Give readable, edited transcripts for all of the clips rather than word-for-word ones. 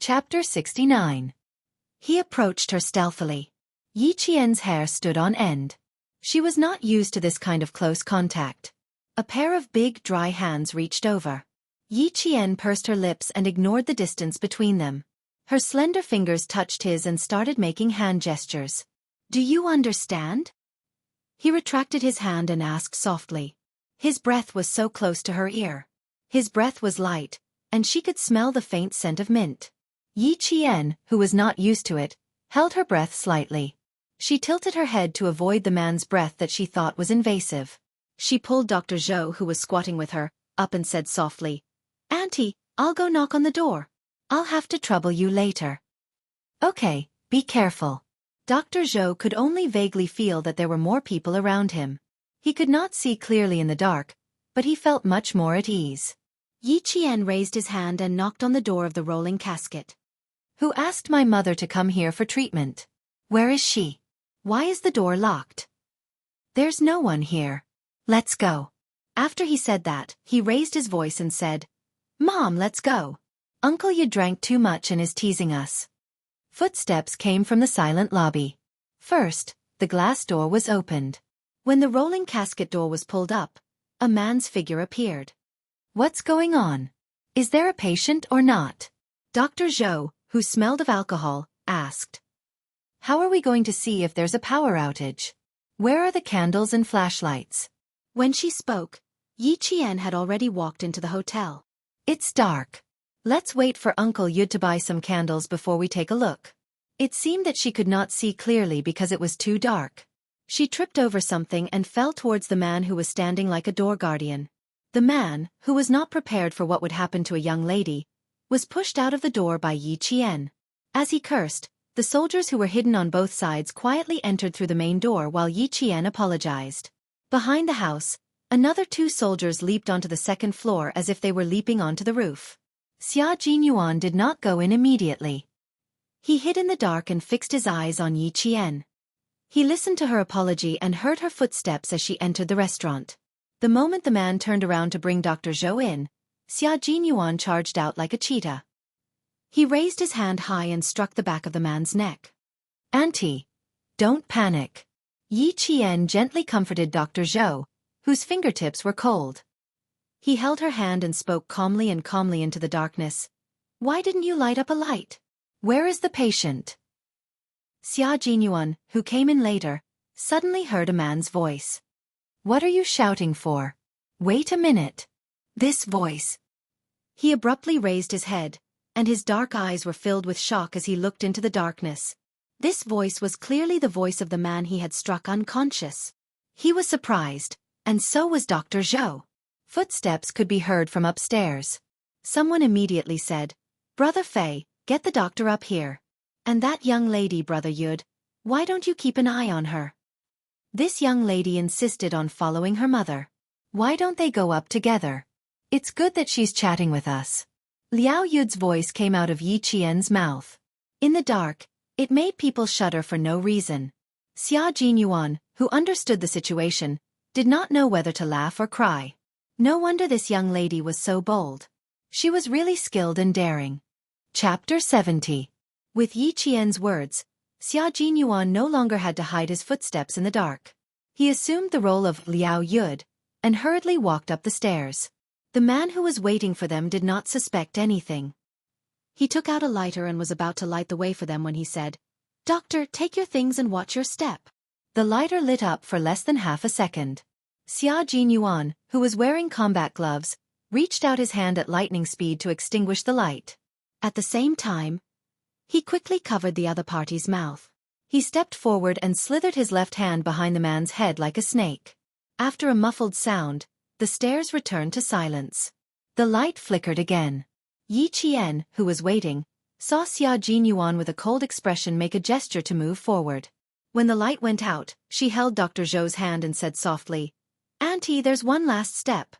Chapter 69. He approached her stealthily. Yi Qian's hair stood on end. She was not used to this kind of close contact. A pair of big, dry hands reached over. Yi Qian pursed her lips and ignored the distance between them. Her slender fingers touched his and started making hand gestures. "Do you understand?" He retracted his hand and asked softly. His breath was so close to her ear. His breath was light, and she could smell the faint scent of mint. Yi Qian, who was not used to it, held her breath slightly. She tilted her head to avoid the man's breath that she thought was invasive. She pulled Dr. Zhou, who was squatting with her, up and said softly, "Auntie, I'll go knock on the door. I'll have to trouble you later." "Okay, be careful." Dr. Zhou could only vaguely feel that there were more people around him. He could not see clearly in the dark, but he felt much more at ease. Yi Qian raised his hand and knocked on the door of the rolling casket. "Who asked my mother to come here for treatment? Where is she? Why is the door locked? There's no one here. Let's go." After he said that, he raised his voice and said, "Mom, let's go. Uncle Yu drank too much and is teasing us." Footsteps came from the silent lobby. First, the glass door was opened. When the rolling casket door was pulled up, a man's figure appeared. "What's going on? Is there a patient or not?" Dr. Zhou, who smelled of alcohol, asked. "How are we going to see if there's a power outage? Where are the candles and flashlights?" When she spoke, Yi Qian had already walked into the hotel. "It's dark. Let's wait for Uncle Yu to buy some candles before we take a look." It seemed that she could not see clearly because it was too dark. She tripped over something and fell towards the man who was standing like a door guardian. The man, who was not prepared for what would happen to a young lady, was pushed out of the door by Yi Qian. As he cursed, the soldiers who were hidden on both sides quietly entered through the main door while Yi Qian apologized. Behind the house, another 2 soldiers leaped onto the second floor as if they were leaping onto the roof. Xia Jinyuan did not go in immediately. He hid in the dark and fixed his eyes on Yi Qian. He listened to her apology and heard her footsteps as she entered the restaurant. The moment the man turned around to bring Dr. Zhou in, Xia Jinyuan charged out like a cheetah. He raised his hand high and struck the back of the man's neck. "Auntie, don't panic." Yi Qian gently comforted Dr. Zhou, whose fingertips were cold. He held her hand and spoke calmly into the darkness. "Why didn't you light up a light? Where is the patient?" Xia Jinyuan, who came in later, suddenly heard a man's voice. "What are you shouting for? Wait a minute." This voice. He abruptly raised his head, and his dark eyes were filled with shock as he looked into the darkness. This voice was clearly the voice of the man he had struck unconscious. He was surprised, and so was Dr. Zhou. Footsteps could be heard from upstairs. Someone immediately said, "Brother Fei, get the doctor up here. And that young lady, Brother Yud, why don't you keep an eye on her?" This young lady insisted on following her mother. "Why don't they go up together? It's good that she's chatting with us." Liao Yud's voice came out of Yi Qian's mouth. In the dark, it made people shudder for no reason. Xia Jinyuan, who understood the situation, did not know whether to laugh or cry. No wonder this young lady was so bold. She was really skilled and daring. Chapter 70. With Yi Qian's words, Xia Jinyuan no longer had to hide his footsteps in the dark. He assumed the role of Liao Yud and hurriedly walked up the stairs. The man who was waiting for them did not suspect anything. He took out a lighter and was about to light the way for them when he said, "Doctor, take your things and watch your step." The lighter lit up for less than half a second. Xia Jinyuan, who was wearing combat gloves, reached out his hand at lightning speed to extinguish the light. At the same time, he quickly covered the other party's mouth. He stepped forward and slithered his left hand behind the man's head like a snake. After a muffled sound, the stairs returned to silence. The light flickered again. Yi Qian, who was waiting, saw Xia Jinyuan with a cold expression make a gesture to move forward. When the light went out, she held Dr. Zhou's hand and said softly, "Auntie, there's one last step."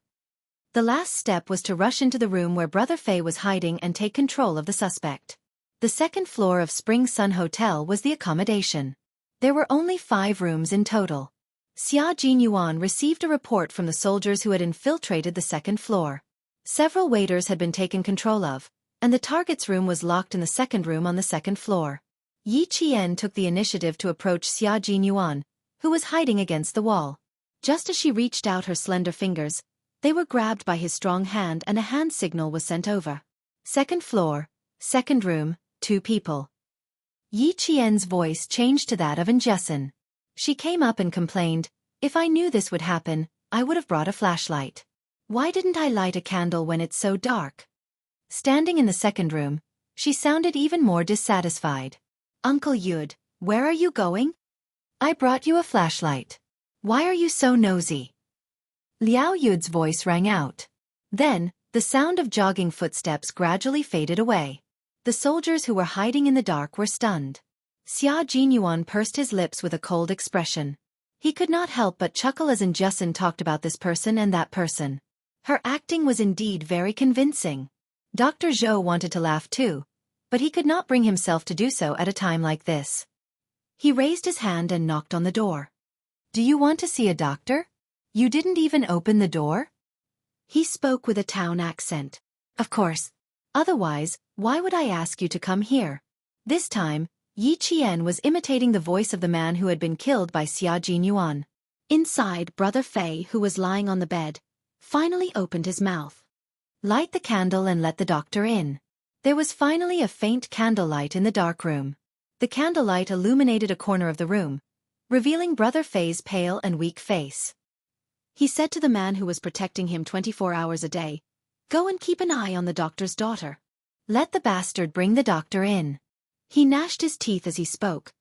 The last step was to rush into the room where Brother Fei was hiding and take control of the suspect. The second floor of Spring Sun Hotel was the accommodation. There were only 5 rooms in total. Xia Jinyuan received a report from the soldiers who had infiltrated the second floor. Several waiters had been taken control of, and the target's room was locked in the second room on the second floor. Yi Qian took the initiative to approach Xia Jinyuan, who was hiding against the wall. Just as she reached out her slender fingers, they were grabbed by his strong hand and a hand signal was sent over. Second floor, second room, 2 people. Yi Qian's voice changed to that of Injesin. She came up and complained, "If I knew this would happen, I would have brought a flashlight. Why didn't I light a candle when it's so dark?" Standing in the second room, she sounded even more dissatisfied. "Uncle Yud, where are you going? I brought you a flashlight. Why are you so nosy?" Liao Yud's voice rang out. Then, the sound of jogging footsteps gradually faded away. The soldiers who were hiding in the dark were stunned. Xia Jinyuan pursed his lips with a cold expression. He could not help but chuckle as Injesin talked about this person and that person. Her acting was indeed very convincing. Dr. Zhou wanted to laugh too, but he could not bring himself to do so at a time like this. He raised his hand and knocked on the door. "Do you want to see a doctor? You didn't even open the door?" He spoke with a town accent. "Of course. Otherwise, why would I ask you to come here?" This time, Yi Qian was imitating the voice of the man who had been killed by Xia Jinyuan. Inside, Brother Fei, who was lying on the bed, finally opened his mouth. "Light the candle and let the doctor in." There was finally a faint candlelight in the dark room. The candlelight illuminated a corner of the room, revealing Brother Fei's pale and weak face. He said to the man who was protecting him 24 hours a day, "Go and keep an eye on the doctor's daughter. Let the bastard bring the doctor in." He gnashed his teeth as he spoke.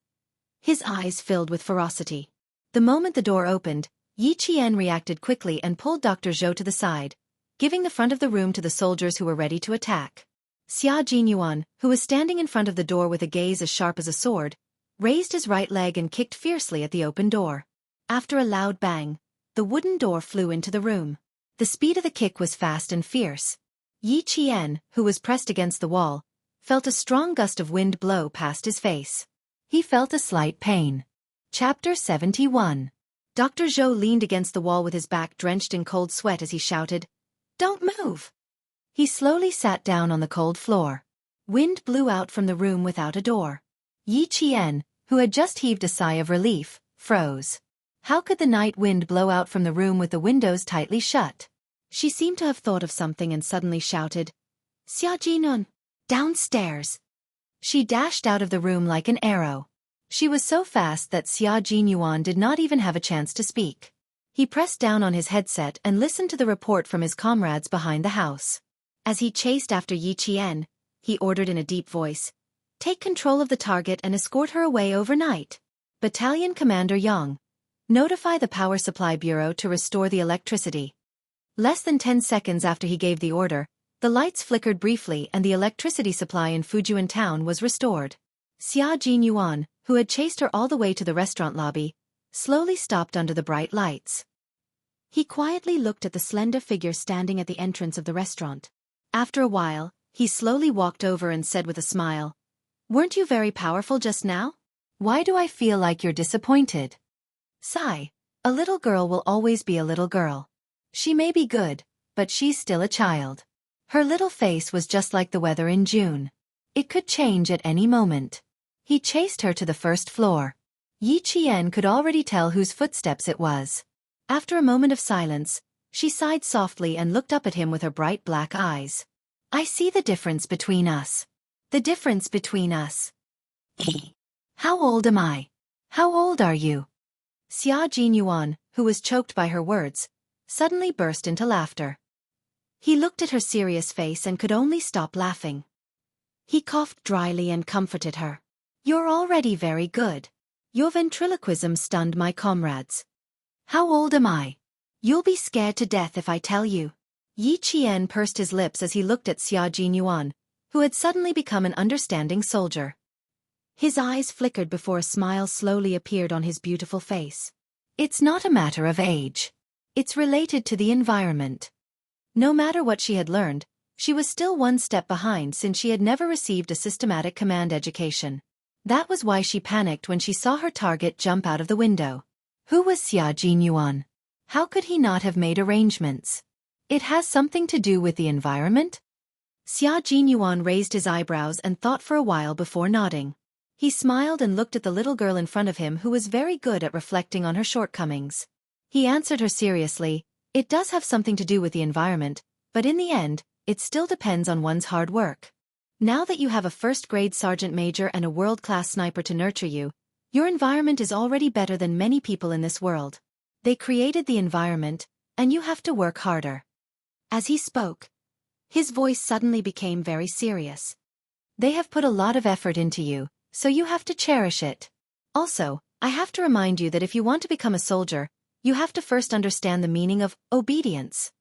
His eyes filled with ferocity. The moment the door opened, Yi Qian reacted quickly and pulled Dr. Zhou to the side, giving the front of the room to the soldiers who were ready to attack. Xia Jinyuan, who was standing in front of the door with a gaze as sharp as a sword, raised his right leg and kicked fiercely at the open door. After a loud bang, the wooden door flew into the room. The speed of the kick was fast and fierce. Yi Qian, who was pressed against the wall, felt a strong gust of wind blow past his face. He felt a slight pain. Chapter 71. Dr. Zhou leaned against the wall with his back drenched in cold sweat as he shouted, "Don't move!" He slowly sat down on the cold floor. Wind blew out from the room without a door. Yi Qian, who had just heaved a sigh of relief, froze. How could the night wind blow out from the room with the windows tightly shut? She seemed to have thought of something and suddenly shouted, "Xia Jinyuan, downstairs!" She dashed out of the room like an arrow. She was so fast that Xia Jinyuan did not even have a chance to speak. He pressed down on his headset and listened to the report from his comrades behind the house. As he chased after Yi Qian, he ordered in a deep voice, "Take control of the target and escort her away overnight. Battalion Commander Yang, notify the Power Supply Bureau to restore the electricity." Less than 10 seconds after he gave the order, the lights flickered briefly and the electricity supply in Fujian town was restored. Xia Jinyuan, who had chased her all the way to the restaurant lobby, slowly stopped under the bright lights. He quietly looked at the slender figure standing at the entrance of the restaurant. After a while, he slowly walked over and said with a smile, "Weren't you very powerful just now? Why do I feel like you're disappointed?" Sigh. A little girl will always be a little girl. She may be good, but she's still a child. Her little face was just like the weather in June. It could change at any moment. He chased her to the first floor. Yi Qian could already tell whose footsteps it was. After a moment of silence, she sighed softly and looked up at him with her bright black eyes. "I see the difference between us. The difference between us. How old am I? How old are you?" Xia Jinyuan, who was choked by her words, suddenly burst into laughter. He looked at her serious face and could only stop laughing. He coughed dryly and comforted her. "You're already very good. Your ventriloquism stunned my comrades. How old am I? You'll be scared to death if I tell you." Yi Qian pursed his lips as he looked at Xia Jinyuan, who had suddenly become an understanding soldier. His eyes flickered before a smile slowly appeared on his beautiful face. "It's not a matter of age. It's related to the environment." No matter what she had learned, she was still one step behind since she had never received a systematic command education. That was why she panicked when she saw her target jump out of the window. Who was Xia Jinyuan? How could he not have made arrangements? It has something to do with the environment? Xia Jinyuan raised his eyebrows and thought for a while before nodding. He smiled and looked at the little girl in front of him who was very good at reflecting on her shortcomings. He answered her seriously, "It does have something to do with the environment, but in the end, it still depends on one's hard work. Now that you have a first-grade sergeant major and a world-class sniper to nurture you, your environment is already better than many people in this world. They created the environment, and you have to work harder." As he spoke, his voice suddenly became very serious. "They have put a lot of effort into you, so you have to cherish it. Also, I have to remind you that if you want to become a soldier, you have to first understand the meaning of obedience."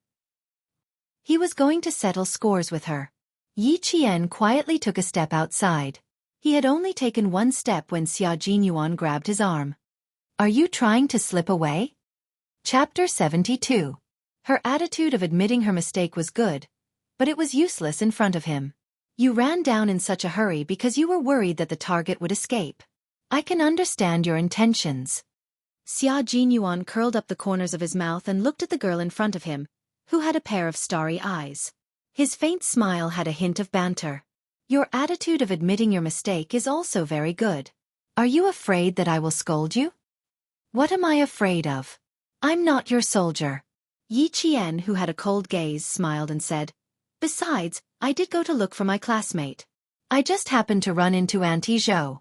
He was going to settle scores with her. Yi Qian quietly took a step outside. He had only taken one step when Xia Jinyuan grabbed his arm. "Are you trying to slip away?" Chapter 72. Her attitude of admitting her mistake was good, but it was useless in front of him. "You ran down in such a hurry because you were worried that the target would escape. I can understand your intentions." Xia Jinyuan curled up the corners of his mouth and looked at the girl in front of him, who had a pair of starry eyes. His faint smile had a hint of banter. "Your attitude of admitting your mistake is also very good. Are you afraid that I will scold you?" "What am I afraid of? I'm not your soldier." Yi Qian, who had a cold gaze, smiled and said, "Besides, I did go to look for my classmate. I just happened to run into Auntie Zhou."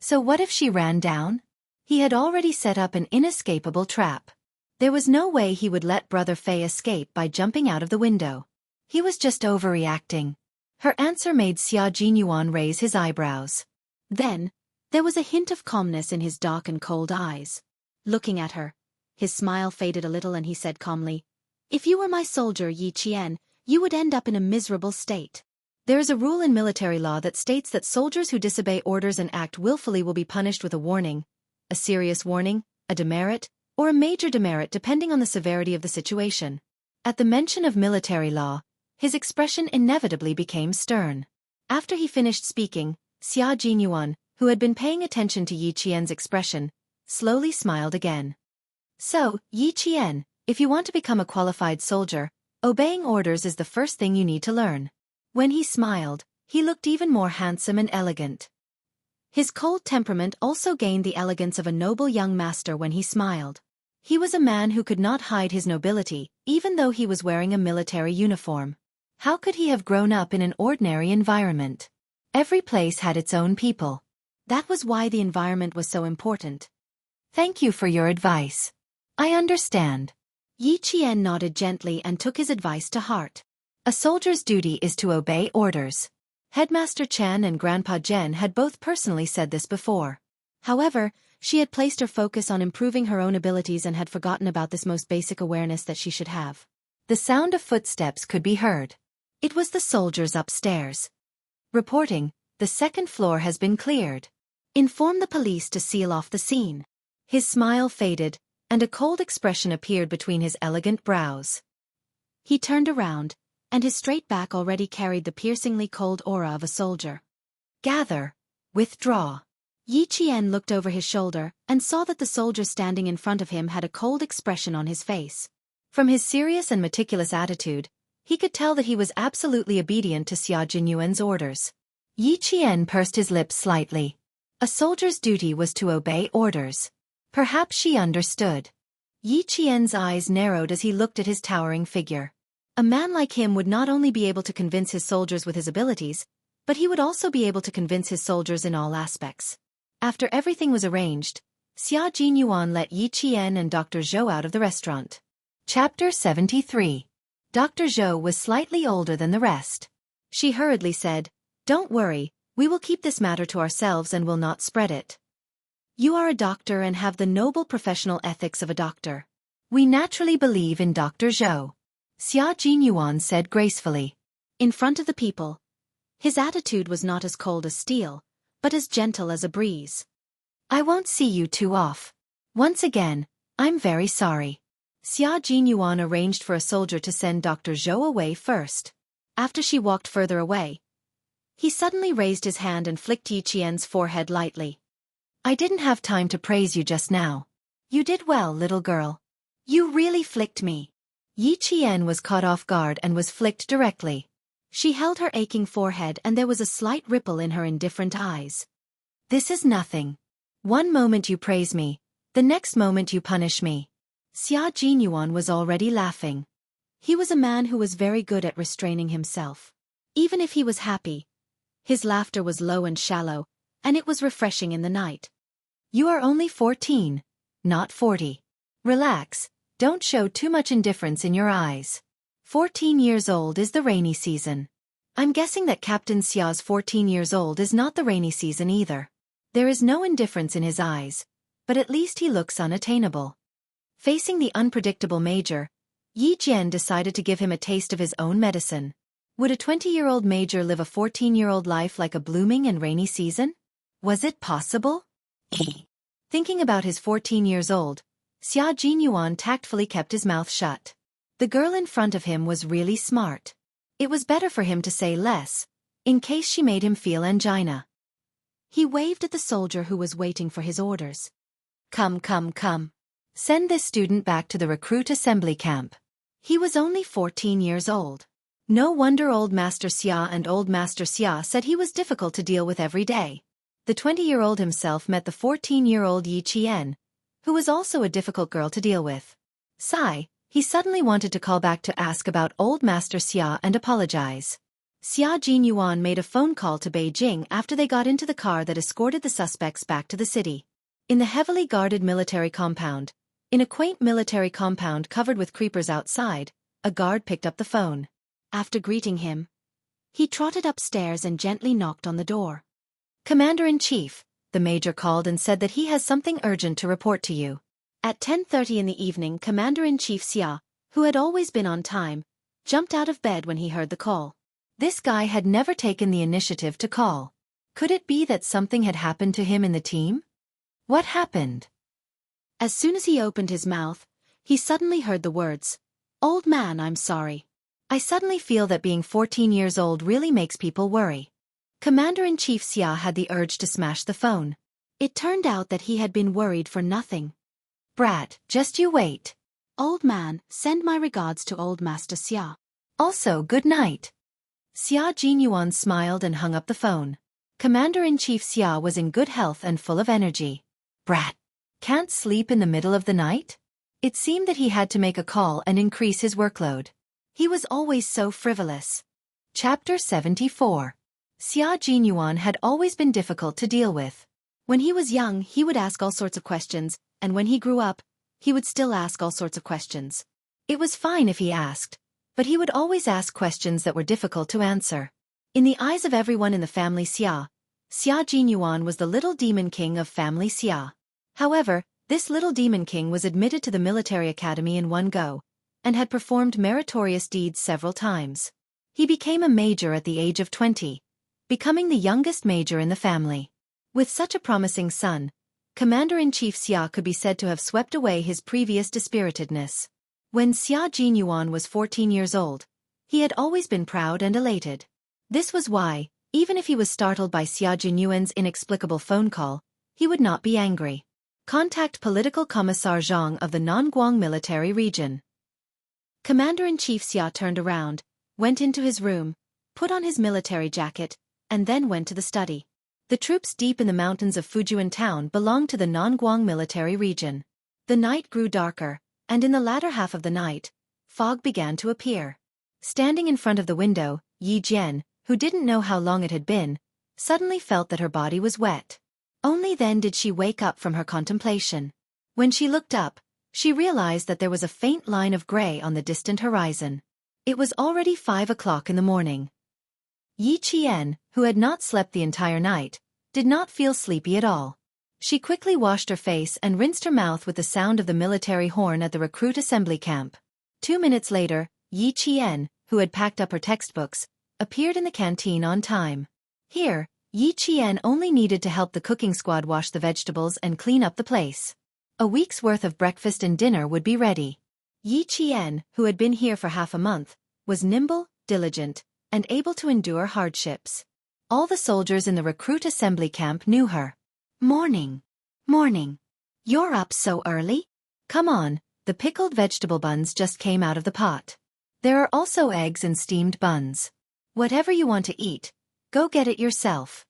So what if she ran down? He had already set up an inescapable trap. There was no way he would let Brother Fei escape by jumping out of the window. He was just overreacting. Her answer made Xia Jinyuan raise his eyebrows. Then, there was a hint of calmness in his dark and cold eyes. Looking at her, his smile faded a little and he said calmly, "If you were my soldier, Yi Qian, you would end up in a miserable state. There is a rule in military law that states that soldiers who disobey orders and act willfully will be punished with a warning, a serious warning, a demerit, or a major demerit depending on the severity of the situation." At the mention of military law, his expression inevitably became stern. After he finished speaking, Xia Jinyuan, who had been paying attention to Yi Qian's expression, slowly smiled again. "So, Yi Qian, if you want to become a qualified soldier, obeying orders is the first thing you need to learn." When he smiled, he looked even more handsome and elegant. His cold temperament also gained the elegance of a noble young master when he smiled. He was a man who could not hide his nobility, even though he was wearing a military uniform. How could he have grown up in an ordinary environment? Every place had its own people. That was why the environment was so important. "Thank you for your advice. I understand." Yi Qian nodded gently and took his advice to heart. A soldier's duty is to obey orders. Headmaster Chen and Grandpa Zhen had both personally said this before. However, she had placed her focus on improving her own abilities and had forgotten about this most basic awareness that she should have. The sound of footsteps could be heard. It was the soldiers upstairs. Reporting, "The second floor has been cleared. Inform the police to seal off the scene." His smile faded, and a cold expression appeared between his elegant brows. He turned around, and his straight back already carried the piercingly cold aura of a soldier. "Gather. Withdraw." Yi Qian looked over his shoulder and saw that the soldier standing in front of him had a cold expression on his face. From his serious and meticulous attitude, he could tell that he was absolutely obedient to Xia Jinyuan's orders. Yi Qian pursed his lips slightly. A soldier's duty was to obey orders. Perhaps she understood. Yi Qian's eyes narrowed as he looked at his towering figure. A man like him would not only be able to convince his soldiers with his abilities, but he would also be able to convince his soldiers in all aspects. After everything was arranged, Xia Jinyuan let Yi Qian and Dr. Zhou out of the restaurant. Chapter 73. Dr. Zhou was slightly older than the rest. She hurriedly said, "Don't worry, we will keep this matter to ourselves and will not spread it. You are a doctor and have the noble professional ethics of a doctor. We naturally believe in Dr. Zhou," Xia Jinyuan said gracefully. In front of the people, his attitude was not as cold as steel, but as gentle as a breeze. "I won't see you too often. Once again, I'm very sorry." Xia Jinyuan arranged for a soldier to send Dr. Zhou away first. After she walked further away, he suddenly raised his hand and flicked Yi Qian's forehead lightly. "I didn't have time to praise you just now. You did well, little girl. You really flicked me." Yi Qian was caught off guard and was flicked directly. She held her aching forehead and there was a slight ripple in her indifferent eyes. This is nothing. One moment you praise me, the next moment you punish me. Xia Jinyuan was already laughing. He was a man who was very good at restraining himself. Even if he was happy, his laughter was low and shallow, and it was refreshing in the night. You are only 14, not 40. Relax, don't show too much indifference in your eyes. 14 years old is the rainy season. I'm guessing that Captain Xia's 14 years old is not the rainy season either. There is no indifference in his eyes, but at least he looks unattainable. Facing the unpredictable Major, Yi Jian decided to give him a taste of his own medicine. Would a 20-year-old Major live a 14-year-old life like a blooming and rainy season? Was it possible? Thinking about his 14 years old, Xia Jinyuan tactfully kept his mouth shut. The girl in front of him was really smart. It was better for him to say less, in case she made him feel angina. He waved at the soldier who was waiting for his orders. Come, come, come. Send this student back to the recruit assembly camp. He was only 14 years old. No wonder Old Master Xia and Old Master Xia said he was difficult to deal with every day. The 20-year-old himself met the 14-year-old Yi Qian, who was also a difficult girl to deal with. Sigh, he suddenly wanted to call back to ask about Old Master Xia and apologize. Xia Jinyuan made a phone call to Beijing after they got into the car that escorted the suspects back to the city. In the heavily guarded military compound, in a quaint military compound covered with creepers outside, a guard picked up the phone. After greeting him, he trotted upstairs and gently knocked on the door. Commander-in-Chief, the Major called and said that he has something urgent to report to you. At 10:30 in the evening, Commander-in-Chief Xia, who had always been on time, jumped out of bed when he heard the call. This guy had never taken the initiative to call. Could it be that something had happened to him in the team? What happened? As soon as he opened his mouth, he suddenly heard the words, "Old man, I'm sorry. I suddenly feel that being 14 years old really makes people worry." Commander-in-Chief Xia had the urge to smash the phone. It turned out that he had been worried for nothing. Brat, just you wait. Old man, send my regards to Old Master Xia. Also, good night. Xia Jinyuan smiled and hung up the phone. Commander-in-Chief Xia was in good health and full of energy. Brat, can't sleep in the middle of the night? It seemed that he had to make a call and increase his workload. He was always so frivolous. Chapter 74. Xia Jinyuan had always been difficult to deal with. When he was young, he would ask all sorts of questions, and when he grew up, he would still ask all sorts of questions. It was fine if he asked, but he would always ask questions that were difficult to answer. In the eyes of everyone in the family Xia, Xia Jinyuan was the little demon king of family Xia. However, this little demon king was admitted to the military academy in one go, and had performed meritorious deeds several times. He became a major at the age of 20, becoming the youngest major in the family. With such a promising son, Commander-in-Chief Xia could be said to have swept away his previous dispiritedness. When Xia Jinyuan was 14 years old, he had always been proud and elated. This was why, even if he was startled by Xia Jinyuan's inexplicable phone call, he would not be angry. Contact Political Commissar Zhang of the Nanguang military region. Commander-in-Chief Xia turned around, went into his room, put on his military jacket, and then went to the study. The troops deep in the mountains of Fujian town belonged to the Nanguang military region. The night grew darker, and in the latter half of the night, fog began to appear. Standing in front of the window, Yi Jian, who didn't know how long it had been, suddenly felt that her body was wet. Only then did she wake up from her contemplation. When she looked up, she realized that there was a faint line of gray on the distant horizon. It was already 5 o'clock in the morning. Yi Qian, who had not slept the entire night, did not feel sleepy at all. She quickly washed her face and rinsed her mouth with the sound of the military horn at the recruit assembly camp. 2 minutes later, Yi Qian, who had packed up her textbooks, appeared in the canteen on time. Here, Yi Qian only needed to help the cooking squad wash the vegetables and clean up the place. A week's worth of breakfast and dinner would be ready. Yi Qian, who had been here for half a month, was nimble, diligent, and able to endure hardships. All the soldiers in the recruit assembly camp knew her. Morning. Morning. You're up so early? Come on, the pickled vegetable buns just came out of the pot. There are also eggs and steamed buns. Whatever you want to eat, go get it yourself.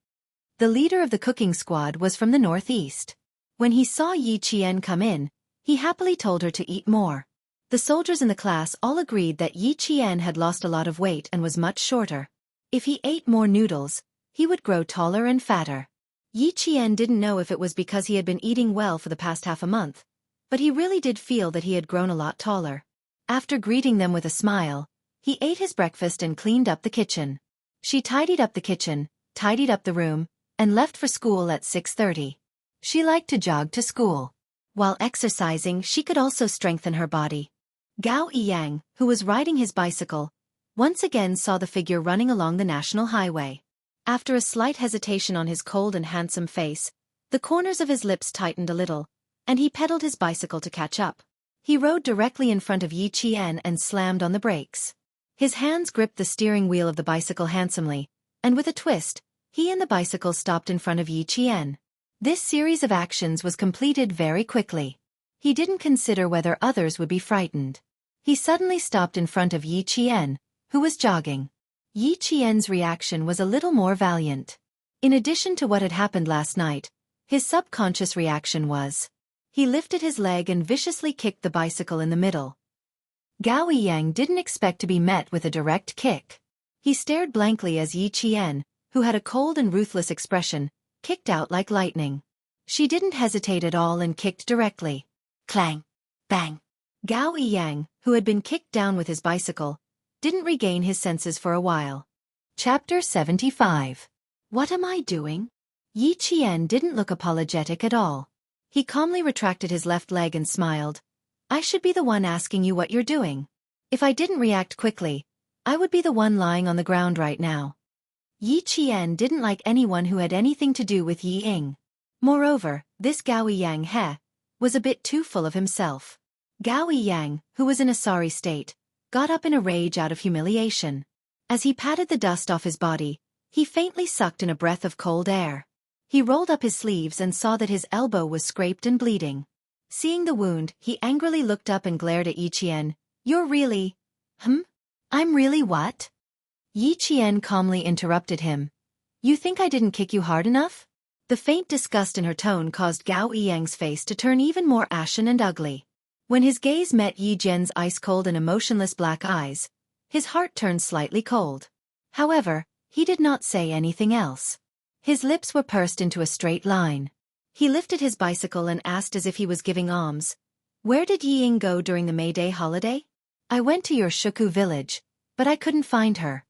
The leader of the cooking squad was from the northeast. When he saw Yi Qian come in, he happily told her to eat more. The soldiers in the class all agreed that Yi Qian had lost a lot of weight and was much shorter. If he ate more noodles, he would grow taller and fatter. Yi Qian didn't know if it was because he had been eating well for the past half a month, but he really did feel that he had grown a lot taller. After greeting them with a smile, he ate his breakfast and cleaned up the kitchen. She tidied up the kitchen, tidied up the room, and left for school at 6:30. She liked to jog to school. While exercising, she could also strengthen her body. Gao Yiyang, who was riding his bicycle, once again saw the figure running along the national highway. After a slight hesitation on his cold and handsome face, the corners of his lips tightened a little, and he pedaled his bicycle to catch up. He rode directly in front of Yi Qian and slammed on the brakes. His hands gripped the steering wheel of the bicycle handsomely, and with a twist, he and the bicycle stopped in front of Yi Qian. This series of actions was completed very quickly. He didn't consider whether others would be frightened. He suddenly stopped in front of Yi Qian, who was jogging. Yi Qian's reaction was a little more valiant. In addition to what had happened last night, his subconscious reaction was, he lifted his leg and viciously kicked the bicycle in the middle. Gao Yiyang didn't expect to be met with a direct kick. He stared blankly as Yi Qian, who had a cold and ruthless expression, kicked out like lightning. She didn't hesitate at all and kicked directly. Clang! Bang! Gao Yiyang, who had been kicked down with his bicycle, didn't regain his senses for a while. Chapter 75. What am I doing? Yi Qian didn't look apologetic at all. He calmly retracted his left leg and smiled. I should be the one asking you what you're doing. If I didn't react quickly, I would be the one lying on the ground right now. Yi Qian didn't like anyone who had anything to do with Yi Ying. Moreover, this Gao Yiyang he was a bit too full of himself. Gao Yiyang, who was in a sorry state, got up in a rage out of humiliation. As he patted the dust off his body, he faintly sucked in a breath of cold air. He rolled up his sleeves and saw that his elbow was scraped and bleeding. Seeing the wound, he angrily looked up and glared at Yi Qian. You're really… I'm really what? Yi Qian calmly interrupted him. You think I didn't kick you hard enough? The faint disgust in her tone caused Gao Yiyang's face to turn even more ashen and ugly. When his gaze met Yi Jian's ice-cold and emotionless black eyes, his heart turned slightly cold. However, he did not say anything else. His lips were pursed into a straight line. He lifted his bicycle and asked as if he was giving alms. Where did Yi Ying go during the May Day holiday? I went to your Shuku village, but I couldn't find her.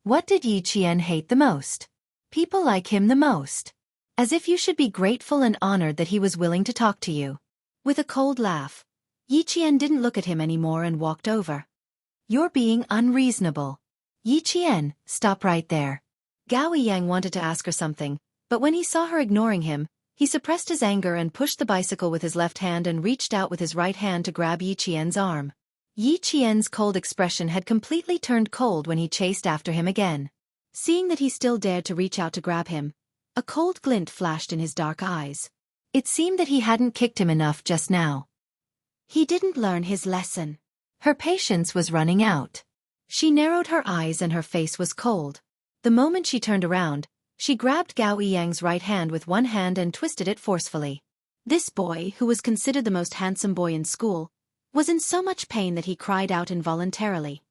What did Yi Qian hate the most? People like him the most. As if you should be grateful and honored that he was willing to talk to you. With a cold laugh, Yi Qian didn't look at him anymore and walked over. You're being unreasonable. Yi Qian, stop right there. Gao Yiyang wanted to ask her something, but when he saw her ignoring him, he suppressed his anger and pushed the bicycle with his left hand and reached out with his right hand to grab Yi Qian's arm. Yi Qian's cold expression had completely turned cold when he chased after him again. Seeing that he still dared to reach out to grab him, a cold glint flashed in his dark eyes. It seemed that he hadn't kicked him enough just now. He didn't learn his lesson. Her patience was running out. She narrowed her eyes and her face was cold. The moment she turned around, she grabbed Gao Yiyang's right hand with one hand and twisted it forcefully. This boy, who was considered the most handsome boy in school, was in so much pain that he cried out involuntarily.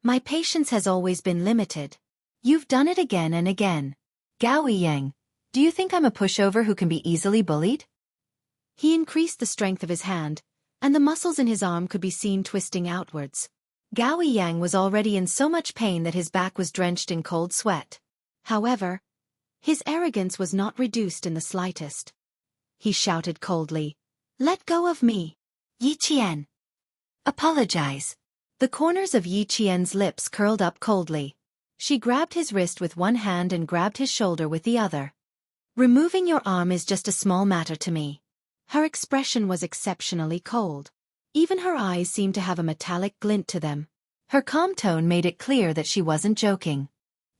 My patience has always been limited. You've done it again and again. Gao Yiyang, do you think I'm a pushover who can be easily bullied? He increased the strength of his hand, and the muscles in his arm could be seen twisting outwards. Gao Yiyang was already in so much pain that his back was drenched in cold sweat. However, his arrogance was not reduced in the slightest. He shouted coldly, Let go of me, Yi Qian. Apologize. The corners of Yi Qian's lips curled up coldly. She grabbed his wrist with one hand and grabbed his shoulder with the other. Removing your arm is just a small matter to me. Her expression was exceptionally cold. Even her eyes seemed to have a metallic glint to them. Her calm tone made it clear that she wasn't joking.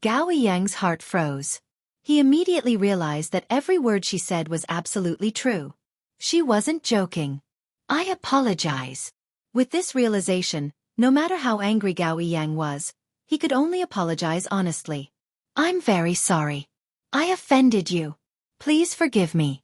Gao Yiyang's heart froze. He immediately realized that every word she said was absolutely true. She wasn't joking. I apologize. With this realization, no matter how angry Gao Yiyang was, He could only apologize honestly. I'm very sorry. I offended you. Please forgive me.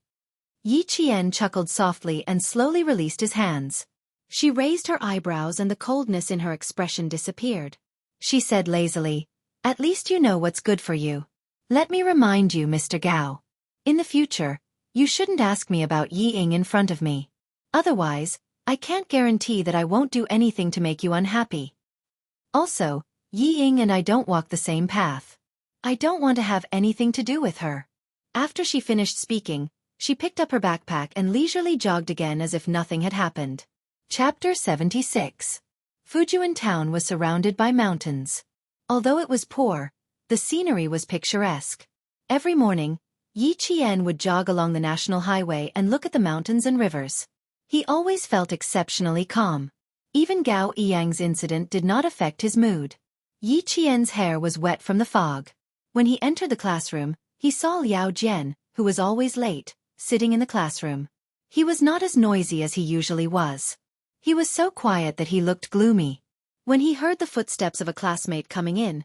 Yi Qian chuckled softly and slowly released his hands. She raised her eyebrows and the coldness in her expression disappeared. She said lazily, "At least you know what's good for you. Let me remind you, Mr. Gao. In the future, you shouldn't ask me about Yi Ying in front of me. Otherwise, I can't guarantee that I won't do anything to make you unhappy. Also, Yi Ying and I don't walk the same path. I don't want to have anything to do with her." After she finished speaking, she picked up her backpack and leisurely jogged again as if nothing had happened. Chapter 76. Fujian town was surrounded by mountains. Although it was poor, the scenery was picturesque. Every morning, Yi Qian would jog along the national highway and look at the mountains and rivers. He always felt exceptionally calm. Even Gao Yang's incident did not affect his mood. Yi Qian's hair was wet from the fog. When he entered the classroom, he saw Liao Jian, who was always late, sitting in the classroom. He was not as noisy as he usually was. He was so quiet that he looked gloomy. When he heard the footsteps of a classmate coming in,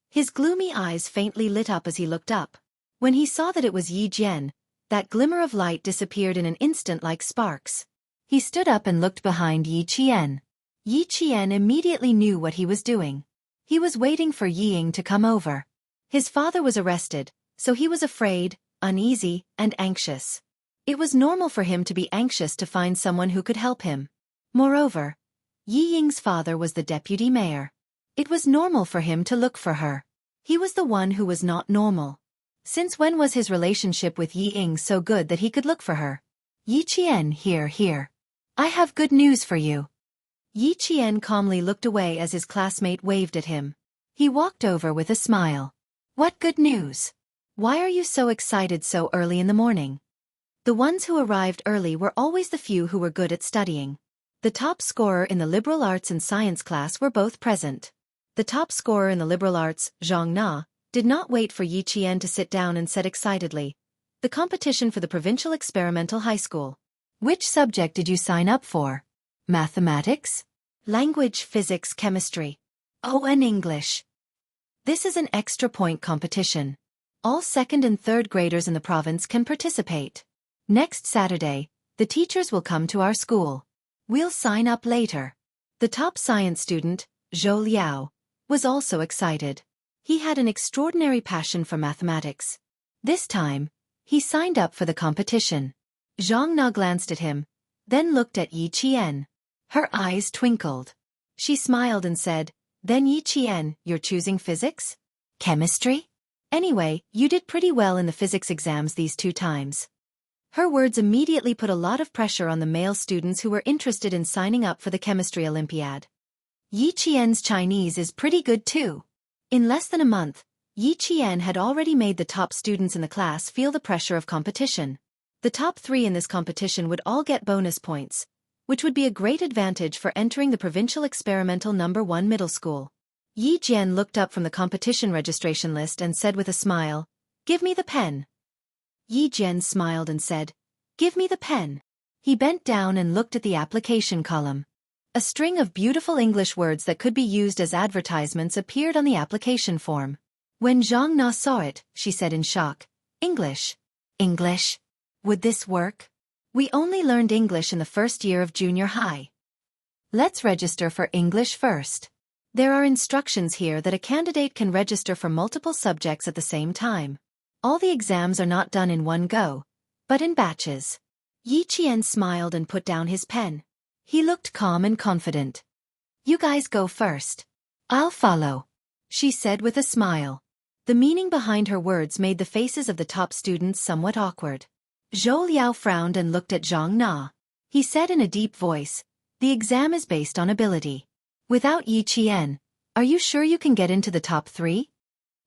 his gloomy eyes faintly lit up as he looked up. When he saw that it was Yi Jian, that glimmer of light disappeared in an instant like sparks. He stood up and looked behind Yi Qian. Yi Qian immediately knew what he was doing. He was waiting for Yi Ying to come over. His father was arrested, so he was afraid, uneasy, and anxious. It was normal for him to be anxious to find someone who could help him. Moreover, Yi Ying's father was the deputy mayor. It was normal for him to look for her. He was the one who was not normal. Since when was his relationship with Yi Ying so good that he could look for her? Yi Qian, here. I have good news for you. Yi Qian calmly looked away as his classmate waved at him. He walked over with a smile. What good news? Why are you so excited so early in the morning? The ones who arrived early were always the few who were good at studying. The top scorer in the liberal arts and science class were both present. The top scorer in the liberal arts, Zhang Na, did not wait for Yi Qian to sit down and said excitedly, "The competition for the provincial experimental high school. Which subject did you sign up for? Mathematics? Language, physics, chemistry? Oh, and English. This is an extra point competition. All second and third graders in the province can participate. Next Saturday, the teachers will come to our school. We'll sign up later." The top science student, Zhou Liao, was also excited. He had an extraordinary passion for mathematics. This time, he signed up for the competition. Zhang Na glanced at him, then looked at Yi Qian. Her eyes twinkled. She smiled and said, "Then Yi Qian, you're choosing physics? Chemistry? Anyway, you did pretty well in the physics exams these 2 times." Her words immediately put a lot of pressure on the male students who were interested in signing up for the chemistry Olympiad. Yi Qian's Chinese is pretty good too. In less than a month, Yi Qian had already made the top students in the class feel the pressure of competition. The top 3 in this competition would all get bonus points, which would be a great advantage for entering the provincial experimental No. 1 middle school. Yi Jian looked up from the competition registration list and said with a smile, "Give me the pen." Yi Jian smiled and said, "Give me the pen." He bent down and looked at the application column. A string of beautiful English words that could be used as advertisements appeared on the application form. When Zhang Na saw it, she said in shock, "English? English? Would this work? We only learned English in the first year of junior high. Let's register for English first. There are instructions here that a candidate can register for multiple subjects at the same time. All the exams are not done in one go, but in batches." Yi Qian smiled and put down his pen. He looked calm and confident. "You guys go first. I'll follow," she said with a smile. The meaning behind her words made the faces of the top students somewhat awkward. Zhou Liao frowned and looked at Zhang Na. He said in a deep voice, "The exam is based on ability. Without Yi Qian, are you sure you can get into the top 3?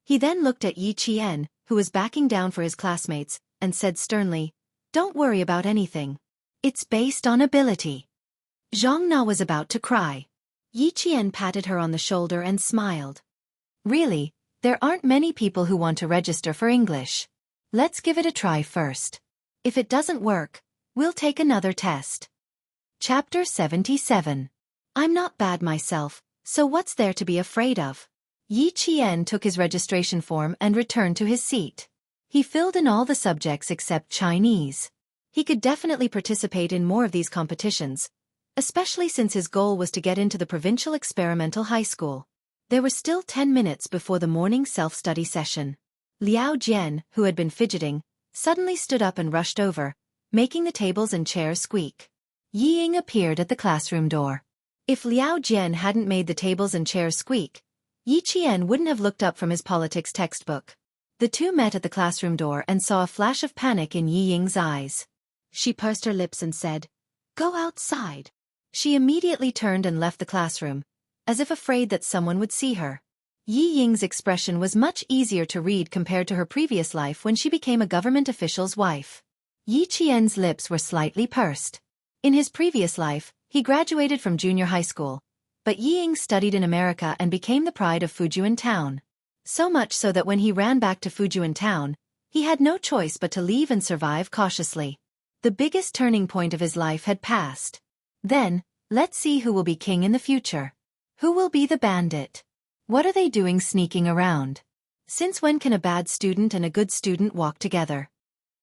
He then looked at Yi Qian, who was backing down for his classmates, and said sternly, "Don't worry about anything. It's based on ability." Zhang Na was about to cry. Yi Qian patted her on the shoulder and smiled. "Really, there aren't many people who want to register for English. Let's give it a try first. If it doesn't work, we'll take another test." Chapter 77. I'm not bad myself, so what's there to be afraid of? Yi Qian took his registration form and returned to his seat. He filled in all the subjects except Chinese. He could definitely participate in more of these competitions, especially since his goal was to get into the provincial experimental high school. There were still 10 minutes before the morning self-study session. Liao Jian, who had been fidgeting, suddenly stood up and rushed over, making the tables and chairs squeak. Yi Ying appeared at the classroom door. If Liao Jian hadn't made the tables and chairs squeak, Yi Qian wouldn't have looked up from his politics textbook. The two met at the classroom door and saw a flash of panic in Yi Ying's eyes. She pursed her lips and said, "Go outside." She immediately turned and left the classroom, as if afraid that someone would see her. Yi Ying's expression was much easier to read compared to her previous life when she became a government official's wife. Yi Qian's lips were slightly pursed. In his previous life, he graduated from junior high school, but Yi Ying studied in America and became the pride of Fujian town. So much so that when he ran back to Fujian town, he had no choice but to leave and survive cautiously. The biggest turning point of his life had passed. Then, let's see who will be king in the future. Who will be the bandit? What are they doing sneaking around? Since when can a bad student and a good student walk together?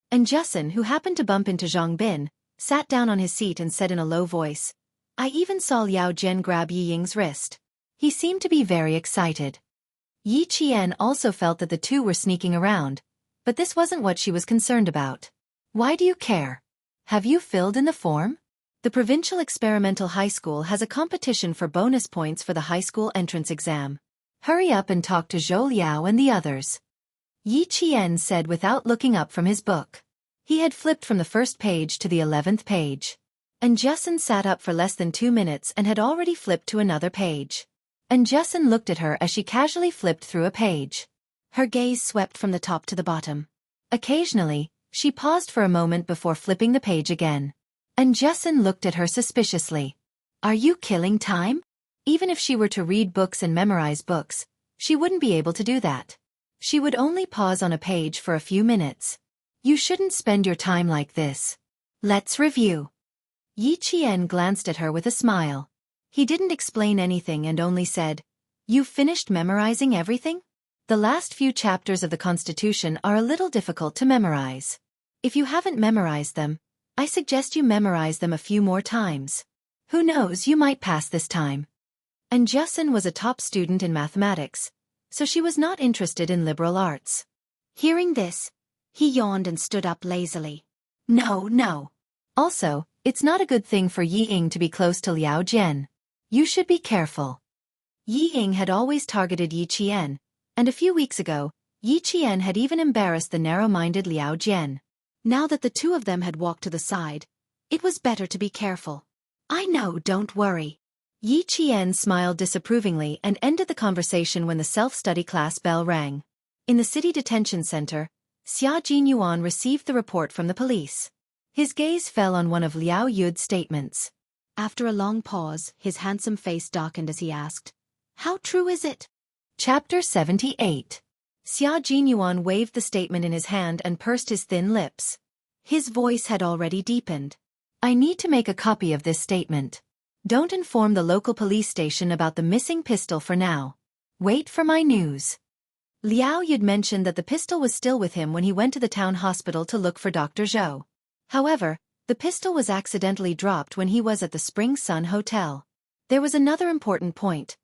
And Justin, who happened to bump into Zhang Bin, sat down on his seat and said in a low voice, "I even saw Liao Jian grab Yi Ying's wrist." He seemed to be very excited. Yi Qian also felt that the two were sneaking around, but this wasn't what she was concerned about. "Why do you care? Have you filled in the form?" The Provincial Experimental High School has a competition for bonus points for the high school entrance exam. Hurry up and talk to Zhou Liao and the others. Yi Qian said without looking up from his book. He had flipped from the first page to the 11th page. And Justin sat up for less than 2 minutes and had already flipped to another page. And Justin looked at her as she casually flipped through a page. Her gaze swept from the top to the bottom. Occasionally, she paused for a moment before flipping the page again. And Justin looked at her suspiciously. "Are you killing time?" Even if she were to read books and memorize books, she wouldn't be able to do that. She would only pause on a page for a few minutes. "You shouldn't spend your time like this. Let's review." Yi Qian glanced at her with a smile. He didn't explain anything and only said, "You've finished memorizing everything? The last few chapters of the Constitution are a little difficult to memorize. If you haven't memorized them, I suggest you memorize them a few more times. Who knows, you might pass this time." And Justin was a top student in mathematics, so she was not interested in liberal arts. Hearing this, he yawned and stood up lazily. No. Also, it's not a good thing for Yi Ying to be close to Liao Jian. You should be careful. Yi Ying had always targeted Yi Qian, and a few weeks ago, Yi Qian had even embarrassed the narrow-minded Liao Jian. Now that the two of them had walked to the side, it was better to be careful. "I know, don't worry." Yi Qian smiled disapprovingly and ended the conversation when the self-study class bell rang. In the city detention center, Xia Jinyuan received the report from the police. His gaze fell on one of Liao Yud's statements. After a long pause, his handsome face darkened as he asked, "How true is it?" Chapter 78. Xia Jinyuan waved the statement in his hand and pursed his thin lips. His voice had already deepened. "I need to make a copy of this statement. Don't inform the local police station about the missing pistol for now. Wait for my news." Liao Yud mentioned that the pistol was still with him when he went to the town hospital to look for Dr. Zhou. However, the pistol was accidentally dropped when he was at the Spring Sun Hotel. There was another important point.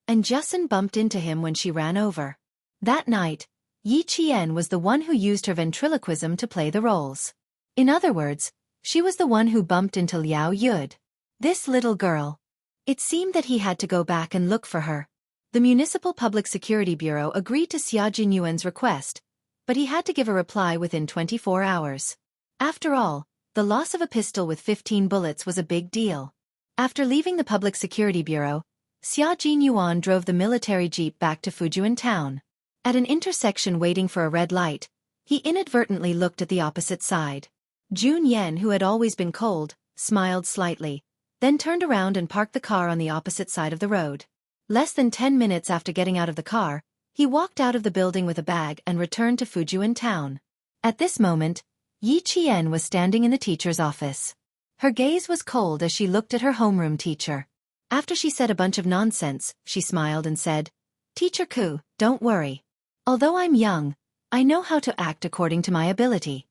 And Justin bumped into him when she ran over. That night, Yi Qian was the one who used her ventriloquism to play the roles. In other words, she was the one who bumped into Liao Yud. This little girl. It seemed that he had to go back and look for her. The Municipal Public Security Bureau agreed to Xia Jinyuan's request, but he had to give a reply within 24 hours. After all, the loss of a pistol with 15 bullets was a big deal. After leaving the Public Security Bureau, Xia Jinyuan drove the military jeep back to Fujian town. At an intersection waiting for a red light, he inadvertently looked at the opposite side. Jun Yen, who had always been cold, smiled slightly, then turned around and parked the car on the opposite side of the road. Less than 10 minutes after getting out of the car, he walked out of the building with a bag and returned to Fujian town. At this moment, Yi Qian was standing in the teacher's office. Her gaze was cold as she looked at her homeroom teacher. After she said a bunch of nonsense, she smiled and said, Teacher Ku, don't worry. Although I'm young, I know how to act according to my ability.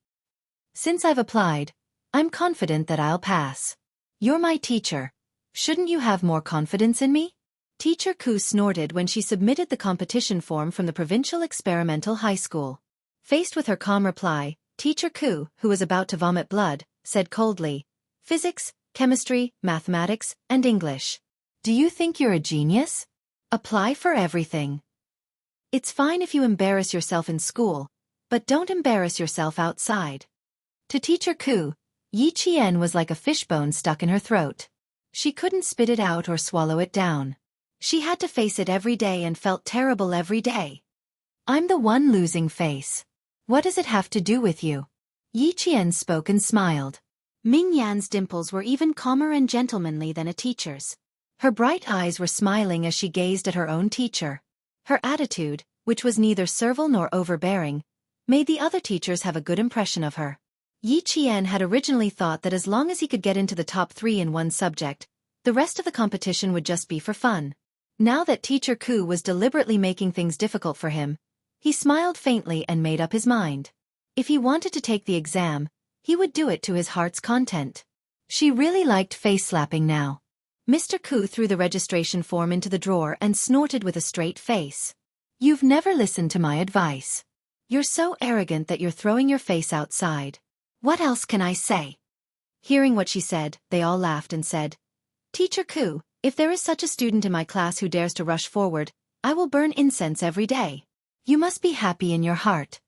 Since I've applied, I'm confident that I'll pass. You're my teacher. Shouldn't you have more confidence in me? Teacher Ku snorted when she submitted the competition form from the Provincial Experimental High School. Faced with her calm reply, Teacher Ku, who was about to vomit blood, said coldly, "Physics, chemistry, mathematics, and English. Do you think you're a genius? Apply for everything. It's fine if you embarrass yourself in school, but don't embarrass yourself outside." To Teacher Ku, Yi Qian was like a fishbone stuck in her throat. She couldn't spit it out or swallow it down. She had to face it every day and felt terrible every day. "I'm the one losing face. What does it have to do with you?" Yi Qian spoke and smiled. Ming Yan's dimples were even calmer and gentlemanly than a teacher's. Her bright eyes were smiling as she gazed at her own teacher. Her attitude, which was neither servile nor overbearing, made the other teachers have a good impression of her. Yi Qian had originally thought that as long as he could get into the top 3 in one subject, the rest of the competition would just be for fun. Now that Teacher Ku was deliberately making things difficult for him, he smiled faintly and made up his mind. If he wanted to take the exam, he would do it to his heart's content. She really liked face-slapping now. Mr. Ku threw the registration form into the drawer and snorted with a straight face. "You've never listened to my advice. You're so arrogant that you're throwing your face outside. What else can I say?" Hearing what she said, they all laughed and said, "Teacher Ku, if there is such a student in my class who dares to rush forward, I will burn incense every day. You must be happy in your heart."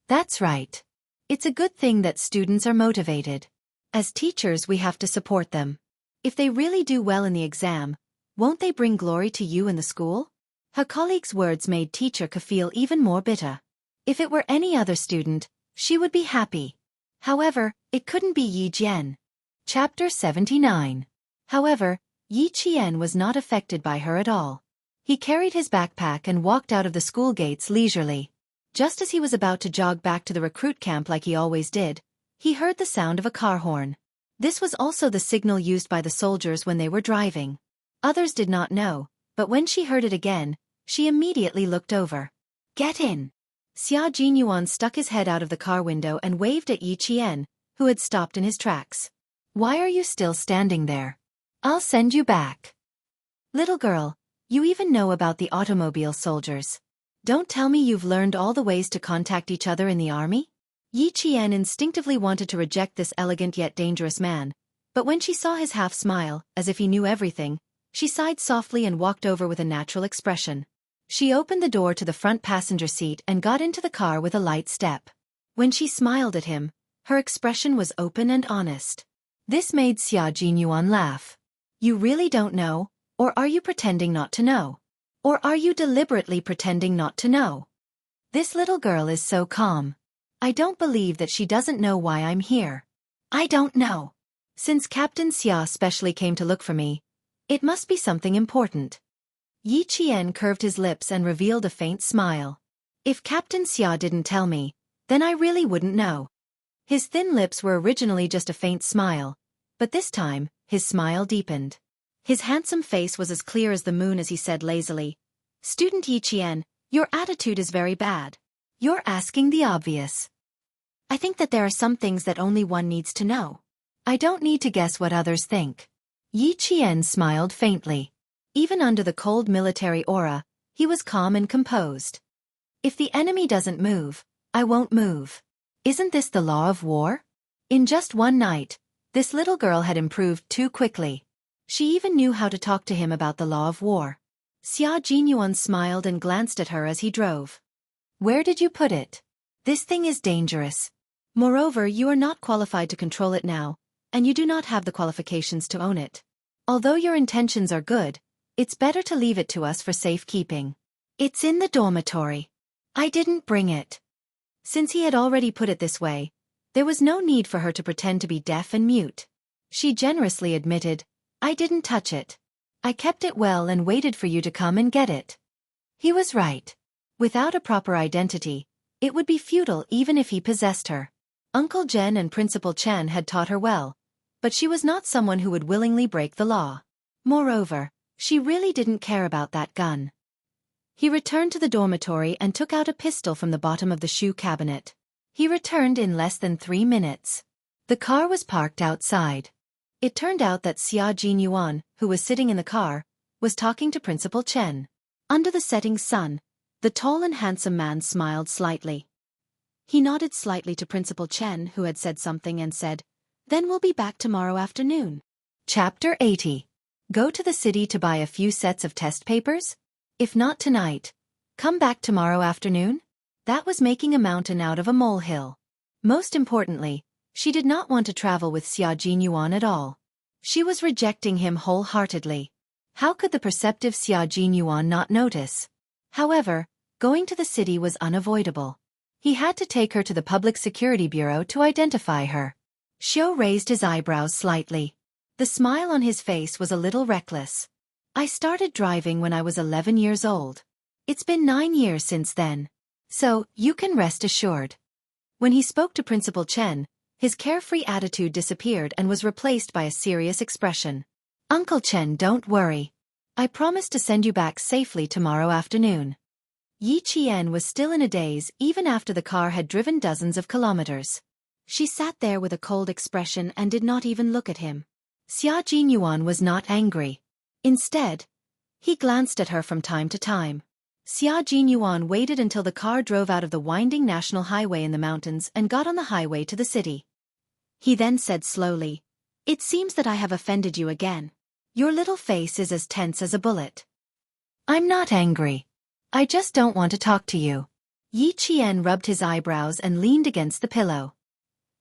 That's right. It's a good thing that students are motivated. As teachers, we have to support them. If they really do well in the exam, won't they bring glory to you and the school? Her colleague's words made Teacher Ku feel even more bitter. If it were any other student, she would be happy. However, it couldn't be Yi Jian. Chapter 79. However, Yi Qian was not affected by her at all. He carried his backpack and walked out of the school gates leisurely. Just as he was about to jog back to the recruit camp like he always did, he heard the sound of a car horn. This was also the signal used by the soldiers when they were driving. Others did not know, but when she heard it again, she immediately looked over. "Get in!" Xia Jinyuan stuck his head out of the car window and waved at Yi Qian, who had stopped in his tracks. "Why are you still standing there? I'll send you back." "Little girl, you even know about the automobile soldiers. Don't tell me you've learned all the ways to contact each other in the army?" Yi Qian instinctively wanted to reject this elegant yet dangerous man, but when she saw his half-smile, as if he knew everything, she sighed softly and walked over with a natural expression. She opened the door to the front passenger seat and got into the car with a light step. When she smiled at him, her expression was open and honest. This made Xia Jinyuan laugh. "You really don't know, or are you pretending not to know? Or are you deliberately pretending not to know? This little girl is so calm. I don't believe that she doesn't know why I'm here. I don't know. Since Captain Xia specially came to look for me, it must be something important." Yi Qian curved his lips and revealed a faint smile. "If Captain Xia didn't tell me, then I really wouldn't know." His thin lips were originally just a faint smile, but this time, his smile deepened. His handsome face was as clear as the moon as he said lazily, "Student Yi Qian, your attitude is very bad. You're asking the obvious. I think that there are some things that only one needs to know. I don't need to guess what others think." Yi Qian smiled faintly. Even under the cold military aura, he was calm and composed. "If the enemy doesn't move, I won't move. Isn't this the law of war?" In just one night, this little girl had improved too quickly. She even knew how to talk to him about the law of war. Xia Jinyuan smiled and glanced at her as he drove. "Where did you put it? This thing is dangerous. Moreover, you are not qualified to control it now, and you do not have the qualifications to own it. Although your intentions are good, it's better to leave it to us for safekeeping. It's in the dormitory. I didn't bring it." Since he had already put it this way, there was no need for her to pretend to be deaf and mute. She generously admitted, "I didn't touch it. I kept it well and waited for you to come and get it." He was right. Without a proper identity, it would be futile even if he possessed her. Uncle Jen and Principal Chen had taught her well, but she was not someone who would willingly break the law. Moreover, she really didn't care about that gun. He returned to the dormitory and took out a pistol from the bottom of the shoe cabinet. He returned in less than 3 minutes. The car was parked outside. It turned out that Xia Jinyuan, who was sitting in the car, was talking to Principal Chen. Under the setting sun, the tall and handsome man smiled slightly. He nodded slightly to Principal Chen, who had said something, and said, "Then we'll be back tomorrow afternoon." Chapter 80. Go to the city to buy a few sets of test papers? If not tonight, come back tomorrow afternoon? That was making a mountain out of a molehill. Most importantly, she did not want to travel with Xia Jinyuan at all. She was rejecting him wholeheartedly. How could the perceptive Xia Jinyuan not notice? However, going to the city was unavoidable. He had to take her to the Public Security Bureau to identify her. Xiao raised his eyebrows slightly. The smile on his face was a little reckless. I started driving when I was 11 years old. It's been 9 years since then. So, you can rest assured. When he spoke to Principal Chen, his carefree attitude disappeared and was replaced by a serious expression. Uncle Chen, don't worry. I promise to send you back safely tomorrow afternoon. Yi Qian was still in a daze even after the car had driven dozens of kilometers. She sat there with a cold expression and did not even look at him. Xia Jinyuan was not angry. Instead, he glanced at her from time to time. Xia Jinyuan waited until the car drove out of the winding national highway in the mountains and got on the highway to the city. He then said slowly, "It seems that I have offended you again. Your little face is as tense as a bullet." "I'm not angry. I just don't want to talk to you." Yi Qian rubbed his eyebrows and leaned against the pillow.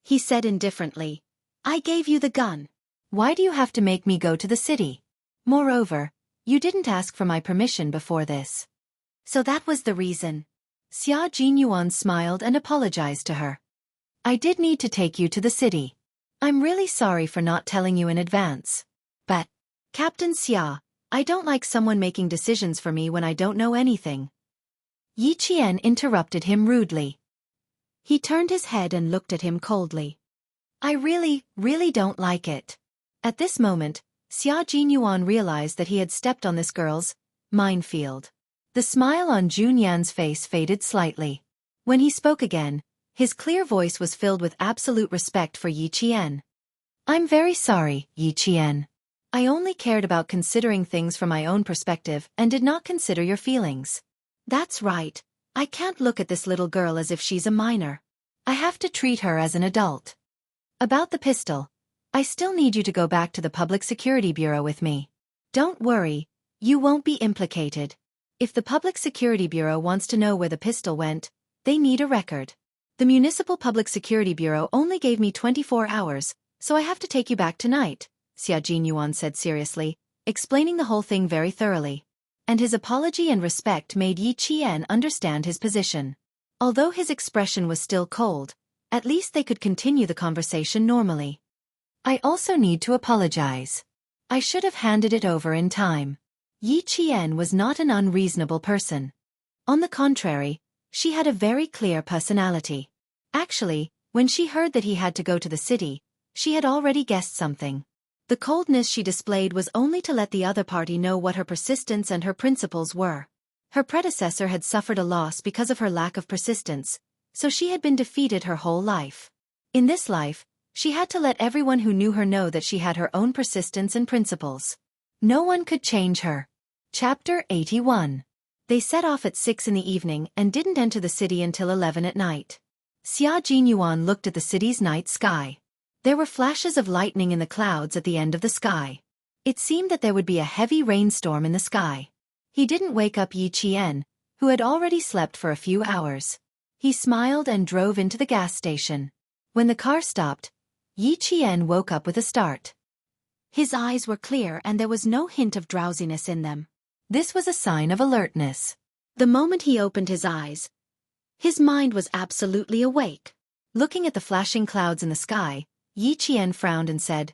He said indifferently, "I gave you the gun. Why do you have to make me go to the city? Moreover, you didn't ask for my permission before this." "So that was the reason." Xia Jinyuan smiled and apologized to her. "I did need to take you to the city. I'm really sorry for not telling you in advance. But, Captain Xia, I don't like someone making decisions for me when I don't know anything." Yi Qian interrupted him rudely. He turned his head and looked at him coldly. "I really don't like it." At this moment, Xia Jinyuan realized that he had stepped on this girl's minefield. The smile on Junyan's face faded slightly. When he spoke again, his clear voice was filled with absolute respect for Yi Qian. "I'm very sorry, Yi Qian. I only cared about considering things from my own perspective and did not consider your feelings." "That's right. I can't look at this little girl as if she's a minor. I have to treat her as an adult. About the pistol, I still need you to go back to the Public Security Bureau with me. Don't worry, you won't be implicated. If the Public Security Bureau wants to know where the pistol went, they need a record. The Municipal Public Security Bureau only gave me 24 hours, so I have to take you back tonight," Xia Jinyuan said seriously, explaining the whole thing very thoroughly. And his apology and respect made Yi Qian understand his position. Although his expression was still cold, at least they could continue the conversation normally. "I also need to apologize. I should have handed it over in time." Yi Qian was not an unreasonable person. On the contrary, she had a very clear personality. Actually, when she heard that he had to go to the city, she had already guessed something. The coldness she displayed was only to let the other party know what her persistence and her principles were. Her predecessor had suffered a loss because of her lack of persistence, so she had been defeated her whole life. In this life, she had to let everyone who knew her know that she had her own persistence and principles. No one could change her. Chapter 81. They set off at 6 in the evening and didn't enter the city until 11 at night. Xia Jinyuan looked at the city's night sky. There were flashes of lightning in the clouds at the end of the sky. It seemed that there would be a heavy rainstorm in the sky. He didn't wake up Yi Qian, who had already slept for a few hours. He smiled and drove into the gas station. When the car stopped, Yi Qian woke up with a start. His eyes were clear and there was no hint of drowsiness in them. This was a sign of alertness. The moment he opened his eyes, his mind was absolutely awake. Looking at the flashing clouds in the sky, Yi Qian frowned and said,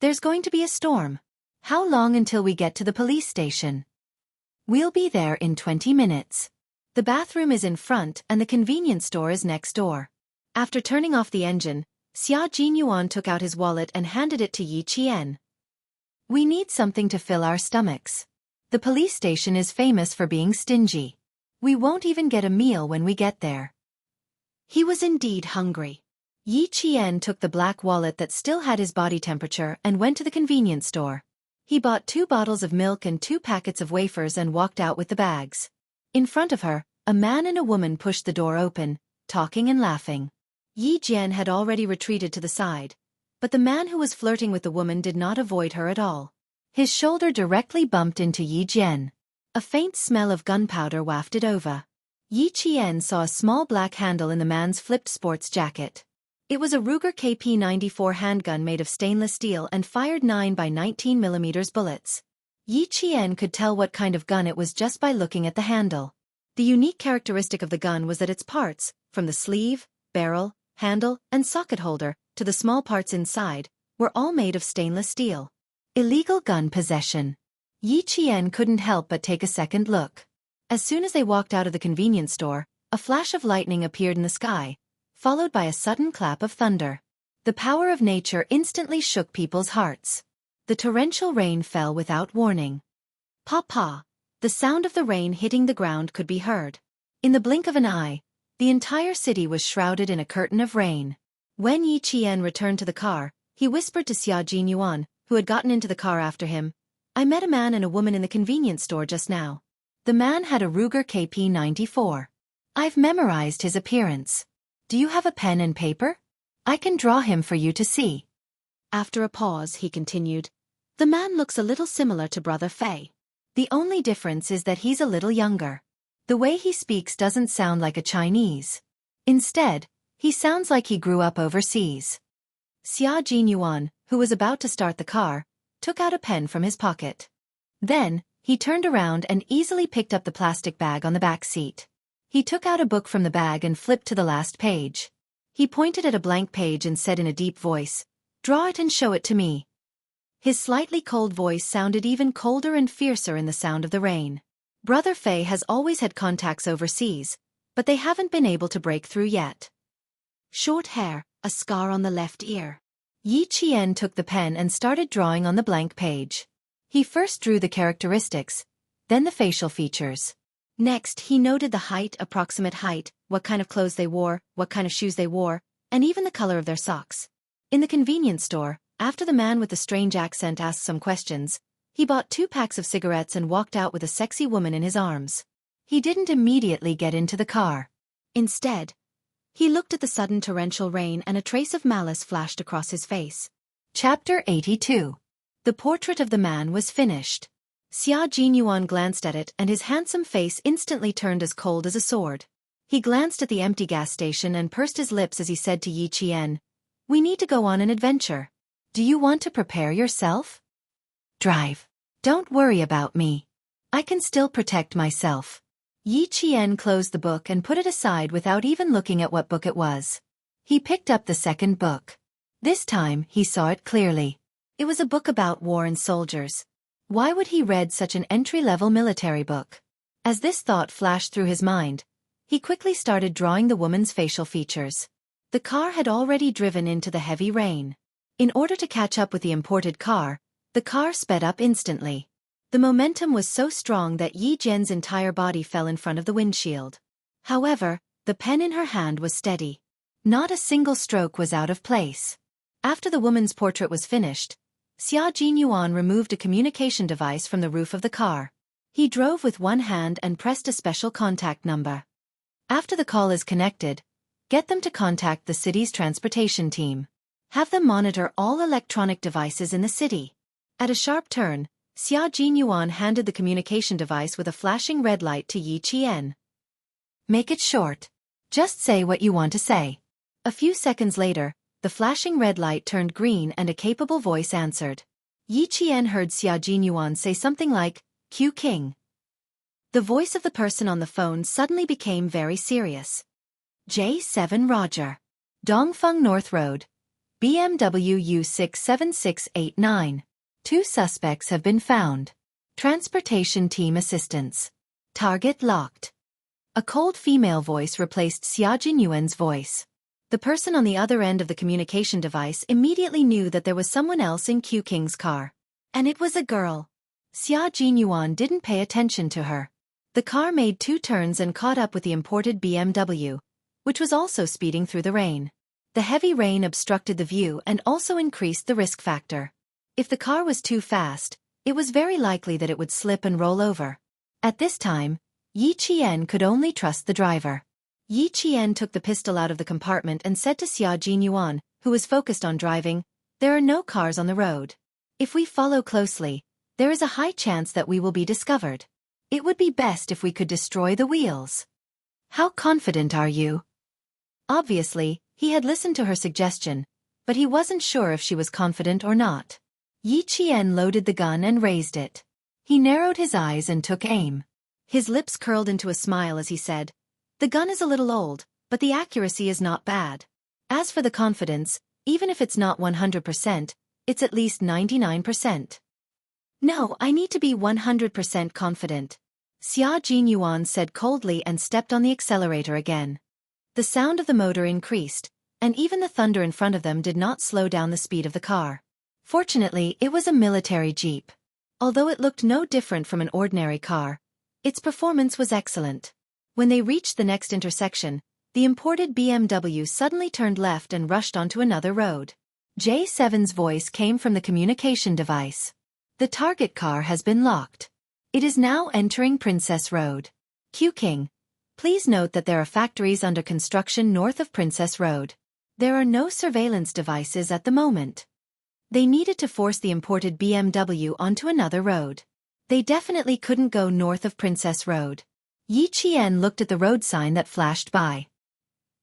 "There's going to be a storm. How long until we get to the police station?" "We'll be there in 20 minutes. The bathroom is in front and the convenience store is next door." After turning off the engine, Xia Jinyuan took out his wallet and handed it to Yi Qian. "We need something to fill our stomachs. The police station is famous for being stingy." We won't even get a meal when we get there. He was indeed hungry. Yi Qian took the black wallet that still had his body temperature and went to the convenience store. He bought 2 bottles of milk and 2 packets of wafers and walked out with the bags. In front of her, a man and a woman pushed the door open, talking and laughing. Yi Jian had already retreated to the side, but the man who was flirting with the woman did not avoid her at all. His shoulder directly bumped into Yi Jian. A faint smell of gunpowder wafted over. Yi Qian saw a small black handle in the man's flipped sports jacket. It was a Ruger KP-94 handgun made of stainless steel and fired 9x19mm bullets. Yi Qian could tell what kind of gun it was just by looking at the handle. The unique characteristic of the gun was that its parts, from the sleeve, barrel, handle, and socket holder, to the small parts inside, were all made of stainless steel. Illegal gun possession. Yi Qian couldn't help but take a second look. As soon as they walked out of the convenience store, a flash of lightning appeared in the sky, followed by a sudden clap of thunder. The power of nature instantly shook people's hearts. The torrential rain fell without warning. Pa-pa! The sound of the rain hitting the ground could be heard. In the blink of an eye, the entire city was shrouded in a curtain of rain. When Yi Qian returned to the car, he whispered to Xia Jinyuan, who had gotten into the car after him, "I met a man and a woman in the convenience store just now. The man had a Ruger KP-94. I've memorized his appearance. Do you have a pen and paper? I can draw him for you to see." After a pause, he continued, "The man looks a little similar to Brother Fei. The only difference is that he's a little younger. The way he speaks doesn't sound like a Chinese. Instead, he sounds like he grew up overseas." Xia Jinyuan, who was about to start the car, took out a pen from his pocket. Then, he turned around and easily picked up the plastic bag on the back seat. He took out a book from the bag and flipped to the last page. He pointed at a blank page and said in a deep voice, "Draw it and show it to me." His slightly cold voice sounded even colder and fiercer in the sound of the rain. Brother Fei has always had contacts overseas, but they haven't been able to break through yet. Short hair, a scar on the left ear. Yi Qian took the pen and started drawing on the blank page. He first drew the characteristics, then the facial features. Next, he noted the height, approximate height, what kind of clothes they wore, what kind of shoes they wore, and even the color of their socks. In the convenience store, after the man with the strange accent asked some questions, he bought 2 packs of cigarettes and walked out with a sexy woman in his arms. He didn't immediately get into the car. Instead, he looked at the sudden torrential rain and a trace of malice flashed across his face. Chapter 82. The portrait of the man was finished. Xia Jinyuan glanced at it and his handsome face instantly turned as cold as a sword. He glanced at the empty gas station and pursed his lips as he said to Yi Qian, "We need to go on an adventure. Do you want to prepare yourself?" "Drive. Don't worry about me. I can still protect myself." Yi Qian closed the book and put it aside without even looking at what book it was. He picked up the second book. This time, he saw it clearly. It was a book about war and soldiers. Why would he read such an entry-level military book? As this thought flashed through his mind, he quickly started drawing the woman's facial features. The car had already driven into the heavy rain. In order to catch up with the imported car, the car sped up instantly. The momentum was so strong that Yi Jian's entire body fell in front of the windshield. However, the pen in her hand was steady. Not a single stroke was out of place. After the woman's portrait was finished, Xia Jinyuan removed a communication device from the roof of the car. He drove with one hand and pressed a special contact number. After the call is connected, get them to contact the city's transportation team. Have them monitor all electronic devices in the city. At a sharp turn, Xia Jinyuan handed the communication device with a flashing red light to Yi Qian. "Make it short. Just say what you want to say." A few seconds later, the flashing red light turned green and a capable voice answered. Yi Qian heard Xia Jinyuan say something like, "Q King." The voice of the person on the phone suddenly became very serious. "J7 Roger. Dongfeng North Road. BMW U67689. 2 suspects have been found. Transportation team assistance. Target locked." A cold female voice replaced Xia Jinyuan's voice. The person on the other end of the communication device immediately knew that there was someone else in Q King's car. And it was a girl. Xia Jinyuan didn't pay attention to her. The car made 2 turns and caught up with the imported BMW, which was also speeding through the rain. The heavy rain obstructed the view and also increased the risk factor. If the car was too fast, it was very likely that it would slip and roll over. At this time, Yi Qian could only trust the driver. Yi Qian took the pistol out of the compartment and said to Xia Jinyuan, who was focused on driving, "There are no cars on the road. If we follow closely, there is a high chance that we will be discovered. It would be best if we could destroy the wheels." "How confident are you?" Obviously, he had listened to her suggestion, but he wasn't sure if she was confident or not. Yi Qian loaded the gun and raised it. He narrowed his eyes and took aim. His lips curled into a smile as he said, "The gun is a little old, but the accuracy is not bad. As for the confidence, even if it's not 100%, it's at least 99%. No, I need to be 100% confident," Xia Jinyuan said coldly and stepped on the accelerator again. The sound of the motor increased, and even the thunder in front of them did not slow down the speed of the car. Fortunately, it was a military jeep. Although it looked no different from an ordinary car, its performance was excellent. When they reached the next intersection, the imported BMW suddenly turned left and rushed onto another road. J7's voice came from the communication device. "The target car has been locked. It is now entering Princess Road. Q King, please note that there are factories under construction north of Princess Road. There are no surveillance devices at the moment." They needed to force the imported BMW onto another road. They definitely couldn't go north of Princess Road. Yi Qian looked at the road sign that flashed by.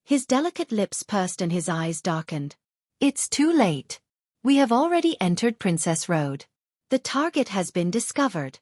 His delicate lips pursed and his eyes darkened. "It's too late. We have already entered Princess Road. The target has been discovered."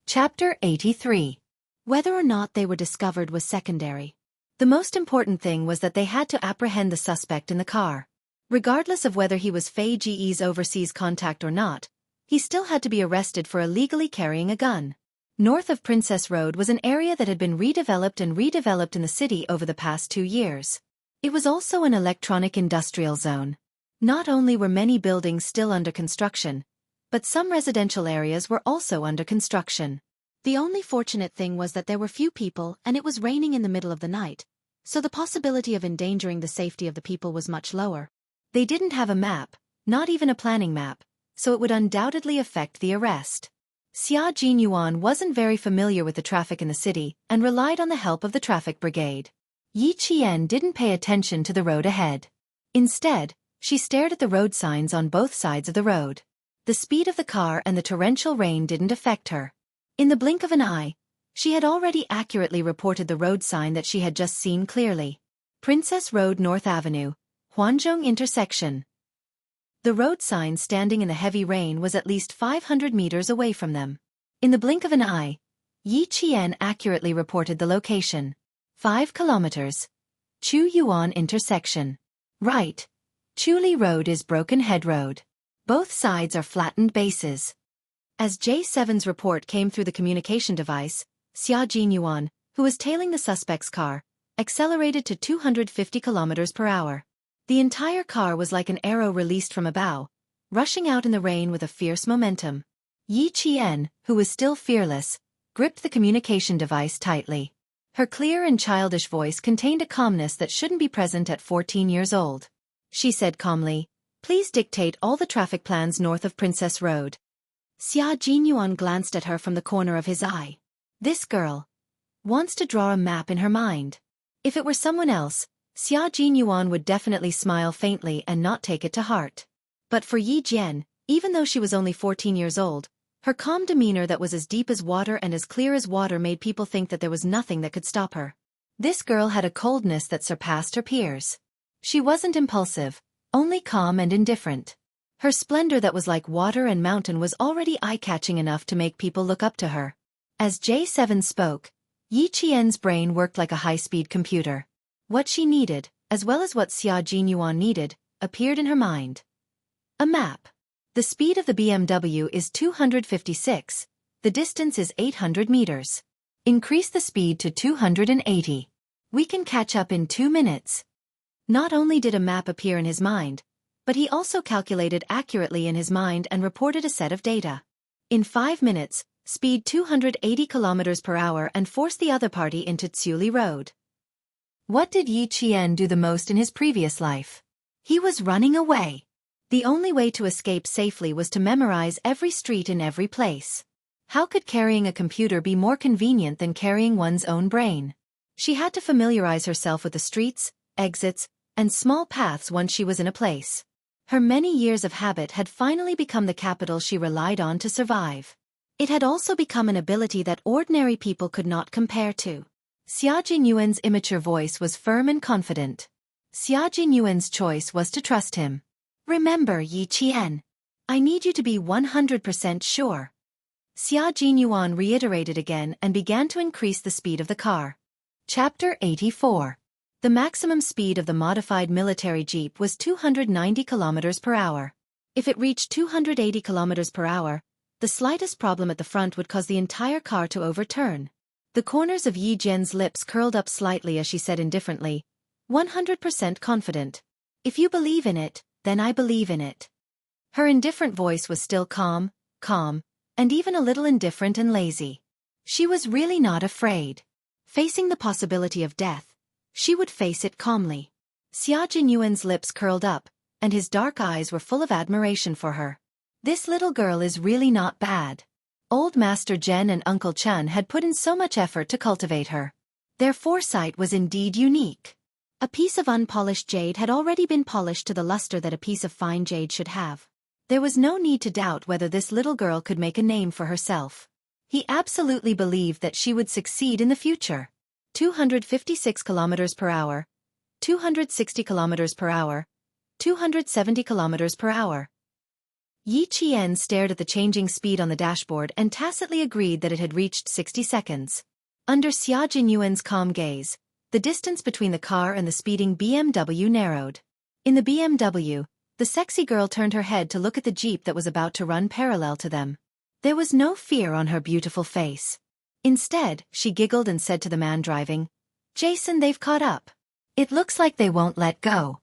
Chapter 83. Whether or not they were discovered was secondary. The most important thing was that they had to apprehend the suspect in the car. Regardless of whether he was Fei Ji's overseas contact or not, he still had to be arrested for illegally carrying a gun. North of Princess Road was an area that had been redeveloped in the city over the past 2 years. It was also an electronic industrial zone. Not only were many buildings still under construction, but some residential areas were also under construction. The only fortunate thing was that there were few people and it was raining in the middle of the night, so the possibility of endangering the safety of the people was much lower. They didn't have a map, not even a planning map, so it would undoubtedly affect the arrest. Xia Jinyuan wasn't very familiar with the traffic in the city and relied on the help of the traffic brigade. Yi Qian didn't pay attention to the road ahead. Instead, she stared at the road signs on both sides of the road. The speed of the car and the torrential rain didn't affect her. In the blink of an eye, she had already accurately reported the road sign that she had just seen clearly. Princess Road North Avenue, Huanzhong intersection. The road sign standing in the heavy rain was at least 500 meters away from them. In the blink of an eye, Yi Qian accurately reported the location. 5 kilometers. Chu Yuan intersection. Right. Chuli Road is Broken Head Road. Both sides are flattened bases. As J7's report came through the communication device, Xia Jinyuan, who was tailing the suspect's car, accelerated to 250 kilometers per hour. The entire car was like an arrow released from a bow, rushing out in the rain with a fierce momentum. Yi Qian, who was still fearless, gripped the communication device tightly. Her clear and childish voice contained a calmness that shouldn't be present at 14 years old. She said calmly, "Please dictate all the traffic plans north of Princess Road." Xia Jinyuan glanced at her from the corner of his eye. This girl wants to draw a map in her mind. If it were someone else, Xia Jinyuan would definitely smile faintly and not take it to heart. But for Yi Jian, even though she was only 14 years old, her calm demeanor that was as deep as water and as clear as water made people think that there was nothing that could stop her. This girl had a coldness that surpassed her peers. She wasn't impulsive, only calm and indifferent. Her splendor that was like water and mountain was already eye-catching enough to make people look up to her. As J7 spoke, Yi Qian's brain worked like a high-speed computer. What she needed, as well as what Xia Jinyuan needed, appeared in her mind. A map. The speed of the BMW is 256, the distance is 800 meters. Increase the speed to 280. We can catch up in 2 minutes. Not only did a map appear in his mind, but he also calculated accurately in his mind and reported a set of data. In 5 minutes, speed 280 kilometers per hour, and force the other party into Tsuli Road. What did Yi Qian do the most in his previous life? He was running away. The only way to escape safely was to memorize every street in every place. How could carrying a computer be more convenient than carrying one's own brain? She had to familiarize herself with the streets, exits, and small paths once she was in a place. Her many years of habit had finally become the capital she relied on to survive. It had also become an ability that ordinary people could not compare to. Xia Jinyuan's immature voice was firm and confident. Xia Jinyuan's choice was to trust him. Remember, Yi Qian. I need you to be 100% sure. Xia Jinyuan reiterated again and began to increase the speed of the car. Chapter 84. The maximum speed of the modified military jeep was 290 km per hour. If it reached 280 km per hour, the slightest problem at the front would cause the entire car to overturn. The corners of Yi Jian's lips curled up slightly as she said indifferently, 100% confident. If you believe in it, then I believe in it. Her indifferent voice was still calm, and even a little indifferent and lazy. She was really not afraid. Facing the possibility of death, she would face it calmly. Xia Jinyuan's lips curled up, and his dark eyes were full of admiration for her. This little girl is really not bad. Old Master Zhen and Uncle Chun had put in so much effort to cultivate her. Their foresight was indeed unique. A piece of unpolished jade had already been polished to the luster that a piece of fine jade should have. There was no need to doubt whether this little girl could make a name for herself. He absolutely believed that she would succeed in the future. 256 kilometers per hour, 260 kilometers per hour, 270 kilometers per hour. Yi Qian stared at the changing speed on the dashboard and tacitly agreed that it had reached 60 seconds. Under Xia Jinyuan's calm gaze, the distance between the car and the speeding BMW narrowed. In the BMW, the sexy girl turned her head to look at the jeep that was about to run parallel to them. There was no fear on her beautiful face. Instead, she giggled and said to the man driving, "Jason, they've caught up. It looks like they won't let go."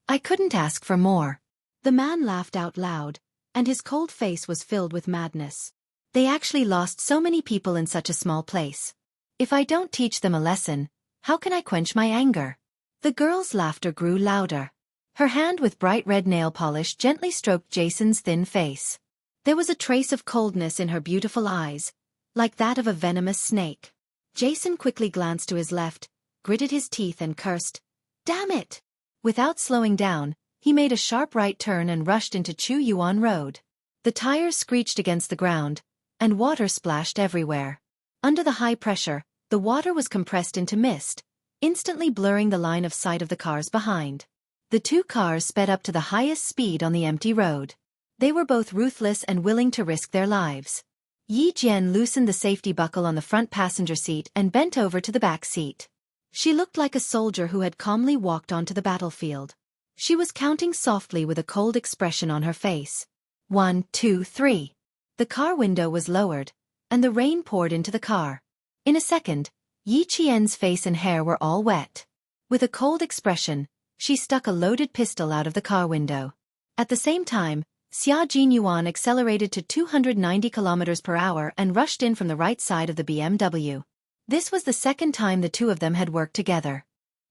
I couldn't ask for more. The man laughed out loud, and his cold face was filled with madness. They actually lost so many people in such a small place. If I don't teach them a lesson, how can I quench my anger? The girl's laughter grew louder. Her hand with bright red nail polish gently stroked Jason's thin face. There was a trace of coldness in her beautiful eyes, like that of a venomous snake. Jason quickly glanced to his left, gritted his teeth and cursed, "Damn it!" Without slowing down, he made a sharp right turn and rushed into Chu Yuan Road. The tires screeched against the ground, and water splashed everywhere. Under the high pressure, the water was compressed into mist, instantly blurring the line of sight of the cars behind. The two cars sped up to the highest speed on the empty road. They were both ruthless and willing to risk their lives. Yi Jian loosened the safety buckle on the front passenger seat and bent over to the back seat. She looked like a soldier who had calmly walked onto the battlefield. She was counting softly with a cold expression on her face. 1, 2, 3. The car window was lowered, and the rain poured into the car. In a second, Yi Qian's face and hair were all wet. With a cold expression, she stuck a loaded pistol out of the car window. At the same time, Xia Jinyuan accelerated to 290 km per hour and rushed in from the right side of the BMW. This was the second time the two of them had worked together.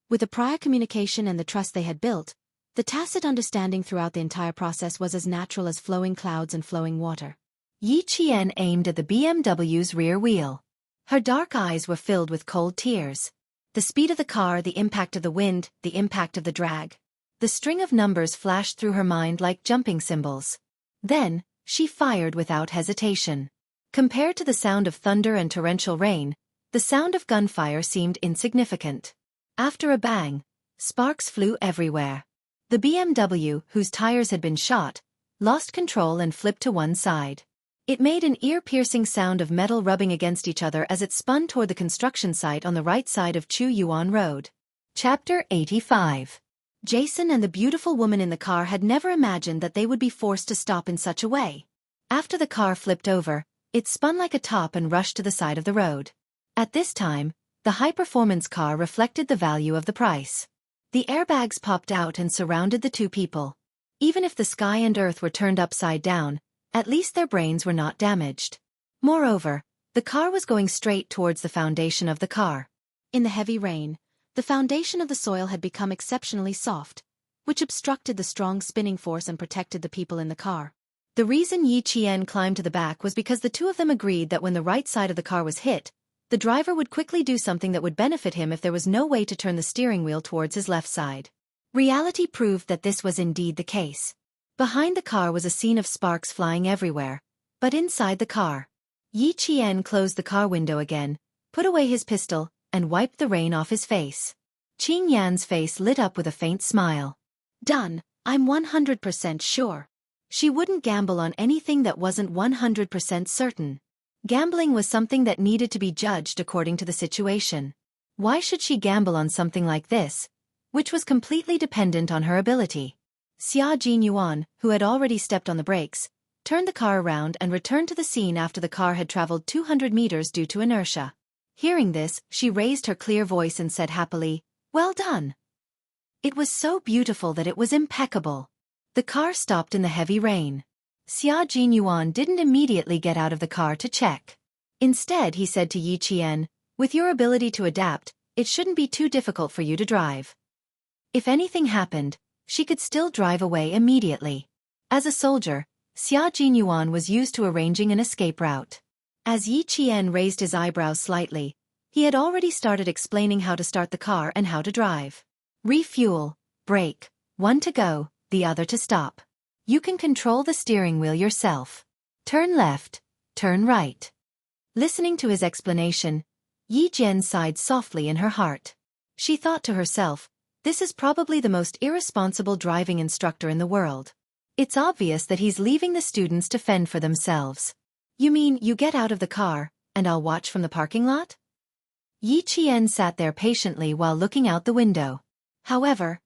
With the prior communication and the trust they had built, the tacit understanding throughout the entire process was as natural as flowing clouds and flowing water. Yi Qian aimed at the BMW's rear wheel. Her dark eyes were filled with cold tears. The speed of the car, the impact of the wind, the impact of the drag. The string of numbers flashed through her mind like jumping cymbals. Then, she fired without hesitation. Compared to the sound of thunder and torrential rain, the sound of gunfire seemed insignificant. After a bang, sparks flew everywhere. The BMW, whose tires had been shot, lost control and flipped to one side. It made an ear-piercing sound of metal rubbing against each other as it spun toward the construction site on the right side of Chu Yuan Road. Chapter 85. Jason and the beautiful woman in the car had never imagined that they would be forced to stop in such a way. After the car flipped over, it spun like a top and rushed to the side of the road. At this time, the high-performance car reflected the value of the price. The airbags popped out and surrounded the two people. Even if the sky and earth were turned upside down, at least their brains were not damaged. Moreover, the car was going straight towards the foundation of the car. In the heavy rain, the foundation of the soil had become exceptionally soft, which obstructed the strong spinning force and protected the people in the car. The reason Yi Qian climbed to the back was because the two of them agreed that when the right side of the car was hit, the driver would quickly do something that would benefit him if there was no way to turn the steering wheel towards his left side. Reality proved that this was indeed the case. Behind the car was a scene of sparks flying everywhere, but inside the car, Yi Qian closed the car window again, put away his pistol, and wiped the rain off his face. Qing Yan's face lit up with a faint smile. Done, I'm 100% sure. She wouldn't gamble on anything that wasn't 100% certain. Gambling was something that needed to be judged according to the situation. Why should she gamble on something like this, which was completely dependent on her ability? Xia Jinyuan, who had already stepped on the brakes, turned the car around and returned to the scene after the car had traveled 200 meters due to inertia. Hearing this, she raised her clear voice and said happily, "Well done." It was so beautiful that it was impeccable. The car stopped in the heavy rain. Xia Jinyuan didn't immediately get out of the car to check. Instead, he said to Yi Qian, "With your ability to adapt, it shouldn't be too difficult for you to drive." If anything happened, she could still drive away immediately. As a soldier, Xia Jinyuan was used to arranging an escape route. As Yi Qian raised his eyebrows slightly, he had already started explaining how to start the car and how to drive. Refuel, brake, one to go, the other to stop. You can control the steering wheel yourself. Turn left, turn right. Listening to his explanation, Yi Jian sighed softly in her heart. She thought to herself, this is probably the most irresponsible driving instructor in the world. It's obvious that he's leaving the students to fend for themselves. You mean you get out of the car, and I'll watch from the parking lot? Yi Qian sat there patiently while looking out the window. However,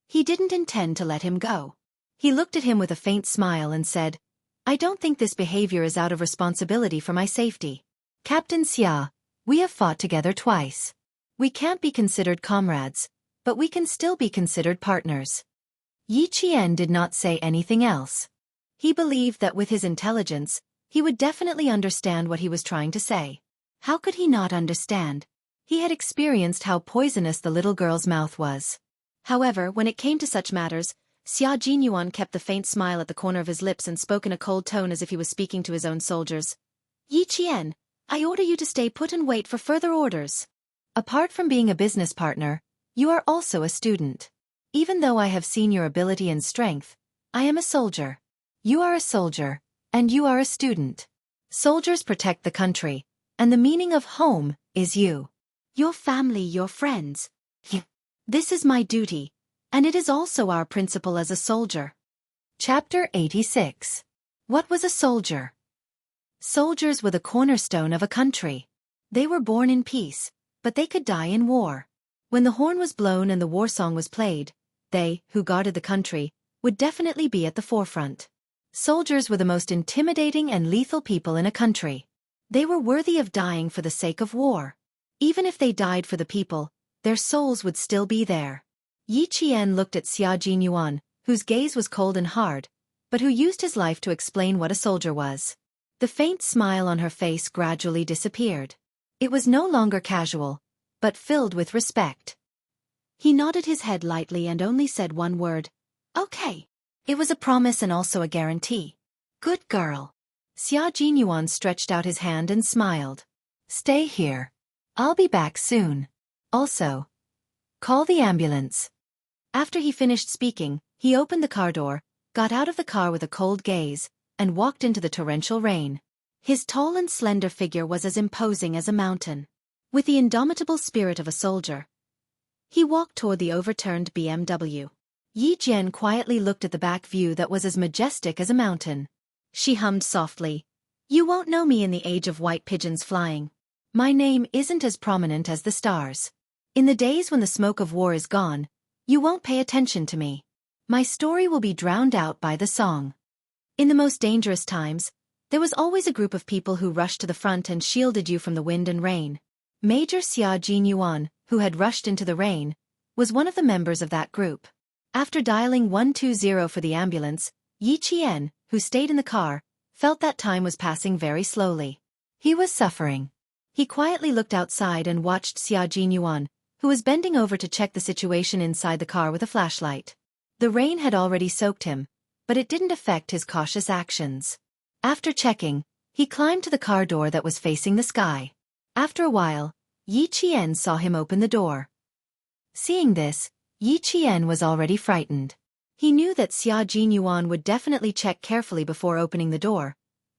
he didn't intend to let him go. He looked at him with a faint smile and said, "I don't think this behavior is out of responsibility for my safety. Captain Xia, we have fought together twice. We can't be considered comrades, but we can still be considered partners." Yi Qian did not say anything else. He believed that with his intelligence, he would definitely understand what he was trying to say. How could he not understand? He had experienced how poisonous the little girl's mouth was. However, when it came to such matters, Xia Jinyuan kept the faint smile at the corner of his lips and spoke in a cold tone as if he was speaking to his own soldiers. "Yi Qian, I order you to stay put and wait for further orders. Apart from being a business partner, you are also a student. Even though I have seen your ability and strength, I am a soldier. You are a soldier, and you are a student. Soldiers protect the country, and the meaning of home is you. Your family, your friends. This is my duty, and it is also our principle as a soldier." Chapter 86. What was a soldier? Soldiers were the cornerstone of a country. They were born in peace, but they could die in war. When the horn was blown and the war song was played, they, who guarded the country, would definitely be at the forefront. Soldiers were the most intimidating and lethal people in a country. They were worthy of dying for the sake of war. Even if they died for the people, their souls would still be there. Yi Qian looked at Xia Jinyuan, whose gaze was cold and hard, but who used his life to explain what a soldier was. The faint smile on her face gradually disappeared. It was no longer casual, but filled with respect. He nodded his head lightly and only said one word, "Okay." It was a promise and also a guarantee. "Good girl." Xia Jinyuan stretched out his hand and smiled. "Stay here. I'll be back soon. Also, call the ambulance." After he finished speaking, he opened the car door, got out of the car with a cold gaze, and walked into the torrential rain. His tall and slender figure was as imposing as a mountain. With the indomitable spirit of a soldier, he walked toward the overturned BMW. Yi Jian quietly looked at the back view that was as majestic as a mountain. She hummed softly, "You won't know me in the age of white pigeons flying. My name isn't as prominent as the stars. In the days when the smoke of war is gone, you won't pay attention to me. My story will be drowned out by the song." In the most dangerous times, there was always a group of people who rushed to the front and shielded you from the wind and rain. Major Xia Jinyuan, who had rushed into the rain, was one of the members of that group. After dialing 120 for the ambulance, Yi Qian, who stayed in the car, felt that time was passing very slowly. He was suffering. He quietly looked outside and watched Xia Jinyuan, who was bending over to check the situation inside the car with a flashlight. The rain had already soaked him, but it didn't affect his cautious actions. After checking, he climbed to the car door that was facing the sky. After a while, Yi Qian saw him open the door. Seeing this, Yi Qian was already frightened. He knew that Xia Jinyuan would definitely check carefully before opening the door,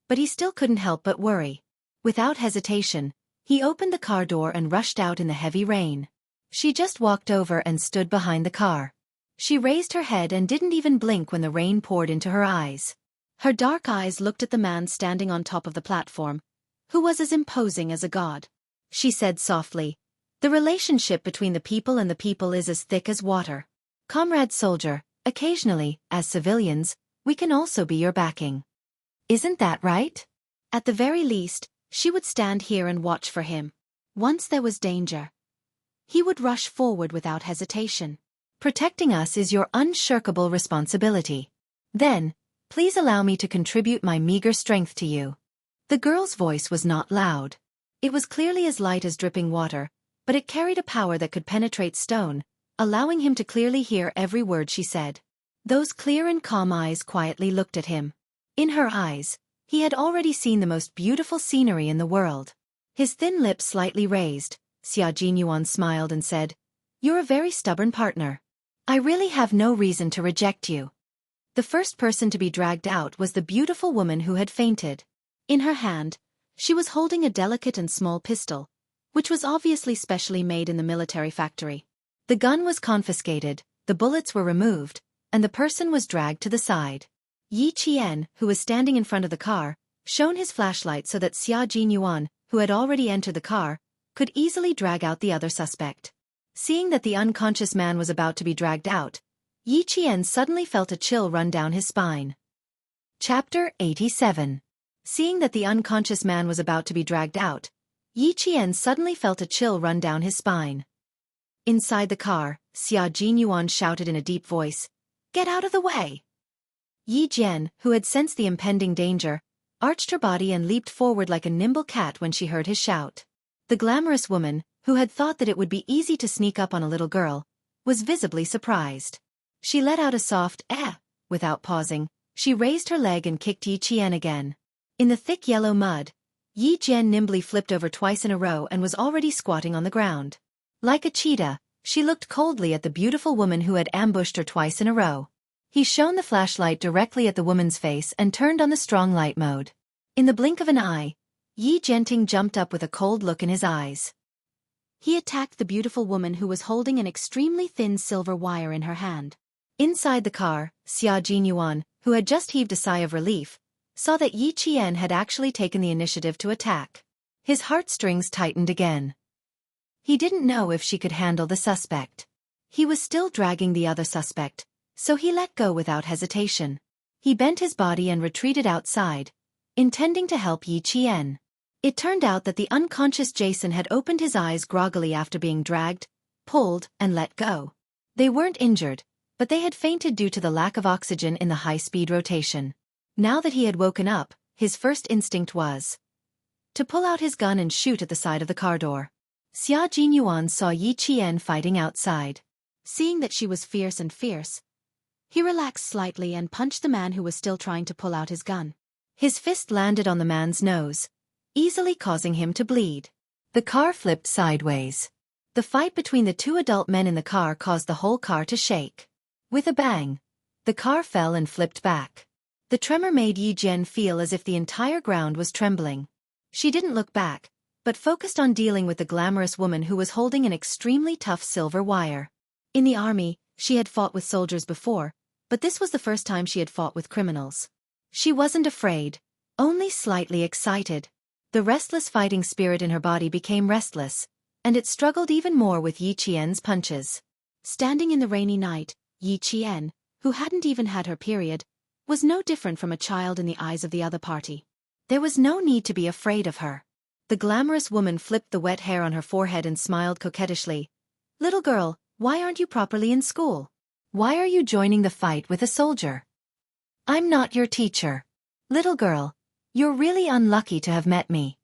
but he still couldn't help but worry. Without hesitation, he opened the car door and rushed out in the heavy rain. She just walked over and stood behind the car. She raised her head and didn't even blink when the rain poured into her eyes. Her dark eyes looked at the man standing on top of the platform, who was as imposing as a god. She said softly, "The relationship between the people and the people is as thick as water. Comrade soldier, occasionally, as civilians, we can also be your backing. Isn't that right?" At the very least, she would stand here and watch for him. Once there was danger, he would rush forward without hesitation. Protecting us is your unshirkable responsibility. Then, please allow me to contribute my meager strength to you. The girl's voice was not loud. It was clearly as light as dripping water, but it carried a power that could penetrate stone, allowing him to clearly hear every word she said. Those clear and calm eyes quietly looked at him. In her eyes, he had already seen the most beautiful scenery in the world. His thin lips slightly raised, Xia Jinyuan smiled and said, "You're a very stubborn partner. I really have no reason to reject you." The first person to be dragged out was the beautiful woman who had fainted. In her hand, she was holding a delicate and small pistol, which was obviously specially made in the military factory. The gun was confiscated, the bullets were removed, and the person was dragged to the side. Yi Qian, who was standing in front of the car, shone his flashlight so that Xia Jinyuan, who had already entered the car, could easily drag out the other suspect. Seeing that the unconscious man was about to be dragged out, Yi Qian suddenly felt a chill run down his spine. Chapter 87. Seeing that the unconscious man was about to be dragged out, Yi Qian suddenly felt a chill run down his spine. Inside the car, Xia Jinyuan shouted in a deep voice, "Get out of the way!" Yi Jian, who had sensed the impending danger, arched her body and leaped forward like a nimble cat when she heard his shout. The glamorous woman, who had thought that it would be easy to sneak up on a little girl, was visibly surprised. She let out a soft "eh." Without pausing, she raised her leg and kicked Yi Qian again. In the thick yellow mud, Yi Jian nimbly flipped over twice in a row and was already squatting on the ground. Like a cheetah, she looked coldly at the beautiful woman who had ambushed her twice in a row. He shone the flashlight directly at the woman's face and turned on the strong light mode. In the blink of an eye, Yi Jianting jumped up with a cold look in his eyes. He attacked the beautiful woman who was holding an extremely thin silver wire in her hand. Inside the car, Xia Jinyuan, who had just heaved a sigh of relief, saw that Yi Qian had actually taken the initiative to attack. His heartstrings tightened again. He didn't know if she could handle the suspect. He was still dragging the other suspect, so he let go without hesitation. He bent his body and retreated outside, intending to help Yi Qian. It turned out that the unconscious Jason had opened his eyes groggily after being dragged, pulled, and let go. They weren't injured, but they had fainted due to the lack of oxygen in the high-speed rotation. Now that he had woken up, his first instinct was to pull out his gun and shoot at the side of the car door. Xia Jinyuan saw Yi Qian fighting outside. Seeing that she was fierce, he relaxed slightly and punched the man who was still trying to pull out his gun. His fist landed on the man's nose, easily causing him to bleed. The car flipped sideways. The fight between the two adult men in the car caused the whole car to shake. With a bang, the car fell and flipped back. The tremor made Yi Jian feel as if the entire ground was trembling. She didn't look back, but focused on dealing with the glamorous woman who was holding an extremely tough silver wire. In the army, she had fought with soldiers before, but this was the first time she had fought with criminals. She wasn't afraid, only slightly excited. The restless fighting spirit in her body became restless, and it struggled even more with Yi Qian's punches. Standing in the rainy night, Yi Qian, who hadn't even had her period, was no different from a child in the eyes of the other party. There was no need to be afraid of her. The glamorous woman flipped the wet hair on her forehead and smiled coquettishly. "Little girl, why aren't you properly in school? Why are you joining the fight with a soldier? I'm not your teacher. Little girl, you're really unlucky to have met me."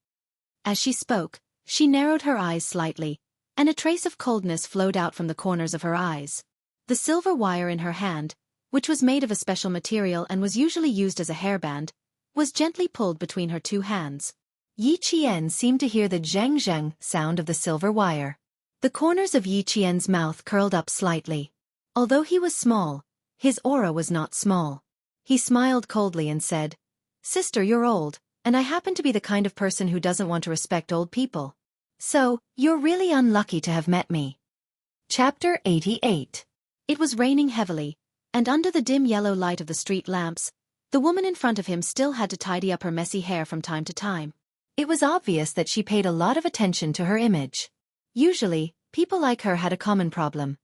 As she spoke, she narrowed her eyes slightly, and a trace of coldness flowed out from the corners of her eyes. The silver wire in her hand, which was made of a special material and was usually used as a hairband, was gently pulled between her two hands. Yi Qian seemed to hear the zhang-zhang sound of the silver wire. The corners of Yi Qian's mouth curled up slightly. Although he was small, his aura was not small. He smiled coldly and said, "Sister, you're old, and I happen to be the kind of person who doesn't want to respect old people. So, you're really unlucky to have met me." Chapter 88. It was raining heavily, and under the dim yellow light of the street lamps, the woman in front of him still had to tidy up her messy hair from time to time. It was obvious that she paid a lot of attention to her image. Usually, people like her had a common problem.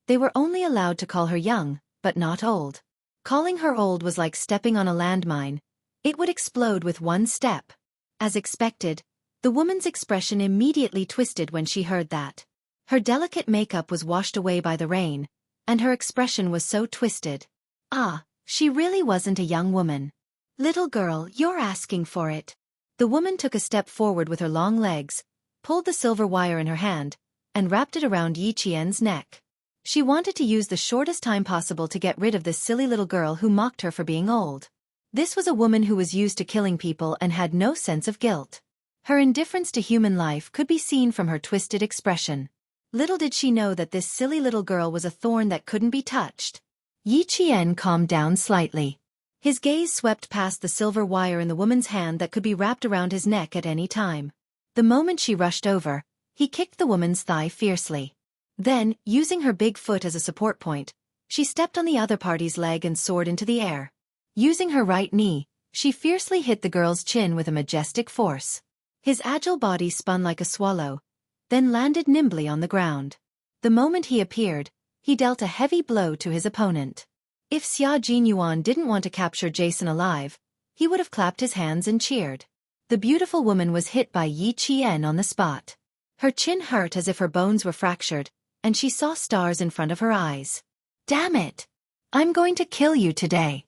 They were only allowed to call her young, but not old. Calling her old was like stepping on a landmine. It would explode with one step. As expected, the woman's expression immediately twisted when she heard that. Her delicate makeup was washed away by the rain, and her expression was so twisted. Ah, she really wasn't a young woman. "Little girl, you're asking for it." The woman took a step forward with her long legs, pulled the silver wire in her hand, and wrapped it around Yi Qian's neck. She wanted to use the shortest time possible to get rid of this silly little girl who mocked her for being old. This was a woman who was used to killing people and had no sense of guilt. Her indifference to human life could be seen from her twisted expression. Little did she know that this silly little girl was a thorn that couldn't be touched. Yi Qian calmed down slightly. His gaze swept past the silver wire in the woman's hand that could be wrapped around his neck at any time. The moment she rushed over, he kicked the woman's thigh fiercely. Then, using her big foot as a support point, she stepped on the other party's leg and soared into the air. Using her right knee, she fiercely hit the girl's chin with a majestic force. His agile body spun like a swallow, then landed nimbly on the ground. The moment he appeared, he dealt a heavy blow to his opponent. If Xia Jinyuan didn't want to capture Jason alive, he would have clapped his hands and cheered. The beautiful woman was hit by Yi Qian on the spot. Her chin hurt as if her bones were fractured, and she saw stars in front of her eyes. "Damn it! I'm going to kill you today."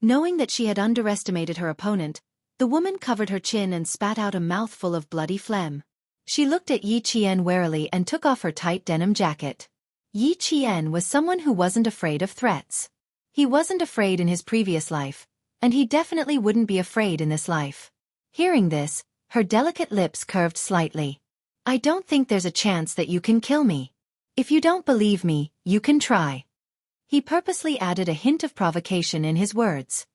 Knowing that she had underestimated her opponent, the woman covered her chin and spat out a mouthful of bloody phlegm. She looked at Yi Qian warily and took off her tight denim jacket. Yi Qian was someone who wasn't afraid of threats. He wasn't afraid in his previous life, and he definitely wouldn't be afraid in this life. Hearing this, her delicate lips curved slightly. "I don't think there's a chance that you can kill me. If you don't believe me, you can try." He purposely added a hint of provocation in his words.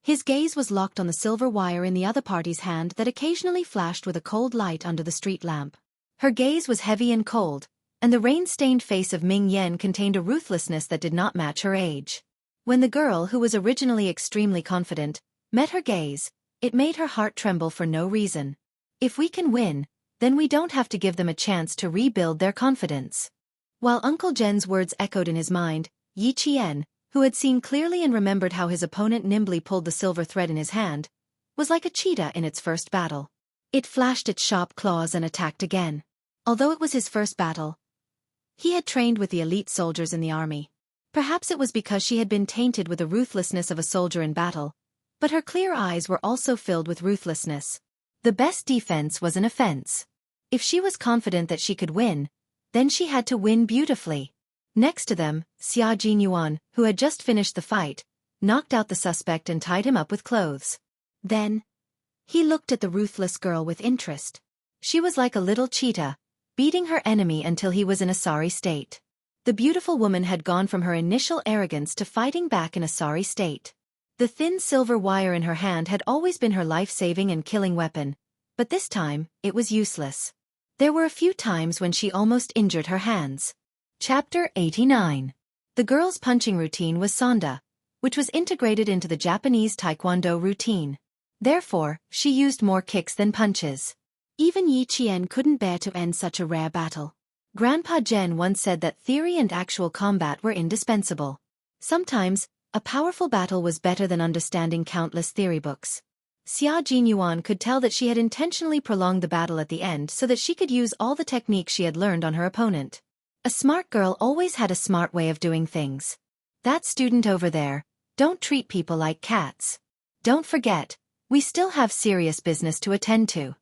His gaze was locked on the silver wire in the other party's hand that occasionally flashed with a cold light under the street lamp. Her gaze was heavy and cold, and the rain-stained face of Ming Yen contained a ruthlessness that did not match her age. When the girl, who was originally extremely confident, met her gaze, it made her heart tremble for no reason. If we can win, then we don't have to give them a chance to rebuild their confidence. While Uncle Jen's words echoed in his mind, Yi Qian, who had seen clearly and remembered how his opponent nimbly pulled the silver thread in his hand, was like a cheetah in its first battle. It flashed its sharp claws and attacked again. Although it was his first battle, he had trained with the elite soldiers in the army. Perhaps it was because she had been tainted with the ruthlessness of a soldier in battle, but her clear eyes were also filled with ruthlessness. The best defense was an offense. If she was confident that she could win, then she had to win beautifully. Next to them, Xia Jinyuan, who had just finished the fight, knocked out the suspect and tied him up with clothes. Then, he looked at the ruthless girl with interest. She was like a little cheetah, beating her enemy until he was in a sorry state. The beautiful woman had gone from her initial arrogance to fighting back in a sorry state. The thin silver wire in her hand had always been her life-saving and killing weapon, but this time, it was useless. There were a few times when she almost injured her hands. Chapter 89. The girl's punching routine was Sanda, which was integrated into the Japanese Taekwondo routine. Therefore, she used more kicks than punches. Even Yi Qian couldn't bear to end such a rare battle. Grandpa Jen once said that theory and actual combat were indispensable. Sometimes, a powerful battle was better than understanding countless theory books. Xia Jinyuan could tell that she had intentionally prolonged the battle at the end so that she could use all the techniques she had learned on her opponent. A smart girl always had a smart way of doing things. That student over there, don't treat people like cats. Don't forget, we still have serious business to attend to.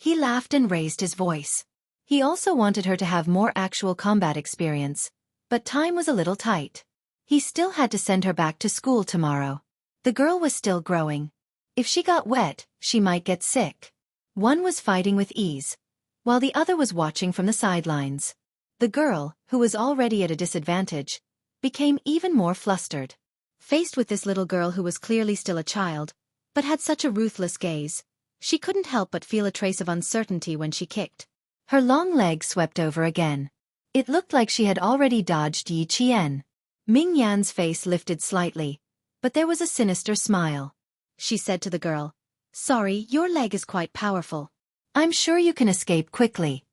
He laughed and raised his voice. He also wanted her to have more actual combat experience, but time was a little tight. He still had to send her back to school tomorrow. The girl was still growing. If she got wet, she might get sick. One was fighting with ease, while the other was watching from the sidelines. The girl, who was already at a disadvantage, became even more flustered. Faced with this little girl who was clearly still a child, but had such a ruthless gaze, she couldn't help but feel a trace of uncertainty when she kicked. Her long leg swept over again. It looked like she had already dodged Yi Qian. Ming Yan's face lifted slightly, but there was a sinister smile. She said to the girl, "Sorry, your leg is quite powerful. I'm sure you can escape quickly."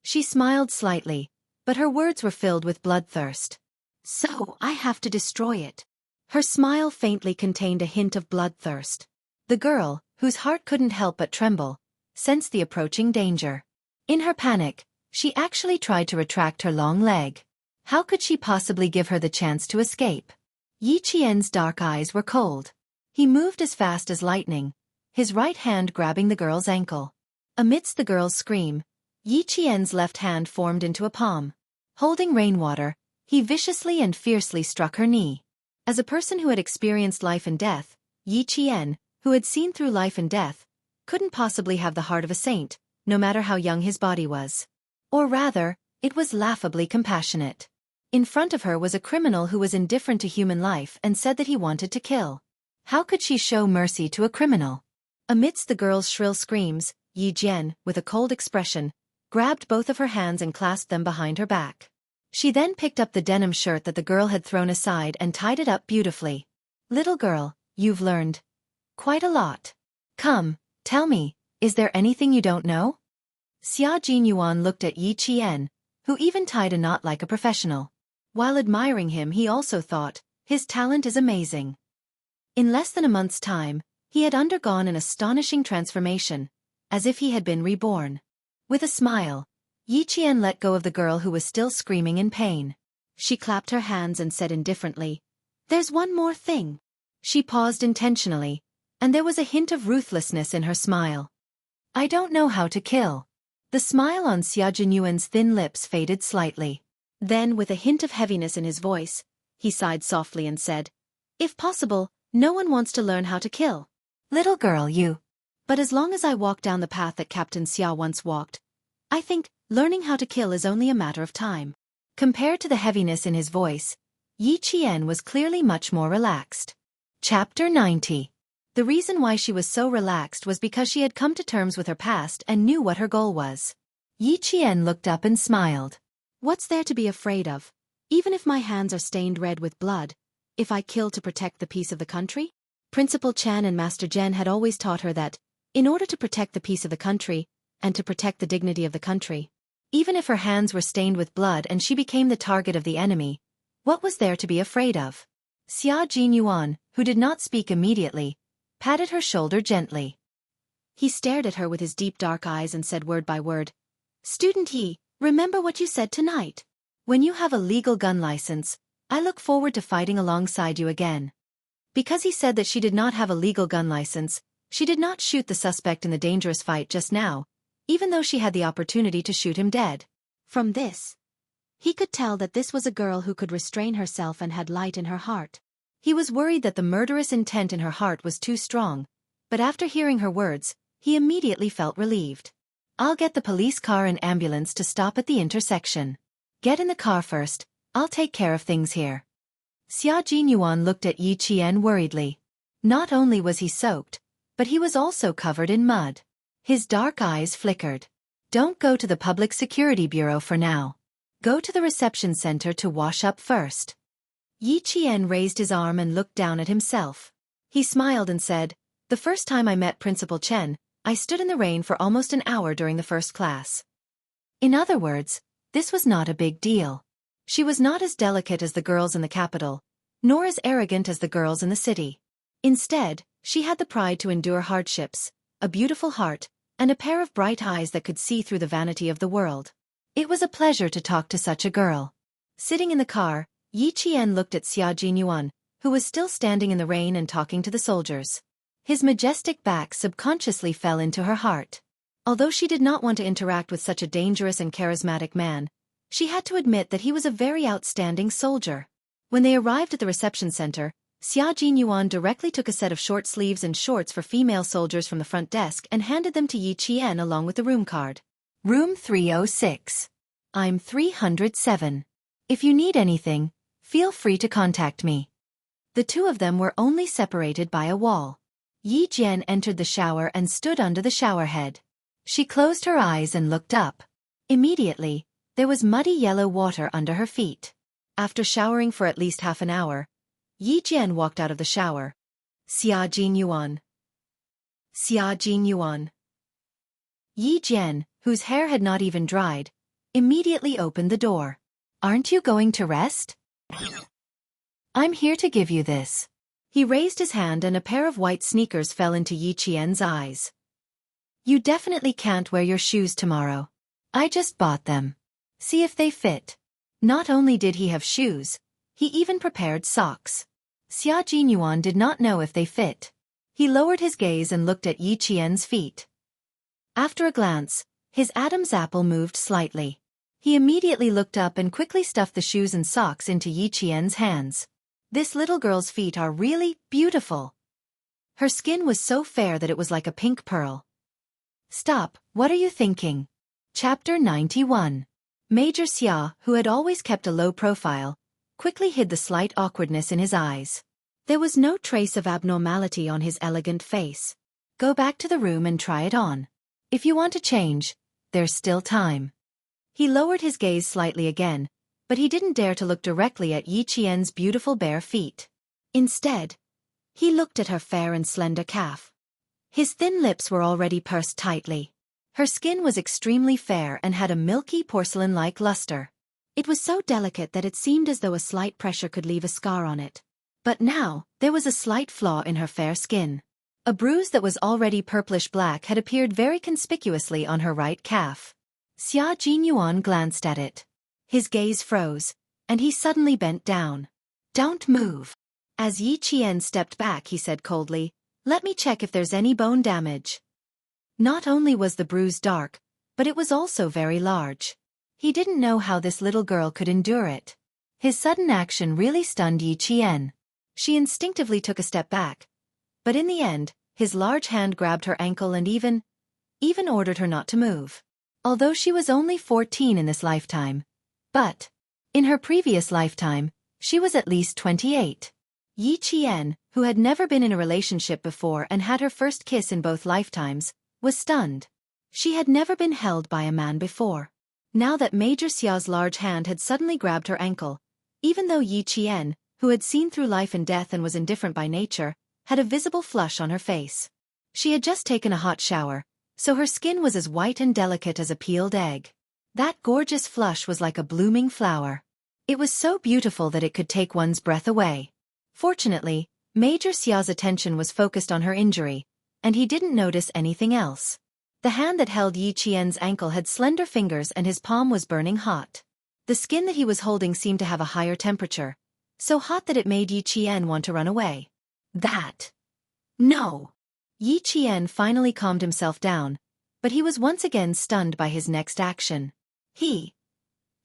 She smiled slightly, but her words were filled with bloodthirst. "So, I have to destroy it." Her smile faintly contained a hint of bloodthirst. The girl, whose heart couldn't help but tremble, sensed the approaching danger. In her panic, she actually tried to retract her long leg. How could she possibly give her the chance to escape? Yi Qian's dark eyes were cold. He moved as fast as lightning, his right hand grabbing the girl's ankle. Amidst the girl's scream, Yi Qian's left hand formed into a palm. Holding rainwater, he viciously and fiercely struck her knee. As a person who had experienced life and death, Yi Qian, who had seen through life and death, couldn't possibly have the heart of a saint, no matter how young his body was. Or rather, it was laughably compassionate. In front of her was a criminal who was indifferent to human life and said that he wanted to kill. How could she show mercy to a criminal? Amidst the girl's shrill screams, Yi Jian, with a cold expression, grabbed both of her hands and clasped them behind her back. She then picked up the denim shirt that the girl had thrown aside and tied it up beautifully. "Little girl, you've learned quite a lot. Come, tell me, is there anything you don't know?" Xia Jinyuan looked at Yi Qian, who even tied a knot like a professional. While admiring him, he also thought, his talent is amazing. In less than a month's time, he had undergone an astonishing transformation, as if he had been reborn. With a smile, Yi Qian let go of the girl who was still screaming in pain. She clapped her hands and said indifferently, "There's one more thing." She paused intentionally, and there was a hint of ruthlessness in her smile. "I don't know how to kill." The smile on Xia Jinyuan's thin lips faded slightly. Then, with a hint of heaviness in his voice, he sighed softly and said, "If possible, no one wants to learn how to kill. Little girl, you. But as long as I walk down the path that Captain Xia once walked, I think learning how to kill is only a matter of time." Compared to the heaviness in his voice, Yi Qian was clearly much more relaxed. Chapter 90. The reason why she was so relaxed was because she had come to terms with her past and knew what her goal was. Yi Qian looked up and smiled. "What's there to be afraid of? Even if my hands are stained red with blood, if I kill to protect the peace of the country?" Principal Chan and Master Zhen had always taught her that, in order to protect the peace of the country, and to protect the dignity of the country, even if her hands were stained with blood and she became the target of the enemy, what was there to be afraid of? Xia Jinyuan, who did not speak immediately, patted her shoulder gently. He stared at her with his deep dark eyes and said word by word, "Student Yi, remember what you said tonight. When you have a legal gun license, I look forward to fighting alongside you again." Because he said that she did not have a legal gun license, she did not shoot the suspect in the dangerous fight just now, even though she had the opportunity to shoot him dead. From this, he could tell that this was a girl who could restrain herself and had light in her heart. He was worried that the murderous intent in her heart was too strong, but after hearing her words, he immediately felt relieved. "I'll get the police car and ambulance to stop at the intersection. Get in the car first, I'll take care of things here." Xia Jinyuan looked at Yi Qian worriedly. Not only was he soaked, but he was also covered in mud. His dark eyes flickered. "Don't go to the Public Security Bureau for now. Go to the reception center to wash up first." Yi Qian raised his arm and looked down at himself. He smiled and said, "The first time I met Principal Chen, I stood in the rain for almost an hour during the first class." In other words, this was not a big deal. She was not as delicate as the girls in the capital, nor as arrogant as the girls in the city. Instead, she had the pride to endure hardships, a beautiful heart, and a pair of bright eyes that could see through the vanity of the world. It was a pleasure to talk to such a girl. Sitting in the car, Yi Qian looked at Xia Jinyuan, who was still standing in the rain and talking to the soldiers. His majestic back subconsciously fell into her heart. Although she did not want to interact with such a dangerous and charismatic man, she had to admit that he was a very outstanding soldier. When they arrived at the reception center, Xia Jinyuan directly took a set of short sleeves and shorts for female soldiers from the front desk and handed them to Yi Qian along with the room card. Room 306. I'm 307. If you need anything, feel free to contact me. The two of them were only separated by a wall. Yi Jian entered the shower and stood under the shower head. She closed her eyes and looked up. Immediately, there was muddy yellow water under her feet. After showering for at least half an hour, Yi Jian walked out of the shower. Xia Jinyuan. Xia Jinyuan. Yi Jian, whose hair had not even dried, immediately opened the door. Aren't you going to rest? I'm here to give you this. He raised his hand and a pair of white sneakers fell into Yi Qian's eyes. You definitely can't wear your shoes tomorrow. I just bought them. See if they fit. Not only did he have shoes, he even prepared socks. Xia Jinyuan did not know if they fit. He lowered his gaze and looked at Yi Qian's feet. After a glance, his Adam's apple moved slightly. He immediately looked up and quickly stuffed the shoes and socks into Yi Qian's hands. This little girl's feet are really beautiful. Her skin was so fair that it was like a pink pearl. Stop, what are you thinking? Chapter 91. Major Xia, who had always kept a low profile, quickly hid the slight awkwardness in his eyes. There was no trace of abnormality on his elegant face. Go back to the room and try it on. If you want to change, there's still time. He lowered his gaze slightly again, but he didn't dare to look directly at Yi Qian's beautiful bare feet. Instead, he looked at her fair and slender calf. His thin lips were already pursed tightly. Her skin was extremely fair and had a milky porcelain-like luster. It was so delicate that it seemed as though a slight pressure could leave a scar on it. But now, there was a slight flaw in her fair skin. A bruise that was already purplish-black had appeared very conspicuously on her right calf. Xia Jinyuan glanced at it. His gaze froze, and he suddenly bent down. Don't move. As Yi Qian stepped back, he said coldly, let me check if there's any bone damage. Not only was the bruise dark, but it was also very large. He didn't know how this little girl could endure it. His sudden action really stunned Yi Qian. She instinctively took a step back, but in the end, his large hand grabbed her ankle and even ordered her not to move. Although she was only 14 in this lifetime, but in her previous lifetime, she was at least 28. Yi Qian, who had never been in a relationship before and had her first kiss in both lifetimes, was stunned. She had never been held by a man before. Now that Major Xia's large hand had suddenly grabbed her ankle, even though Yi Qian, who had seen through life and death and was indifferent by nature, had a visible flush on her face. She had just taken a hot shower, so her skin was as white and delicate as a peeled egg. That gorgeous flush was like a blooming flower. It was so beautiful that it could take one's breath away. Fortunately, Major Xia's attention was focused on her injury, and he didn't notice anything else. The hand that held Yi Qian's ankle had slender fingers and his palm was burning hot. The skin that he was holding seemed to have a higher temperature, so hot that it made Yi Qian want to run away. No! Yi Qian finally calmed himself down, but he was once again stunned by his next action. He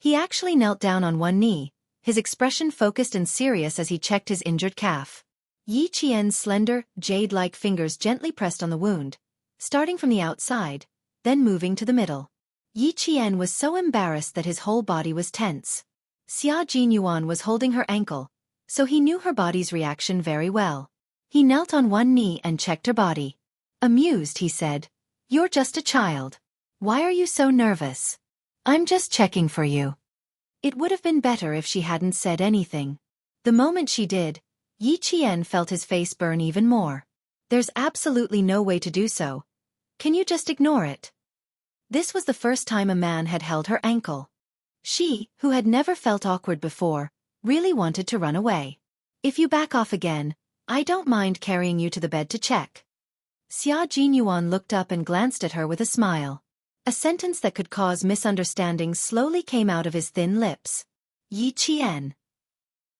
actually knelt down on one knee, his expression focused and serious as he checked his injured calf. Yi Qian's slender, jade-like fingers gently pressed on the wound, starting from the outside, then moving to the middle. Yi Qian was so embarrassed that his whole body was tense. Xia Jinyuan was holding her ankle, so he knew her body's reaction very well. He knelt on one knee and checked her body. Amused, he said, "You're just a child. Why are you so nervous? I'm just checking for you." It would have been better if she hadn't said anything. The moment she did, Yi Qian felt his face burn even more. There's absolutely no way to do so. Can you just ignore it? This was the first time a man had held her ankle. She, who had never felt awkward before, really wanted to run away. If you back off again, I don't mind carrying you to the bed to check. Xia Jinyuan looked up and glanced at her with a smile. A sentence that could cause misunderstandings slowly came out of his thin lips. Yi Qian.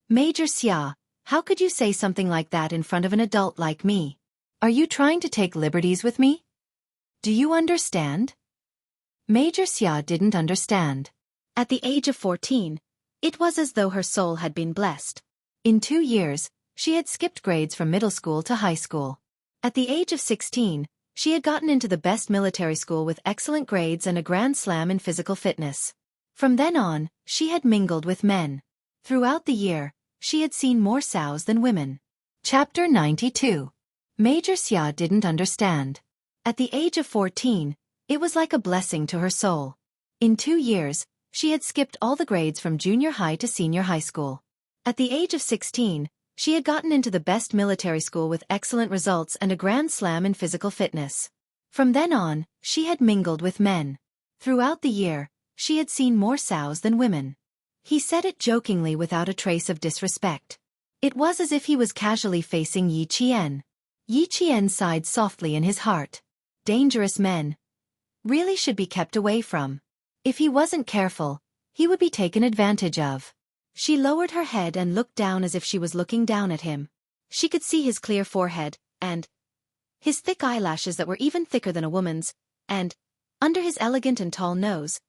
Major Xia, how could you say something like that in front of an adult like me? Are you trying to take liberties with me? Do you understand? Major Xia didn't understand. At the age of 14, it was as though her soul had been blessed. In 2 years, she had skipped grades from middle school to high school. At the age of 16, she had gotten into the best military school with excellent grades and a grand slam in physical fitness. From then on, she had mingled with men. Throughout the year, she had seen more sows than women. Chapter 92. Major Xia didn't understand. At the age of 14, it was like a blessing to her soul. In 2 years, she had skipped all the grades from junior high to senior high school. At the age of 16, she had gotten into the best military school with excellent results and a grand slam in physical fitness. From then on, she had mingled with men. Throughout the year, she had seen more sows than women. He said it jokingly without a trace of disrespect. It was as if he was casually facing Yi Qian. Yi Qian sighed softly in his heart. Dangerous men really should be kept away from. If he wasn't careful, he would be taken advantage of. She lowered her head and looked down as if she was looking down at him. She could see his clear forehead, and his thick eyelashes that were even thicker than a woman's, and, under his elegant and tall nose,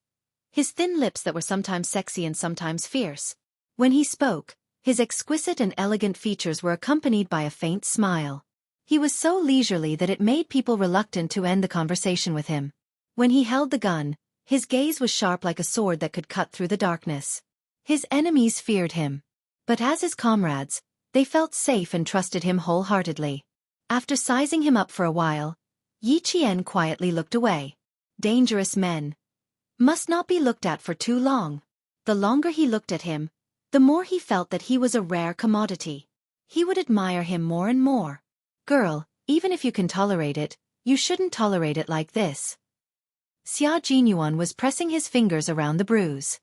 his thin lips that were sometimes sexy and sometimes fierce. When he spoke, his exquisite and elegant features were accompanied by a faint smile. He was so leisurely that it made people reluctant to end the conversation with him. When he held the gun, his gaze was sharp like a sword that could cut through the darkness. His enemies feared him. But as his comrades, they felt safe and trusted him wholeheartedly. After sizing him up for a while, Yi Qian quietly looked away. Dangerous men must not be looked at for too long. The longer he looked at him, the more he felt that he was a rare commodity. He would admire him more and more. Girl, even if you can tolerate it, you shouldn't tolerate it like this. Xia Jinyuan was pressing his fingers around the bruise.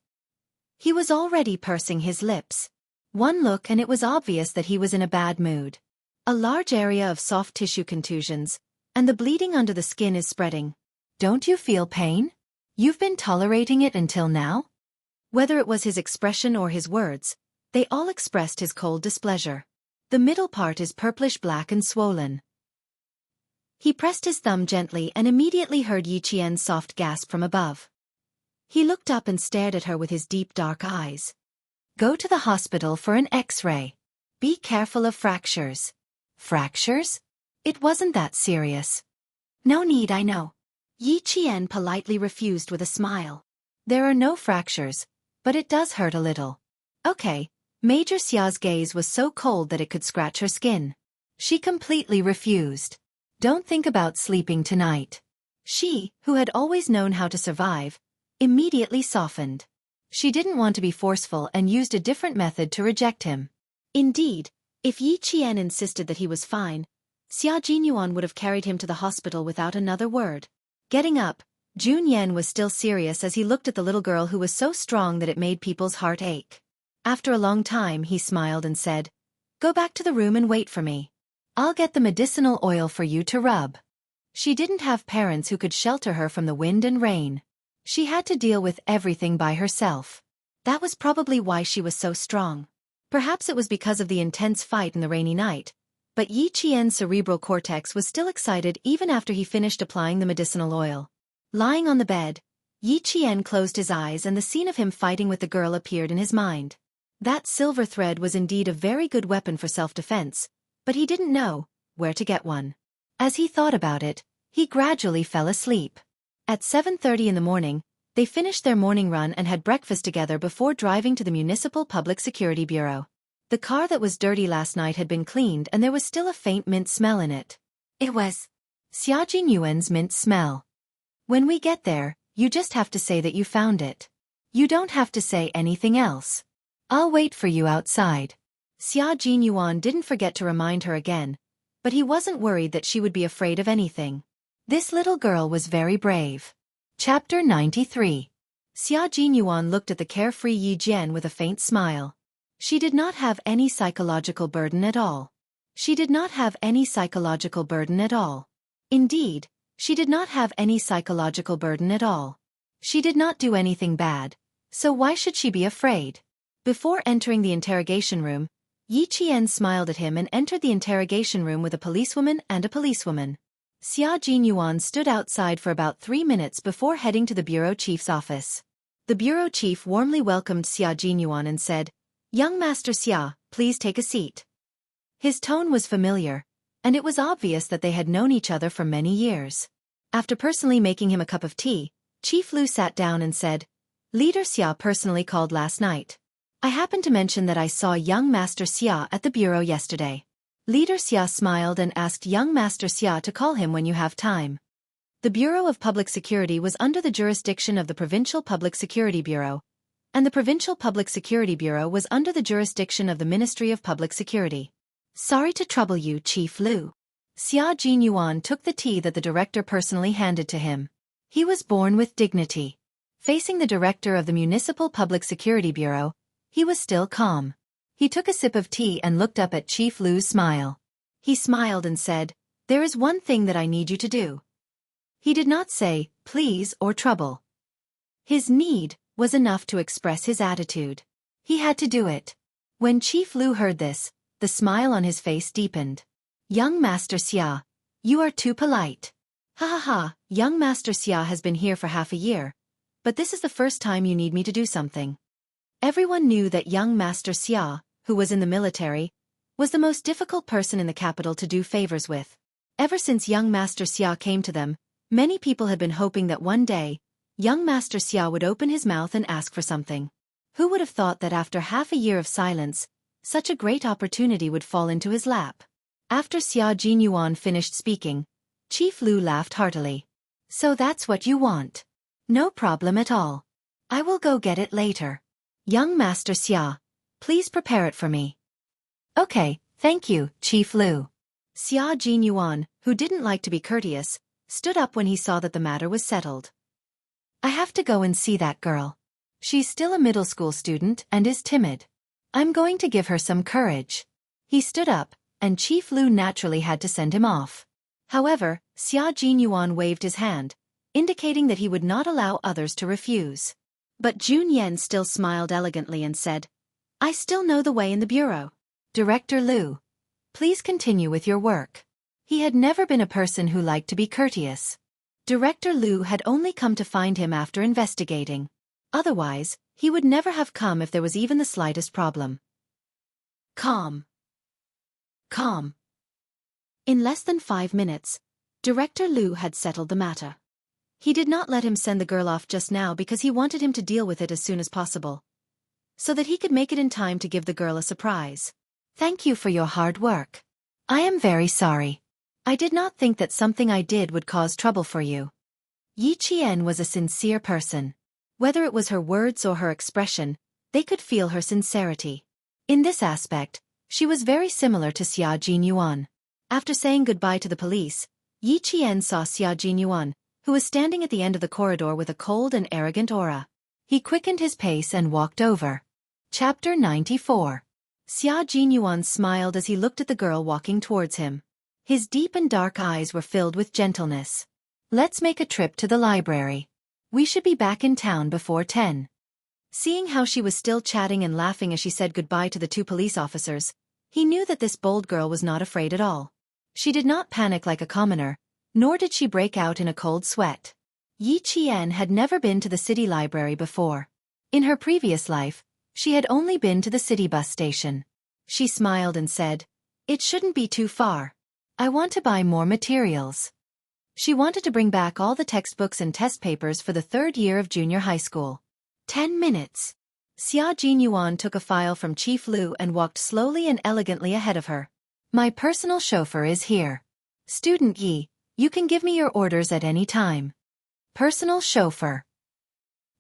He was already pursing his lips. One look and it was obvious that he was in a bad mood. A large area of soft tissue contusions, and the bleeding under the skin is spreading. Don't you feel pain? You've been tolerating it until now? Whether it was his expression or his words, they all expressed his cold displeasure. The middle part is purplish-black and swollen. He pressed his thumb gently and immediately heard Yi Qian's soft gasp from above. He looked up and stared at her with his deep dark eyes. Go to the hospital for an X-ray. Be careful of fractures. Fractures? It wasn't that serious. No need, I know. Yi Qian politely refused with a smile. There are no fractures, but it does hurt a little. Okay. Major Xia's gaze was so cold that it could scratch her skin. She completely refused. Don't think about sleeping tonight. She, who had always known how to survive, immediately softened. She didn't want to be forceful and used a different method to reject him. Indeed, if Yi Qian insisted that he was fine, Xia Jinyuan would have carried him to the hospital without another word. Getting up, Jun Yan was still serious as he looked at the little girl who was so strong that it made people's heart ache. After a long time he smiled and said, Go back to the room and wait for me. I'll get the medicinal oil for you to rub. She didn't have parents who could shelter her from the wind and rain. She had to deal with everything by herself. That was probably why she was so strong. Perhaps it was because of the intense fight in the rainy night, but Yi Qian's cerebral cortex was still excited even after he finished applying the medicinal oil. Lying on the bed, Yi Qian closed his eyes and the scene of him fighting with the girl appeared in his mind. That silver thread was indeed a very good weapon for self-defense, but he didn't know where to get one. As he thought about it, he gradually fell asleep. At 7:30 in the morning, they finished their morning run and had breakfast together before driving to the Municipal Public Security Bureau. The car that was dirty last night had been cleaned and there was still a faint mint smell in it. It was Xia Jinyuan's mint smell. When we get there, you just have to say that you found it. You don't have to say anything else. I'll wait for you outside. Xia Jinyuan didn't forget to remind her again, but he wasn't worried that she would be afraid of anything. This little girl was very brave. Chapter 93. Xia Jinyuan looked at the carefree Yi Jian with a faint smile. She did not have any psychological burden at all. She did not have any psychological burden at all. Indeed, she did not have any psychological burden at all. She did not do anything bad, so why should she be afraid? Before entering the interrogation room, Yi Qian smiled at him and entered the interrogation room with a policewoman and a policewoman. Xia Jinyuan stood outside for about 3 minutes before heading to the bureau chief's office. The bureau chief warmly welcomed Xia Jinyuan and said, "Young Master Xia, please take a seat." His tone was familiar, and it was obvious that they had known each other for many years. After personally making him a cup of tea, Chief Lu sat down and said, "Leader Xia personally called last night. I happened to mention that I saw young Master Xia at the bureau yesterday." Leader Xia smiled and asked young Master Xia to call him when you have time. The Bureau of Public Security was under the jurisdiction of the Provincial Public Security Bureau, and the Provincial Public Security Bureau was under the jurisdiction of the Ministry of Public Security. "Sorry to trouble you, Chief Lu." Xia Jinyuan took the tea that the director personally handed to him. He was born with dignity. Facing the director of the Municipal Public Security Bureau, he was still calm. He took a sip of tea and looked up at Chief Lu's smile. He smiled and said, "There is one thing that I need you to do." He did not say, "please" or "trouble." His need was enough to express his attitude. He had to do it. When Chief Lu heard this, the smile on his face deepened. "Young Master Xia, you are too polite." "Ha ha ha, young Master Xia has been here for half a year, but this is the first time you need me to do something." Everyone knew that young Master Xia, who was in the military, was the most difficult person in the capital to do favors with. Ever since young Master Xia came to them, many people had been hoping that one day, young Master Xia would open his mouth and ask for something. Who would have thought that after half a year of silence, such a great opportunity would fall into his lap? After Xia Jinyuan finished speaking, Chief Lu laughed heartily. "So that's what you want. No problem at all. I will go get it later. Young Master Xia, please prepare it for me." "Okay, thank you, Chief Lu." Xia Jinyuan, who didn't like to be courteous, stood up when he saw that the matter was settled. "I have to go and see that girl. She's still a middle school student and is timid. I'm going to give her some courage." He stood up, and Chief Lu naturally had to send him off. However, Xia Jinyuan waved his hand, indicating that he would not allow others to refuse. But Jun Yen still smiled elegantly and said, "I still know the way in the bureau. Director Lu, please continue with your work." He had never been a person who liked to be courteous. Director Lu had only come to find him after investigating. Otherwise, he would never have come if there was even the slightest problem. Calm. Calm. In less than 5 minutes, Director Lu had settled the matter. He did not let him send the girl off just now because he wanted him to deal with it as soon as possible, so that he could make it in time to give the girl a surprise. "Thank you for your hard work. I am very sorry. I did not think that something I did would cause trouble for you." Yi Qian was a sincere person. Whether it was her words or her expression, they could feel her sincerity. In this aspect, she was very similar to Xia Jinyuan. After saying goodbye to the police, Yi Qian saw Xia Jinyuan, who was standing at the end of the corridor with a cold and arrogant aura. He quickened his pace and walked over. Chapter 94. Xia Jinyuan smiled as he looked at the girl walking towards him. His deep and dark eyes were filled with gentleness. "Let's make a trip to the library. We should be back in town before 10. Seeing how she was still chatting and laughing as she said goodbye to the 2 police officers, he knew that this bold girl was not afraid at all. She did not panic like a commoner, nor did she break out in a cold sweat. Yi Qian had never been to the city library before. In her previous life, she had only been to the city bus station. She smiled and said, "It shouldn't be too far. I want to buy more materials." She wanted to bring back all the textbooks and test papers for the 3rd year of junior high school. 10 minutes. Xia Jinyuan took a file from Chief Lu and walked slowly and elegantly ahead of her. "My personal chauffeur is here. Student Yi, you can give me your orders at any time." Personal chauffeur.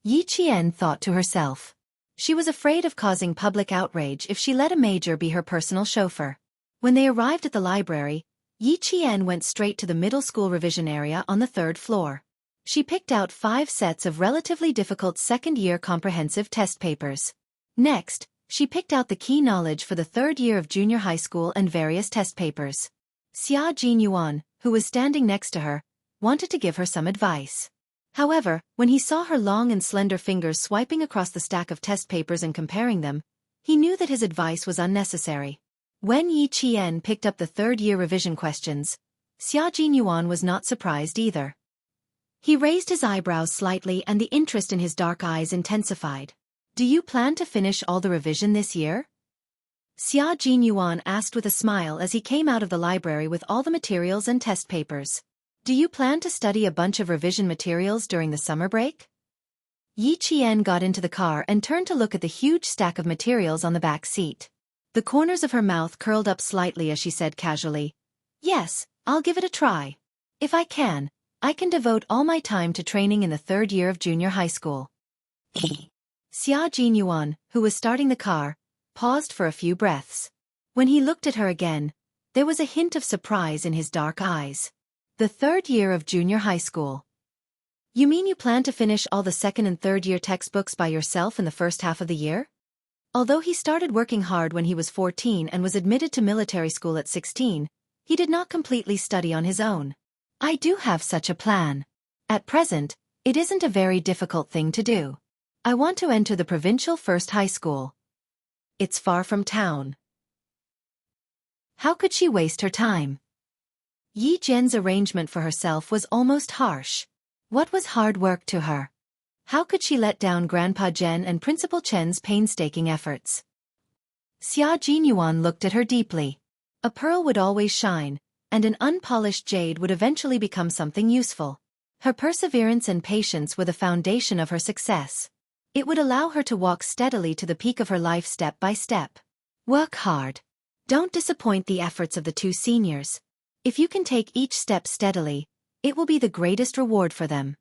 Yi Qian thought to herself. She was afraid of causing public outrage if she let a major be her personal chauffeur. When they arrived at the library, Yi Qian went straight to the middle school revision area on the 3rd floor. She picked out 5 sets of relatively difficult 2nd-year comprehensive test papers. Next, she picked out the key knowledge for the 3rd year of junior high school and various test papers. Xia Jinyuan, who was standing next to her, wanted to give her some advice. However, when he saw her long and slender fingers swiping across the stack of test papers and comparing them, he knew that his advice was unnecessary. When Yi Qian picked up the 3rd-year revision questions, Xia Jinyuan was not surprised either. He raised his eyebrows slightly and the interest in his dark eyes intensified. Do you plan to finish all the revision this year? Xia Jinyuan asked with a smile as he came out of the library with all the materials and test papers. Do you plan to study a bunch of revision materials during the summer break? Yi Qian got into the car and turned to look at the huge stack of materials on the back seat. The corners of her mouth curled up slightly as she said casually, Yes, I'll give it a try. If I can devote all my time to training in the 3rd year of junior high school. Xia Jinyuan, who was starting the car, paused for a few breaths. When he looked at her again, there was a hint of surprise in his dark eyes. The 3rd year of junior high school. You mean you plan to finish all the 2nd and 3rd year textbooks by yourself in the first half of the year? Although he started working hard when he was 14 and was admitted to military school at 16, he did not completely study on his own. I do have such a plan. At present, it isn't a very difficult thing to do. I want to enter the provincial first high school. It's far from town. How could she waste her time? Yi Zhen's arrangement for herself was almost harsh. What was hard work to her? How could she let down Grandpa Zhen and Principal Chen's painstaking efforts? Xia Jinyuan looked at her deeply. A pearl would always shine, and an unpolished jade would eventually become something useful. Her perseverance and patience were the foundation of her success. It would allow her to walk steadily to the peak of her life step by step. Work hard. Don't disappoint the efforts of the 2 seniors. If you can take each step steadily, it will be the greatest reward for them.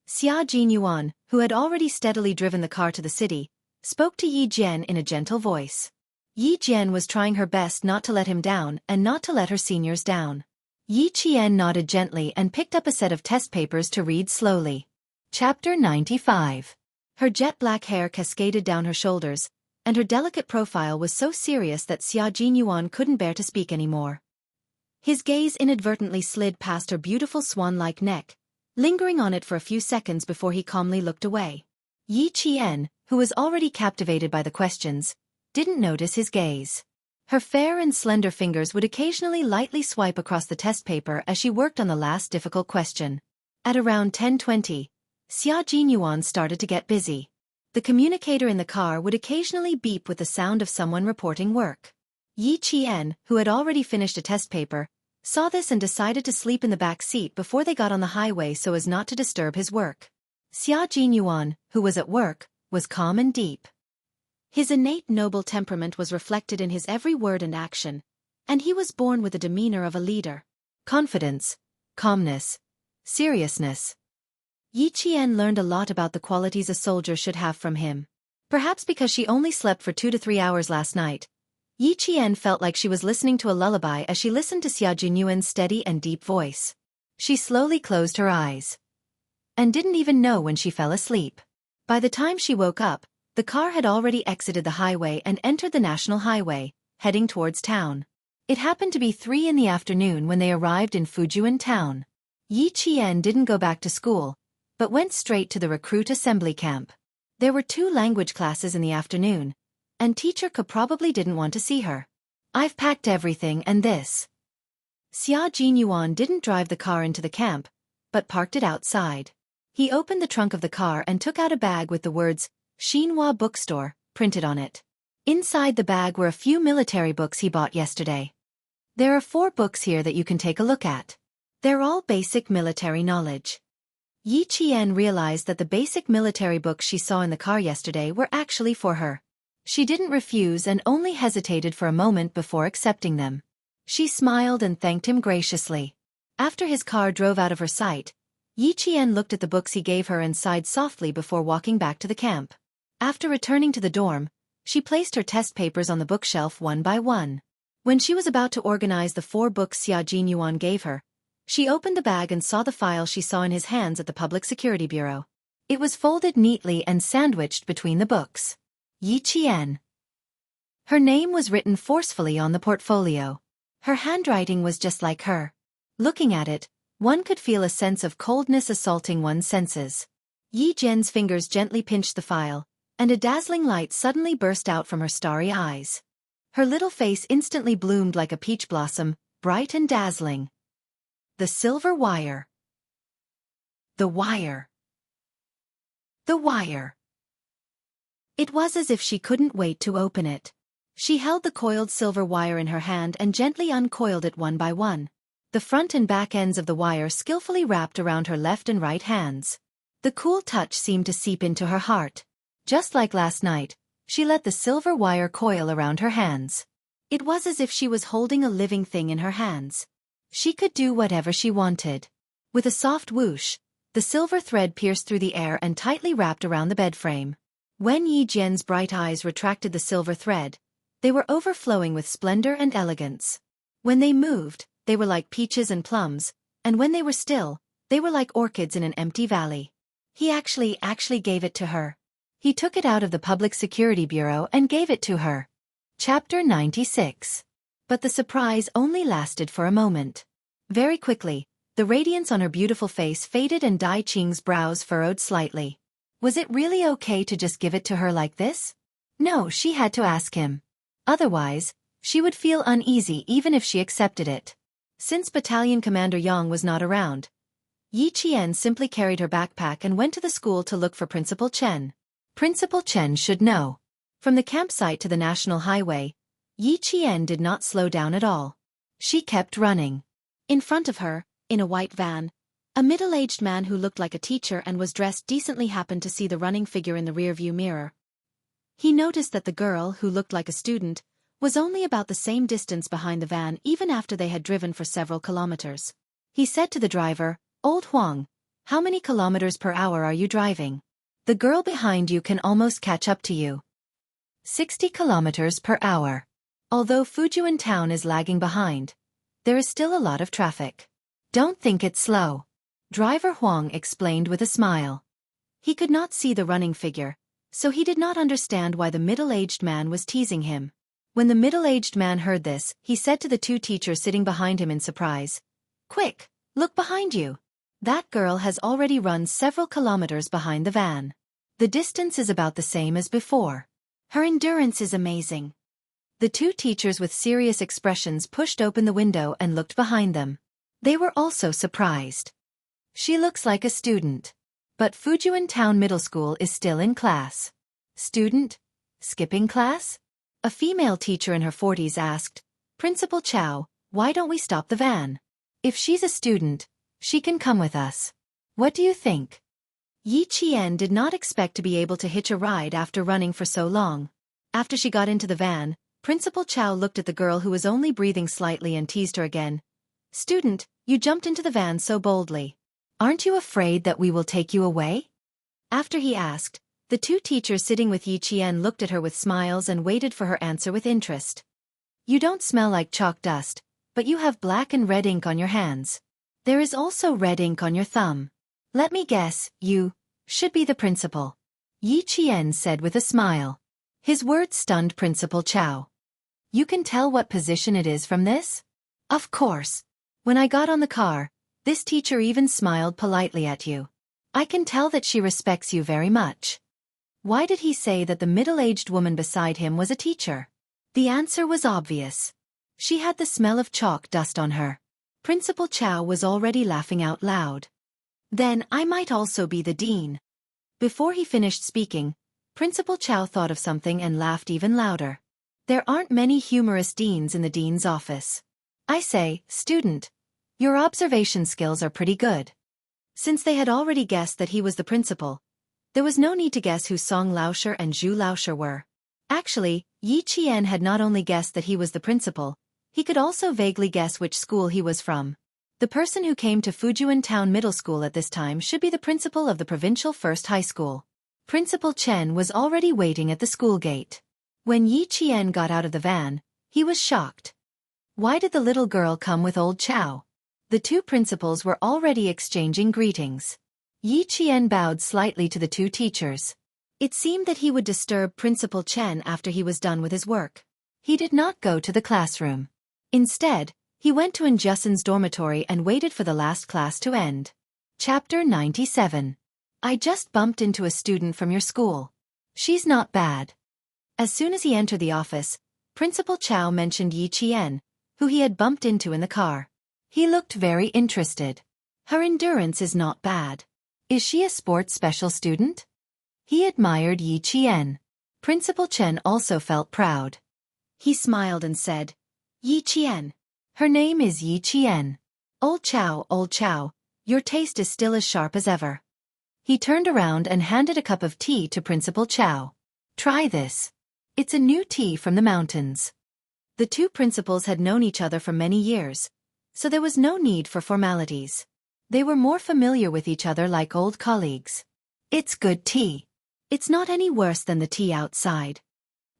Xia Jinyuan, who had already steadily driven the car to the city, spoke to Yi Jian in a gentle voice. Yi Jian was trying her best not to let him down and not to let her seniors down. Yi Qian nodded gently and picked up a set of test papers to read slowly. Chapter 95. Her jet-black hair cascaded down her shoulders, and her delicate profile was so serious that Xia Jinyuan couldn't bear to speak anymore. His gaze inadvertently slid past her beautiful swan-like neck, lingering on it for a few seconds before he calmly looked away. Yi Qian, who was already captivated by the questions, didn't notice his gaze. Her fair and slender fingers would occasionally lightly swipe across the test paper as she worked on the last difficult question. At around 10:20, Xia Jinyuan started to get busy. The communicator in the car would occasionally beep with the sound of someone reporting work. Yi Qian, who had already finished a test paper, saw this and decided to sleep in the back seat before they got on the highway so as not to disturb his work. Xia Jinyuan, who was at work, was calm and deep. His innate noble temperament was reflected in his every word and action, and he was born with the demeanor of a leader. Confidence, calmness, seriousness. Yi Qian learned a lot about the qualities a soldier should have from him. Perhaps because she only slept for 2 to 3 hours last night, Yi Qian felt like she was listening to a lullaby as she listened to Xia Jinyuan's steady and deep voice. She slowly closed her eyes and didn't even know when she fell asleep. By the time she woke up, the car had already exited the highway and entered the national highway, heading towards town. It happened to be 3 in the afternoon when they arrived in Fujian town. Yi Qian didn't go back to school, but went straight to the recruit assembly camp. There were 2 language classes in the afternoon, and teacher probably didn't want to see her. I've packed everything and this. Xia Jinyuan didn't drive the car into the camp, but parked it outside. He opened the trunk of the car and took out a bag with the words, Xinhua Bookstore, printed on it. Inside the bag were a few military books he bought yesterday. There are 4 books here that you can take a look at. They're all basic military knowledge. Yi Qian realized that the basic military books she saw in the car yesterday were actually for her. She didn't refuse and only hesitated for a moment before accepting them. She smiled and thanked him graciously. After his car drove out of her sight, Yi Qian looked at the books he gave her and sighed softly before walking back to the camp. After returning to the dorm, she placed her test papers on the bookshelf one by one. When she was about to organize the 4 books Xia Jinyuan gave her, she opened the bag and saw the file she saw in his hands at the Public Security Bureau. It was folded neatly and sandwiched between the books. Yi Qian. Her name was written forcefully on the portfolio. Her handwriting was just like her. Looking at it, one could feel a sense of coldness assaulting one's senses. Yi Zhen's fingers gently pinched the file, and a dazzling light suddenly burst out from her starry eyes. Her little face instantly bloomed like a peach blossom, bright and dazzling. The silver wire. The wire. The wire. It was as if she couldn't wait to open it. She held the coiled silver wire in her hand and gently uncoiled it one by one. The front and back ends of the wire skillfully wrapped around her left and right hands. The cool touch seemed to seep into her heart. Just like last night, she let the silver wire coil around her hands. It was as if she was holding a living thing in her hands. She could do whatever she wanted. With a soft whoosh, the silver thread pierced through the air and tightly wrapped around the bed frame. When Yi Jian's bright eyes retracted the silver thread, they were overflowing with splendor and elegance. When they moved, they were like peaches and plums, and when they were still, they were like orchids in an empty valley. He actually gave it to her. He took it out of the Public Security Bureau and gave it to her. Chapter 96. But the surprise only lasted for a moment. Very quickly, the radiance on her beautiful face faded and Dai Qing's brows furrowed slightly. Was it really okay to just give it to her like this? No, she had to ask him. Otherwise, she would feel uneasy even if she accepted it. Since Battalion Commander Yang was not around, Yi Qian simply carried her backpack and went to the school to look for Principal Chen. Principal Chen should know. From the campsite to the national highway, Yi Qian did not slow down at all. She kept running. In front of her, in a white van, a middle-aged man who looked like a teacher and was dressed decently happened to see the running figure in the rearview mirror. He noticed that the girl, who looked like a student, was only about the same distance behind the van even after they had driven for several kilometers. He said to the driver, "Old Huang, how many kilometers per hour are you driving? The girl behind you can almost catch up to you." 60 kilometers per hour. Although Fujian town is lagging behind, there is still a lot of traffic. Don't think it's slow. Driver Huang explained with a smile. He could not see the running figure, so he did not understand why the middle-aged man was teasing him. When the middle-aged man heard this, he said to the two teachers sitting behind him in surprise, "Quick, look behind you. That girl has already run several kilometers behind the van. The distance is about the same as before. Her endurance is amazing." The two teachers with serious expressions pushed open the window and looked behind them. They were also surprised. She looks like a student. But Fujian Town Middle School is still in class. Student? Skipping class? A female teacher in her 40s asked, "Principal Chow, why don't we stop the van? If she's a student, she can come with us. What do you think?" Yi Qian did not expect to be able to hitch a ride after running for so long. After she got into the van, Principal Chow looked at the girl who was only breathing slightly and teased her again. "Student, you jumped into the van so boldly. Aren't you afraid that we will take you away?" After he asked, the two teachers sitting with Yi Qian looked at her with smiles and waited for her answer with interest. "You don't smell like chalk dust, but you have black and red ink on your hands. There is also red ink on your thumb. Let me guess, you should be the principal," Yi Qian said with a smile. His words stunned Principal Chow. "You can tell what position it is from this?" "Of course. When I got on the car, this teacher even smiled politely at you. I can tell that she respects you very much." Why did he say that the middle-aged woman beside him was a teacher? The answer was obvious. She had the smell of chalk dust on her. Principal Chow was already laughing out loud. "Then I might also be the dean." Before he finished speaking, Principal Chow thought of something and laughed even louder. There aren't many humorous deans in the dean's office. "I say, student, your observation skills are pretty good." Since they had already guessed that he was the principal, there was no need to guess who Song Laosher and Zhu Laosher were. Actually, Yi Qian had not only guessed that he was the principal, he could also vaguely guess which school he was from. The person who came to Fujian Town Middle School at this time should be the principal of the Provincial First High School. Principal Chen was already waiting at the school gate. When Yi Qian got out of the van, he was shocked. Why did the little girl come with old Chow? The two principals were already exchanging greetings. Yi Qian bowed slightly to the two teachers. It seemed that he would disturb Principal Chen after he was done with his work. He did not go to the classroom. Instead, he went to Injusin's dormitory and waited for the last class to end. Chapter 97. I just bumped into a student from your school. She's not bad. As soon as he entered the office, Principal Chow mentioned Yi Qian, who he had bumped into in the car. He looked very interested. Her endurance is not bad. Is she a sports special student? He admired Yi Qian. Principal Chen also felt proud. He smiled and said, Yi Qian. Her name is Yi Qian. Old Chow, your taste is still as sharp as ever. He turned around and handed a cup of tea to Principal Chow. Try this. It's a new tea from the mountains. The two principals had known each other for many years, so there was no need for formalities. They were more familiar with each other like old colleagues. It's good tea. It's not any worse than the tea outside.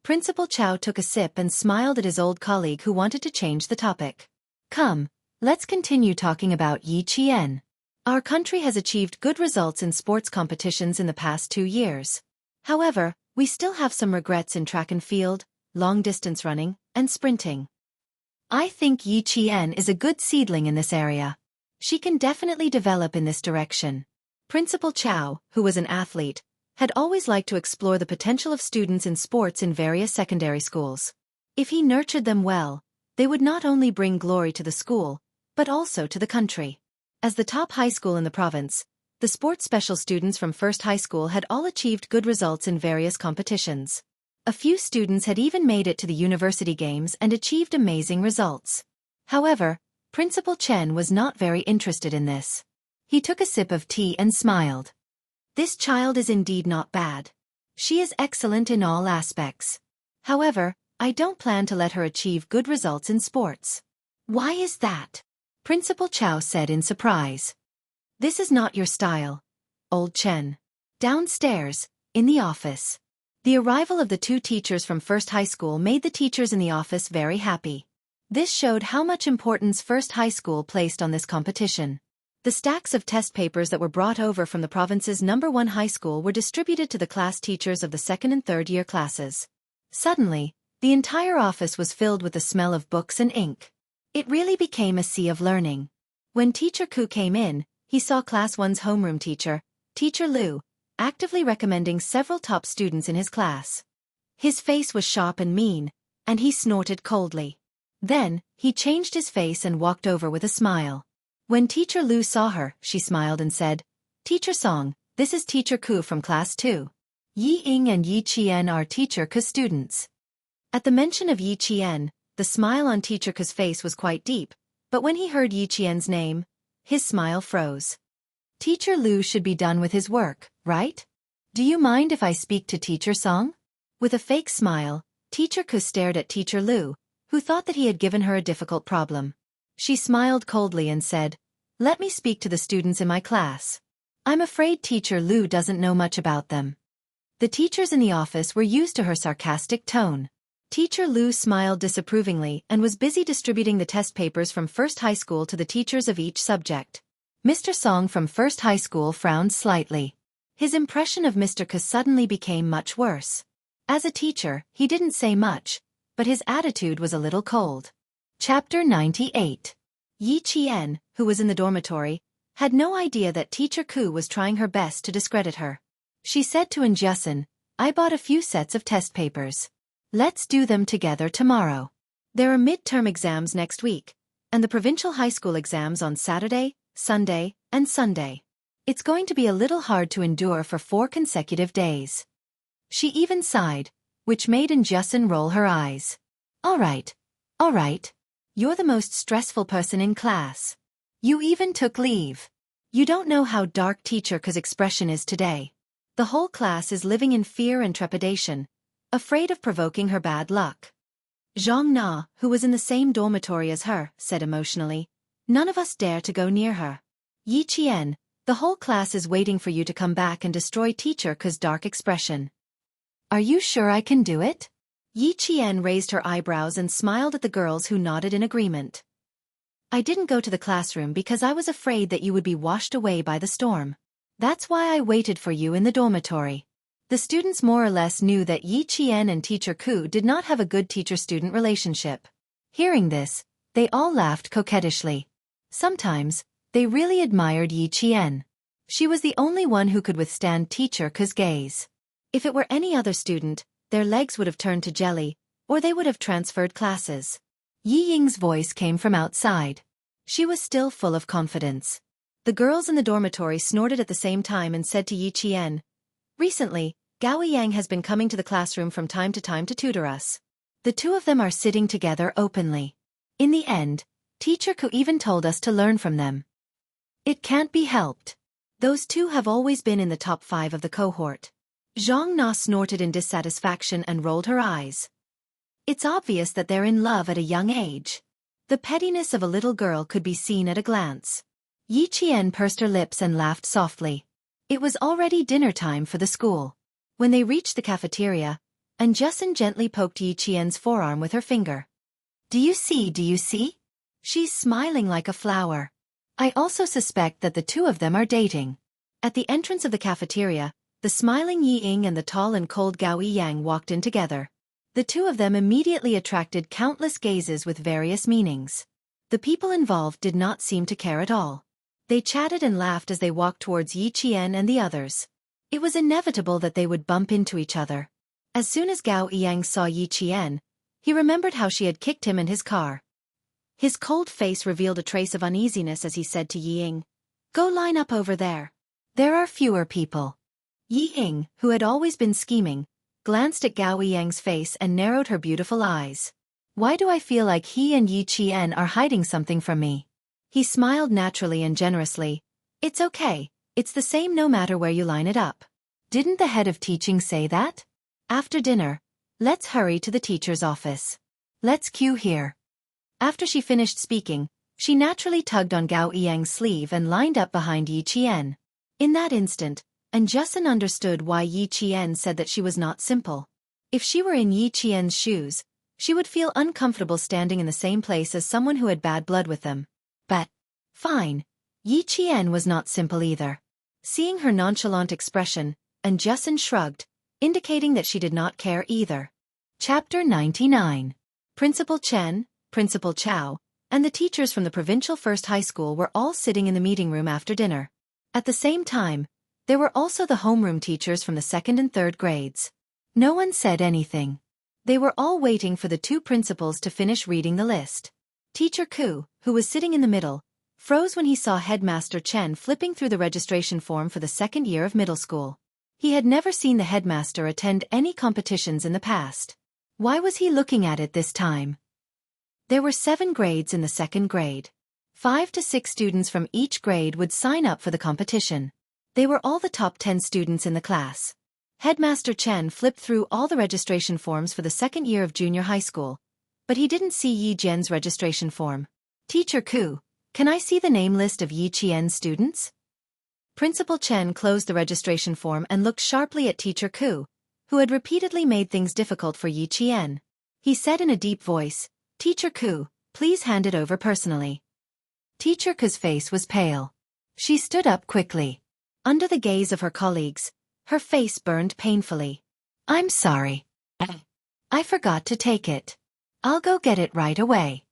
Principal Chow took a sip and smiled at his old colleague who wanted to change the topic. Come, let's continue talking about Yi Qian. Our country has achieved good results in sports competitions in the past 2 years. However, we still have some regrets in track and field, long-distance running, and sprinting. I think Yi Qian is a good seedling in this area. She can definitely develop in this direction. Principal Chow, who was an athlete, had always liked to explore the potential of students in sports in various secondary schools. If he nurtured them well, they would not only bring glory to the school, but also to the country. As the top high school in the province, the sports special students from First High School had all achieved good results in various competitions. A few students had even made it to the university games and achieved amazing results. However, Principal Chen was not very interested in this. He took a sip of tea and smiled. This child is indeed not bad. She is excellent in all aspects. However, I don't plan to let her achieve good results in sports. Why is that? Principal Chow said in surprise. This is not your style, old Chen. Downstairs, in the office. The arrival of the two teachers from First High School made the teachers in the office very happy. This showed how much importance First High School placed on this competition. The stacks of test papers that were brought over from the province's #1 high school were distributed to the class teachers of the second and third year classes. Suddenly, the entire office was filled with the smell of books and ink. It really became a sea of learning. When Teacher Ku came in, he saw Class 1's homeroom teacher, Teacher Lu, actively recommending several top students in his class. His face was sharp and mean, and he snorted coldly. Then, he changed his face and walked over with a smile. When Teacher Lu saw her, she smiled and said, Teacher Song, this is Teacher Ku from Class 2. Yi Ying and Yi Qian are Teacher Ku's students. At the mention of Yi Qian, the smile on Teacher Ku's face was quite deep, but when he heard Yi Qian's name, his smile froze. Teacher Lu should be done with his work, right? Do you mind if I speak to Teacher Song? With a fake smile, Teacher Ku stared at Teacher Lu, who thought that he had given her a difficult problem. She smiled coldly and said, Let me speak to the students in my class. I'm afraid Teacher Lu doesn't know much about them. The teachers in the office were used to her sarcastic tone. Teacher Lu smiled disapprovingly and was busy distributing the test papers from First High School to the teachers of each subject. Mr. Song from First High School frowned slightly. His impression of Mr. Ke suddenly became much worse. As a teacher, he didn't say much, but his attitude was a little cold. Chapter 98. Yi Qian, who was in the dormitory, had no idea that Teacher Ku was trying her best to discredit her. She said to Jianghu, I bought a few sets of test papers. Let's do them together tomorrow. There are midterm exams next week, and the provincial high school exams on Saturday, Sunday, and Sunday. It's going to be a little hard to endure for 4 consecutive days. She even sighed, which made Jianghu roll her eyes. All right. You're the most stressful person in class. You even took leave. You don't know how dark Teacher Ku's expression is today. The whole class is living in fear and trepidation, afraid of provoking her bad luck. Zhang Na, who was in the same dormitory as her, said emotionally, None of us dare to go near her. Yi Qian, the whole class is waiting for you to come back and destroy Teacher Ku's dark expression. Are you sure I can do it? Yi Qian raised her eyebrows and smiled at the girls who nodded in agreement. I didn't go to the classroom because I was afraid that you would be washed away by the storm. That's why I waited for you in the dormitory. The students more or less knew that Yi Qian and Teacher Ku did not have a good teacher-student relationship. Hearing this, they all laughed coquettishly. Sometimes, they really admired Yi Qian. She was the only one who could withstand Teacher Ku's gaze. If it were any other student, their legs would have turned to jelly, or they would have transferred classes. Yi Ying's voice came from outside. She was still full of confidence. The girls in the dormitory snorted at the same time and said to Yi Qian, "Recently, Gao Yang has been coming to the classroom from time to tutor us. The two of them are sitting together openly. In the end, Teacher Ku even told us to learn from them. It can't be helped. Those two have always been in the top 5 of the cohort." Zhang Na snorted in dissatisfaction and rolled her eyes. It's obvious that they're in love at a young age. The pettiness of a little girl could be seen at a glance. Yi Qian pursed her lips and laughed softly. It was already dinner time for the school. When they reached the cafeteria, Jianghu gently poked Yi Qian's forearm with her finger. Do you see? She's smiling like a flower. I also suspect that the two of them are dating. At the entrance of the cafeteria, the smiling Yi Ying and the tall and cold Gao Yang walked in together. The two of them immediately attracted countless gazes with various meanings. The people involved did not seem to care at all. They chatted and laughed as they walked towards Yi Qian and the others. It was inevitable that they would bump into each other. As soon as Gao Yang saw Yi Qian, he remembered how she had kicked him in his car. His cold face revealed a trace of uneasiness as he said to Yi Ying, "Go line up over there. There are fewer people." Yi Ying, who had always been scheming, glanced at Gao Yang's face and narrowed her beautiful eyes. Why do I feel like he and Yi Qian are hiding something from me? He smiled naturally and generously. It's okay, it's the same no matter where you line it up. Didn't the head of teaching say that? After dinner, let's hurry to the teacher's office. Let's queue here. After she finished speaking, she naturally tugged on Gao Yang's sleeve and lined up behind Yi Qian. In that instant, Jianghu understood why Yi Qian said that she was not simple. If she were in Yi Qian's shoes, she would feel uncomfortable standing in the same place as someone who had bad blood with them. But, fine, Yi Qian was not simple either. Seeing her nonchalant expression, Jianghu shrugged, indicating that she did not care either. Chapter 99. Principal Chen, Principal Chao, and the teachers from the provincial first high school were all sitting in the meeting room after dinner. At the same time, there were also the homeroom teachers from the 2nd and 3rd grades. No one said anything. They were all waiting for the two principals to finish reading the list. Teacher Ku, who was sitting in the middle, froze when he saw Headmaster Chen flipping through the registration form for the 2nd year of middle school. He had never seen the headmaster attend any competitions in the past. Why was he looking at it this time? There were 7 grades in the 2nd grade. 5 to 6 students from each grade would sign up for the competition. They were all the top 10 students in the class. Headmaster Chen flipped through all the registration forms for the 2nd year of junior high school, but he didn't see Yi Jian's registration form. Teacher Ku, can I see the name list of Yi Qian's students? Principal Chen closed the registration form and looked sharply at Teacher Ku, who had repeatedly made things difficult for Yi Qian. He said in a deep voice, "Teacher Ku, please hand it over personally." Teacher Ku's face was pale. She stood up quickly. Under the gaze of her colleagues, her face burned painfully. "I'm sorry. I forgot to take it. I'll go get it right away."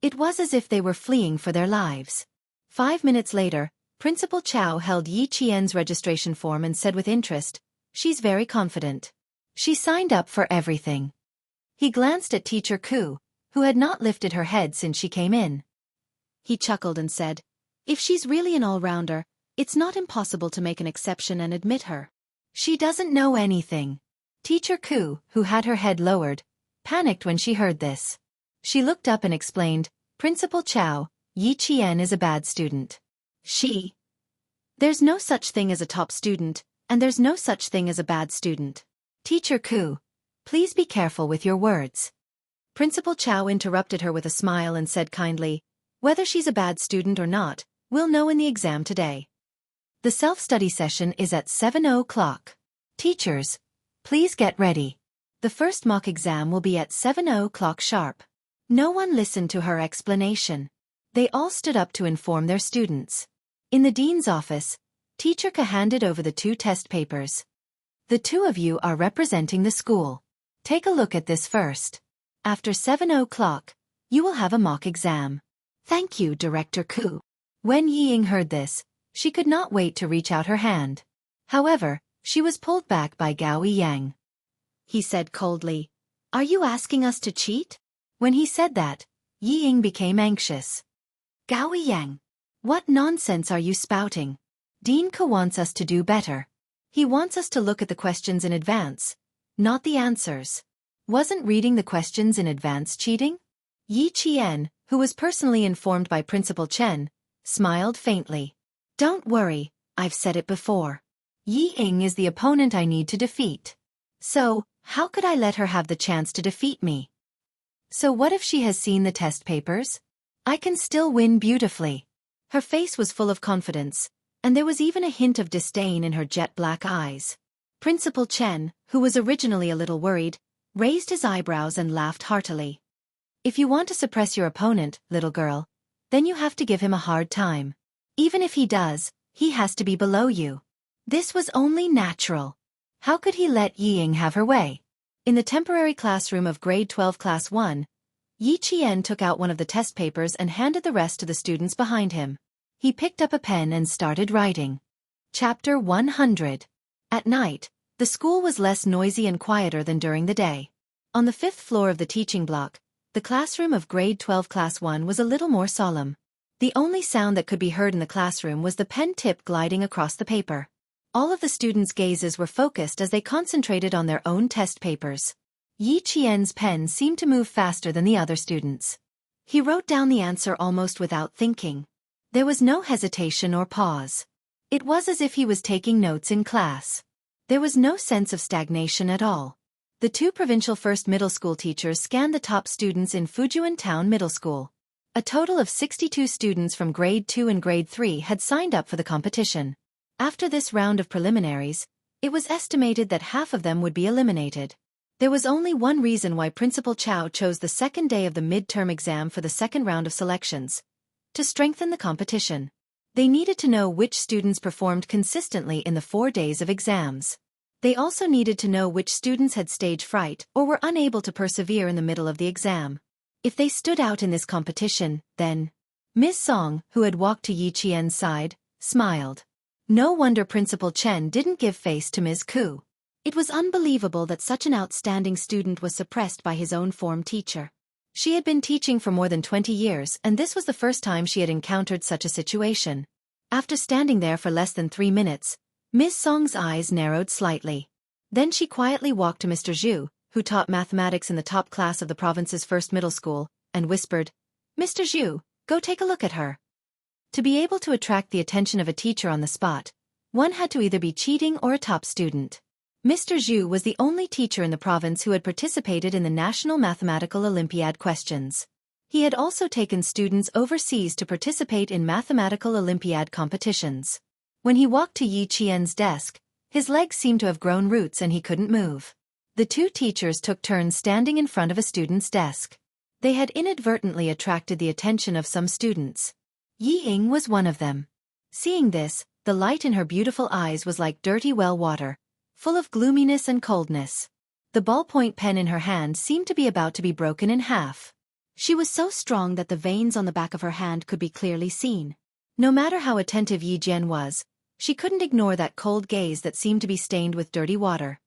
It was as if they were fleeing for their lives. 5 minutes later, Principal Chao held Yi Qian's registration form and said with interest, "She's very confident. She signed up for everything." He glanced at Teacher Ku, who had not lifted her head since she came in. He chuckled and said, "If she's really an all-rounder, it's not impossible to make an exception and admit her. She doesn't know anything." Teacher Ku, who had her head lowered, panicked when she heard this. She looked up and explained, "Principal Chao, Yi Qian is a bad student. There's no such thing as a top student, and there's no such thing as a bad student. Teacher Ku, please be careful with your words." Principal Chao interrupted her with a smile and said kindly, "Whether she's a bad student or not, we'll know in the exam today. The self-study session is at 7 o'clock. Teachers, please get ready. The first mock exam will be at 7 o'clock sharp." No one listened to her explanation. They all stood up to inform their students. In the dean's office, Teacher Ka handed over the 2 test papers. "The 2 of you are representing the school. Take a look at this first. After 7 o'clock, you will have a mock exam." "Thank you, Director Ku." When Yi Ying heard this, she could not wait to reach out her hand. However, she was pulled back by Gao Yang. He said coldly, "Are you asking us to cheat?" When he said that, Yi Ying became anxious. Gao Yang. What nonsense are you spouting? Dean Ke wants us to do better. He wants us to look at the questions in advance, not the answers. Wasn't reading the questions in advance cheating? Yi Qian, who was personally informed by Principal Chen, smiled faintly. Don't worry, I've said it before. Yi Ying is the opponent I need to defeat. So, how could I let her have the chance to defeat me? So what if she has seen the test papers? I can still win beautifully. Her face was full of confidence, and there was even a hint of disdain in her jet-black eyes. Principal Chen, who was originally a little worried, raised his eyebrows and laughed heartily. If you want to suppress your opponent, little girl, then you have to give him a hard time. Even if he does, he has to be below you. This was only natural. How could he let Yi Ying have her way? In the temporary classroom of grade 12 class 1, Yi Qian took out one of the test papers and handed the rest to the students behind him. He picked up a pen and started writing. Chapter 100. At night, the school was less noisy and quieter than during the day. On the 5th floor of the teaching block, the classroom of grade 12 class 1 was a little more solemn. The only sound that could be heard in the classroom was the pen tip gliding across the paper. All of the students' gazes were focused as they concentrated on their own test papers. Yi Qian's pen seemed to move faster than the other students. He wrote down the answer almost without thinking. There was no hesitation or pause. It was as if he was taking notes in class. There was no sense of stagnation at all. The two provincial first middle school teachers scanned the top students in Fujian Town Middle School. A total of 62 students from grade 2 and grade 3 had signed up for the competition. After this round of preliminaries, it was estimated that half of them would be eliminated. There was only one reason why Principal Chao chose the second day of the midterm exam for the second round of selections: to strengthen the competition. They needed to know which students performed consistently in the 4 days of exams. They also needed to know which students had stage fright or were unable to persevere in the middle of the exam. If they stood out in this competition, then Ms. Song, who had walked to Yi Qian's side, smiled. No wonder Principal Chen didn't give face to Ms. Ku. It was unbelievable that such an outstanding student was suppressed by his own form teacher. She had been teaching for more than 20 years, and this was the first time she had encountered such a situation. After standing there for less than 3 minutes, Ms. Song's eyes narrowed slightly. Then she quietly walked to Mr. Zhu, who taught mathematics in the top class of the province's first middle school, and whispered, "Mr. Zhu, go take a look at her." To be able to attract the attention of a teacher on the spot, one had to either be cheating or a top student. Mr. Zhu was the only teacher in the province who had participated in the National Mathematical Olympiad questions. He had also taken students overseas to participate in mathematical Olympiad competitions. When he walked to Yi Qian's desk, his legs seemed to have grown roots and he couldn't move. The two teachers took turns standing in front of a student's desk. They had inadvertently attracted the attention of some students. Yi Ying was one of them. Seeing this, the light in her beautiful eyes was like dirty well water, full of gloominess and coldness. The ballpoint pen in her hand seemed to be about to be broken in half. She was so strong that the veins on the back of her hand could be clearly seen. No matter how attentive Yi Jian was, she couldn't ignore that cold gaze that seemed to be stained with dirty water.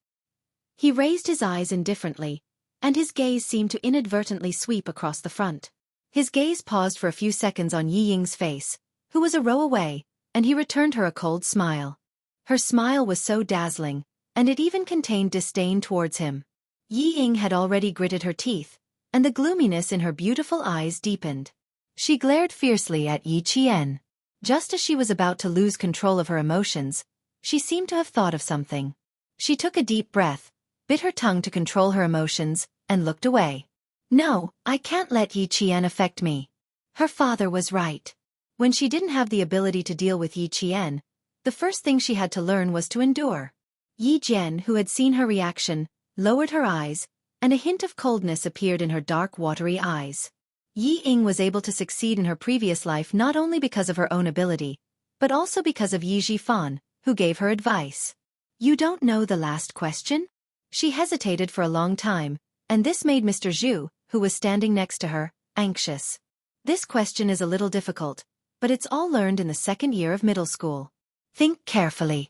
He raised his eyes indifferently, and his gaze seemed to inadvertently sweep across the front. His gaze paused for a few seconds on Yi Ying's face, who was a row away, and he returned her a cold smile. Her smile was so dazzling, and it even contained disdain towards him. Yi Ying had already gritted her teeth, and the gloominess in her beautiful eyes deepened. She glared fiercely at Yi Qian. Just as she was about to lose control of her emotions, she seemed to have thought of something. She took a deep breath, bit her tongue to control her emotions, and looked away. No, I can't let Yi Qian affect me. Her father was right. When she didn't have the ability to deal with Yi Qian, the first thing she had to learn was to endure. Yi Jian, who had seen her reaction, lowered her eyes, and a hint of coldness appeared in her dark, watery eyes. Yi Ying was able to succeed in her previous life not only because of her own ability, but also because of Yi Zhifan, who gave her advice. You don't know the last question? She hesitated for a long time, and this made Mr. Zhu, who was standing next to her, anxious. This question is a little difficult, but it's all learned in the second year of middle school. Think carefully.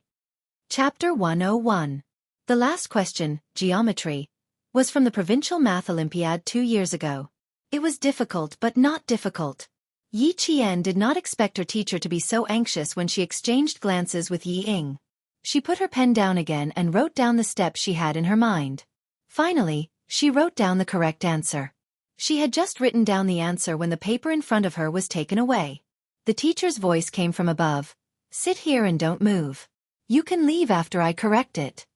Chapter 101. The last question, geometry, was from the Provincial Math Olympiad 2 years ago. It was difficult but not difficult. Yi Qian did not expect her teacher to be so anxious when she exchanged glances with Yi Ying. She put her pen down again and wrote down the steps she had in her mind. Finally, she wrote down the correct answer. She had just written down the answer when the paper in front of her was taken away. The teacher's voice came from above. "Sit here and don't move. You can leave after I correct it."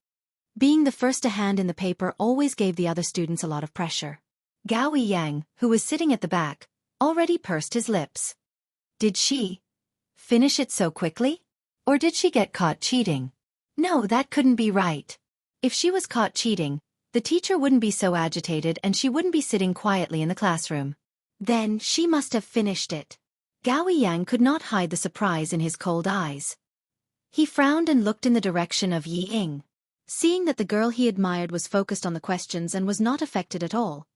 Being the first to hand in the paper always gave the other students a lot of pressure. Gao Yang, who was sitting at the back, already pursed his lips. Did she finish it so quickly? Or did she get caught cheating? No, that couldn't be right. If she was caught cheating, the teacher wouldn't be so agitated and she wouldn't be sitting quietly in the classroom. Then she must have finished it. Gao Yang could not hide the surprise in his cold eyes. He frowned and looked in the direction of Yi Ying. Seeing that the girl he admired was focused on the questions and was not affected at all,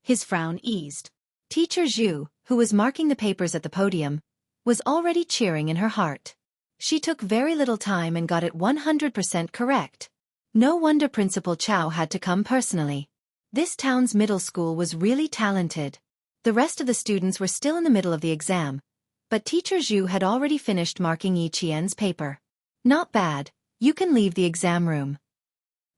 his frown eased. Teacher Zhu, who was marking the papers at the podium, was already cheering in her heart. She took very little time and got it 100% correct. No wonder Principal Chow had to come personally. This town's middle school was really talented. The rest of the students were still in the middle of the exam, but Teacher Zhu had already finished marking Yi Qian's paper. Not bad, you can leave the exam room.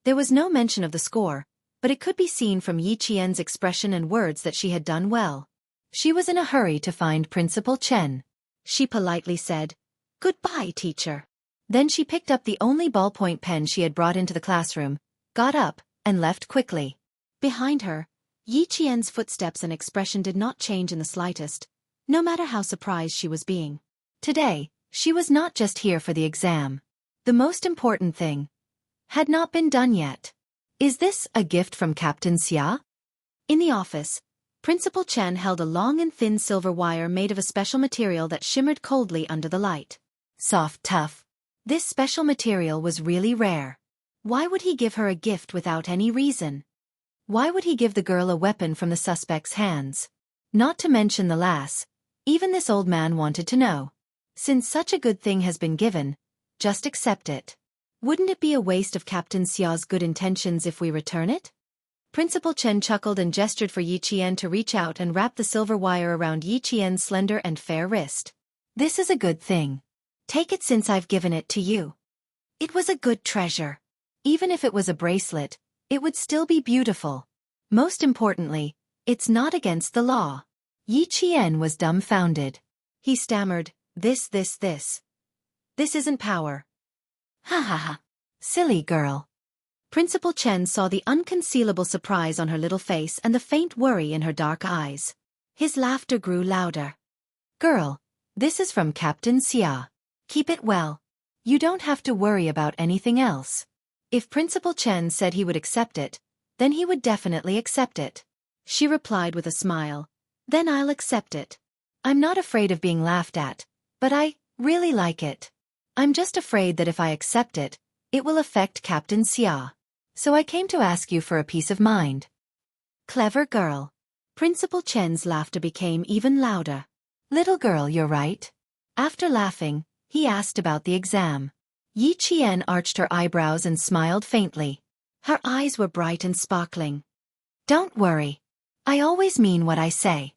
There was no mention of the score, but it could be seen from Yi Qian's expression and words that she had done well. She was in a hurry to find Principal Chen. She politely said, "Goodbye, teacher." Then she picked up the only ballpoint pen she had brought into the classroom, got up, and left quickly. Behind her, Yi Qian's footsteps and expression did not change in the slightest, no matter how surprised she was being. Today, she was not just here for the exam. The most important thing had not been done yet. Is this a gift from Captain Xia? In the office, Principal Chen held a long and thin silver wire made of a special material that shimmered coldly under the light. Soft, tough. This special material was really rare. Why would he give her a gift without any reason? Why would he give the girl a weapon from the suspect's hands? Not to mention the lass. Even this old man wanted to know. Since such a good thing has been given, just accept it. Wouldn't it be a waste of Captain Xia's good intentions if we return it? Principal Chen chuckled and gestured for Yi Qian to reach out and wrap the silver wire around Yi Qian's slender and fair wrist. This is a good thing. Take it since I've given it to you. It was a good treasure. Even if it was a bracelet, it would still be beautiful. Most importantly, it's not against the law. Yi Qian was dumbfounded. He stammered, This isn't power. Ha ha ha. Silly girl. Principal Chen saw the unconcealable surprise on her little face and the faint worry in her dark eyes. His laughter grew louder. Girl, this is from Captain Xia. Keep it well. You don't have to worry about anything else. If Principal Chen said he would accept it, then he would definitely accept it. She replied with a smile. Then I'll accept it. I'm not afraid of being laughed at, but I really like it. I'm just afraid that if I accept it, it will affect Captain Xia. So I came to ask you for a peace of mind. Clever girl. Principal Chen's laughter became even louder. Little girl, you're right. After laughing, he asked about the exam. Yi Qian arched her eyebrows and smiled faintly. Her eyes were bright and sparkling. Don't worry. I always mean what I say.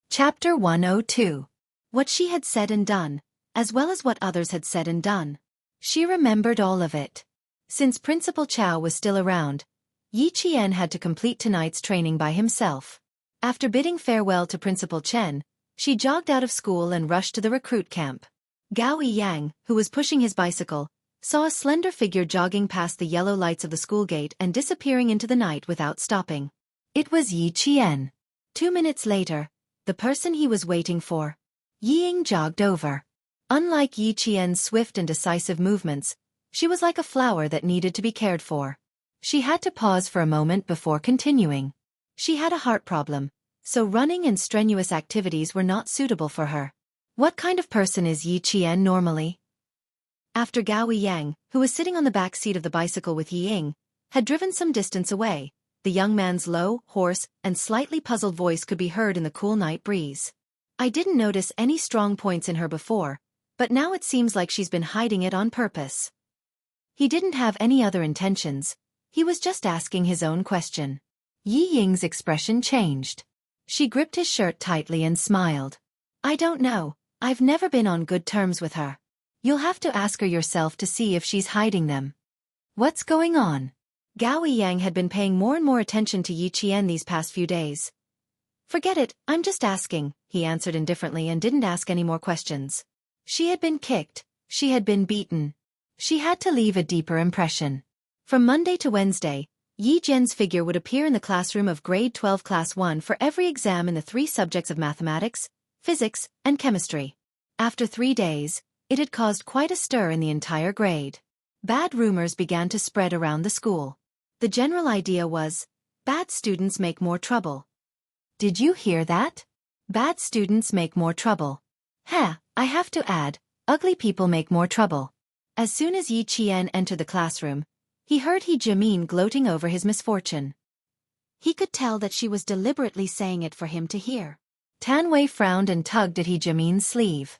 Chapter 102. What she had said and done, as well as what others had said and done. She remembered all of it. Since Principal Chow was still around, Yi Qian had to complete tonight's training by himself. After bidding farewell to Principal Chen, she jogged out of school and rushed to the recruit camp. Gao Yang, who was pushing his bicycle, saw a slender figure jogging past the yellow lights of the school gate and disappearing into the night without stopping. It was Yi Qian. 2 minutes later, the person he was waiting for. Yi Ying jogged over. Unlike Yi Qian's swift and decisive movements, she was like a flower that needed to be cared for. She had to pause for a moment before continuing. She had a heart problem, so running and strenuous activities were not suitable for her. What kind of person is Yi Qian normally? After Gao Yang, who was sitting on the back seat of the bicycle with Yi Ying, had driven some distance away, the young man's low, hoarse, and slightly puzzled voice could be heard in the cool night breeze. I didn't notice any strong points in her before, but now it seems like she's been hiding it on purpose. He didn't have any other intentions. He was just asking his own question. Yi Ying's expression changed. She gripped his shirt tightly and smiled. I don't know, I've never been on good terms with her. You'll have to ask her yourself to see if she's hiding them. What's going on? Gao Yang had been paying more and more attention to Yi Qian these past few days. Forget it, I'm just asking, he answered indifferently and didn't ask any more questions. She had been kicked, she had been beaten. She had to leave a deeper impression. From Monday to Wednesday, Yi Jian's figure would appear in the classroom of grade 12 class 1 for every exam in the 3 subjects of mathematics, physics, and chemistry. After 3 days, it had caused quite a stir in the entire grade. Bad rumors began to spread around the school. The general idea was, bad students make more trouble. Did you hear that? Bad students make more trouble. I have to add, ugly people make more trouble. As soon as Yi Qian entered the classroom, he heard He Jimin gloating over his misfortune. He could tell that she was deliberately saying it for him to hear. Tan Wei frowned and tugged at He Jimin's sleeve.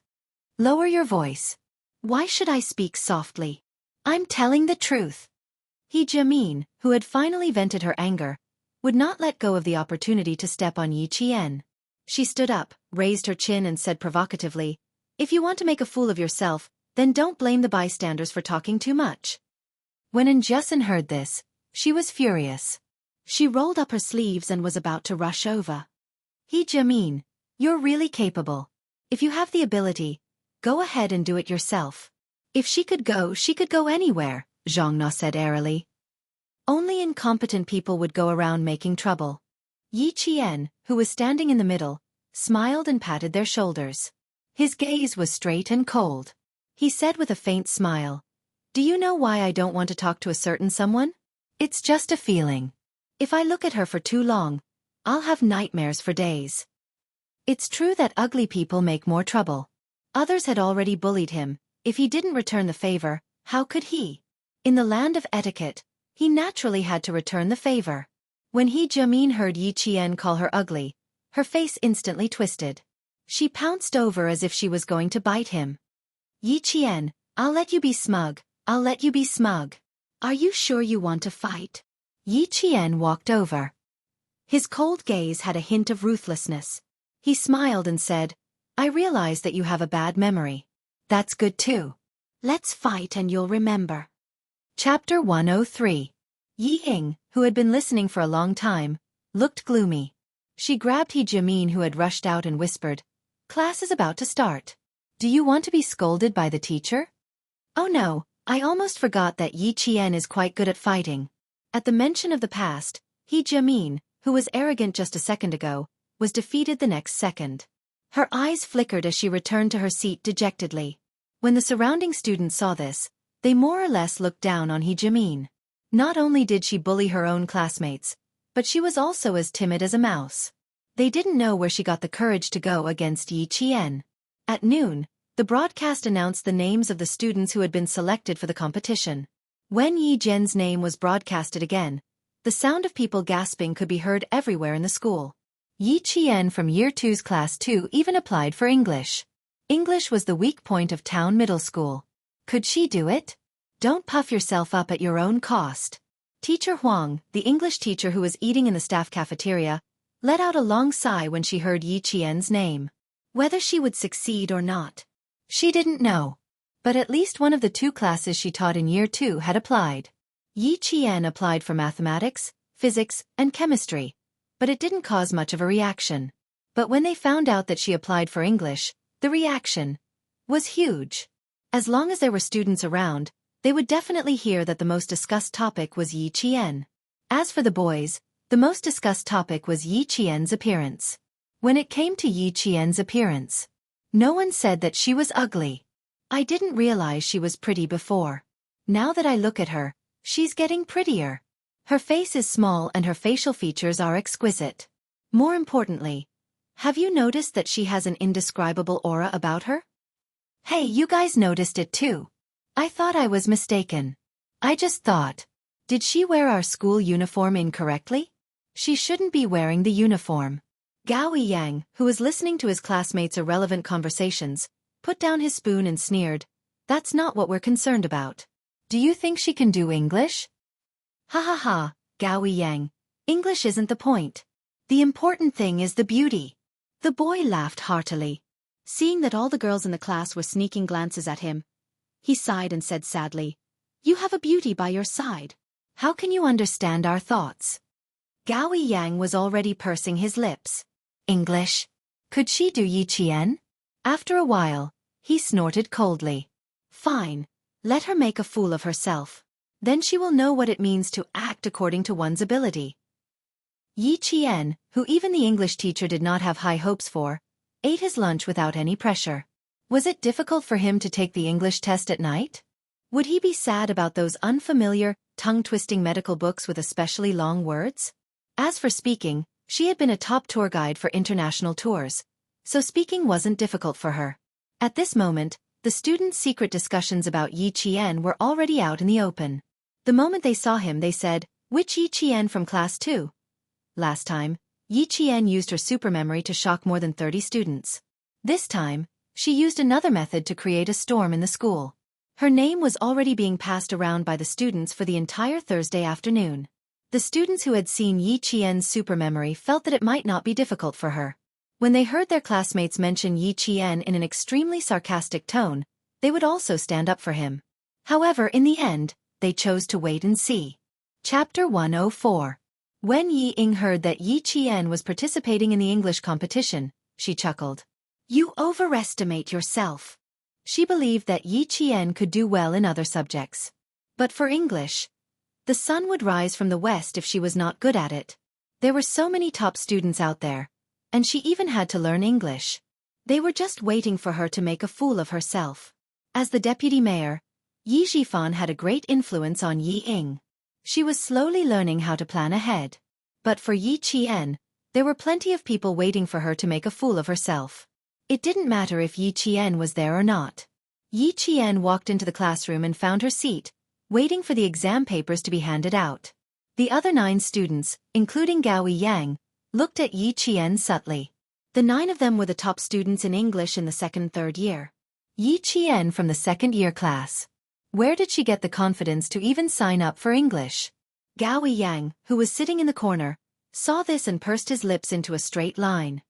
Lower your voice. Why should I speak softly? I'm telling the truth. He Jimin, who had finally vented her anger, would not let go of the opportunity to step on Yi Qian. She stood up, raised her chin and said provocatively, if you want to make a fool of yourself, then don't blame the bystanders for talking too much. When Njusen heard this, she was furious. She rolled up her sleeves and was about to rush over. He Jimin, you're really capable. If you have the ability, go ahead and do it yourself. If she could go anywhere, Xianxia said airily. Only incompetent people would go around making trouble. Yi Qian, who was standing in the middle, smiled and patted their shoulders. His gaze was straight and cold. He said with a faint smile, do you know why I don't want to talk to a certain someone? It's just a feeling. If I look at her for too long, I'll have nightmares for days. It's true that ugly people make more trouble. Others had already bullied him. If he didn't return the favor, how could he? In the land of etiquette, he naturally had to return the favor. When He Jimin heard Yi Qian call her ugly, her face instantly twisted. She pounced over as if she was going to bite him. Yi Qian, I'll let you be smug. I'll let you be smug. Are you sure you want to fight? Yi Qian walked over. His cold gaze had a hint of ruthlessness. He smiled and said, I realize that you have a bad memory. That's good too. Let's fight and you'll remember. Chapter 103. Yi Ying, who had been listening for a long time, looked gloomy. She grabbed He Jimin who had rushed out and whispered, class is about to start. Do you want to be scolded by the teacher? Oh no, I almost forgot that Yi Qian is quite good at fighting. At the mention of the past, He Jimin, who was arrogant just a second ago, was defeated the next second. Her eyes flickered as she returned to her seat dejectedly. When the surrounding students saw this, they more or less looked down on He Jimin. Not only did she bully her own classmates, but she was also as timid as a mouse. They didn't know where she got the courage to go against Yi Qian. At noon, the broadcast announced the names of the students who had been selected for the competition. When Yi Jian's name was broadcasted again, the sound of people gasping could be heard everywhere in the school. Yi Qian from Year 2's Class 2 even applied for English. English was the weak point of Town Middle School. Could she do it? Don't puff yourself up at your own cost. Teacher Huang, the English teacher who was eating in the staff cafeteria, let out a long sigh when she heard Yi Qian's name. Whether she would succeed or not, she didn't know. But at least one of the 2 classes she taught in Year 2 had applied. Yi Qian applied for mathematics, physics, and chemistry, but it didn't cause much of a reaction. But when they found out that she applied for English, the reaction was huge. As long as there were students around, they would definitely hear that the most discussed topic was Yi Qian. As for the boys, the most discussed topic was Yi Qian's appearance. When it came to Yi Qian's appearance, no one said that she was ugly. I didn't realize she was pretty before. Now that I look at her, she's getting prettier. Her face is small and her facial features are exquisite. More importantly, have you noticed that she has an indescribable aura about her? Hey, you guys noticed it too. I thought I was mistaken. I just thought, did she wear our school uniform incorrectly? She shouldn't be wearing the uniform. Gao Yang, who was listening to his classmates' irrelevant conversations, put down his spoon and sneered, that's not what we're concerned about. Do you think she can do English? Ha ha ha, Gao Yang. English isn't the point. The important thing is the beauty. The boy laughed heartily. Seeing that all the girls in the class were sneaking glances at him, he sighed and said sadly, "You have a beauty by your side. How can you understand our thoughts?" Gao Yang was already pursing his lips. English? Could she do Yi Qian? After a while, he snorted coldly. Fine, let her make a fool of herself. Then she will know what it means to act according to one's ability. Yi Qian, who even the English teacher did not have high hopes for, ate his lunch without any pressure. Was it difficult for him to take the English test at night? Would he be sad about those unfamiliar, tongue-twisting medical books with especially long words? As for speaking, she had been a top tour guide for international tours, so speaking wasn't difficult for her. At this moment, the students' secret discussions about Yi Qian were already out in the open. The moment they saw him they said, "Which Yi Qian from class 2? Last time, Yi Qian used her supermemory to shock more than 30 students. This time, she used another method to create a storm in the school. Her name was already being passed around by the students for the entire Thursday afternoon. The students who had seen Yi Qian's supermemory felt that it might not be difficult for her. When they heard their classmates mention Yi Qian in an extremely sarcastic tone, they would also stand up for him. However, in the end, they chose to wait and see. Chapter 104. When Yi Ying heard that Yi Qian was participating in the English competition, she chuckled. You overestimate yourself. She believed that Yi Qian could do well in other subjects. But for English, the sun would rise from the west if she was not good at it. There were so many top students out there, and she even had to learn English. They were just waiting for her to make a fool of herself. As the deputy mayor, Yi Zhifan had a great influence on Yi Ying. She was slowly learning how to plan ahead. But for Yi Qian, there were plenty of people waiting for her to make a fool of herself. It didn't matter if Yi Qian was there or not. Yi Qian walked into the classroom and found her seat, waiting for the exam papers to be handed out. The other 9 students, including Gao Yang, looked at Yi Qian subtly. The 9 of them were the top students in English in the 2nd-3rd year. Yi Qian from the 2nd-year class. Where did she get the confidence to even sign up for English? Gao Yang, who was sitting in the corner, saw this and pursed his lips into a straight line.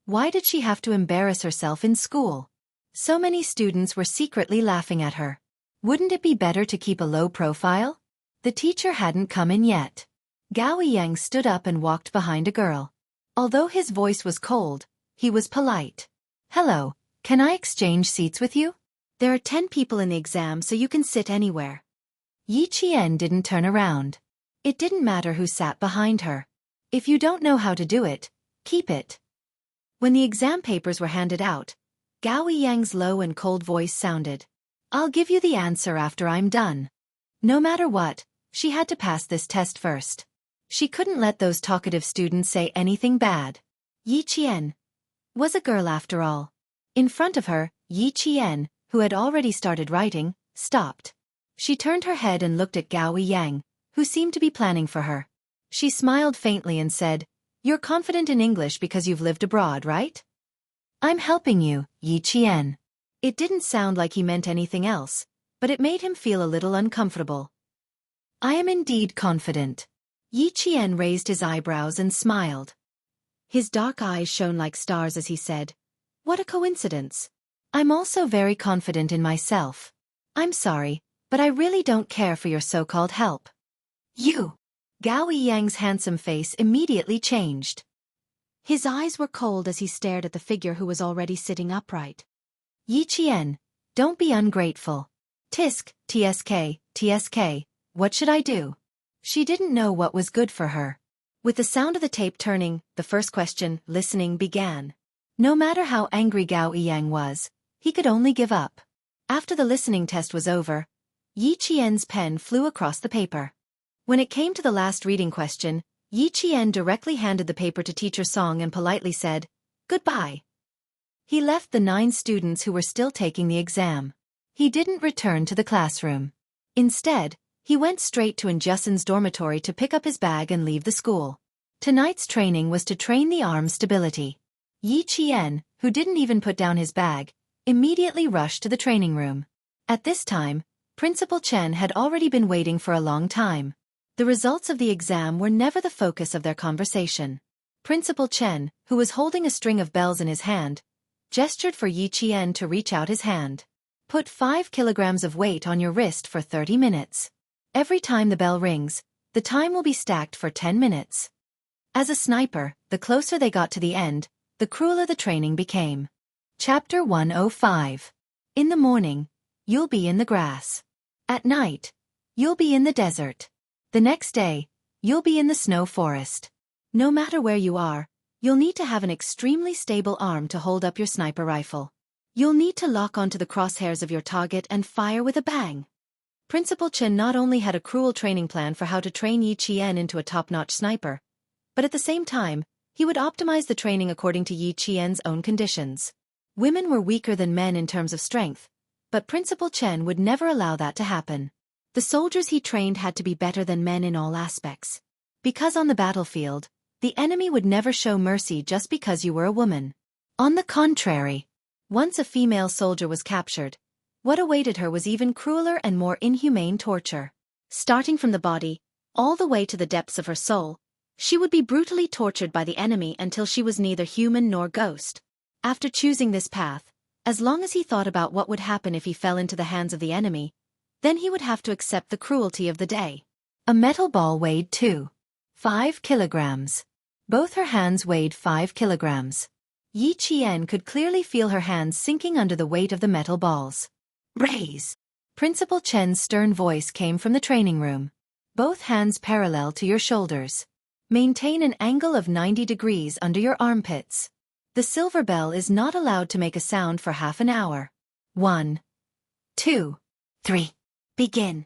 Why did she have to embarrass herself in school? So many students were secretly laughing at her. Wouldn't it be better to keep a low profile? The teacher hadn't come in yet. Gao Yang stood up and walked behind a girl. Although his voice was cold, he was polite. Hello, can I exchange seats with you? There are 10 people in the exam so you can sit anywhere. Yi Qian didn't turn around. It didn't matter who sat behind her. If you don't know how to do it, keep it. When the exam papers were handed out, Gao Yang's low and cold voice sounded. I'll give you the answer after I'm done. No matter what, she had to pass this test first. She couldn't let those talkative students say anything bad. Yi Qian was a girl after all. In front of her, Yi Qian, who had already started writing, stopped. She turned her head and looked at Gao Yang, who seemed to be planning for her. She smiled faintly and said, You're confident in English because you've lived abroad, right? I'm helping you, Yi Qian. It didn't sound like he meant anything else, but it made him feel a little uncomfortable. I am indeed confident. Yi Qian raised his eyebrows and smiled. His dark eyes shone like stars as he said, What a coincidence. I'm also very confident in myself. I'm sorry, but I really don't care for your so-called help. You! Gao Yang's handsome face immediately changed. His eyes were cold as he stared at the figure who was already sitting upright. Yi Qian, don't be ungrateful. Tisk, tsk, what should I do? She didn't know what was good for her. With the sound of the tape turning, the first question, listening, began. No matter how angry Gao Yang was, he could only give up. After the listening test was over, Yi Qian's pen flew across the paper. When it came to the last reading question, Yi Qian directly handed the paper to Teacher Song and politely said, Goodbye. He left the 9 students who were still taking the exam. He didn't return to the classroom. Instead, he went straight to Injusin's dormitory to pick up his bag and leave the school. Tonight's training was to train the arm stability. Yi Qian, who didn't even put down his bag, immediately rushed to the training room. At this time, Principal Chen had already been waiting for a long time. The results of the exam were never the focus of their conversation. Principal Chen, who was holding a string of bells in his hand, gestured for Yi Qian to reach out his hand. Put 5 kilograms of weight on your wrist for 30 minutes. Every time the bell rings, the time will be stacked for 10 minutes. As a sniper, the closer they got to the end, the crueler the training became. Chapter 105. In the morning, you'll be in the grass. At night, you'll be in the desert. The next day, you'll be in the snow forest. No matter where you are, you'll need to have an extremely stable arm to hold up your sniper rifle. You'll need to lock onto the crosshairs of your target and fire with a bang. Principal Chen not only had a cruel training plan for how to train Yi Qian into a top-notch sniper, but at the same time, he would optimize the training according to Yi Qian's own conditions. Women were weaker than men in terms of strength, but Principal Chen would never allow that to happen. The soldiers he trained had to be better than men in all aspects. Because on the battlefield, the enemy would never show mercy just because you were a woman. On the contrary, once a female soldier was captured, what awaited her was even crueler and more inhumane torture. Starting from the body, all the way to the depths of her soul, she would be brutally tortured by the enemy until she was neither human nor ghost. After choosing this path, as long as he thought about what would happen if he fell into the hands of the enemy, then he would have to accept the cruelty of the day. A metal ball weighed 5 kilograms. Both her hands weighed 5 kilograms. Yi Qian could clearly feel her hands sinking under the weight of the metal balls. Raise! Principal Chen's stern voice came from the training room. Both hands parallel to your shoulders. Maintain an angle of 90 degrees under your armpits. The silver bell is not allowed to make a sound for half an hour. 1, 2, 3. Begin.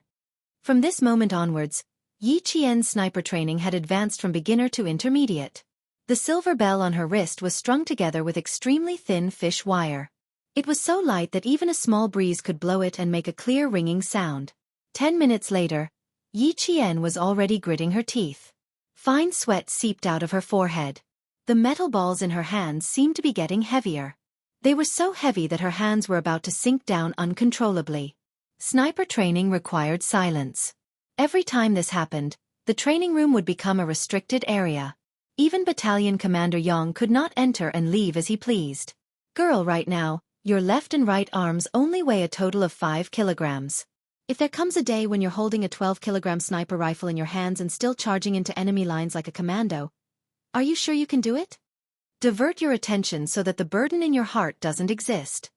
From this moment onwards, Yi Qian's sniper training had advanced from beginner to intermediate. The silver bell on her wrist was strung together with extremely thin fish wire. It was so light that even a small breeze could blow it and make a clear ringing sound. 10 minutes later, Yi Qian was already gritting her teeth. Fine sweat seeped out of her forehead. The metal balls in her hands seemed to be getting heavier. They were so heavy that her hands were about to sink down uncontrollably. Sniper training required silence. Every time this happened, the training room would become a restricted area. Even Battalion Commander Yang could not enter and leave as he pleased. Girl, right now, your left and right arms only weigh a total of 5 kilograms. If there comes a day when you're holding a 12-kilogram sniper rifle in your hands and still charging into enemy lines like a commando, are you sure you can do it? Divert your attention so that the burden in your heart doesn't exist.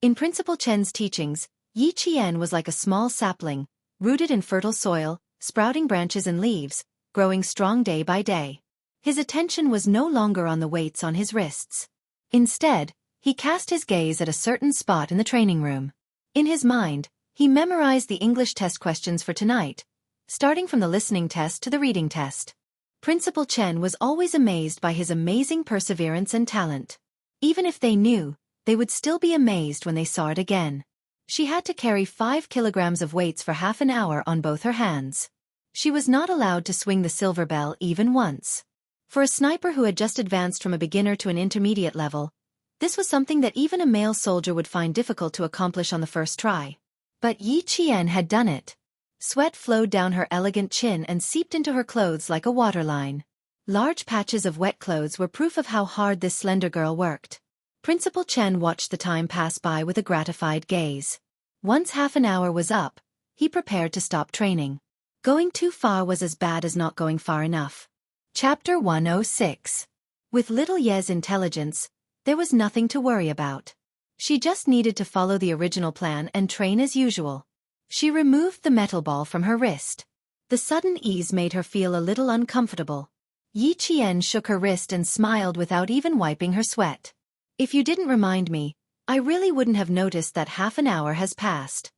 In Principal Chen's teachings, Yi Qian was like a small sapling, rooted in fertile soil, sprouting branches and leaves, growing strong day by day. His attention was no longer on the weights on his wrists. Instead, he cast his gaze at a certain spot in the training room. In his mind, he memorized the English test questions for tonight, starting from the listening test to the reading test. Principal Chen was always amazed by his amazing perseverance and talent. Even if they knew, they would still be amazed when they saw it again. She had to carry 5 kilograms of weights for half an hour on both her hands. She was not allowed to swing the silver bell even once. For a sniper who had just advanced from a beginner to an intermediate level, this was something that even a male soldier would find difficult to accomplish on the first try. But Yi Qian had done it. Sweat flowed down her elegant chin and seeped into her clothes like a waterline. Large patches of wet clothes were proof of how hard this slender girl worked. Principal Chen watched the time pass by with a gratified gaze. Once half an hour was up, he prepared to stop training. Going too far was as bad as not going far enough. Chapter 106. With little Ye's intelligence, there was nothing to worry about. She just needed to follow the original plan and train as usual. She removed the metal ball from her wrist. The sudden ease made her feel a little uncomfortable. Yi Qian shook her wrist and smiled without even wiping her sweat. If you didn't remind me, I really wouldn't have noticed that half an hour has passed.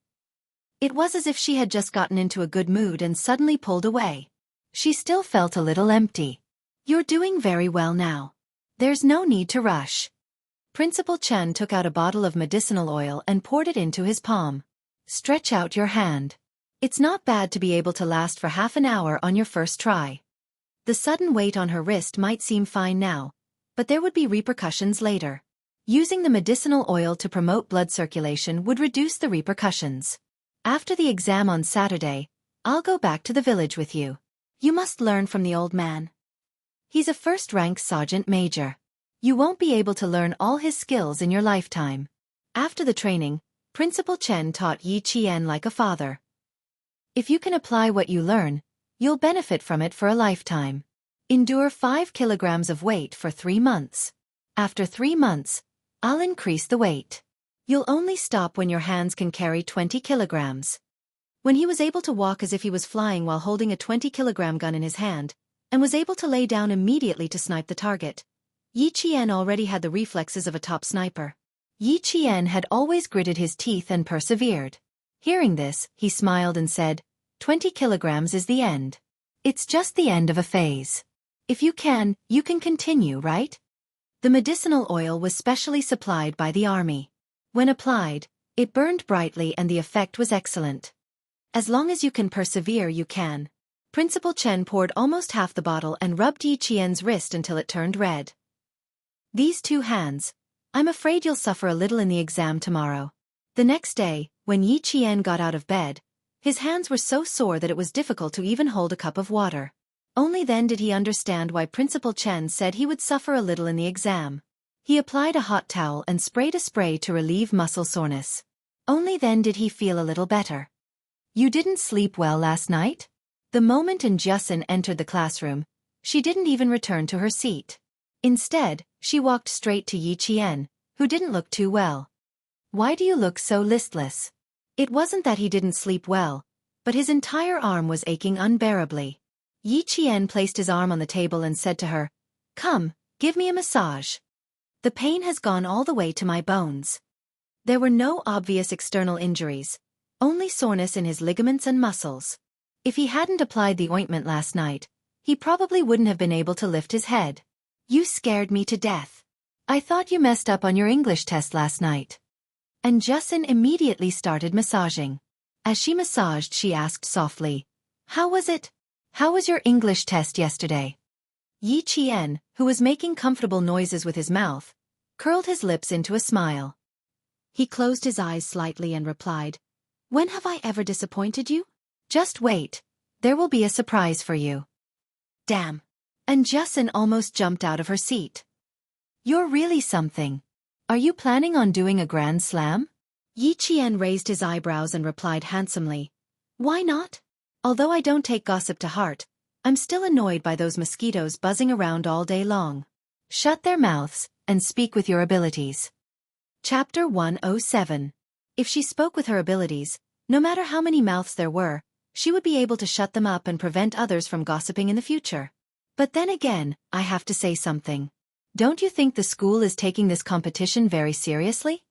It was as if she had just gotten into a good mood and suddenly pulled away. She still felt a little empty. You're doing very well now. There's no need to rush. Principal Chen took out a bottle of medicinal oil and poured it into his palm. Stretch out your hand. It's not bad to be able to last for half an hour on your first try. The sudden weight on her wrist might seem fine now, but there would be repercussions later. Using the medicinal oil to promote blood circulation would reduce the repercussions. After the exam on Saturday, I'll go back to the village with you. You must learn from the old man. He's a first-rank sergeant major. You won't be able to learn all his skills in your lifetime. After the training, Principal Chen taught Yi Qian like a father. If you can apply what you learn, you'll benefit from it for a lifetime. Endure 5 kilograms of weight for 3 months. After 3 months, I'll increase the weight. You'll only stop when your hands can carry 20 kilograms. When he was able to walk as if he was flying while holding a 20-kilogram gun in his hand, and was able to lay down immediately to snipe the target, Yi Qian already had the reflexes of a top sniper. Yi Qian had always gritted his teeth and persevered. Hearing this, he smiled and said, 20 kilograms is the end. It's just the end of a phase. If you can continue, right? The medicinal oil was specially supplied by the army. When applied, it burned brightly and the effect was excellent. As long as you can persevere, you can. Principal Chen poured almost half the bottle and rubbed Yi Qian's wrist until it turned red. These 2 hands. I'm afraid you'll suffer a little in the exam tomorrow. The next day, when Yi Qian got out of bed, his hands were so sore that it was difficult to even hold a cup of water. Only then did he understand why Principal Chen said he would suffer a little in the exam. He applied a hot towel and sprayed a spray to relieve muscle soreness. Only then did he feel a little better. You didn't sleep well last night? The moment Jianghu entered the classroom, she didn't even return to her seat. Instead, she walked straight to Yi Qian, who didn't look too well. Why do you look so listless? It wasn't that he didn't sleep well, but his entire arm was aching unbearably. Yi Qian placed his arm on the table and said to her, "Come, give me a massage. The pain has gone all the way to my bones." There were no obvious external injuries, only soreness in his ligaments and muscles. If he hadn't applied the ointment last night, he probably wouldn't have been able to lift his head. You scared me to death. I thought you messed up on your English test last night. And Jianghu immediately started massaging. As she massaged, she asked softly, "How was it? How was your English test yesterday?" Yi Qian, who was making comfortable noises with his mouth, curled his lips into a smile. He closed his eyes slightly and replied, "When have I ever disappointed you? Just wait, there will be a surprise for you." Damn. And Jianghu almost jumped out of her seat. You're really something. Are you planning on doing a grand slam? Yi Qian raised his eyebrows and replied handsomely, "Why not? Although I don't take gossip to heart, I'm still annoyed by those mosquitoes buzzing around all day long. Shut their mouths, and speak with your abilities." Chapter 107. If she spoke with her abilities, no matter how many mouths there were, she would be able to shut them up and prevent others from gossiping in the future. But then again, I have to say something. Don't you think the school is taking this competition very seriously?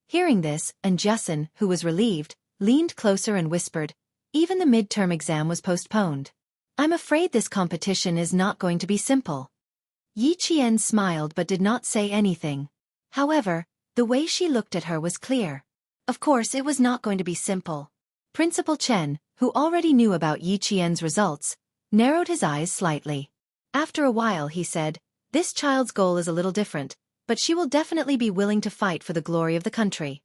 Hearing this, Jianghu, who was relieved, leaned closer and whispered, "Even the midterm exam was postponed. I'm afraid this competition is not going to be simple." Yi Qian smiled but did not say anything. However, the way she looked at her was clear. Of course it was not going to be simple. Principal Chen, who already knew about Yi Qian's results, narrowed his eyes slightly. After a while he said, "This child's goal is a little different, but she will definitely be willing to fight for the glory of the country.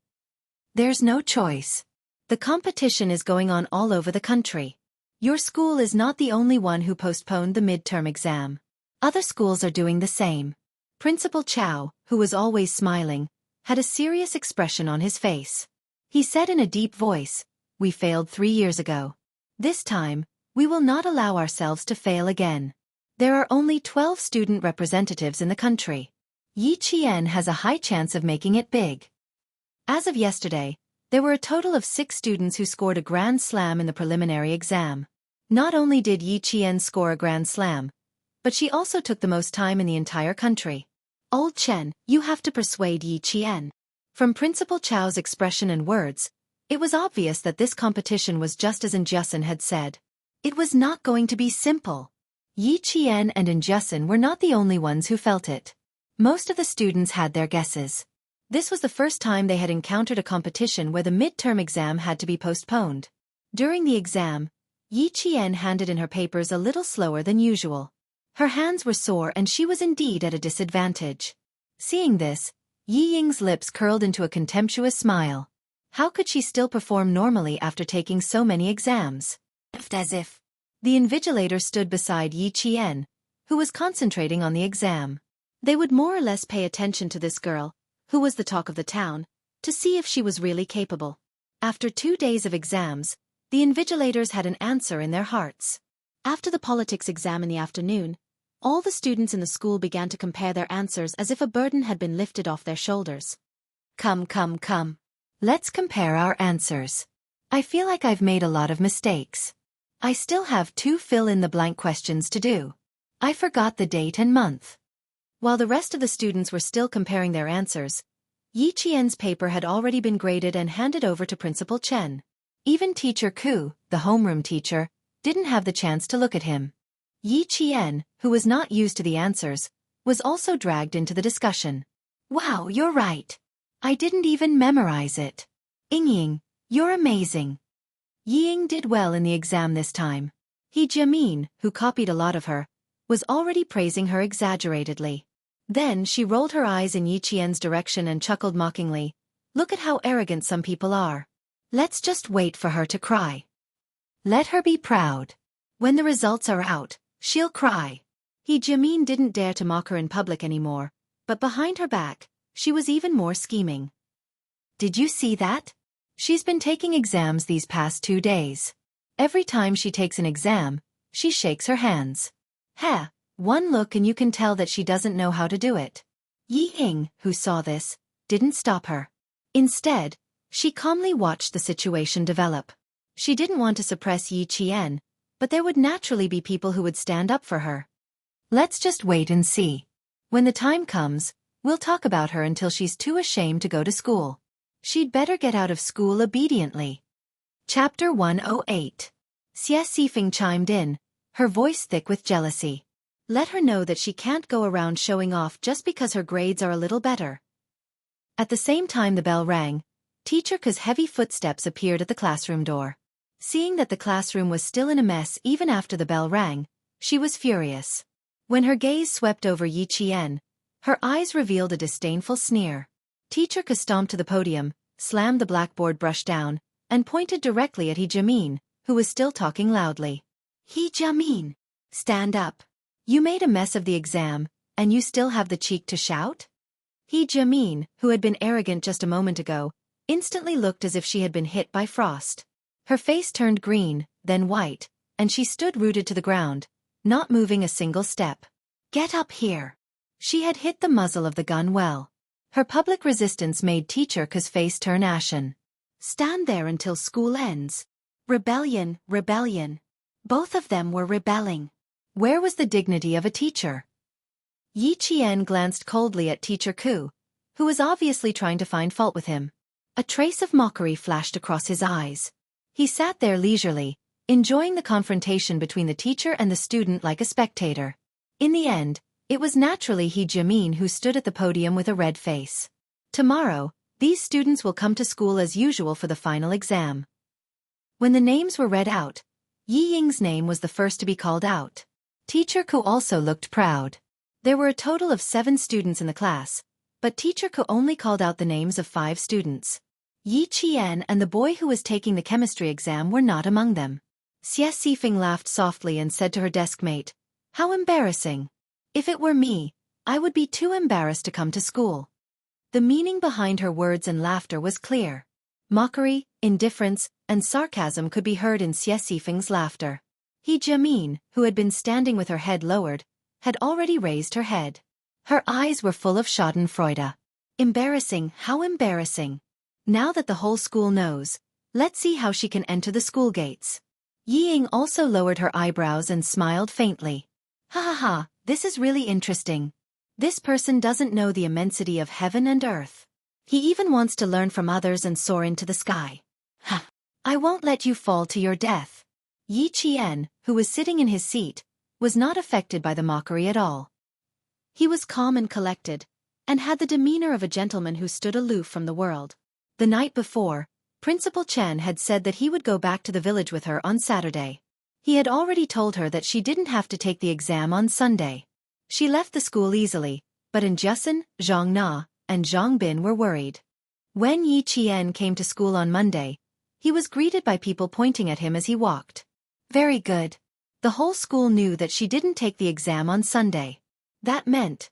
There's no choice. The competition is going on all over the country. Your school is not the only one who postponed the midterm exam. Other schools are doing the same." Principal Chao, who was always smiling, had a serious expression on his face. He said in a deep voice, "We failed 3 years ago. This time, we will not allow ourselves to fail again. There are only 12 student representatives in the country. Yi Qian has a high chance of making it big." As of yesterday, there were a total of 6 students who scored a grand slam in the preliminary exam. Not only did Yi Qian score a grand slam, but she also took the most time in the entire country. "Old Chen, you have to persuade Yi Qian." From Principal Chao's expression and words, it was obvious that this competition was just as Jianghu had said. It was not going to be simple. Yi Qian and Jianghu were not the only ones who felt it. Most of the students had their guesses. This was the first time they had encountered a competition where the midterm exam had to be postponed. During the exam, Yi Qian handed in her papers a little slower than usual. Her hands were sore and she was indeed at a disadvantage. Seeing this, Yi Ying's lips curled into a contemptuous smile. How could she still perform normally after taking so many exams? As if. The invigilator stood beside Yi Qian, who was concentrating on the exam. They would more or less pay attention to this girl, who was the talk of the town, to see if she was really capable. After 2 days of exams, the invigilators had an answer in their hearts. After the politics exam in the afternoon, all the students in the school began to compare their answers as if a burden had been lifted off their shoulders. Come, come, come. Let's compare our answers. I feel like I've made a lot of mistakes. I still have 2 fill-in-the-blank questions to do. I forgot the date and month. While the rest of the students were still comparing their answers, Yi Qian's paper had already been graded and handed over to Principal Chen. Even Teacher Ku, the homeroom teacher, didn't have the chance to look at him. Yi Qian, who was not used to the answers, was also dragged into the discussion. Wow, you're right. I didn't even memorize it. Ying, you're amazing. Ying did well in the exam this time. He Jiamin, who copied a lot of her, was already praising her exaggeratedly. Then she rolled her eyes in Yi Qian's direction and chuckled mockingly. Look at how arrogant some people are. Let's just wait for her to cry. Let her be proud. When the results are out, she'll cry. He Jiamin didn't dare to mock her in public anymore, but behind her back, she was even more scheming. Did you see that? She's been taking exams these past 2 days. Every time she takes an exam, she shakes her hands. One look and you can tell that she doesn't know how to do it. Ying, who saw this, didn't stop her. Instead, she calmly watched the situation develop. She didn't want to suppress Yi Qian, but there would naturally be people who would stand up for her. Let's just wait and see. When the time comes, we'll talk about her until she's too ashamed to go to school. She'd better get out of school obediently. Chapter 108. Xie Xifeng chimed in, her voice thick with jealousy. Let her know that she can't go around showing off just because her grades are a little better. At the same time the bell rang, Teacher Ku's heavy footsteps appeared at the classroom door. Seeing that the classroom was still in a mess even after the bell rang, she was furious. When her gaze swept over Yi Qian, her eyes revealed a disdainful sneer. Teacher Ku stomped to the podium, slammed the blackboard brush down, and pointed directly at He Jiamin, who was still talking loudly. He Jiamin, stand up. You made a mess of the exam, and you still have the cheek to shout? He Jiamin, who had been arrogant just a moment ago, instantly looked as if she had been hit by frost. Her face turned green, then white, and she stood rooted to the ground, not moving a single step. Get up here. She had hit the muzzle of the gun well. Her public resistance made Teacher Ku's face turn ashen. Stand there until school ends. Rebellion, rebellion. Both of them were rebelling. Where was the dignity of a teacher? Yi Qian glanced coldly at Teacher Ku, who was obviously trying to find fault with him. A trace of mockery flashed across his eyes. He sat there leisurely, enjoying the confrontation between the teacher and the student like a spectator. In the end, it was naturally He Jiamin who stood at the podium with a red face. Tomorrow, these students will come to school as usual for the final exam. When the names were read out, Yi Ying's name was the first to be called out. Teacher Ku also looked proud. There were a total of 7 students in the class, but Teacher Ku only called out the names of 5 students. Yi Qian and the boy who was taking the chemistry exam were not among them. Xie Xifeng laughed softly and said to her deskmate, "How embarrassing. If it were me, I would be too embarrassed to come to school." The meaning behind her words and laughter was clear. Mockery, indifference, and sarcasm could be heard in Xie Xifeng's laughter. He Jiamin, who had been standing with her head lowered, had already raised her head. Her eyes were full of schadenfreude. Embarrassing, how embarrassing. Now that the whole school knows, let's see how she can enter the school gates. Yi Ying also lowered her eyebrows and smiled faintly. Ha ha ha, this is really interesting. This person doesn't know the immensity of heaven and earth. He even wants to learn from others and soar into the sky. Ha! I won't let you fall to your death. Yi Qian, who was sitting in his seat, was not affected by the mockery at all. He was calm and collected, and had the demeanor of a gentleman who stood aloof from the world. The night before, Principal Chen had said that he would go back to the village with her on Saturday. He had already told her that she didn't have to take the exam on Sunday. She left the school easily, but Jiasun, Zhang Na, and Zhang Bin were worried. When Yi Qian came to school on Monday, he was greeted by people pointing at him as he walked. Very good. The whole school knew that she didn't take the exam on Sunday. That meant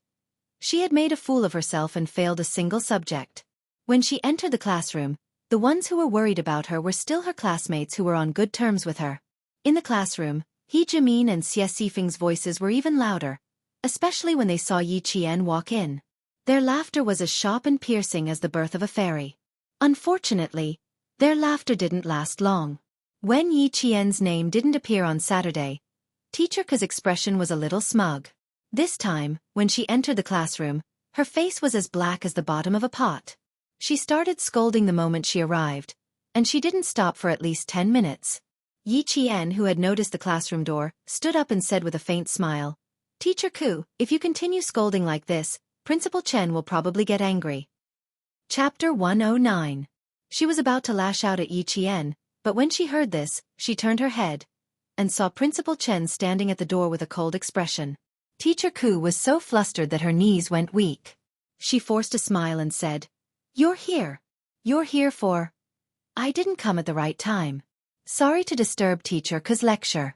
She had made a fool of herself and failed a single subject. When she entered the classroom, the ones who were worried about her were still her classmates who were on good terms with her. In the classroom, He Jimin and Xie Xifeng's voices were even louder, especially when they saw Yi Qian walk in. Their laughter was as sharp and piercing as the birth of a fairy. Unfortunately, their laughter didn't last long. When Yi Qian's name didn't appear on Saturday, Teacher Ke's expression was a little smug. This time, when she entered the classroom, her face was as black as the bottom of a pot. She started scolding the moment she arrived, and she didn't stop for at least 10 minutes. Yi Qian, who had noticed the classroom door, stood up and said with a faint smile, "Teacher Ku, if you continue scolding like this, Principal Chen will probably get angry." Chapter 109. She was about to lash out at Yi Qian, but when she heard this, she turned her head and saw Principal Chen standing at the door with a cold expression. Teacher Ku was so flustered that her knees went weak. She forced a smile and said, "You're here. You're here for—" "I didn't come at the right time. Sorry to disturb Teacher Ku's lecture."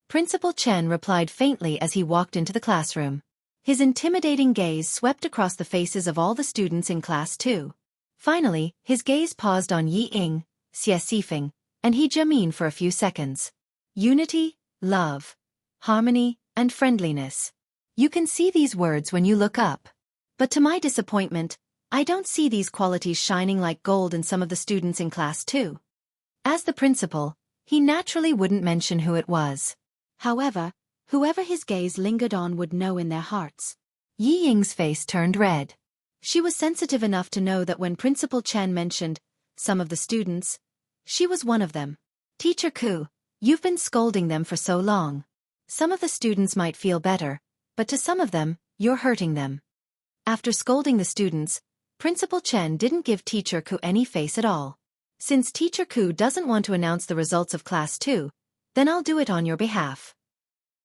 Principal Chen replied faintly as he walked into the classroom. His intimidating gaze swept across the faces of all the students in class 2. Finally, his gaze paused on Yi Ying, Xie Xifeng, and He Jimin for a few seconds. Unity, love, harmony, and friendliness. You can see these words when you look up. But to my disappointment, I don't see these qualities shining like gold in some of the students in class 2. As the principal, he naturally wouldn't mention who it was. However, whoever his gaze lingered on would know in their hearts. Yi Ying's face turned red. She was sensitive enough to know that when Principal Chen mentioned some of the students, she was one of them. "Teacher Ku, you've been scolding them for so long. Some of the students might feel better, but to some of them, you're hurting them." After scolding the students, Principal Chen didn't give Teacher Ku any face at all. "Since Teacher Ku doesn't want to announce the results of Class 2, then I'll do it on your behalf.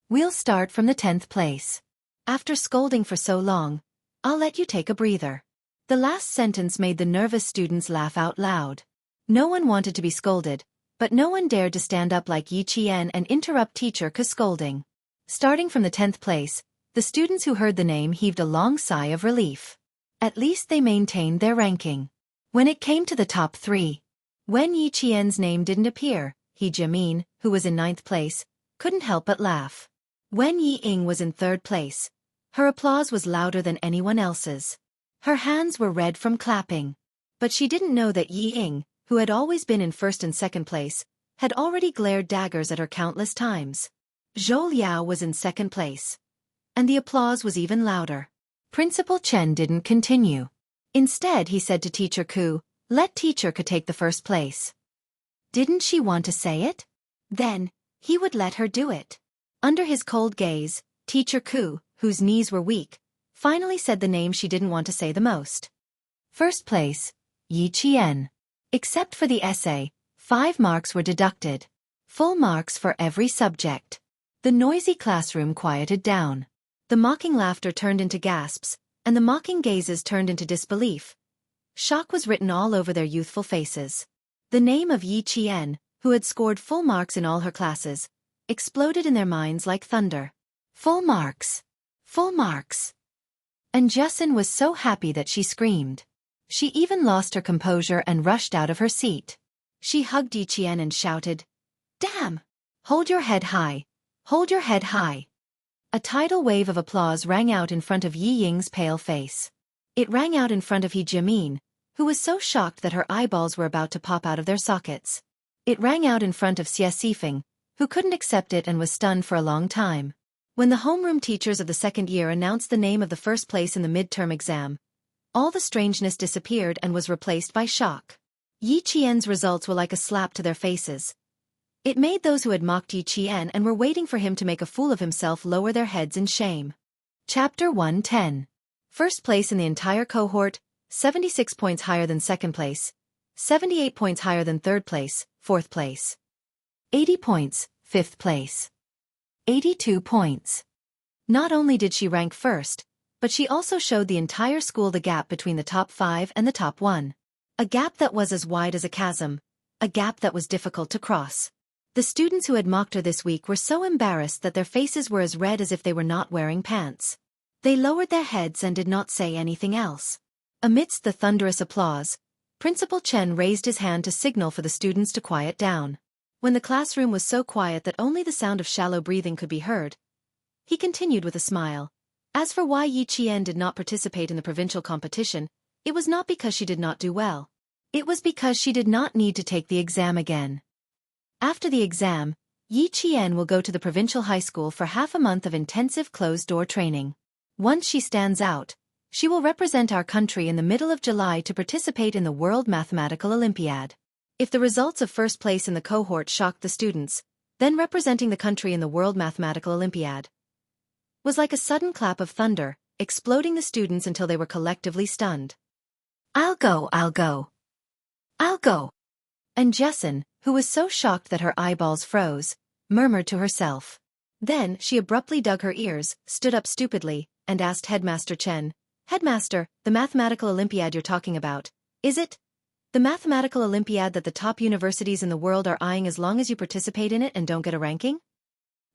We'll start from the 10th place. After scolding for so long, I'll let you take a breather." The last sentence made the nervous students laugh out loud. No one wanted to be scolded, but no one dared to stand up like Yi Qian and interrupt Teacher Ku's scolding. Starting from the 10th place, the students who heard the name heaved a long sigh of relief. At least they maintained their ranking. When it came to the top 3, when Yi Qian's name didn't appear, He Jimin, who was in 9th place, couldn't help but laugh. When Yi Ying was in 3rd place, her applause was louder than anyone else's. Her hands were red from clapping. But she didn't know that Yi Ying, who had always been in 1st and 2nd place, had already glared daggers at her countless times. Zhou Liao was in 2nd place. And the applause was even louder. Principal Chen didn't continue. Instead, he said to Teacher Ku, "Let Teacher Ku take the 1st place." Didn't she want to say it? Then, he would let her do it. Under his cold gaze, Teacher Ku, whose knees were weak, finally said the name she didn't want to say the most. 1st place, Yi Qian. Except for the essay, 5 marks were deducted. Full marks for every subject. The noisy classroom quieted down. The mocking laughter turned into gasps, and the mocking gazes turned into disbelief. Shock was written all over their youthful faces. The name of Yi Qian, who had scored full marks in all her classes, exploded in their minds like thunder. Full marks! Full marks! And Justin was so happy that she screamed. She even lost her composure and rushed out of her seat. She hugged Yi Qian and shouted, "Damn! Hold your head high! Hold your head high!" A tidal wave of applause rang out in front of Yi Ying's pale face. It rang out in front of He Jimin, who was so shocked that her eyeballs were about to pop out of their sockets. It rang out in front of Xie Xifeng, who couldn't accept it and was stunned for a long time. When the homeroom teachers of the 2nd year announced the name of the 1st place in the midterm exam, all the strangeness disappeared and was replaced by shock. Yi Qian's results were like a slap to their faces. It made those who had mocked Yi Qian and were waiting for him to make a fool of himself lower their heads in shame. Chapter 110. 1st place in the entire cohort, 76 points higher than 2nd place, 78 points higher than 3rd place, 4th place. 80 points, 5th place. 82 points. Not only did she rank 1st, but she also showed the entire school the gap between the top 5 and the top 1. A gap that was as wide as a chasm, a gap that was difficult to cross. The students who had mocked her this week were so embarrassed that their faces were as red as if they were not wearing pants. They lowered their heads and did not say anything else. Amidst the thunderous applause, Principal Chen raised his hand to signal for the students to quiet down. When the classroom was so quiet that only the sound of shallow breathing could be heard, he continued with a smile. As for why Yi Qian did not participate in the provincial competition, it was not because she did not do well. It was because she did not need to take the exam again. After the exam, Yi Qian will go to the provincial high school for half a month of intensive closed-door training. Once she stands out, she will represent our country in the middle of July to participate in the World Mathematical Olympiad. If the results of first place in the cohort shocked the students, then representing the country in the World Mathematical Olympiad was like a sudden clap of thunder, exploding the students until they were collectively stunned. I'll go. And Jessin, who was so shocked that her eyeballs froze, murmured to herself. Then she abruptly dug her ears, stood up stupidly, and asked Headmaster Chen, "Headmaster, the mathematical Olympiad you're talking about, is it the mathematical Olympiad that the top universities in the world are eyeing as long as you participate in it and don't get a ranking?"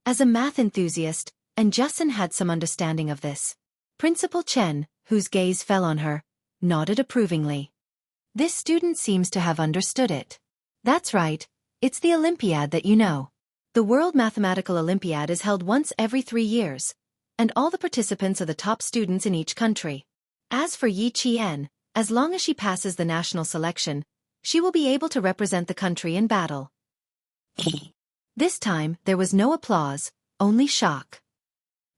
As a math enthusiast, and Jessin had some understanding of this, Principal Chen, whose gaze fell on her, nodded approvingly. This student seems to have understood it. That's right, it's the Olympiad that you know. The World Mathematical Olympiad is held once every 3 years, and all the participants are the top students in each country. As for Yi Qian, as long as she passes the national selection, she will be able to represent the country in battle. This time, there was no applause, only shock.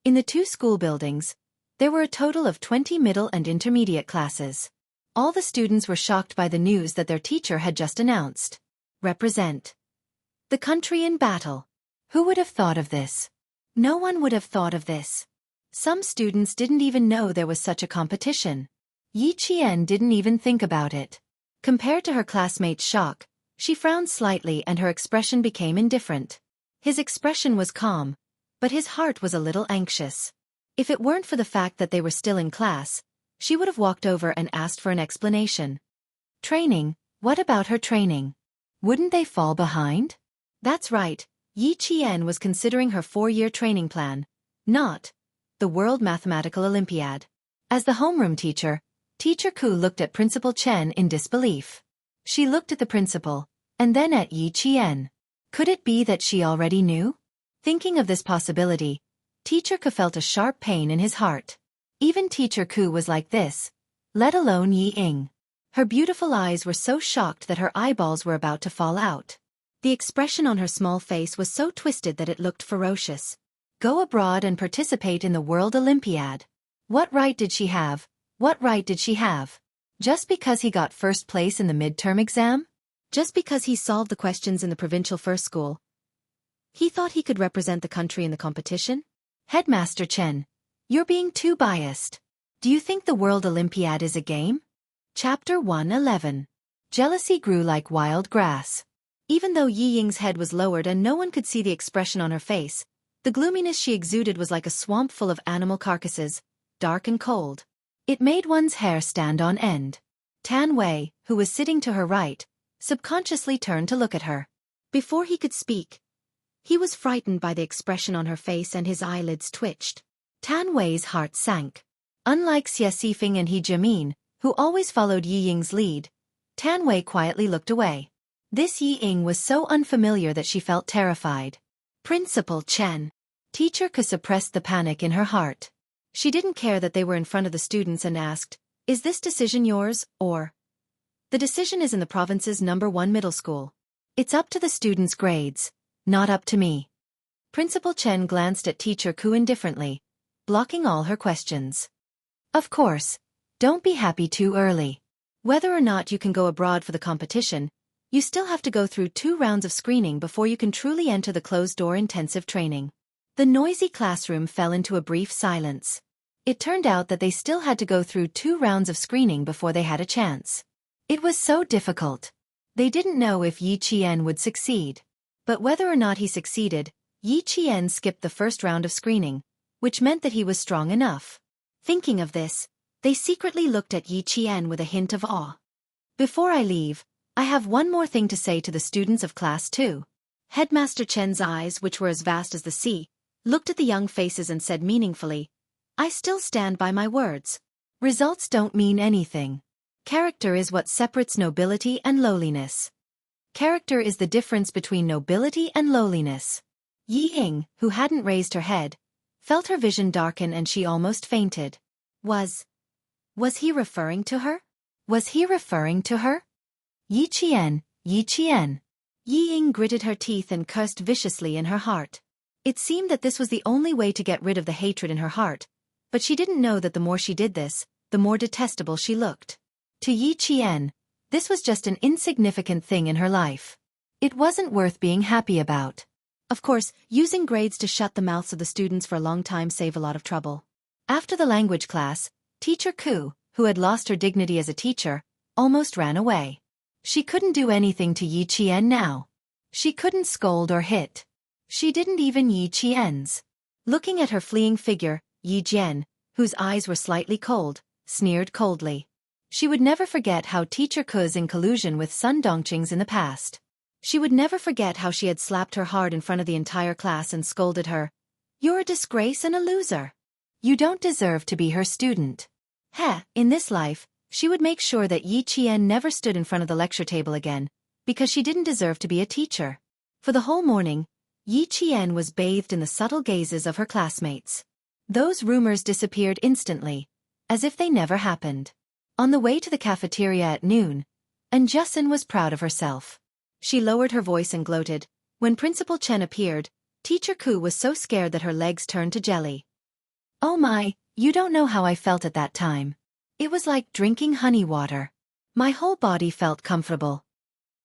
In the 2 school buildings, there were a total of 20 middle and intermediate classes. All the students were shocked by the news that their teacher had just announced. Represent the country in battle. Who would have thought of this? No one would have thought of this. Some students didn't even know there was such a competition. Yi Qian didn't even think about it. Compared to her classmates' shock, she frowned slightly and her expression became indifferent. His expression was calm, but his heart was a little anxious. If it weren't for the fact that they were still in class, she would have walked over and asked for an explanation. Training? What about her training? Wouldn't they fall behind? That's right, Yi Qian was considering her 4-year training plan, not the World Mathematical Olympiad. As the homeroom teacher, Teacher Ku looked at Principal Chen in disbelief. She looked at the principal, and then at Yi Qian. Could it be that she already knew? Thinking of this possibility, Teacher Ku felt a sharp pain in his heart. Even Teacher Ku was like this, let alone Yi Ying. Her beautiful eyes were so shocked that her eyeballs were about to fall out. The expression on her small face was so twisted that it looked ferocious. Go abroad and participate in the World Olympiad. What right did she have? What right did she have? Just because he got first place in the midterm exam? Just because he solved the questions in the provincial first school? He thought he could represent the country in the competition? Headmaster Chen, you're being too biased. Do you think the World Olympiad is a game? Chapter 111. Jealousy grew like wild grass. Even though Yi Ying's head was lowered and no one could see the expression on her face, the gloominess she exuded was like a swamp full of animal carcasses, dark and cold. It made one's hair stand on end. Tan Wei, who was sitting to her right, subconsciously turned to look at her. Before he could speak, he was frightened by the expression on her face and his eyelids twitched. Tan Wei's heart sank. Unlike Xie Sifeng and He Jimin, who always followed Yi Ying's lead, Tan Wei quietly looked away. This Yi Ying was so unfamiliar that she felt terrified. Principal Chen. Teacher Ku suppressed the panic in her heart. She didn't care that they were in front of the students and asked, "Is this decision yours, or?" "The decision is in the province's #1 middle school. It's up to the students' grades, not up to me." Principal Chen glanced at Teacher Ku indifferently, blocking all her questions. "Of course, don't be happy too early. Whether or not you can go abroad for the competition, you still have to go through 2 rounds of screening before you can truly enter the closed-door intensive training." The noisy classroom fell into a brief silence. It turned out that they still had to go through 2 rounds of screening before they had a chance. It was so difficult. They didn't know if Yi Qian would succeed. But whether or not he succeeded, Yi Qian skipped the first round of screening, which meant that he was strong enough. Thinking of this, they secretly looked at Yi Qian with a hint of awe. "Before I leave, I have one more thing to say to the students of Class 2. Headmaster Chen's eyes, which were as vast as the sea, looked at the young faces and said meaningfully, I still stand by my words. Results don't mean anything. Character is what separates nobility and lowliness. Character is the difference between nobility and lowliness. Yi Ying, who hadn't raised her head, felt her vision darken and she almost fainted. Was he referring to her? Was he referring to her? Yi Qian, Yi Qian. Yi Ying gritted her teeth and cursed viciously in her heart. It seemed that this was the only way to get rid of the hatred in her heart, but she didn't know that the more she did this, the more detestable she looked. To Yi Qian, this was just an insignificant thing in her life. It wasn't worth being happy about. Of course, using grades to shut the mouths of the students for a long time saved a lot of trouble. After the language class, Teacher Ku, who had lost her dignity as a teacher, almost ran away. She couldn't do anything to Yi Qian now. She couldn't scold or hit. She didn't even Yi Qian's. Looking at her fleeing figure, Yi Jian, whose eyes were slightly cold, sneered coldly. She would never forget how Teacher Ku's in collusion with Sun Dongqing's in the past. She would never forget how she had slapped her hard in front of the entire class and scolded her. "You're a disgrace and a loser. You don't deserve to be her student." In this life, she would make sure that Yi Qian never stood in front of the lecture table again, because she didn't deserve to be a teacher. For the whole morning, Yi Qian was bathed in the subtle gazes of her classmates. Those rumors disappeared instantly, as if they never happened. On the way to the cafeteria at noon, Jianghu was proud of herself. She lowered her voice and gloated. When Principal Chen appeared, Teacher Ku was so scared that her legs turned to jelly. "Oh my, you don't know how I felt at that time. It was like drinking honey water. My whole body felt comfortable."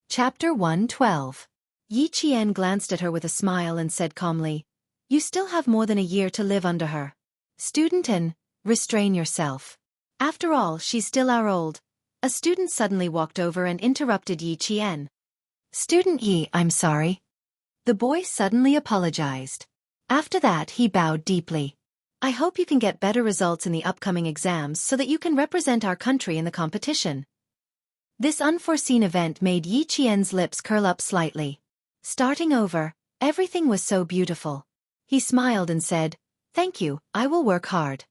Chapter 112. Yi Qian glanced at her with a smile and said calmly, "You still have more than a year to live under her. Student and restrain yourself. After all, she's still our old." A student suddenly walked over and interrupted Yi Qian. "Student Yi, I'm sorry." The boy suddenly apologized. After that he bowed deeply. "I hope you can get better results in the upcoming exams so that you can represent our country in the competition." This unforeseen event made Yi Qian's lips curl up slightly. Starting over, everything was so beautiful. He smiled and said, "Thank you, I will work hard."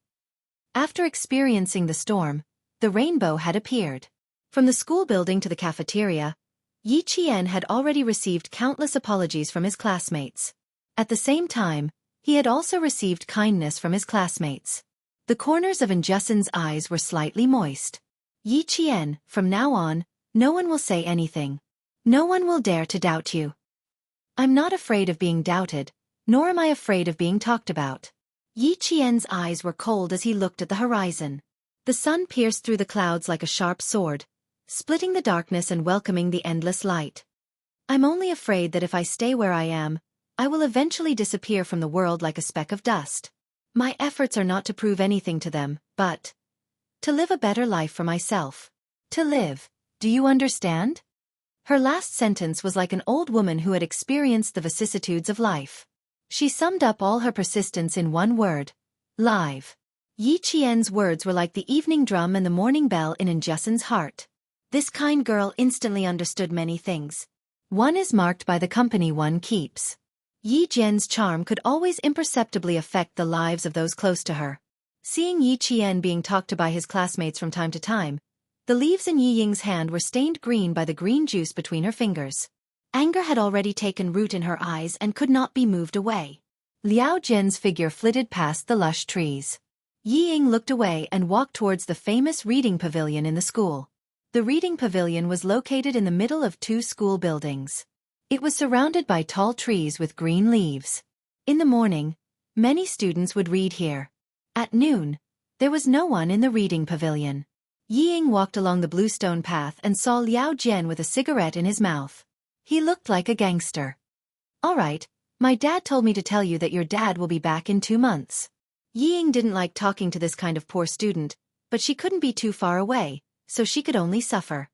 After experiencing the storm, the rainbow had appeared. From the school building to the cafeteria, Yi Qian had already received countless apologies from his classmates. At the same time, he had also received kindness from his classmates. The corners of Jianghu's eyes were slightly moist. "Yi Qian, from now on, no one will say anything. No one will dare to doubt you." "I'm not afraid of being doubted, nor am I afraid of being talked about." Yi Qian's eyes were cold as he looked at the horizon. The sun pierced through the clouds like a sharp sword, splitting the darkness and welcoming the endless light. "I'm only afraid that if I stay where I am, I will eventually disappear from the world like a speck of dust. My efforts are not to prove anything to them, but to live a better life for myself. To live, do you understand?" Her last sentence was like an old woman who had experienced the vicissitudes of life. She summed up all her persistence in one word: live. Yi Qian's words were like the evening drum and the morning bell in Jianghu's heart. This kind girl instantly understood many things. One is marked by the company one keeps. Yi Jian's charm could always imperceptibly affect the lives of those close to her. Seeing Yi Qian being talked to by his classmates from time to time, the leaves in Yi Ying's hand were stained green by the green juice between her fingers. Anger had already taken root in her eyes and could not be moved away. Liao Jian's figure flitted past the lush trees. Yi Ying looked away and walked towards the famous reading pavilion in the school. The reading pavilion was located in the middle of two school buildings. It was surrounded by tall trees with green leaves. In the morning, many students would read here. At noon, there was no one in the reading pavilion. Yi Ying walked along the bluestone path and saw Liao Jian with a cigarette in his mouth. He looked like a gangster. "All right, my dad told me to tell you that your dad will be back in 2 months." Yi Ying didn't like talking to this kind of poor student, but she couldn't be too far away, so she could only suffer.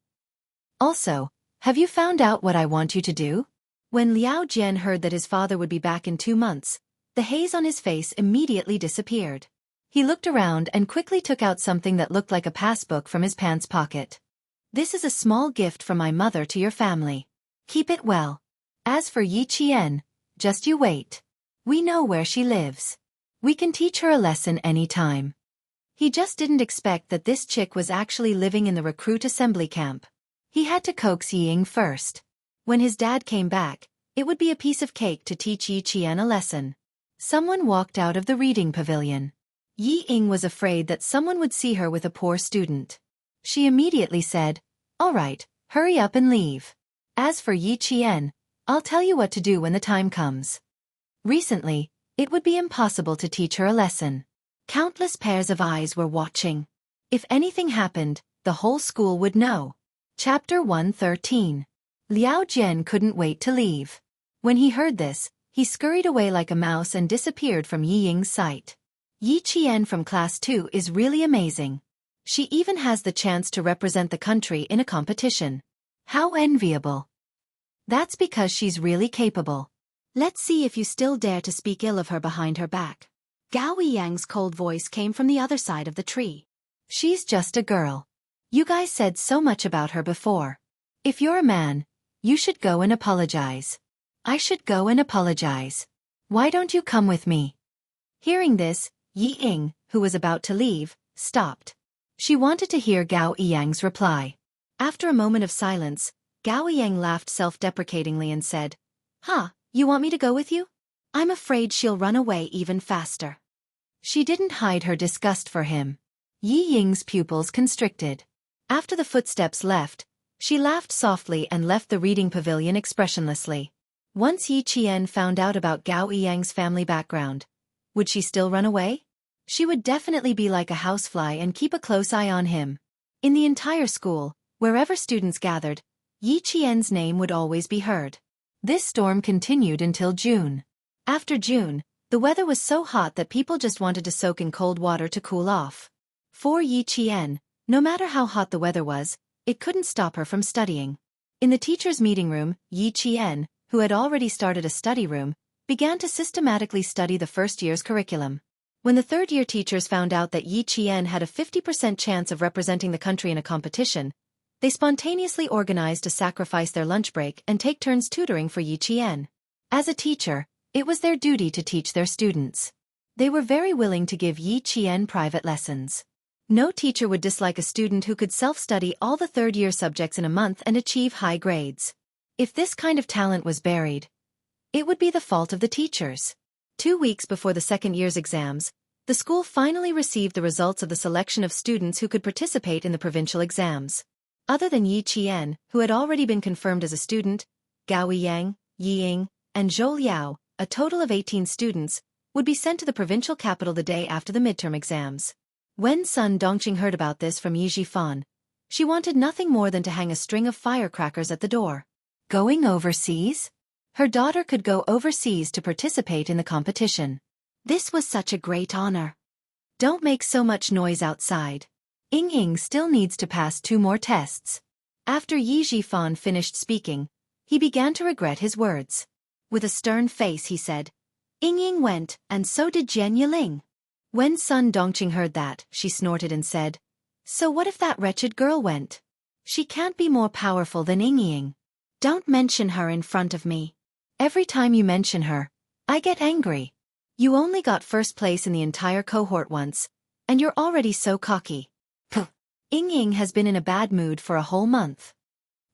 "Also, have you found out what I want you to do?" When Liao Jian heard that his father would be back in 2 months, the haze on his face immediately disappeared. He looked around and quickly took out something that looked like a passbook from his pants pocket. "This is a small gift from my mother to your family. Keep it well. As for Yi Qian, just you wait. We know where she lives." We can teach her a lesson any time. He just didn't expect that this chick was actually living in the recruit assembly camp. He had to coax Yi Ying first. When his dad came back, it would be a piece of cake to teach Yi Qian a lesson. Someone walked out of the reading pavilion. Yi Ying was afraid that someone would see her with a poor student. She immediately said, "All right, hurry up and leave. As for Yi Qian, I'll tell you what to do when the time comes." Recently, it would be impossible to teach her a lesson. Countless pairs of eyes were watching. If anything happened, the whole school would know. Chapter 113. Liao Jian couldn't wait to leave. When he heard this, he scurried away like a mouse and disappeared from Yi Ying's sight. Yi Qian from Class 2 is really amazing. She even has the chance to represent the country in a competition. How enviable. That's because she's really capable. Let's see if you still dare to speak ill of her behind her back. Gao Yang's cold voice came from the other side of the tree. She's just a girl. You guys said so much about her before. If you're a man, you should go and apologize. I should go and apologize. Why don't you come with me? Hearing this, Yi Ying, who was about to leave, stopped. She wanted to hear Gao Yang's reply. After a moment of silence, Gao Yang laughed self-deprecatingly and said, You want me to go with you? I'm afraid she'll run away even faster." She didn't hide her disgust for him. Yi Ying's pupils constricted. After the footsteps left, she laughed softly and left the reading pavilion expressionlessly. Once Yi Qian found out about Gao Yang's family background, would she still run away? She would definitely be like a housefly and keep a close eye on him. In the entire school, wherever students gathered, Yi Qian's name would always be heard. This storm continued until June. After June, the weather was so hot that people just wanted to soak in cold water to cool off. For Yi Qian, no matter how hot the weather was, it couldn't stop her from studying. In the teacher's meeting room, Yi Qian, who had already started a study room, began to systematically study the first year's curriculum. When the third-year teachers found out that Yi Qian had a 50% chance of representing the country in a competition, they spontaneously organized to sacrifice their lunch break and take turns tutoring for Yi Qian. As a teacher, it was their duty to teach their students. They were very willing to give Yi Qian private lessons. No teacher would dislike a student who could self-study all the third-year subjects in a month and achieve high grades. If this kind of talent was buried, it would be the fault of the teachers. 2 weeks before the second year's exams, the school finally received the results of the selection of students who could participate in the provincial exams. Other than Yi Qian, who had already been confirmed as a student, Gao Yang, Yi Ying, and Zhou Liao, a total of 18 students, would be sent to the provincial capital the day after the midterm exams. When Sun Dongqing heard about this from Yi Jifan, she wanted nothing more than to hang a string of firecrackers at the door. Going overseas? Her daughter could go overseas to participate in the competition. This was such a great honor. Don't make so much noise outside. Ying still needs to pass 2 more tests. After Yi Jifan finished speaking, he began to regret his words. With a stern face he said, Ying went, and so did Jian Yiling. When Sun Dongqing heard that, she snorted and said, So what if that wretched girl went? She can't be more powerful than Ying. Don't mention her in front of me. Every time you mention her, I get angry. You only got first place in the entire cohort once, and you're already so cocky. Puh. Ying has been in a bad mood for a whole month.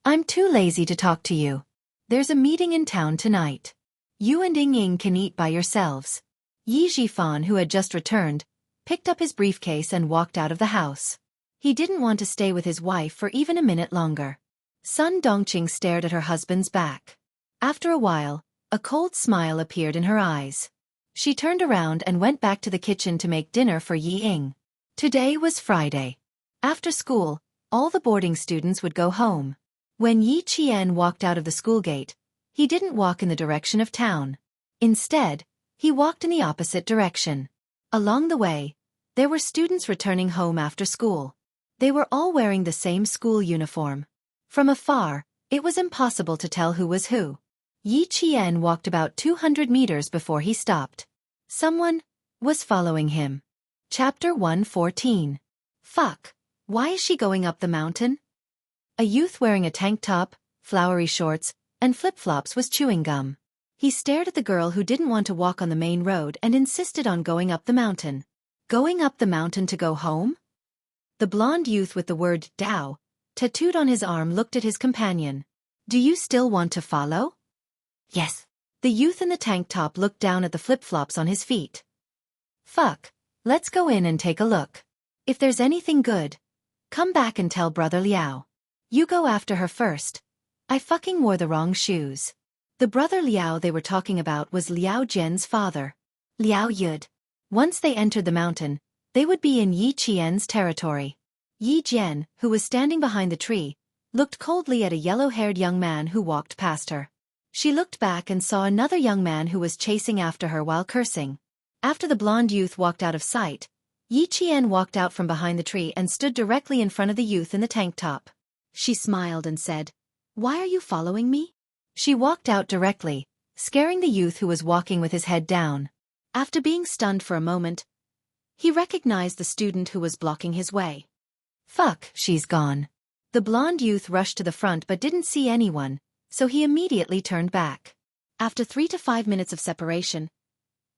I'm too lazy to talk to you. There's a meeting in town tonight. You and Ying can eat by yourselves. Yi Jifan, who had just returned, picked up his briefcase and walked out of the house. He didn't want to stay with his wife for even a minute longer. Sun Dongqing stared at her husband's back. After a while, a cold smile appeared in her eyes. She turned around and went back to the kitchen to make dinner for Yi Ying. Today was Friday. After school, all the boarding students would go home. When Yi Qian walked out of the school gate, he didn't walk in the direction of town. Instead, he walked in the opposite direction. Along the way, there were students returning home after school. They were all wearing the same school uniform. From afar, it was impossible to tell who was who. Yi Qian walked about 200 meters before he stopped. Someone was following him. Chapter 114. Fuck. Why is she going up the mountain? A youth wearing a tank top, flowery shorts, and flip-flops was chewing gum. He stared at the girl who didn't want to walk on the main road and insisted on going up the mountain. Going up the mountain to go home? The blonde youth with the word Dao tattooed on his arm looked at his companion. Do you still want to follow? Yes. The youth in the tank top looked down at the flip-flops on his feet. Fuck, let's go in and take a look. If there's anything good, come back and tell Brother Liao. You go after her first. I fucking wore the wrong shoes. The Brother Liao they were talking about was Liao Jian's father, Liao Yud. Once they entered the mountain, they would be in Yi Qian's territory. Yi Jian, who was standing behind the tree, looked coldly at a yellow-haired young man who walked past her. She looked back and saw another young man who was chasing after her while cursing. After the blonde youth walked out of sight, Yi Qian walked out from behind the tree and stood directly in front of the youth in the tank top. She smiled and said, "Why are you following me?" She walked out directly, scaring the youth who was walking with his head down. After being stunned for a moment, he recognized the student who was blocking his way. Fuck, she's gone. The blonde youth rushed to the front but didn't see anyone, so he immediately turned back. After 3 to 5 minutes of separation,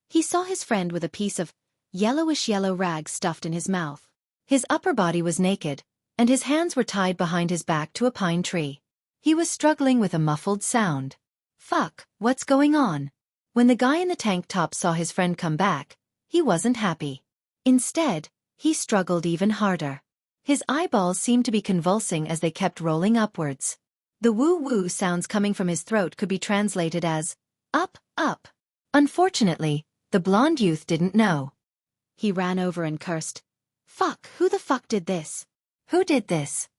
he saw his friend with a piece of yellowish-yellow rag stuffed in his mouth. His upper body was naked, and his hands were tied behind his back to a pine tree. He was struggling with a muffled sound. Fuck, what's going on? When the guy in the tank top saw his friend come back, he wasn't happy. Instead, he struggled even harder. His eyeballs seemed to be convulsing as they kept rolling upwards. The woo-woo sounds coming from his throat could be translated as, up, up. Unfortunately, the blonde youth didn't know. He ran over and cursed. Fuck, who the fuck did this? Who did this?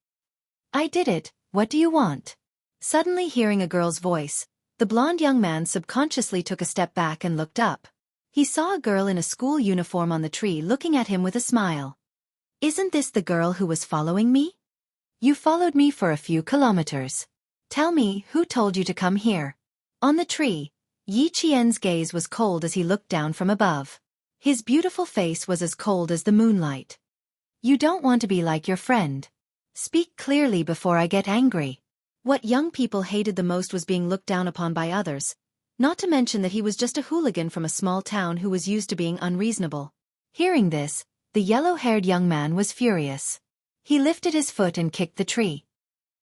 I did it, what do you want? Suddenly hearing a girl's voice, the blonde young man subconsciously took a step back and looked up. He saw a girl in a school uniform on the tree looking at him with a smile. Isn't this the girl who was following me? You followed me for a few kilometers. Tell me, who told you to come here? On the tree, Yi Qian's gaze was cold as he looked down from above. His beautiful face was as cold as the moonlight. You don't want to be like your friend. Speak clearly before I get angry. What young people hated the most was being looked down upon by others, not to mention that he was just a hooligan from a small town who was used to being unreasonable. Hearing this, the yellow-haired young man was furious. He lifted his foot and kicked the tree.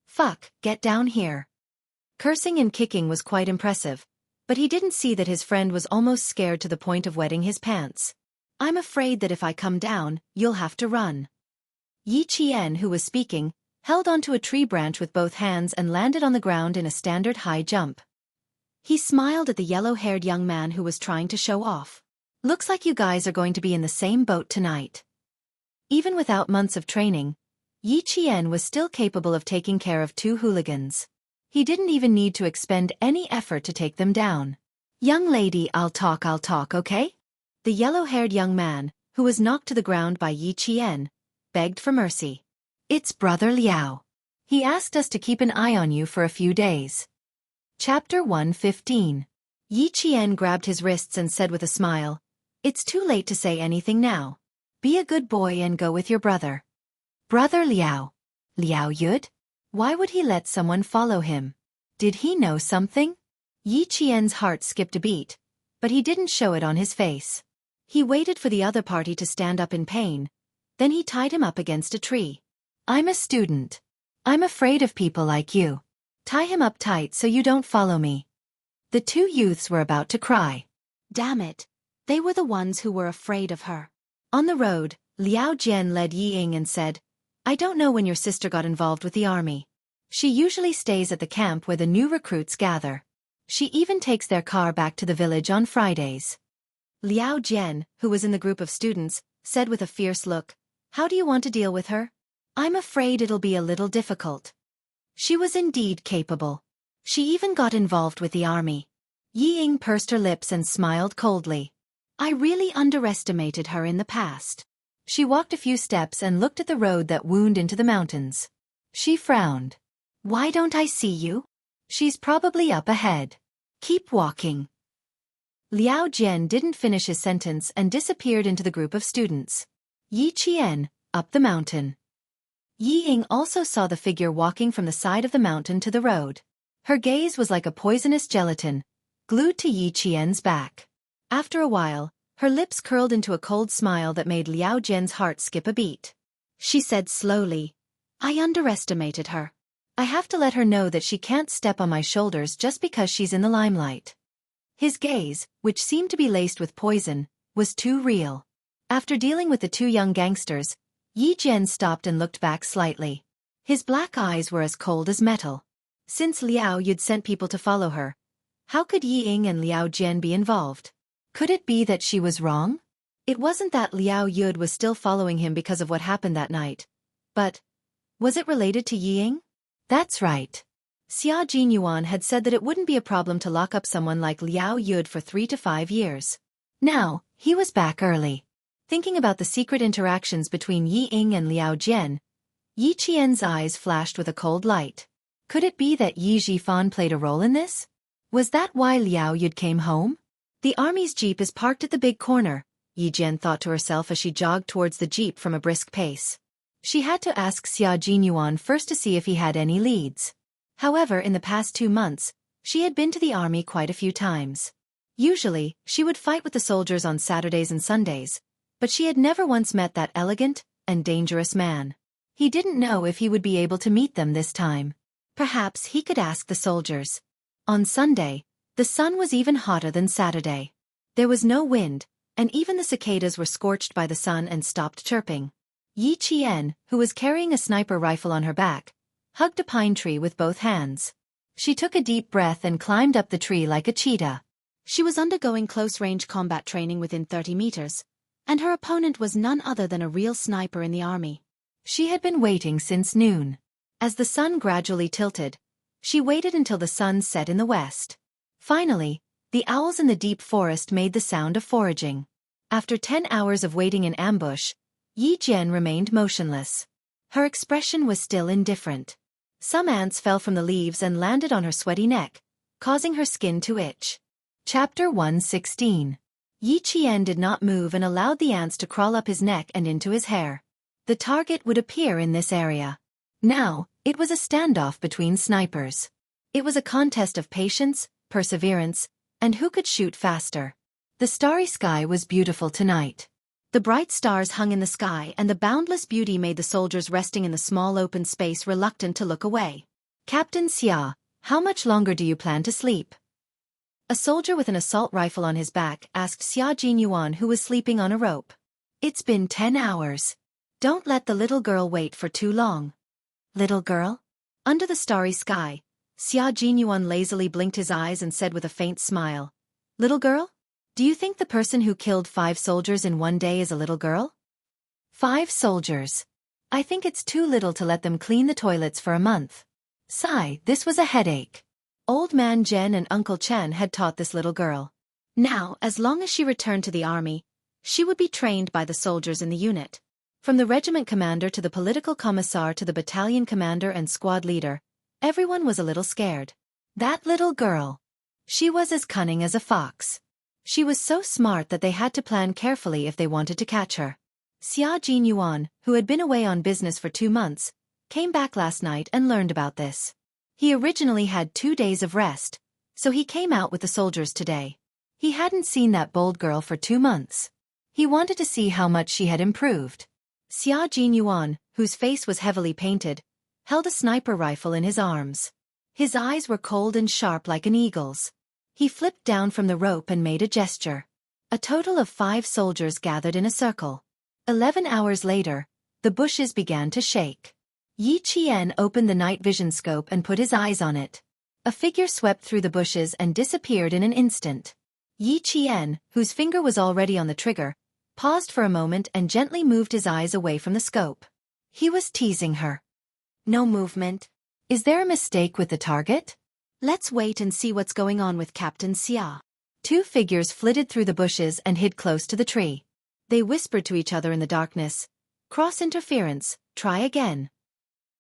Fuck, get down here. Cursing and kicking was quite impressive, but he didn't see that his friend was almost scared to the point of wetting his pants. I'm afraid that if I come down, you'll have to run. Yi Qian, who was speaking, held onto a tree branch with both hands and landed on the ground in a standard high jump. He smiled at the yellow-haired young man who was trying to show off. Looks like you guys are going to be in the same boat tonight. Even without months of training, Yi Qian was still capable of taking care of 2 hooligans. He didn't even need to expend any effort to take them down. Young lady, I'll talk, okay? The yellow-haired young man, who was knocked to the ground by Yi Qian, begged for mercy. It's Brother Liao. He asked us to keep an eye on you for a few days. Chapter 115. Yi Qian grabbed his wrists and said with a smile, It's too late to say anything now. Be a good boy and go with your brother. Brother Liao. Liao Yud? Why would he let someone follow him? Did he know something? Yi Qian's heart skipped a beat, but he didn't show it on his face. He waited for the other party to stand up in pain, then he tied him up against a tree. I'm a student. I'm afraid of people like you. Tie him up tight so you don't follow me. The 2 youths were about to cry. Damn it. They were the ones who were afraid of her. On the road, Liao Jian led Yi Ying and said, I don't know when your sister got involved with the army. She usually stays at the camp where the new recruits gather. She even takes their car back to the village on Fridays. Liao Jian, who was in the group of students, said with a fierce look, How do you want to deal with her? I'm afraid it'll be a little difficult. She was indeed capable. She even got involved with the army. Yi Ying pursed her lips and smiled coldly. I really underestimated her in the past. She walked a few steps and looked at the road that wound into the mountains. She frowned. Why don't I see you? She's probably up ahead. Keep walking. Liao Jian didn't finish his sentence and disappeared into the group of students. Yi Qian, up the mountain. Yi Ying also saw the figure walking from the side of the mountain to the road. Her gaze was like a poisonous gelatin, glued to Yi Qian's back. After a while, her lips curled into a cold smile that made Liao Jian's heart skip a beat. She said slowly, "I underestimated her. I have to let her know that she can't step on my shoulders just because she's in the limelight." His gaze, which seemed to be laced with poison, was too real. After dealing with the two young gangsters, Yi Jian stopped and looked back slightly. His black eyes were as cold as metal. Since Liao Yu'd sent people to follow her, how could Yi Ying and Liao Jian be involved? Could it be that she was wrong? It wasn't that Liao Yu'd was still following him because of what happened that night. But was it related to Yi Ying? That's right. Xia Jinyuan had said that it wouldn't be a problem to lock up someone like Liao Yu'd for 3 to 5 years. Now, he was back early. Thinking about the secret interactions between Yi Ying and Liao Jian, Yi Qian's eyes flashed with a cold light. Could it be that Yi Zhifan played a role in this? Was that why Liao Yu'd came home? The army's jeep is parked at the big corner, Yi Jian thought to herself as she jogged towards the jeep from a brisk pace. She had to ask Xia Jinyuan first to see if he had any leads. However, in the past 2 months, she had been to the army quite a few times. Usually, she would fight with the soldiers on Saturdays and Sundays, but she had never once met that elegant and dangerous man. He didn't know if he would be able to meet them this time. Perhaps he could ask the soldiers. On Sunday, the sun was even hotter than Saturday. There was no wind, and even the cicadas were scorched by the sun and stopped chirping. Yi Qian, who was carrying a sniper rifle on her back, hugged a pine tree with both hands. She took a deep breath and climbed up the tree like a cheetah. She was undergoing close-range combat training within 30 meters, and her opponent was none other than a real sniper in the army. She had been waiting since noon. As the sun gradually tilted, she waited until the sun set in the west. Finally, the owls in the deep forest made the sound of foraging. After 10 hours of waiting in ambush, Yi Jian remained motionless. Her expression was still indifferent. Some ants fell from the leaves and landed on her sweaty neck, causing her skin to itch. Chapter 116. Yi Qian did not move and allowed the ants to crawl up his neck and into his hair. The target would appear in this area. Now, it was a standoff between snipers. It was a contest of patience, perseverance, and who could shoot faster. The starry sky was beautiful tonight. The bright stars hung in the sky and the boundless beauty made the soldiers resting in the small open space reluctant to look away. "Captain Xia, how much longer do you plan to sleep?" A soldier with an assault rifle on his back asked Xia Jinyuan, who was sleeping on a rope. "It's been 10 hours. Don't let the little girl wait for too long." "Little girl?" Under the starry sky, Xia Jinyuan lazily blinked his eyes and said with a faint smile, "Little girl? Do you think the person who killed 5 soldiers in one day is a little girl?" 5 soldiers. I think it's too little to let them clean the toilets for a month. Sigh, this was a headache. Old Man Zhen and Uncle Chen had taught this little girl. Now, as long as she returned to the army, she would be trained by the soldiers in the unit. From the regiment commander to the political commissar to the battalion commander and squad leader, everyone was a little scared. That little girl. She was as cunning as a fox. She was so smart that they had to plan carefully if they wanted to catch her. Xia Jinyuan, who had been away on business for 2 months, came back last night and learned about this. He originally had 2 days of rest, so he came out with the soldiers today. He hadn't seen that bold girl for 2 months. He wanted to see how much she had improved. Xia Jinyuan, whose face was heavily painted, held a sniper rifle in his arms. His eyes were cold and sharp like an eagle's. He flipped down from the rope and made a gesture. A total of 5 soldiers gathered in a circle. 11 hours later, the bushes began to shake. Yi Qian opened the night vision scope and put his eyes on it. A figure swept through the bushes and disappeared in an instant. Yi Qian, whose finger was already on the trigger, paused for a moment and gently moved his eyes away from the scope. He was teasing her. No movement. Is there a mistake with the target? Let's wait and see what's going on with Captain Xia. 2 figures flitted through the bushes and hid close to the tree. They whispered to each other in the darkness. Cross interference, try again.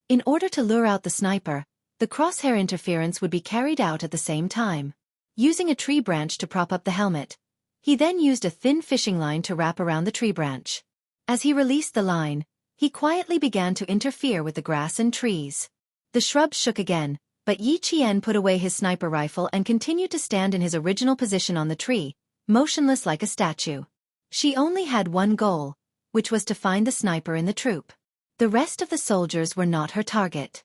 In order to lure out the sniper, the crosshair interference would be carried out at the same time. Using a tree branch to prop up the helmet, he then used a thin fishing line to wrap around the tree branch. As he released the line, he quietly began to interfere with the grass and trees. The shrubs shook again, but Yi Qian put away his sniper rifle and continued to stand in his original position on the tree, motionless like a statue. She only had one goal, which was to find the sniper in the troop. The rest of the soldiers were not her target.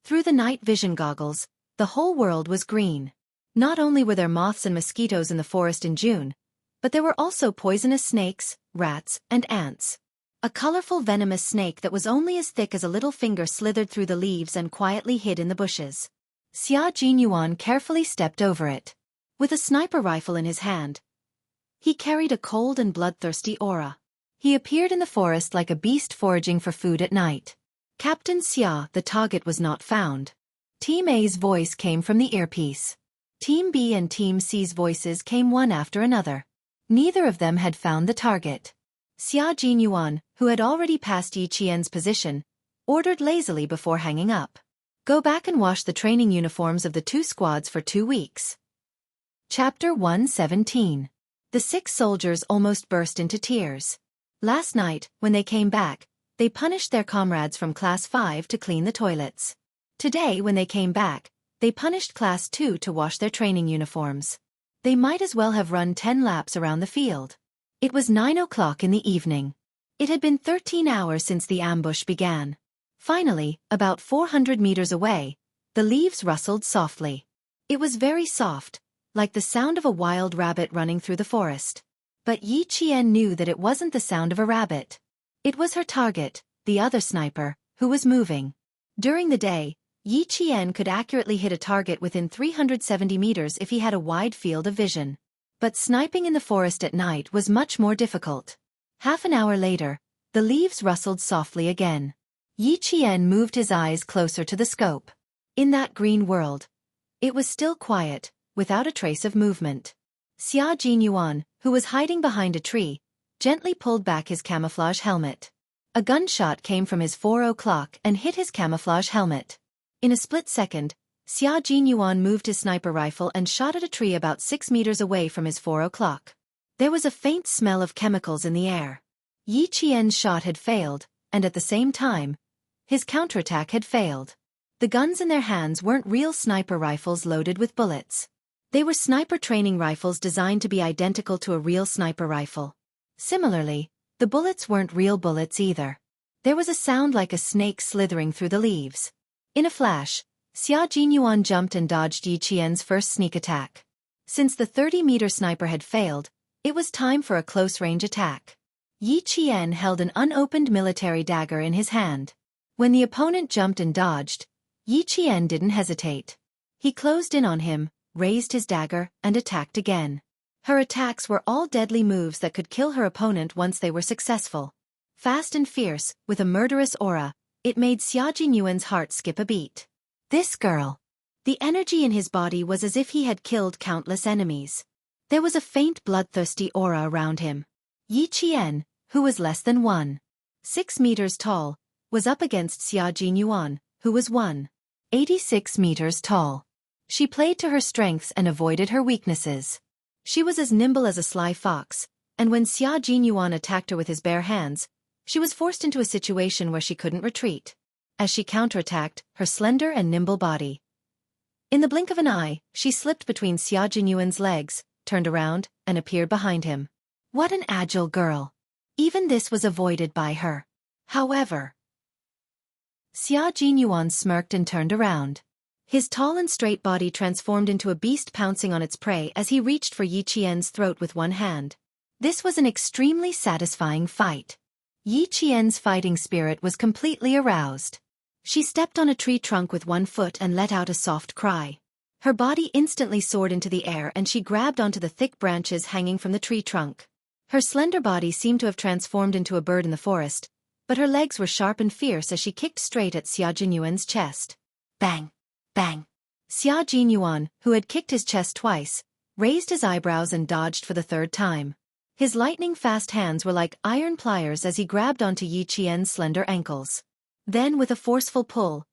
Through the night vision goggles, the whole world was green. Not only were there moths and mosquitoes in the forest in June, but there were also poisonous snakes, rats, and ants. A colorful venomous snake that was only as thick as a little finger slithered through the leaves and quietly hid in the bushes. Xia Jinyuan carefully stepped over it. With a sniper rifle in his hand, he carried a cold and bloodthirsty aura. He appeared in the forest like a beast foraging for food at night. Captain Xia, the target was not found. Team A's voice came from the earpiece. Team B and Team C's voices came one after another. Neither of them had found the target. Xia Jinyuan, who had already passed Yi Qian's position, ordered lazily before hanging up. Go back and wash the training uniforms of the two squads for 2 weeks. Chapter 117. The 6 soldiers almost burst into tears. Last night, when they came back, they punished their comrades from Class 5 to clean the toilets. Today, when they came back, they punished Class 2 to wash their training uniforms. They might as well have run 10 laps around the field. It was 9 o'clock in the evening. It had been 13 hours since the ambush began. Finally, about 400 meters away, the leaves rustled softly. It was very soft, like the sound of a wild rabbit running through the forest. But Yi Qian knew that it wasn't the sound of a rabbit. It was her target, the other sniper, who was moving. During the day, Yi Qian could accurately hit a target within 370 meters if he had a wide field of vision. But sniping in the forest at night was much more difficult. Half an hour later, the leaves rustled softly again. Yi Qian moved his eyes closer to the scope. In that green world, it was still quiet, without a trace of movement. Xia Jinyuan, who was hiding behind a tree, gently pulled back his camouflage helmet. A gunshot came from his 4 o'clock and hit his camouflage helmet. In a split second, Xia Jinyuan moved his sniper rifle and shot at a tree about 6 meters away from his 4 o'clock. There was a faint smell of chemicals in the air. Yi Qian's shot had failed, and at the same time, his counterattack had failed. The guns in their hands weren't real sniper rifles loaded with bullets. They were sniper training rifles designed to be identical to a real sniper rifle. Similarly, the bullets weren't real bullets either. There was a sound like a snake slithering through the leaves. In a flash, Xia Jinyuan jumped and dodged Yi Qian's first sneak attack. Since the 30-meter sniper had failed, it was time for a close-range attack. Yi Qian held an unopened military dagger in his hand. When the opponent jumped and dodged, Yi Qian didn't hesitate. He closed in on him, raised his dagger, and attacked again. Her attacks were all deadly moves that could kill her opponent once they were successful. Fast and fierce, with a murderous aura, it made Xia Jinyuan's heart skip a beat. This girl. The energy in his body was as if he had killed countless enemies. There was a faint bloodthirsty aura around him. Yi Qian, who was less than 1.6 meters tall, was up against Xia Jinyuan, who was 1.86 meters tall. She played to her strengths and avoided her weaknesses. She was as nimble as a sly fox, and when Xia Jinyuan attacked her with his bare hands, she was forced into a situation where she couldn't retreat. As she counterattacked, her slender and nimble body. In the blink of an eye, she slipped between Xia Jinyuan's legs, turned around, and appeared behind him. What an agile girl! Even this was avoided by her. However, Xia Jinyuan smirked and turned around. His tall and straight body transformed into a beast pouncing on its prey as he reached for Yi Qian's throat with one hand. This was an extremely satisfying fight. Yi Qian's fighting spirit was completely aroused. She stepped on a tree trunk with one foot and let out a soft cry. Her body instantly soared into the air and she grabbed onto the thick branches hanging from the tree trunk. Her slender body seemed to have transformed into a bird in the forest, but her legs were sharp and fierce as she kicked straight at Xia Jinyuan's chest. Bang! Bang! Xia Jinyuan, who had kicked his chest twice, raised his eyebrows and dodged for the 3rd time. His lightning-fast hands were like iron pliers as he grabbed onto Yi Qian's slender ankles. Then with a forceful pull,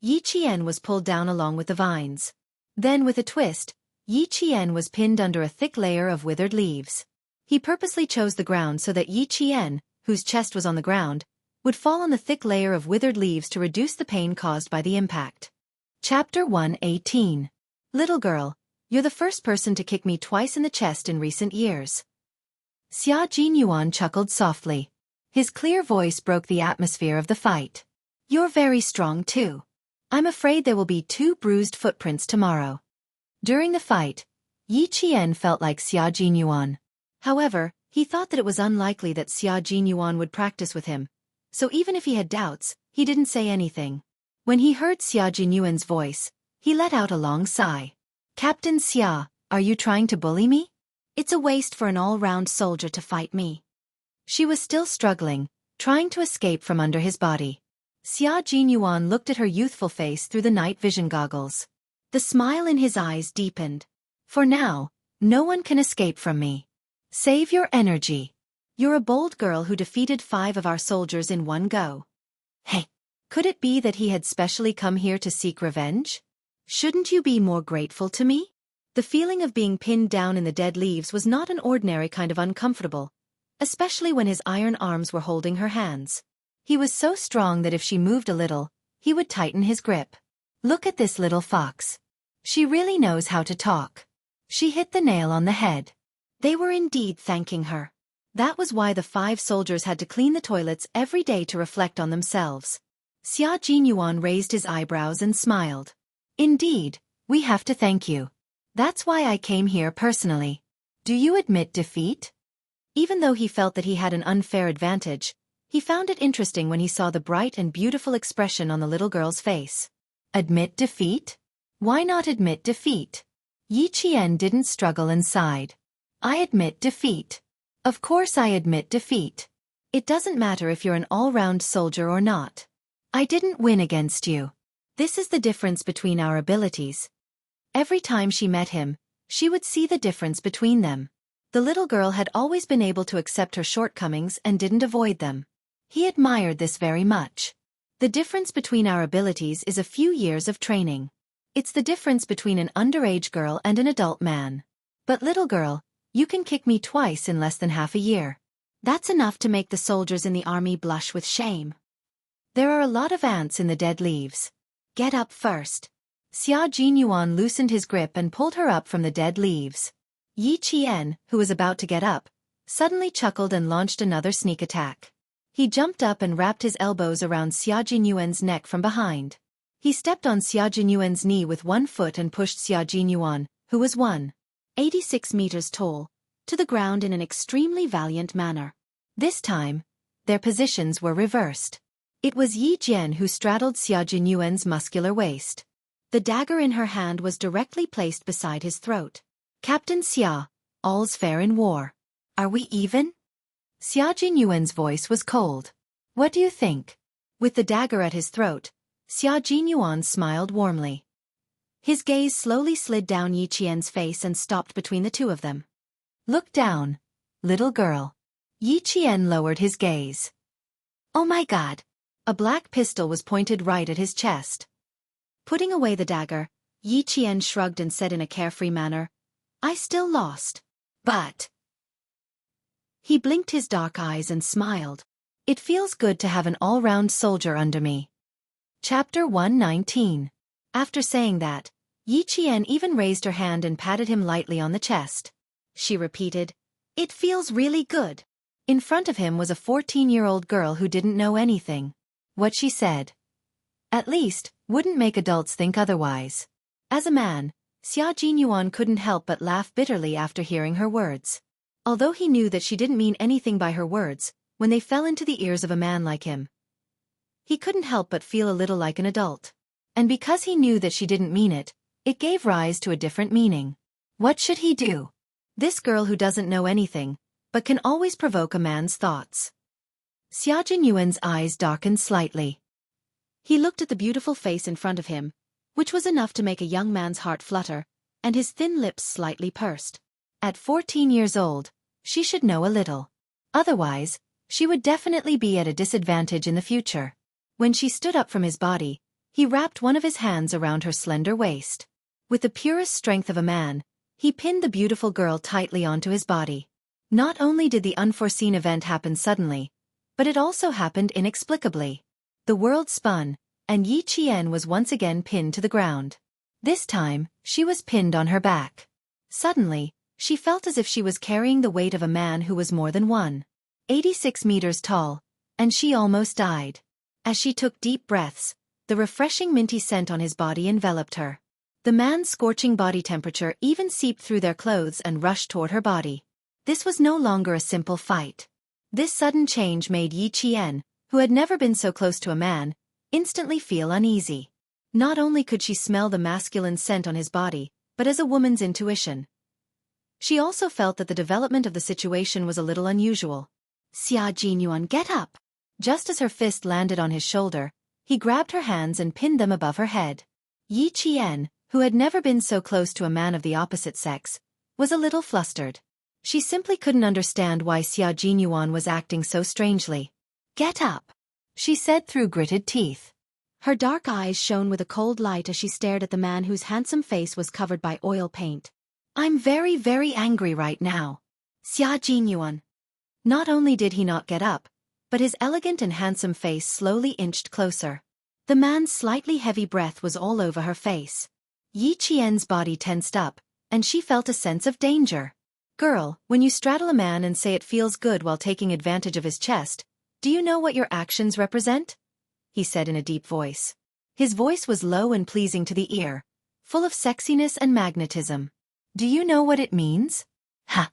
Yi Qian was pulled down along with the vines. Then with a twist, Yi Qian was pinned under a thick layer of withered leaves. He purposely chose the ground so that Yi Qian, whose chest was on the ground, would fall on the thick layer of withered leaves to reduce the pain caused by the impact. Chapter 118. Little girl, you're the first person to kick me twice in the chest in recent years. Xia Jinyuan chuckled softly. His clear voice broke the atmosphere of the fight. You're very strong too. I'm afraid there will be 2 bruised footprints tomorrow. During the fight, Yi Qian felt like Xia Jinyuan. However, he thought that it was unlikely that Xia Jinyuan would practice with him, so even if he had doubts, he didn't say anything. When he heard Xia Jinyuan's voice, he let out a long sigh. Captain Xia, are you trying to bully me? It's a waste for an all-round soldier to fight me. She was still struggling, trying to escape from under his body. Xia Jinyuan looked at her youthful face through the night vision goggles. The smile in his eyes deepened. For now, no one can escape from me. Save your energy. You're a bold girl who defeated 5 of our soldiers in one go. Hey, could it be that he had specially come here to seek revenge? Shouldn't you be more grateful to me? The feeling of being pinned down in the dead leaves was not an ordinary kind of uncomfortable, especially when his iron arms were holding her hands. He was so strong that if she moved a little, he would tighten his grip. Look at this little fox. She really knows how to talk. She hit the nail on the head. They were indeed thanking her. That was why the 5 soldiers had to clean the toilets every day to reflect on themselves. Xia Jinyuan raised his eyebrows and smiled. Indeed, we have to thank you. That's why I came here personally. Do you admit defeat? Even though he felt that he had an unfair advantage, he found it interesting when he saw the bright and beautiful expression on the little girl's face. Admit defeat? Why not admit defeat? Yi Qian didn't struggle and sighed. I admit defeat. Of course I admit defeat. It doesn't matter if you're an all-round soldier or not. I didn't win against you. This is the difference between our abilities. Every time she met him, she would see the difference between them. The little girl had always been able to accept her shortcomings and didn't avoid them. He admired this very much. The difference between our abilities is a few years of training. It's the difference between an underage girl and an adult man. But little girl, you can kick me twice in less than half a year. That's enough to make the soldiers in the army blush with shame. There are a lot of ants in the dead leaves. Get up first. Xia Jinyuan loosened his grip and pulled her up from the dead leaves. Yi Qian, who was about to get up, suddenly chuckled and launched another sneak attack. He jumped up and wrapped his elbows around Xia Jinyuan's neck from behind. He stepped on Xia Jinyuan's knee with one foot and pushed Xia Jinyuan, who was 186 meters tall, to the ground in an extremely valiant manner. This time, their positions were reversed. It was Yi Jian who straddled Xia Jinyuan's muscular waist. The dagger in her hand was directly placed beside his throat. Captain Xia, all's fair in war. Are we even? Xia Jinyuan's voice was cold. What do you think? With the dagger at his throat, Xia Jinyuan smiled warmly. His gaze slowly slid down Yi Qian's face and stopped between the two of them. Look down, little girl. Yi Qian lowered his gaze. Oh my God. A black pistol was pointed right at his chest. Putting away the dagger, Yi Qian shrugged and said in a carefree manner, I still lost. But... He blinked his dark eyes and smiled. It feels good to have an all-round soldier under me. Chapter 119. After saying that, Yi Qian even raised her hand and patted him lightly on the chest. She repeated, It feels really good. In front of him was a 14-year-old girl who didn't know anything. What she said, at least, wouldn't make adults think otherwise. As a man, Xia Jinyuan couldn't help but laugh bitterly after hearing her words. Although he knew that she didn't mean anything by her words, when they fell into the ears of a man like him, he couldn't help but feel a little like an adult. And because he knew that she didn't mean it, it gave rise to a different meaning. What should he do? This girl who doesn't know anything, but can always provoke a man's thoughts. Xia Jinyuan's eyes darkened slightly. He looked at the beautiful face in front of him, which was enough to make a young man's heart flutter, and his thin lips slightly pursed. At 14 years old, she should know a little. Otherwise, she would definitely be at a disadvantage in the future. When she stood up from his body, he wrapped one of his hands around her slender waist. With the purest strength of a man, he pinned the beautiful girl tightly onto his body. Not only did the unforeseen event happen suddenly, but it also happened inexplicably. The world spun, and Yi Qian was once again pinned to the ground. This time, she was pinned on her back. Suddenly, she felt as if she was carrying the weight of a man who was more than 186 meters tall, and she almost died. As she took deep breaths, the refreshing minty scent on his body enveloped her. The man's scorching body temperature even seeped through their clothes and rushed toward her body. This was no longer a simple fight. This sudden change made Yi Qian, who had never been so close to a man, instantly feel uneasy. Not only could she smell the masculine scent on his body, but as a woman's intuition. She also felt that the development of the situation was a little unusual. Xia Jinyuan, get up! Just as her fist landed on his shoulder, he grabbed her hands and pinned them above her head. Yi Qian, who had never been so close to a man of the opposite sex, was a little flustered. She simply couldn't understand why Xia Jinyuan was acting so strangely. Get up, she said through gritted teeth. Her dark eyes shone with a cold light as she stared at the man whose handsome face was covered by oil paint. I'm very, very angry right now. Xia Jinyuan. Not only did he not get up, but his elegant and handsome face slowly inched closer. The man's slightly heavy breath was all over her face. Yi Qian's body tensed up, and she felt a sense of danger. Girl, when you straddle a man and say it feels good while taking advantage of his chest, do you know what your actions represent? He said in a deep voice. His voice was low and pleasing to the ear, full of sexiness and magnetism. Do you know what it means? Ha!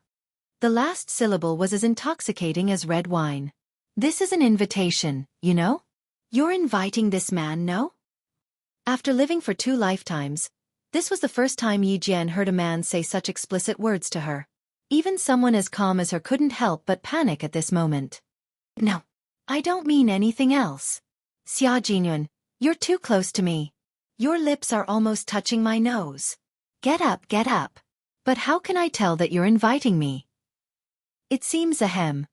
The last syllable was as intoxicating as red wine. This is an invitation, you know? You're inviting this man, no? After living for 2 lifetimes, this was the first time Yi Jian heard a man say such explicit words to her. Even someone as calm as her couldn't help but panic at this moment. No, I don't mean anything else. Xia Jinyuan, you're too close to me. Your lips are almost touching my nose. Get up, get up. But how can I tell that you're inviting me? It seems a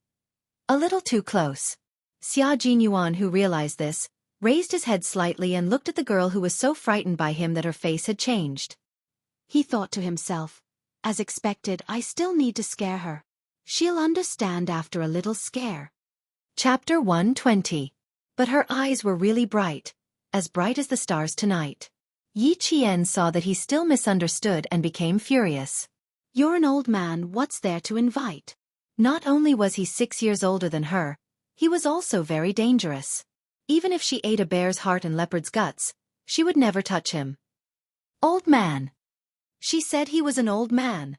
little too close. Xia Jinyuan, who realized this, raised his head slightly and looked at the girl who was so frightened by him that her face had changed. He thought to himself, as expected, I still need to scare her. She'll understand after a little scare. Chapter 120. But her eyes were really bright as the stars tonight. Yi Qian saw that he still misunderstood and became furious. You're an old man, what's there to invite? Not only was he 6 years older than her, he was also very dangerous. Even if she ate a bear's heart and leopard's guts, she would never touch him. Old man. She said he was an old man.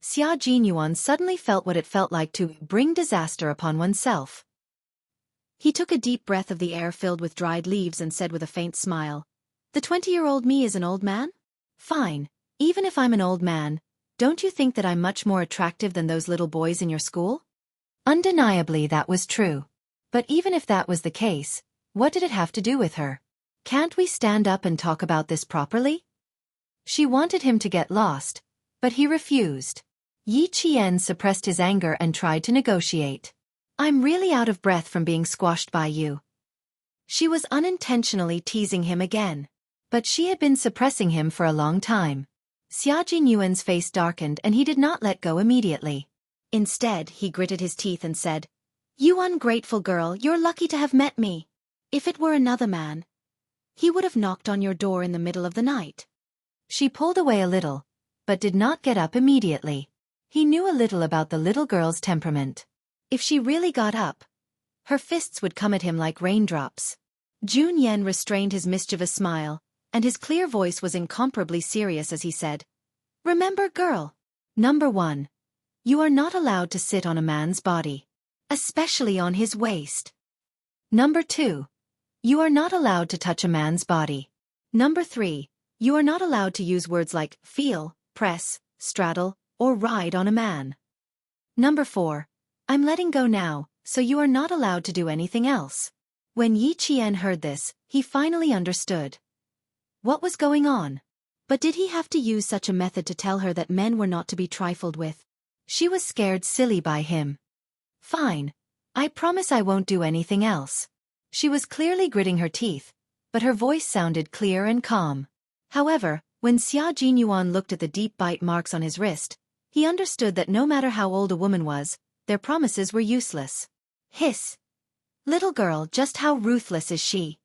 Xia Jinyuan suddenly felt what it felt like to bring disaster upon oneself. He took a deep breath of the air filled with dried leaves and said with a faint smile, The 20-year-old me is an old man? Fine, even if I'm an old man, don't you think that I'm much more attractive than those little boys in your school? Undeniably that was true. But even if that was the case, what did it have to do with her? Can't we stand up and talk about this properly? She wanted him to get lost, but he refused. Yi Qian suppressed his anger and tried to negotiate. I'm really out of breath from being squashed by you. She was unintentionally teasing him again. But she had been suppressing him for a long time. Xia Jinyuan's face darkened and he did not let go immediately. Instead, he gritted his teeth and said, You ungrateful girl, you're lucky to have met me. If it were another man, he would have knocked on your door in the middle of the night. She pulled away a little, but did not get up immediately. He knew a little about the little girl's temperament. If she really got up, her fists would come at him like raindrops. Jun Yen restrained his mischievous smile, and his clear voice was incomparably serious as he said, Remember, girl. Number 1. You are not allowed to sit on a man's body, especially on his waist. Number 2. You are not allowed to touch a man's body. Number 3. You are not allowed to use words like feel, press, straddle, or ride on a man. Number 4. I'm letting go now, so you are not allowed to do anything else. When Yi Qian heard this, he finally understood what was going on. But did he have to use such a method to tell her that men were not to be trifled with? She was scared silly by him. Fine. I promise I won't do anything else. She was clearly gritting her teeth, but her voice sounded clear and calm. However, when Xia Jinyuan looked at the deep bite marks on his wrist, he understood that no matter how old a woman was, their promises were useless. Hiss. Little girl, just how ruthless is she?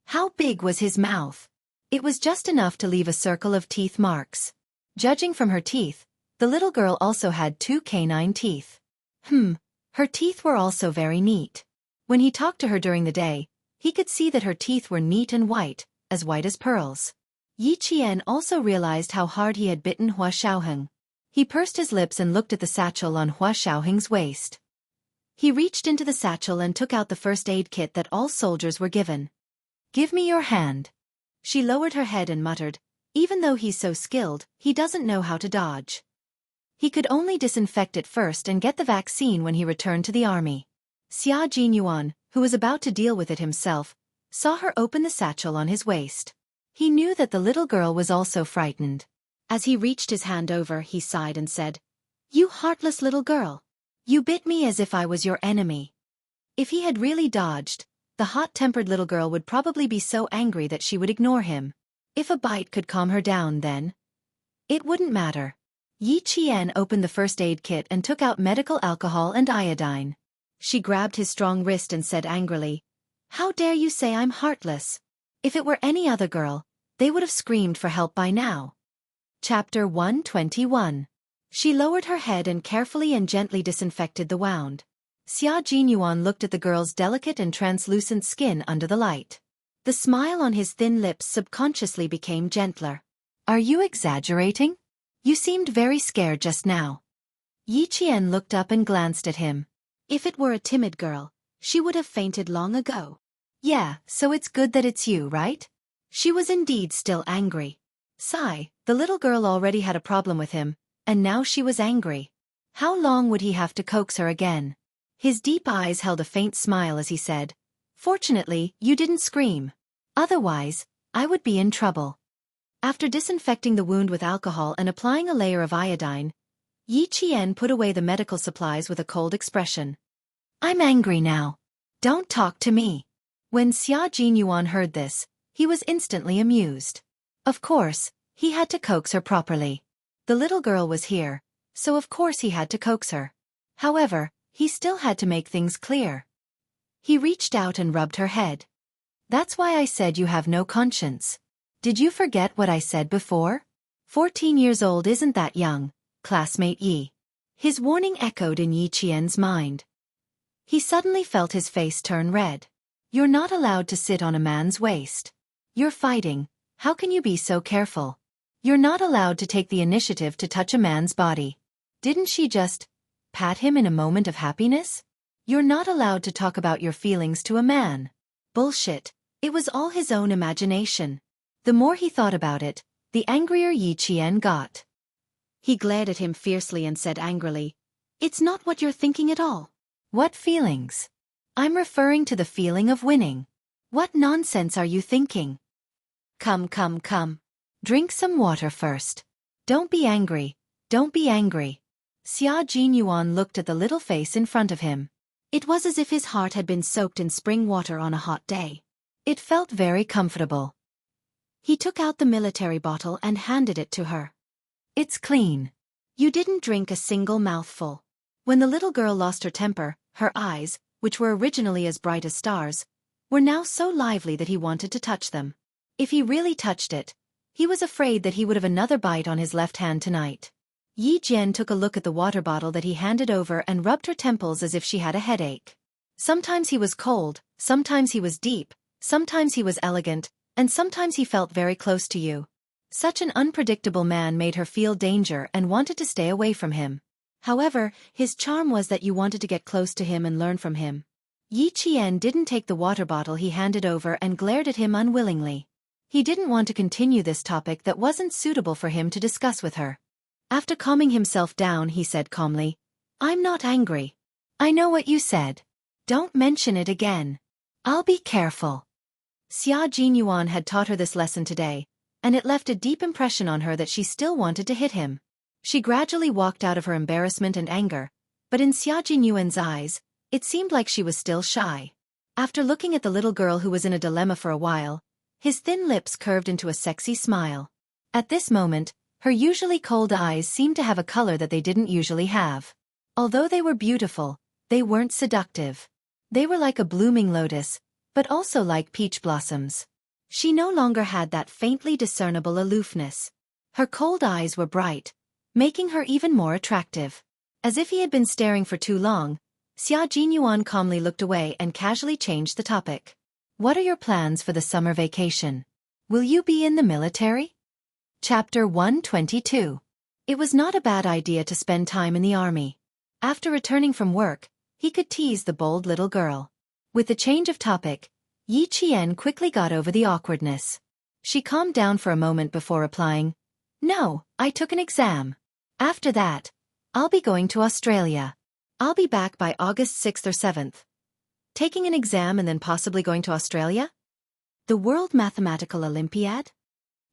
How big was his mouth? It was just enough to leave a circle of teeth marks. Judging from her teeth, the little girl also had 2 canine teeth. Her teeth were also very neat. When he talked to her during the day, he could see that her teeth were neat and white as pearls. Yi Qian also realized how hard he had bitten Hua Xiaoheng. He pursed his lips and looked at the satchel on Hua Xiaoheng's waist. He reached into the satchel and took out the first aid kit that all soldiers were given. "Give me your hand." She lowered her head and muttered, "Even though he's so skilled, he doesn't know how to dodge." He could only disinfect it first and get the vaccine when he returned to the army. Xia Jinyuan, who was about to deal with it himself, saw her open the satchel on his waist. He knew that the little girl was also frightened. As he reached his hand over, he sighed and said, "You heartless little girl. You bit me as if I was your enemy." If he had really dodged, the hot-tempered little girl would probably be so angry that she would ignore him. If a bite could calm her down, then it wouldn't matter. Yi Qian opened the first aid kit and took out medical alcohol and iodine. She grabbed his strong wrist and said angrily, "How dare you say I'm heartless? If it were any other girl, they would have screamed for help by now." Chapter 121. She lowered her head and carefully and gently disinfected the wound. Xia Jinyuan looked at the girl's delicate and translucent skin under the light. The smile on his thin lips subconsciously became gentler. "Are you exaggerating? You seemed very scared just now." Yi Qian looked up and glanced at him. If it were a timid girl, she would have fainted long ago. "Yeah, so it's good that it's you, right?" She was indeed still angry. Sigh, the little girl already had a problem with him, and now she was angry. How long would he have to coax her again? His deep eyes held a faint smile as he said, "Fortunately, you didn't scream. Otherwise, I would be in trouble." After disinfecting the wound with alcohol and applying a layer of iodine, Yi Qian put away the medical supplies with a cold expression. "I'm angry now. Don't talk to me." When Xia Jinyuan heard this, he was instantly amused. Of course, he had to coax her properly. The little girl was here, so of course he had to coax her. However, he still had to make things clear. He reached out and rubbed her head. "That's why I said you have no conscience. Did you forget what I said before? 14 years old isn't that young, classmate Yi." His warning echoed in Yi Qian's mind. He suddenly felt his face turn red. "You're not allowed to sit on a man's waist. You're fighting, how can you be so careful? You're not allowed to take the initiative to touch a man's body. Didn't she just pat him in a moment of happiness? You're not allowed to talk about your feelings to a man." Bullshit. It was all his own imagination. The more he thought about it, the angrier Yi Qian got. He glared at him fiercely and said angrily, "It's not what you're thinking at all." "What feelings?" "I'm referring to the feeling of winning." "What nonsense are you thinking?" Come. Drink some water first. Don't be angry. Don't be angry." Xia Jinyuan looked at the little face in front of him. It was as if his heart had been soaked in spring water on a hot day. It felt very comfortable. He took out the military bottle and handed it to her. "It's clean. You didn't drink a single mouthful." When the little girl lost her temper, her eyes, which were originally as bright as stars, were now so lively that he wanted to touch them. If he really touched it, he was afraid that he would have another bite on his left hand tonight. Yi Jian took a look at the water bottle that he handed over and rubbed her temples as if she had a headache. Sometimes he was cold, sometimes he was deep, sometimes he was elegant, and sometimes he felt very close to you. Such an unpredictable man made her feel danger and wanted to stay away from him. However, his charm was that you wanted to get close to him and learn from him. Yi Qian didn't take the water bottle he handed over and glared at him unwillingly. He didn't want to continue this topic that wasn't suitable for him to discuss with her. After calming himself down, he said calmly, "I'm not angry. I know what you said. Don't mention it again. I'll be careful." Xia Jinyuan had taught her this lesson today, and it left a deep impression on her that she still wanted to hit him. She gradually walked out of her embarrassment and anger, but in Xia Jinyuan's eyes, it seemed like she was still shy. After looking at the little girl who was in a dilemma for a while, his thin lips curved into a sexy smile. At this moment, her usually cold eyes seemed to have a color that they didn't usually have. Although they were beautiful, they weren't seductive. They were like a blooming lotus, but also like peach blossoms. She no longer had that faintly discernible aloofness. Her cold eyes were bright, making her even more attractive. As if he had been staring for too long, Xia Jinyuan calmly looked away and casually changed the topic. What are your plans for the summer vacation? Will you be in the military? Chapter 122. It was not a bad idea to spend time in the army. After returning from work, he could tease the bold little girl. With the change of topic, Yi Qian quickly got over the awkwardness. She calmed down for a moment before replying, "No, I took an exam. After that, I'll be going to Australia. I'll be back by August 6th or 7th. Taking an exam and then possibly going to Australia? The World Mathematical Olympiad?"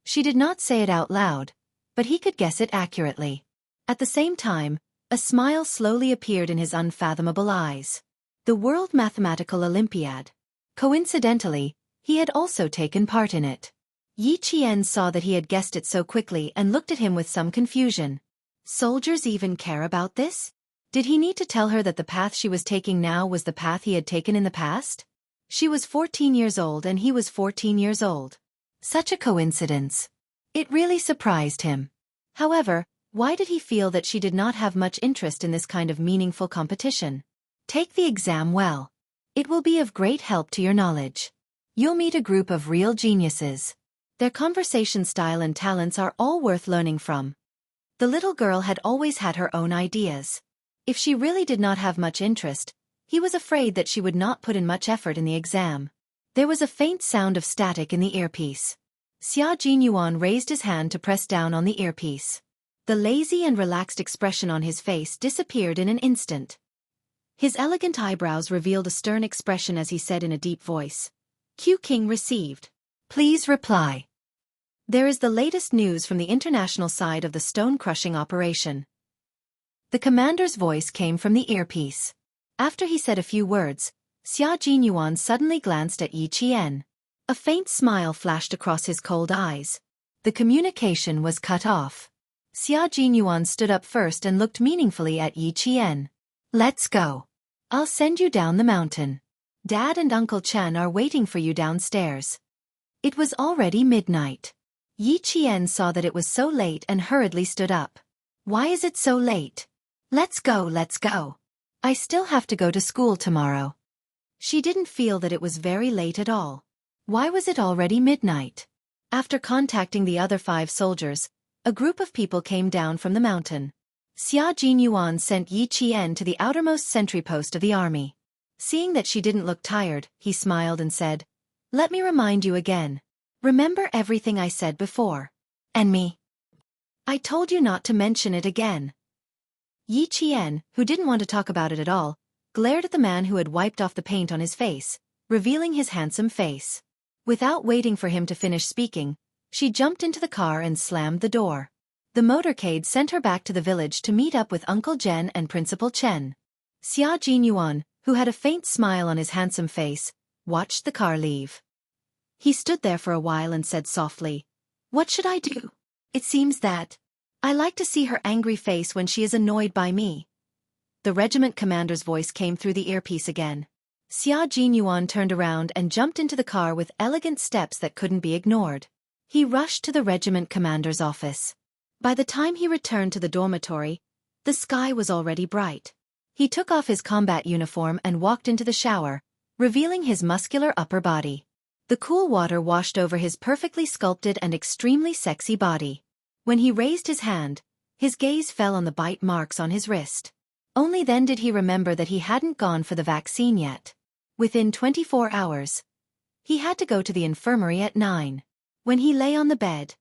She did not say it out loud, but he could guess it accurately. At the same time, a smile slowly appeared in his unfathomable eyes. The World Mathematical Olympiad. Coincidentally, he had also taken part in it. Yi Qian saw that he had guessed it so quickly and looked at him with some confusion. Soldiers even care about this? Did he need to tell her that the path she was taking now was the path he had taken in the past? She was 14 years old and he was 14 years old. Such a coincidence. It really surprised him. However, why did he feel that she did not have much interest in this kind of meaningful competition? Take the exam well. It will be of great help to your knowledge. You'll meet a group of real geniuses. Their conversation style and talents are all worth learning from. The little girl had always had her own ideas. If she really did not have much interest, he was afraid that she would not put in much effort in the exam. There was a faint sound of static in the earpiece. Xia Jinyuan raised his hand to press down on the earpiece. The lazy and relaxed expression on his face disappeared in an instant. His elegant eyebrows revealed a stern expression as he said in a deep voice, "Q King received. Please reply." There is the latest news from the international side of the stone-crushing operation. The commander's voice came from the earpiece. After he said a few words, Xia Jinyuan suddenly glanced at Yi Qian. A faint smile flashed across his cold eyes. The communication was cut off. Xia Jinyuan stood up first and looked meaningfully at Yi Qian. "Let's go. I'll send you down the mountain. Dad and Uncle Chen are waiting for you downstairs." It was already midnight. Yi Qian saw that it was so late and hurriedly stood up. "Why is it so late? Let's go, let's go. I still have to go to school tomorrow." She didn't feel that it was very late at all. Why was it already midnight? After contacting the other 5 soldiers, a group of people came down from the mountain. Xia Jinyuan sent Yi Qian to the outermost sentry post of the army. Seeing that she didn't look tired, he smiled and said, "Let me remind you again. Remember everything I said before. And me? I told you not to mention it again." Yi Qian, who didn't want to talk about it at all, glared at the man who had wiped off the paint on his face, revealing his handsome face. Without waiting for him to finish speaking, she jumped into the car and slammed the door. The motorcade sent her back to the village to meet up with Uncle Jen and Principal Chen. Xia Jinyuan, who had a faint smile on his handsome face, watched the car leave. He stood there for a while and said softly, "What should I do? It seems that I like to see her angry face when she is annoyed by me." The regiment commander's voice came through the earpiece again. Xia Jinyuan turned around and jumped into the car with elegant steps that couldn't be ignored. He rushed to the regiment commander's office. By the time he returned to the dormitory, the sky was already bright. He took off his combat uniform and walked into the shower, revealing his muscular upper body. The cool water washed over his perfectly sculpted and extremely sexy body. When he raised his hand, his gaze fell on the bite marks on his wrist. Only then did he remember that he hadn't gone for the vaccine yet. Within 24 hours, he had to go to the infirmary at 9. When he lay on the bed,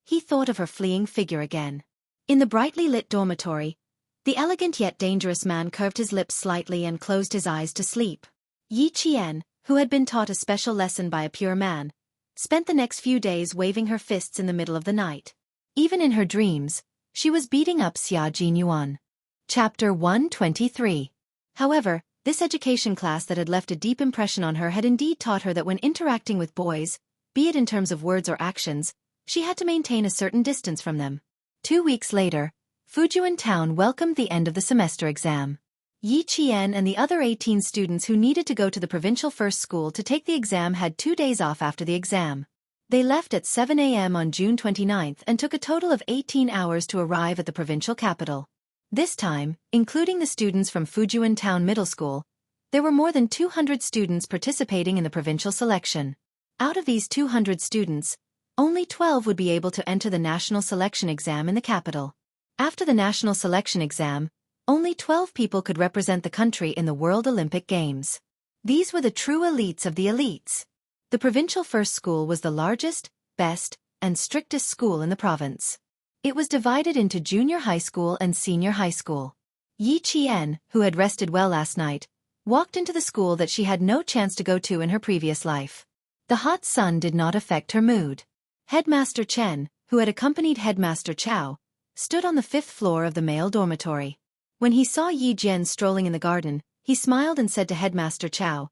he thought of her fleeing figure again. In the brightly lit dormitory, the elegant yet dangerous man curved his lips slightly and closed his eyes to sleep. Yi Qian, who had been taught a special lesson by a pure man, spent the next few days waving her fists in the middle of the night. Even in her dreams, she was beating up Xia Jinyuan. Chapter 123. However, this education class that had left a deep impression on her had indeed taught her that when interacting with boys, be it in terms of words or actions, she had to maintain a certain distance from them. 2 weeks later, Fujian Town welcomed the end of the semester exam. Yi Qian and the other 18 students who needed to go to the provincial first school to take the exam had 2 days off after the exam. They left at 7 a.m. on June 29th and took a total of 18 hours to arrive at the provincial capital. This time, including the students from Fujian Town Middle School, there were more than 200 students participating in the provincial selection. Out of these 200 students, only 12 would be able to enter the national selection exam in the capital. After the national selection exam, only 12 people could represent the country in the World Olympic Games. These were the true elites of the elites. The provincial first school was the largest, best, and strictest school in the province. It was divided into junior high school and senior high school. Yi Qian, who had rested well last night, walked into the school that she had no chance to go to in her previous life. The hot sun did not affect her mood. Headmaster Chen, who had accompanied Headmaster Chao, stood on the 5th floor of the male dormitory. When he saw Yi Jian strolling in the garden, he smiled and said to Headmaster Chao,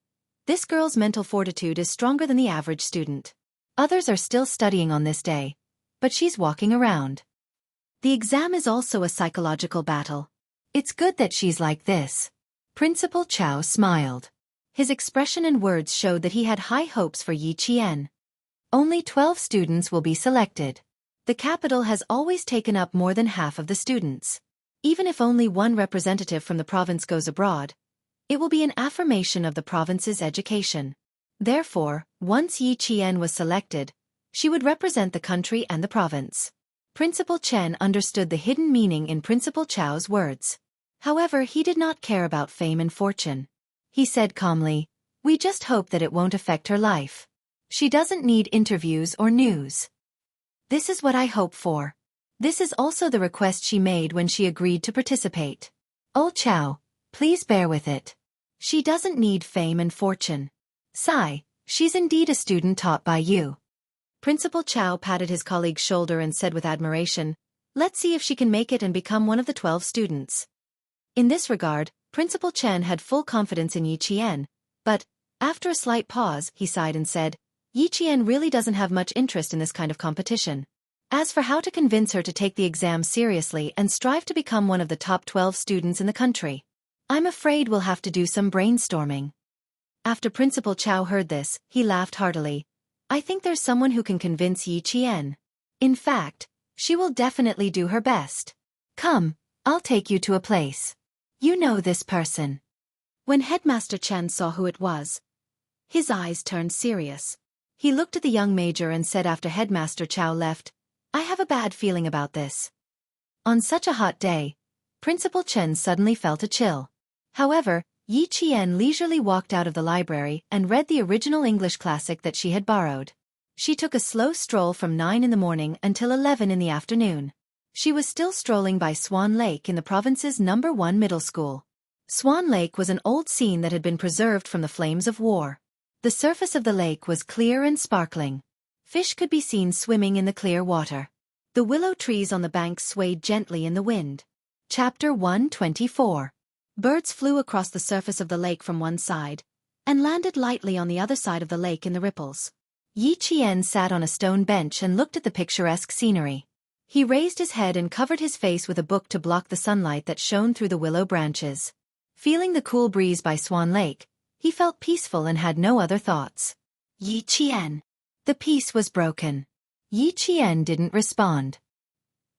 "This girl's mental fortitude is stronger than the average student. Others are still studying on this day, but she's walking around. The exam is also a psychological battle. It's good that she's like this." Principal Chao smiled. His expression and words showed that he had high hopes for Yi Qian. Only 12 students will be selected. The capital has always taken up more than half of the students. Even if only one representative from the province goes abroad, it will be an affirmation of the province's education. Therefore, once Yi Qian was selected, she would represent the country and the province. Principal Chen understood the hidden meaning in Principal Chao's words. However, he did not care about fame and fortune. He said calmly, "We just hope that it won't affect her life. She doesn't need interviews or news. This is what I hope for." This is also the request she made when she agreed to participate. "Oh Chao, please bear with it. She doesn't need fame and fortune. Sigh, she's indeed a student taught by you." Principal Chao patted his colleague's shoulder and said with admiration, "Let's see if she can make it and become one of the 12 students." In this regard, Principal Chen had full confidence in Yi Qian, but, after a slight pause, he sighed and said, "Yi Qian really doesn't have much interest in this kind of competition. As for how to convince her to take the exam seriously and strive to become one of the top 12 students in the country, I'm afraid we'll have to do some brainstorming." After Principal Chao heard this, he laughed heartily. "I think there's someone who can convince Yi Qian. In fact, she will definitely do her best. Come, I'll take you to a place. You know this person." When Headmaster Chen saw who it was, his eyes turned serious. He looked at the young major and said after Headmaster Chao left, "I have a bad feeling about this." On such a hot day, Principal Chen suddenly felt a chill. However, Yi Qian leisurely walked out of the library and read the original English classic that she had borrowed. She took a slow stroll from 9 in the morning until 11 in the afternoon. She was still strolling by Swan Lake in the province's #1 middle school. Swan Lake was an old scene that had been preserved from the flames of war. The surface of the lake was clear and sparkling. Fish could be seen swimming in the clear water. The willow trees on the banks swayed gently in the wind. Chapter 124. Birds flew across the surface of the lake from one side, and landed lightly on the other side of the lake in the ripples. Yi Qian sat on a stone bench and looked at the picturesque scenery. He raised his head and covered his face with a book to block the sunlight that shone through the willow branches. Feeling the cool breeze by Swan Lake, he felt peaceful and had no other thoughts. Yi Qian. The peace was broken. Yi Qian didn't respond.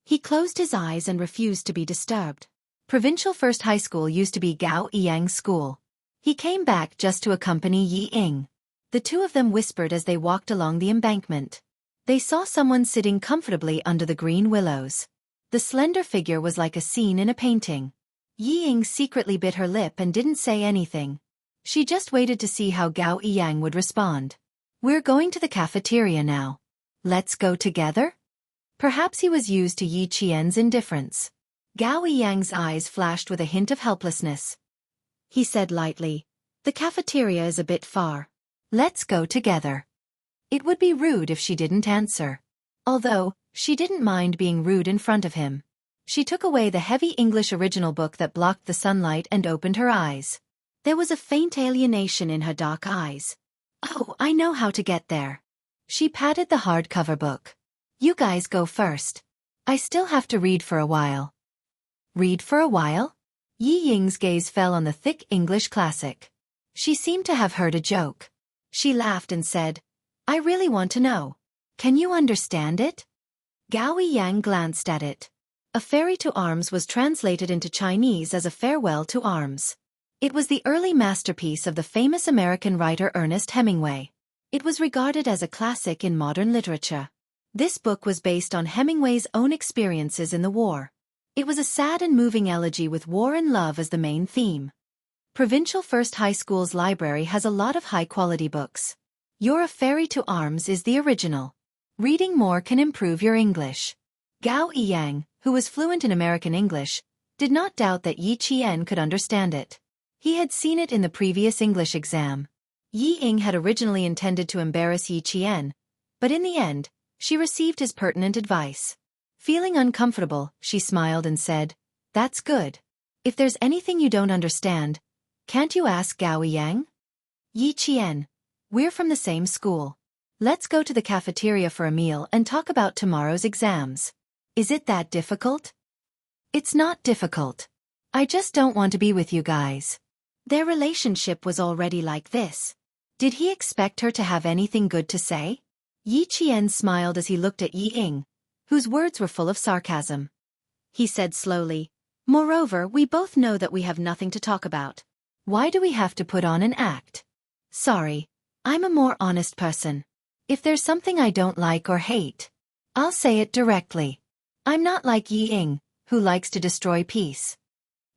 He closed his eyes and refused to be disturbed. Provincial First High School used to be Gao Yang's school. He came back just to accompany Yi Ying. The two of them whispered as they walked along the embankment. They saw someone sitting comfortably under the green willows. The slender figure was like a scene in a painting. Yi Ying secretly bit her lip and didn't say anything. She just waited to see how Gao Yang would respond. "We're going to the cafeteria now. Let's go together?" Perhaps he was used to Yi Qian's indifference. Gao Yang's eyes flashed with a hint of helplessness. He said lightly, "The cafeteria is a bit far. Let's go together." It would be rude if she didn't answer. Although, she didn't mind being rude in front of him. She took away the heavy English original book that blocked the sunlight and opened her eyes. There was a faint alienation in her dark eyes. "Oh, I know how to get there." She patted the hardcover book. "You guys go first. I still have to read for a while." "Read for a while?" Yi Ying's gaze fell on the thick English classic. She seemed to have heard a joke. She laughed and said, "I really want to know. Can you understand it? Gao Yang glanced at it. A ferry to arms was translated into Chinese as a farewell to arms. It was the early masterpiece of the famous American writer Ernest Hemingway. It was regarded as a classic in modern literature. This book was based on Hemingway's own experiences in the war. It was a sad and moving elegy with war and love as the main theme. Provincial First High School's library has a lot of high-quality books. You're a Ferry to Arms is the original. Reading more can improve your English. Gao Yang, who was fluent in American English, did not doubt that Yi Qian could understand it. He had seen it in the previous English exam. Yi Ying had originally intended to embarrass Yi Qian, but in the end, she received his pertinent advice. Feeling uncomfortable, she smiled and said, "That's good. If there's anything you don't understand, can't you ask Gao Yang?" "Yi Qian, we're from the same school. Let's go to the cafeteria for a meal and talk about tomorrow's exams. Is it that difficult?" "It's not difficult. I just don't want to be with you guys." Their relationship was already like this. Did he expect her to have anything good to say? Yi Qian smiled as he looked at Yi Ying, whose words were full of sarcasm. He said slowly, "Moreover, we both know that we have nothing to talk about. Why do we have to put on an act? Sorry, I'm a more honest person. If there's something I don't like or hate, I'll say it directly. I'm not like Yi Ying, who likes to destroy peace."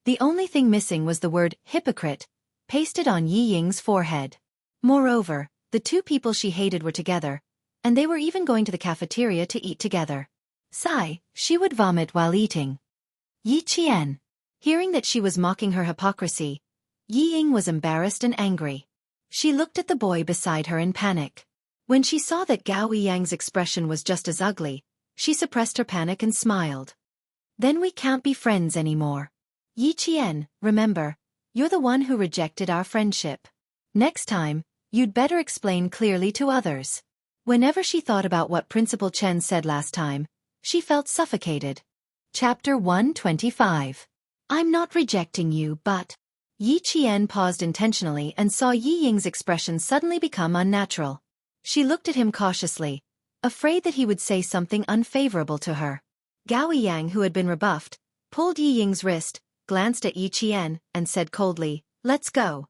The only thing missing was the word hypocrite, pasted on Yi Ying's forehead. Moreover, the two people she hated were together, and they were even going to the cafeteria to eat together. Sigh, she would vomit while eating. Yi Qian. Hearing that she was mocking her hypocrisy, Yi Ying was embarrassed and angry. She looked at the boy beside her in panic. When she saw that Gao Yang's expression was just as ugly, she suppressed her panic and smiled. "Then we can't be friends anymore. Yi Qian, remember, you're the one who rejected our friendship. Next time, you'd better explain clearly to others." Whenever she thought about what Principal Chen said last time, she felt suffocated. Chapter 125. I'm not rejecting you, but... Yi Qian paused intentionally and saw Yi Ying's expression suddenly become unnatural. She looked at him cautiously, afraid that he would say something unfavorable to her. Gao Yang, who had been rebuffed, pulled Yi Ying's wrist, glanced at Yi Qian, and said coldly, "Let's go."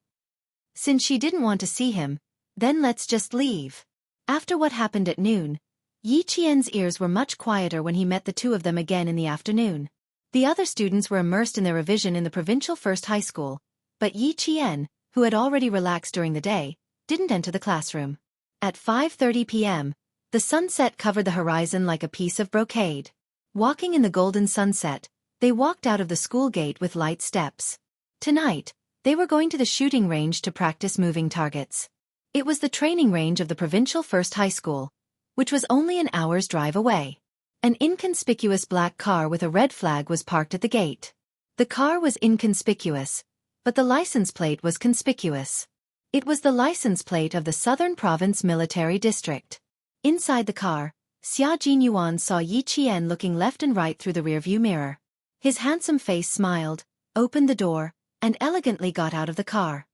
Since she didn't want to see him, then let's just leave. After what happened at noon, Yi Qian's ears were much quieter when he met the two of them again in the afternoon. The other students were immersed in their revision in the provincial first high school, but Yi Qian, who had already relaxed during the day, didn't enter the classroom. At 5:30 p.m., the sunset covered the horizon like a piece of brocade. Walking in the golden sunset, they walked out of the school gate with light steps. Tonight, they were going to the shooting range to practice moving targets. It was the training range of the provincial first high school, which was only an hour's drive away. An inconspicuous black car with a red flag was parked at the gate. The car was inconspicuous, but the license plate was conspicuous. It was the license plate of the Southern Province Military District. Inside the car, Xia Jinyuan saw Yi Qian looking left and right through the rearview mirror. His handsome face smiled, opened the door, and elegantly got out of the car.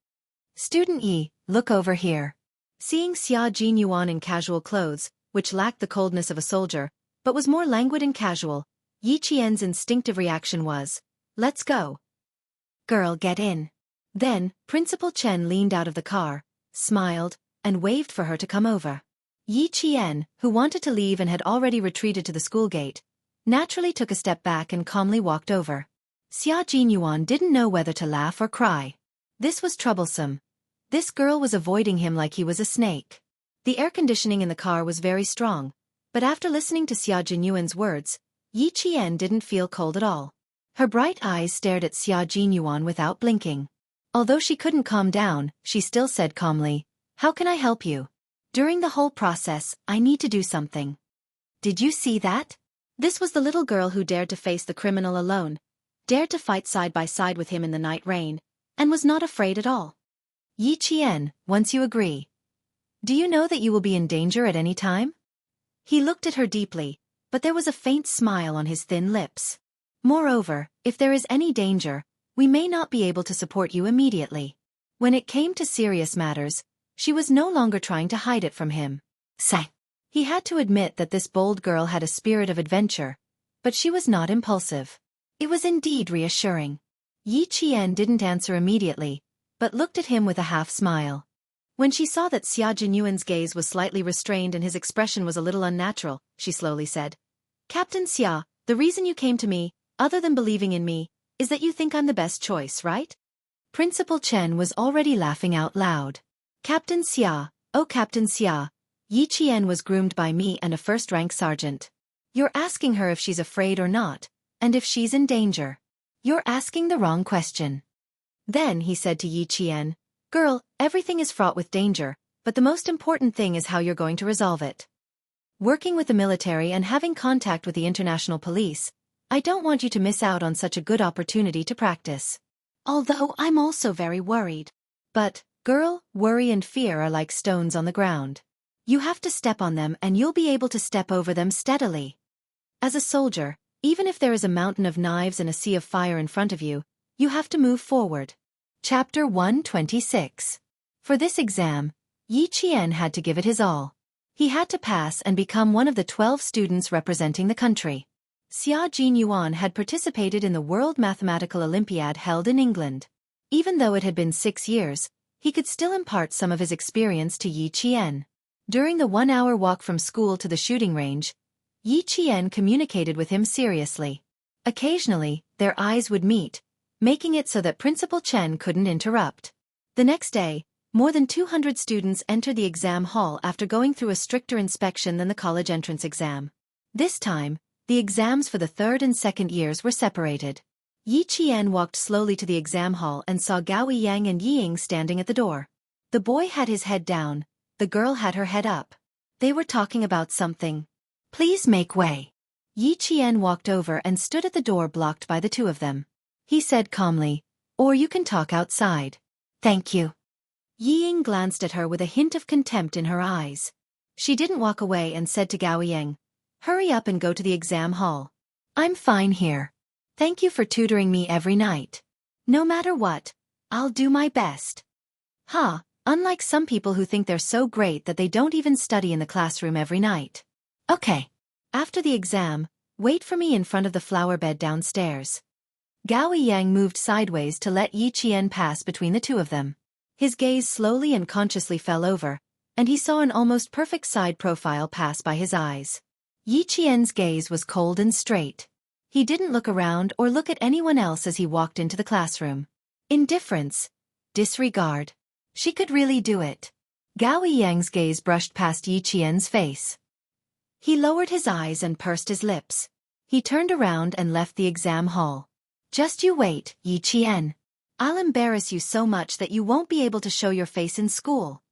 "Student Yi, look over here." Seeing Xia Jinyuan in casual clothes, which lacked the coldness of a soldier, but was more languid and casual, Yi Qian's instinctive reaction was, "Let's go. Girl, get in." Then, Principal Chen leaned out of the car, smiled, and waved for her to come over. Yi Qian, who wanted to leave and had already retreated to the school gate, naturally took a step back and calmly walked over. Xia Jinyuan didn't know whether to laugh or cry. This was troublesome. This girl was avoiding him like he was a snake. The air conditioning in the car was very strong, but after listening to Xia Jinyuan's words, Yi Qian didn't feel cold at all. Her bright eyes stared at Xia Jinyuan without blinking. Although she couldn't calm down, she still said calmly, "How can I help you? During the whole process, I need to do something." Did you see that? This was the little girl who dared to face the criminal alone, dared to fight side by side with him in the night rain, and was not afraid at all. Yi Qian, once you agree, do you know that you will be in danger at any time? He looked at her deeply, but there was a faint smile on his thin lips. Moreover, if there is any danger, we may not be able to support you immediately. When it came to serious matters, she was no longer trying to hide it from him. Say, He had to admit that this bold girl had a spirit of adventure, but she was not impulsive. It was indeed reassuring. Yi Qian didn't answer immediately, but looked at him with a half-smile. When she saw that Xia Jinyuan's gaze was slightly restrained and his expression was a little unnatural, she slowly said, "Captain Xia, the reason you came to me, other than believing in me, is that you think I'm the best choice, right?" Principal Chen was already laughing out loud. "Captain Xia, oh Captain Xia, Yi Qian was groomed by me and a first-rank sergeant. You're asking her if she's afraid or not, and if she's in danger. You're asking the wrong question." Then he said to Yi Qian, "Girl, everything is fraught with danger, but the most important thing is how you're going to resolve it. Working with the military and having contact with the international police, I don't want you to miss out on such a good opportunity to practice. Although I'm also very worried. But, girl, worry and fear are like stones on the ground. You have to step on them and you'll be able to step over them steadily. As a soldier, even if there is a mountain of knives and a sea of fire in front of you, you have to move forward." Chapter 126. For this exam, Yi Qian had to give it his all. He had to pass and become one of the 12 students representing the country. Xia Jinyuan had participated in the World Mathematical Olympiad held in England. Even though it had been 6 years, he could still impart some of his experience to Yi Qian. During the 1-hour walk from school to the shooting range, Yi Qian communicated with him seriously. Occasionally, their eyes would meet, making it so that Principal Chen couldn't interrupt. The next day, more than 200 students entered the exam hall after going through a stricter inspection than the college entrance exam. This time, the exams for the 3rd and 2nd years were separated. Yi Qian walked slowly to the exam hall and saw Gao Yang and Yi Ying standing at the door. The boy had his head down, the girl had her head up. They were talking about something. "Please make way." Yi Qian walked over and stood at the door blocked by the two of them. He said calmly, "Or you can talk outside." "Thank you." Yi Ying glanced at her with a hint of contempt in her eyes. She didn't walk away and said to Gao Yang, "Hurry up and go to the exam hall. I'm fine here. Thank you for tutoring me every night. No matter what, I'll do my best." Ha, unlike some people who think they're so great that they don't even study in the classroom every night. "Okay. After the exam, wait for me in front of the flower bed downstairs." Gao Yang moved sideways to let Yi Qian pass between the two of them. His gaze slowly and consciously fell over, and he saw an almost perfect side profile pass by his eyes. Yi Qian's gaze was cold and straight. He didn't look around or look at anyone else as he walked into the classroom. Indifference. Disregard. She could really do it. Gao Yang's gaze brushed past Yi Qian's face. He lowered his eyes and pursed his lips. He turned around and left the exam hall. "Just you wait, Yi Qian. I'll embarrass you so much that you won't be able to show your face in school."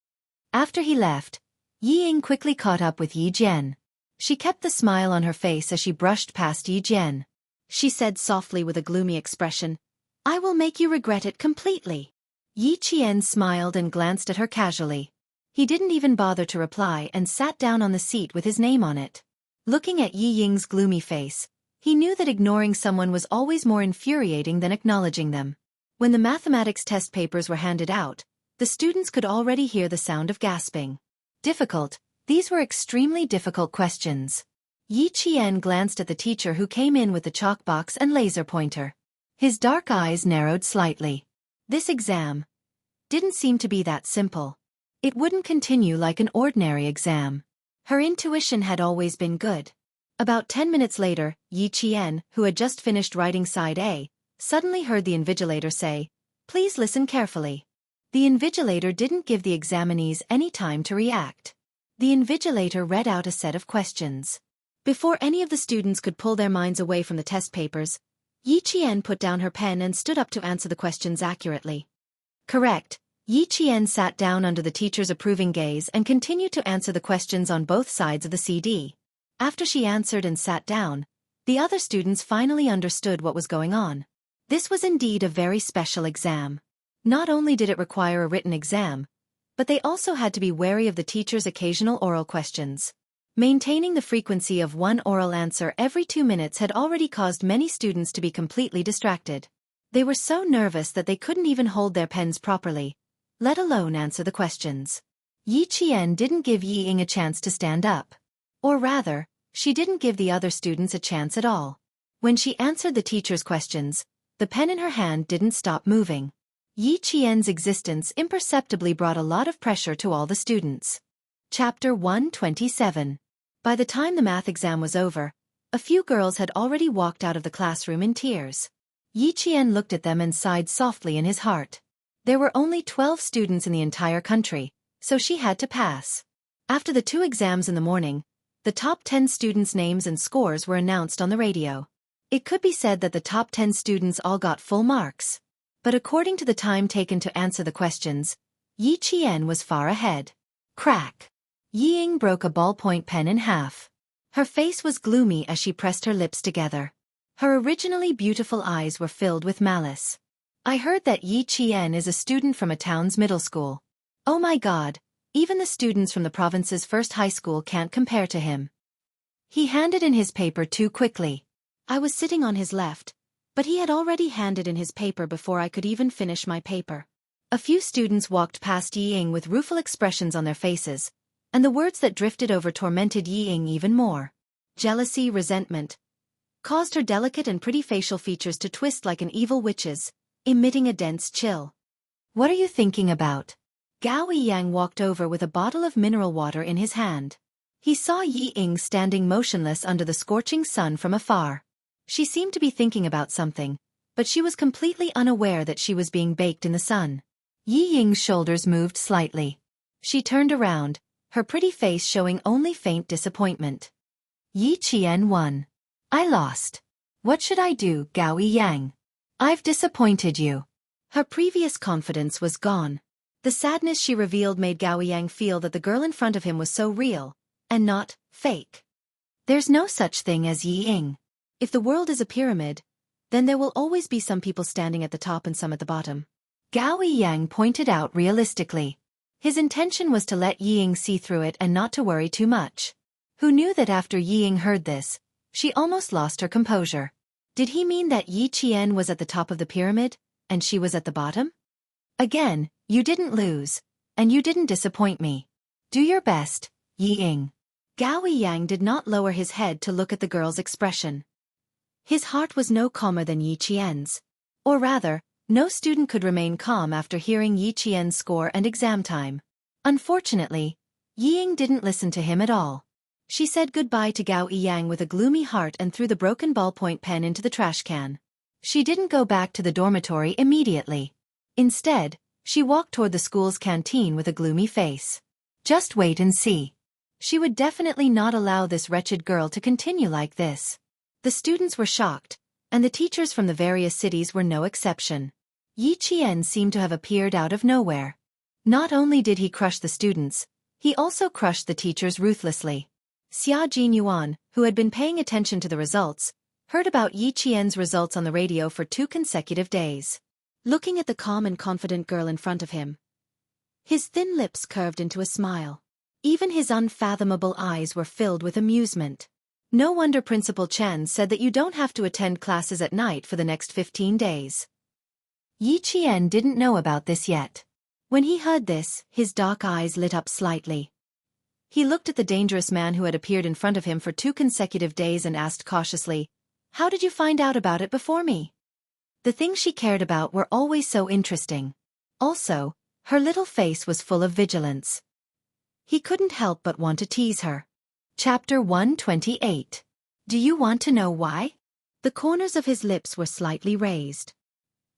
After he left, Yi Ying quickly caught up with Yi Jian. She kept the smile on her face as she brushed past Yi Jian. She said softly with a gloomy expression, "I will make you regret it completely." Yi Qian smiled and glanced at her casually. He didn't even bother to reply and sat down on the seat with his name on it. Looking at Yi Ying's gloomy face, he knew that ignoring someone was always more infuriating than acknowledging them. When the mathematics test papers were handed out, the students could already hear the sound of gasping. Difficult. These were extremely difficult questions. Yi Qian glanced at the teacher who came in with the chalk box and laser pointer. His dark eyes narrowed slightly. This exam didn't seem to be that simple. It wouldn't continue like an ordinary exam. Her intuition had always been good. About 10 minutes later, Yi Qian, who had just finished writing side A, suddenly heard the invigilator say, "Please listen carefully." The invigilator didn't give the examinees any time to react. The invigilator read out a set of questions. Before any of the students could pull their minds away from the test papers, Yi Qian put down her pen and stood up to answer the questions accurately. Correct. Yi Qian sat down under the teacher's approving gaze and continued to answer the questions on both sides of the CD. After she answered and sat down, the other students finally understood what was going on. This was indeed a very special exam. Not only did it require a written exam, but they also had to be wary of the teacher's occasional oral questions. Maintaining the frequency of one oral answer every 2 minutes had already caused many students to be completely distracted. They were so nervous that they couldn't even hold their pens properly, let alone answer the questions. Yi Qian didn't give Yi Ying a chance to stand up. Or rather, she didn't give the other students a chance at all. When she answered the teacher's questions, the pen in her hand didn't stop moving. Yi Qian's existence imperceptibly brought a lot of pressure to all the students. Chapter 127. By the time the math exam was over, a few girls had already walked out of the classroom in tears. Yi Qian looked at them and sighed softly in his heart. There were only 12 students in the entire country, so she had to pass. After the 2 exams in the morning, the top 10 students' names and scores were announced on the radio. It could be said that the top 10 students all got full marks. But according to the time taken to answer the questions, Yi Qian was far ahead. Crack! Yi Ying broke a ballpoint pen in half. Her face was gloomy as she pressed her lips together. Her originally beautiful eyes were filled with malice. I heard that Yi Qian is a student from a town's middle school. Oh my God, even the students from the province's first high school can't compare to him. He handed in his paper too quickly. I was sitting on his left, but he had already handed in his paper before I could even finish my paper. A few students walked past Yi Ying with rueful expressions on their faces, and the words that drifted over tormented Yi Ying even more. Jealousy, resentment, caused her delicate and pretty facial features to twist like an evil witch's, emitting a dense chill. What are you thinking about? Gao Yang walked over with a bottle of mineral water in his hand. He saw Yi Ying standing motionless under the scorching sun from afar. She seemed to be thinking about something, but she was completely unaware that she was being baked in the sun. Yi Ying's shoulders moved slightly. She turned around, her pretty face showing only faint disappointment. Yi Qian won. I lost. What should I do, Gao Yang? I've disappointed you. Her previous confidence was gone. The sadness she revealed made Gao Yang feel that the girl in front of him was so real, and not fake. There's no such thing as Yi Ying. If the world is a pyramid, then there will always be some people standing at the top and some at the bottom. Gao Yang pointed out realistically. His intention was to let Yi Ying see through it and not to worry too much. Who knew that after Yi Ying heard this, she almost lost her composure. Did he mean that Yi Qian was at the top of the pyramid, and she was at the bottom? Again, you didn't lose, and you didn't disappoint me. Do your best, Yi Ying. Gao Yang did not lower his head to look at the girl's expression. His heart was no calmer than Yi Qian's. Or rather, no student could remain calm after hearing Yi Qian's score and exam time. Unfortunately, Yi Ying didn't listen to him at all. She said goodbye to Gao Yang with a gloomy heart and threw the broken ballpoint pen into the trash can. She didn't go back to the dormitory immediately. Instead, she walked toward the school's canteen with a gloomy face. Just wait and see. She would definitely not allow this wretched girl to continue like this. The students were shocked, and the teachers from the various cities were no exception. Yi Qian seemed to have appeared out of nowhere. Not only did he crush the students, he also crushed the teachers ruthlessly. Xia Jinyuan, who had been paying attention to the results, heard about Yi Qian's results on the radio for 2 consecutive days. Looking at the calm and confident girl in front of him, his thin lips curved into a smile. Even his unfathomable eyes were filled with amusement. No wonder Principal Chen said that you don't have to attend classes at night for the next 15 days. Yi Qian didn't know about this yet. When he heard this, his dark eyes lit up slightly. He looked at the dangerous man who had appeared in front of him for 2 consecutive days and asked cautiously, "How did you find out about it before me?" The things she cared about were always so interesting. Also, her little face was full of vigilance. He couldn't help but want to tease her. Chapter 128. Do you want to know why? The corners of his lips were slightly raised.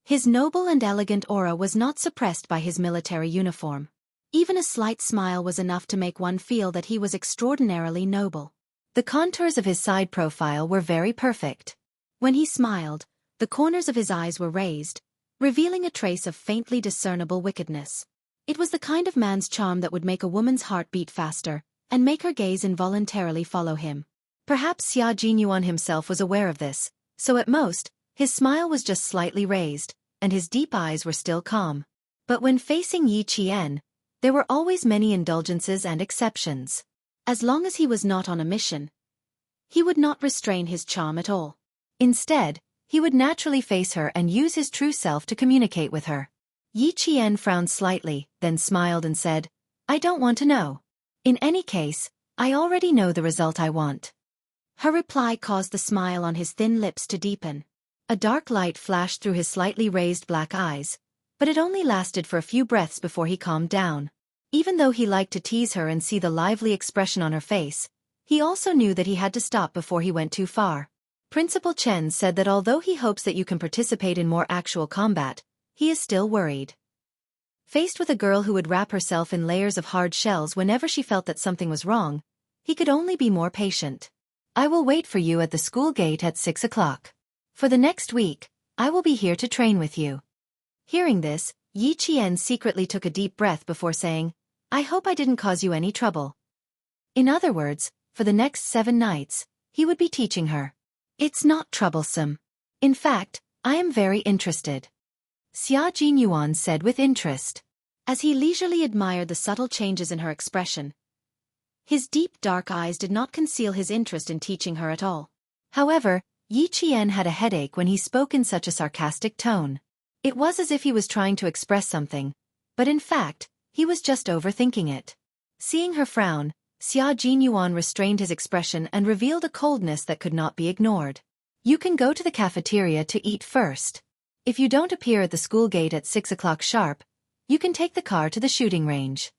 His noble and elegant aura was not suppressed by his military uniform. Even a slight smile was enough to make one feel that he was extraordinarily noble. The contours of his side profile were very perfect. When he smiled, the corners of his eyes were raised, revealing a trace of faintly discernible wickedness. It was the kind of man's charm that would make a woman's heart beat faster, and make her gaze involuntarily follow him. Perhaps Xia Jinyuan himself was aware of this, so at most, his smile was just slightly raised, and his deep eyes were still calm. But when facing Yi Qian, there were always many indulgences and exceptions. As long as he was not on a mission, he would not restrain his charm at all. Instead, he would naturally face her and use his true self to communicate with her. Yi Qian frowned slightly, then smiled and said, "I don't want to know. In any case, I already know the result I want. Her reply caused the smile on his thin lips to deepen. A dark light flashed through his slightly raised black eyes, but it only lasted for a few breaths before he calmed down. Even though he liked to tease her and see the lively expression on her face, he also knew that he had to stop before he went too far. Principal Chen said that although he hopes that you can participate in more actual combat, he is still worried. Faced with a girl who would wrap herself in layers of hard shells whenever she felt that something was wrong, he could only be more patient. I will wait for you at the school gate at 6 o'clock. For the next week, I will be here to train with you. Hearing this, Yi Qian secretly took a deep breath before saying, I hope I didn't cause you any trouble. In other words, for the next 7 nights, he would be teaching her. It's not troublesome. In fact, I am very interested. Xia Jinyuan said with interest. As he leisurely admired the subtle changes in her expression, his deep dark eyes did not conceal his interest in teaching her at all. However, Yi Qian had a headache when he spoke in such a sarcastic tone. It was as if he was trying to express something, but in fact, he was just overthinking it. Seeing her frown, Xia Jinyuan restrained his expression and revealed a coldness that could not be ignored. You can go to the cafeteria to eat first. If you don't appear at the school gate at 6 o'clock sharp, you can take the car to the shooting range.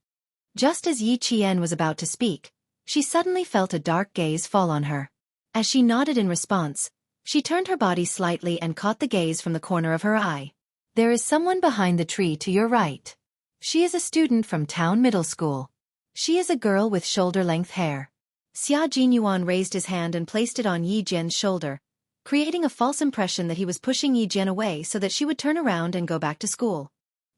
Just as Yi Qian was about to speak, she suddenly felt a dark gaze fall on her. As she nodded in response, she turned her body slightly and caught the gaze from the corner of her eye. There is someone behind the tree to your right. She is a student from Town Middle School. She is a girl with shoulder-length hair. Xia Jinyuan raised his hand and placed it on Yi Jian's shoulder, creating a false impression that he was pushing Yi Jian away so that she would turn around and go back to school.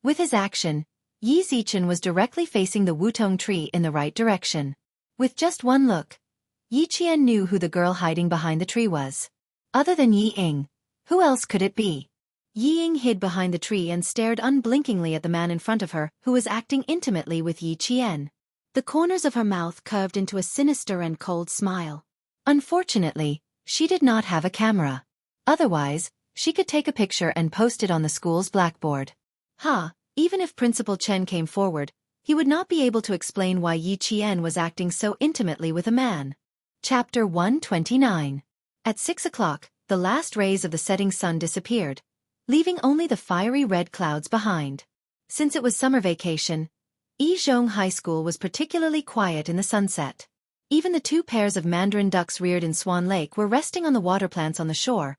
With his action, Yi Zichen was directly facing the Wutong tree in the right direction. With just one look, Yi Qian knew who the girl hiding behind the tree was. Other than Yi Ying, who else could it be? Yi Ying hid behind the tree and stared unblinkingly at the man in front of her who was acting intimately with Yi Qian. The corners of her mouth curved into a sinister and cold smile. Unfortunately, she did not have a camera. Otherwise, she could take a picture and post it on the school's blackboard. Even if Principal Chen came forward, he would not be able to explain why Yi Qian was acting so intimately with a man. Chapter 129. At 6 o'clock, the last rays of the setting sun disappeared, leaving only the fiery red clouds behind. Since it was summer vacation, Yizhong High School was particularly quiet in the sunset. Even the 2 pairs of mandarin ducks reared in Swan Lake were resting on the water plants on the shore,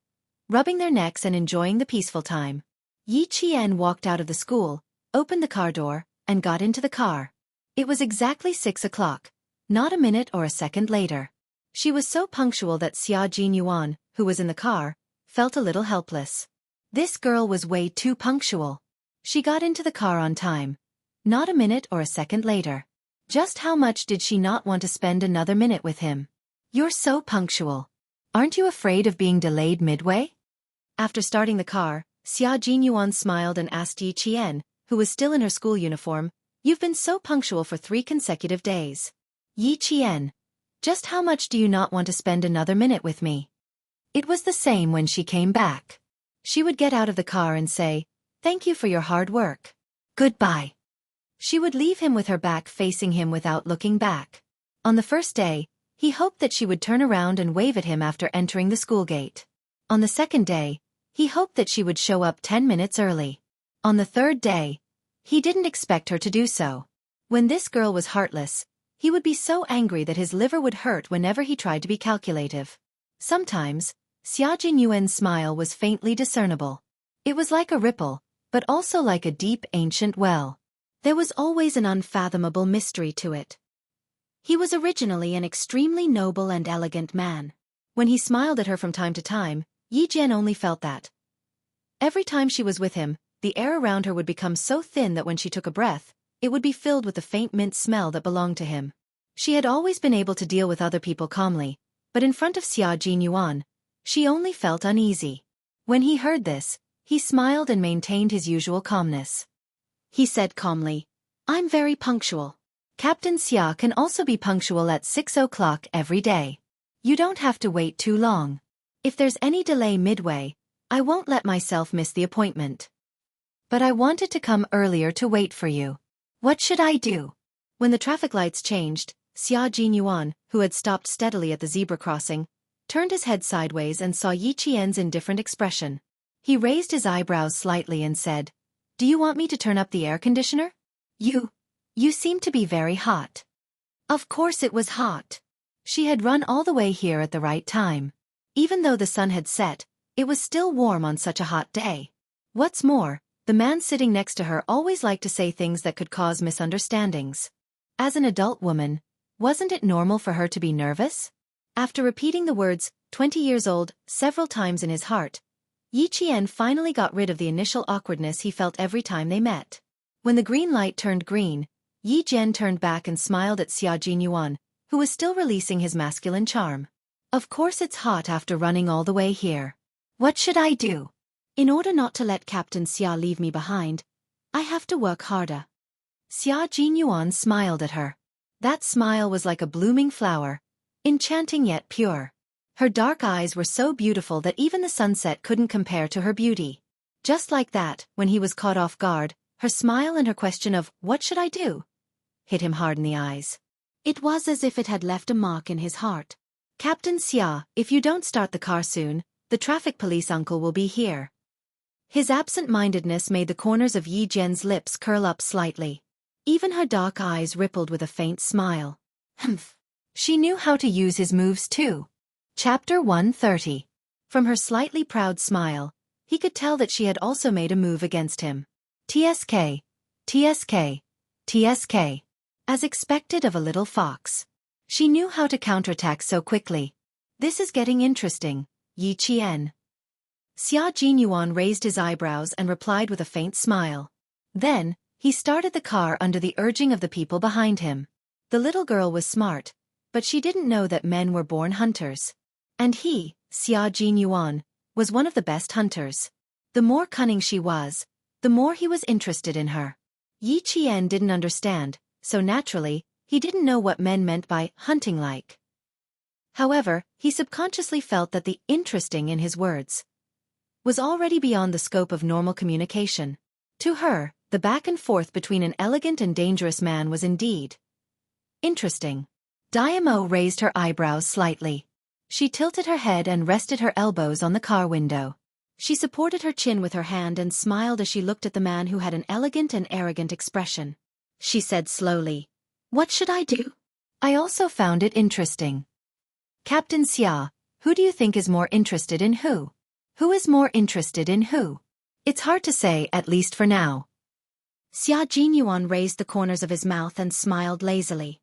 rubbing their necks and enjoying the peaceful time. Yi Qian walked out of the school, opened the car door, and got into the car. It was exactly 6 o'clock, not a minute or a second later. She was so punctual that Xia Jinyuan, who was in the car, felt a little helpless. This girl was way too punctual. She got into the car on time, not a minute or a second later. Just how much did she not want to spend another minute with him? You're so punctual. Aren't you afraid of being delayed midway? After starting the car, Xia Jinyuan smiled and asked Yi Qian, who was still in her school uniform, You've been so punctual for 3 consecutive days. Yi Qian, just how much do you not want to spend another minute with me? It was the same when she came back. She would get out of the car and say, Thank you for your hard work. Goodbye. She would leave him with her back facing him without looking back. On the first day, he hoped that she would turn around and wave at him after entering the school gate. On the second day, he hoped that she would show up 10 minutes early. On the third day, he didn't expect her to do so. When this girl was heartless, he would be so angry that his liver would hurt whenever he tried to be calculative. Sometimes, Xia Jinyuan's smile was faintly discernible. It was like a ripple, but also like a deep ancient well. There was always an unfathomable mystery to it. He was originally an extremely noble and elegant man. When he smiled at her from time to time, Yi Jian only felt that. Every time she was with him, the air around her would become so thin that when she took a breath, it would be filled with the faint mint smell that belonged to him. She had always been able to deal with other people calmly, but in front of Xia Jinyuan, she only felt uneasy. When he heard this, he smiled and maintained his usual calmness. He said calmly, I'm very punctual. Captain Xia can also be punctual at 6 o'clock every day. You don't have to wait too long. If there's any delay midway, I won't let myself miss the appointment. But I wanted to come earlier to wait for you. What should I do? When the traffic lights changed, Xia Jinyuan, who had stopped steadily at the zebra crossing, turned his head sideways and saw Yi Qian's indifferent expression. He raised his eyebrows slightly and said, "Do you want me to turn up the air conditioner? You seem to be very hot." Of course it was hot. She had run all the way here at the right time. Even though the sun had set, it was still warm on such a hot day. What's more, the man sitting next to her always liked to say things that could cause misunderstandings. As an adult woman, wasn't it normal for her to be nervous? After repeating the words, 20 years old, several times in his heart, Yi Qian finally got rid of the initial awkwardness he felt every time they met. When the green light turned green, Yi Jian turned back and smiled at Xia Jinyuan, who was still releasing his masculine charm. "Of course it's hot after running all the way here. What should I do? In order not to let Captain Xia leave me behind, I have to work harder." Xia Jinyuan smiled at her. That smile was like a blooming flower, enchanting yet pure. Her dark eyes were so beautiful that even the sunset couldn't compare to her beauty. Just like that, when he was caught off guard, her smile and her question of, "What should I do?" hit him hard in the eyes. It was as if it had left a mark in his heart. "Captain Xia, if you don't start the car soon, the traffic police uncle will be here." His absent-mindedness made the corners of Yi Jian's lips curl up slightly. Even her dark eyes rippled with a faint smile. Humph. She knew how to use his moves too. Chapter 130. From her slightly proud smile, he could tell that she had also made a move against him. TSK, TSK, TSK. As expected of a little fox. She knew how to counterattack so quickly. "This is getting interesting, Yi Qian." Xia Jinyuan raised his eyebrows and replied with a faint smile. Then, he started the car under the urging of the people behind him. The little girl was smart, but she didn't know that men were born hunters. And he, Xia Jinyuan, was one of the best hunters. The more cunning she was, the more he was interested in her. Yi Qian didn't understand, so naturally, he didn't know what men meant by hunting like. However, he subconsciously felt that the interesting in his words was already beyond the scope of normal communication. To her, the back and forth between an elegant and dangerous man was indeed interesting. Diamo raised her eyebrows slightly. She tilted her head and rested her elbows on the car window. She supported her chin with her hand and smiled as she looked at the man who had an elegant and arrogant expression. She said slowly, "What should I do?" I also found it interesting. Captain Xia, who do you think is more interested in who? Who is more interested in who? It's hard to say, at least for now. Xia Jinyuan raised the corners of his mouth and smiled lazily.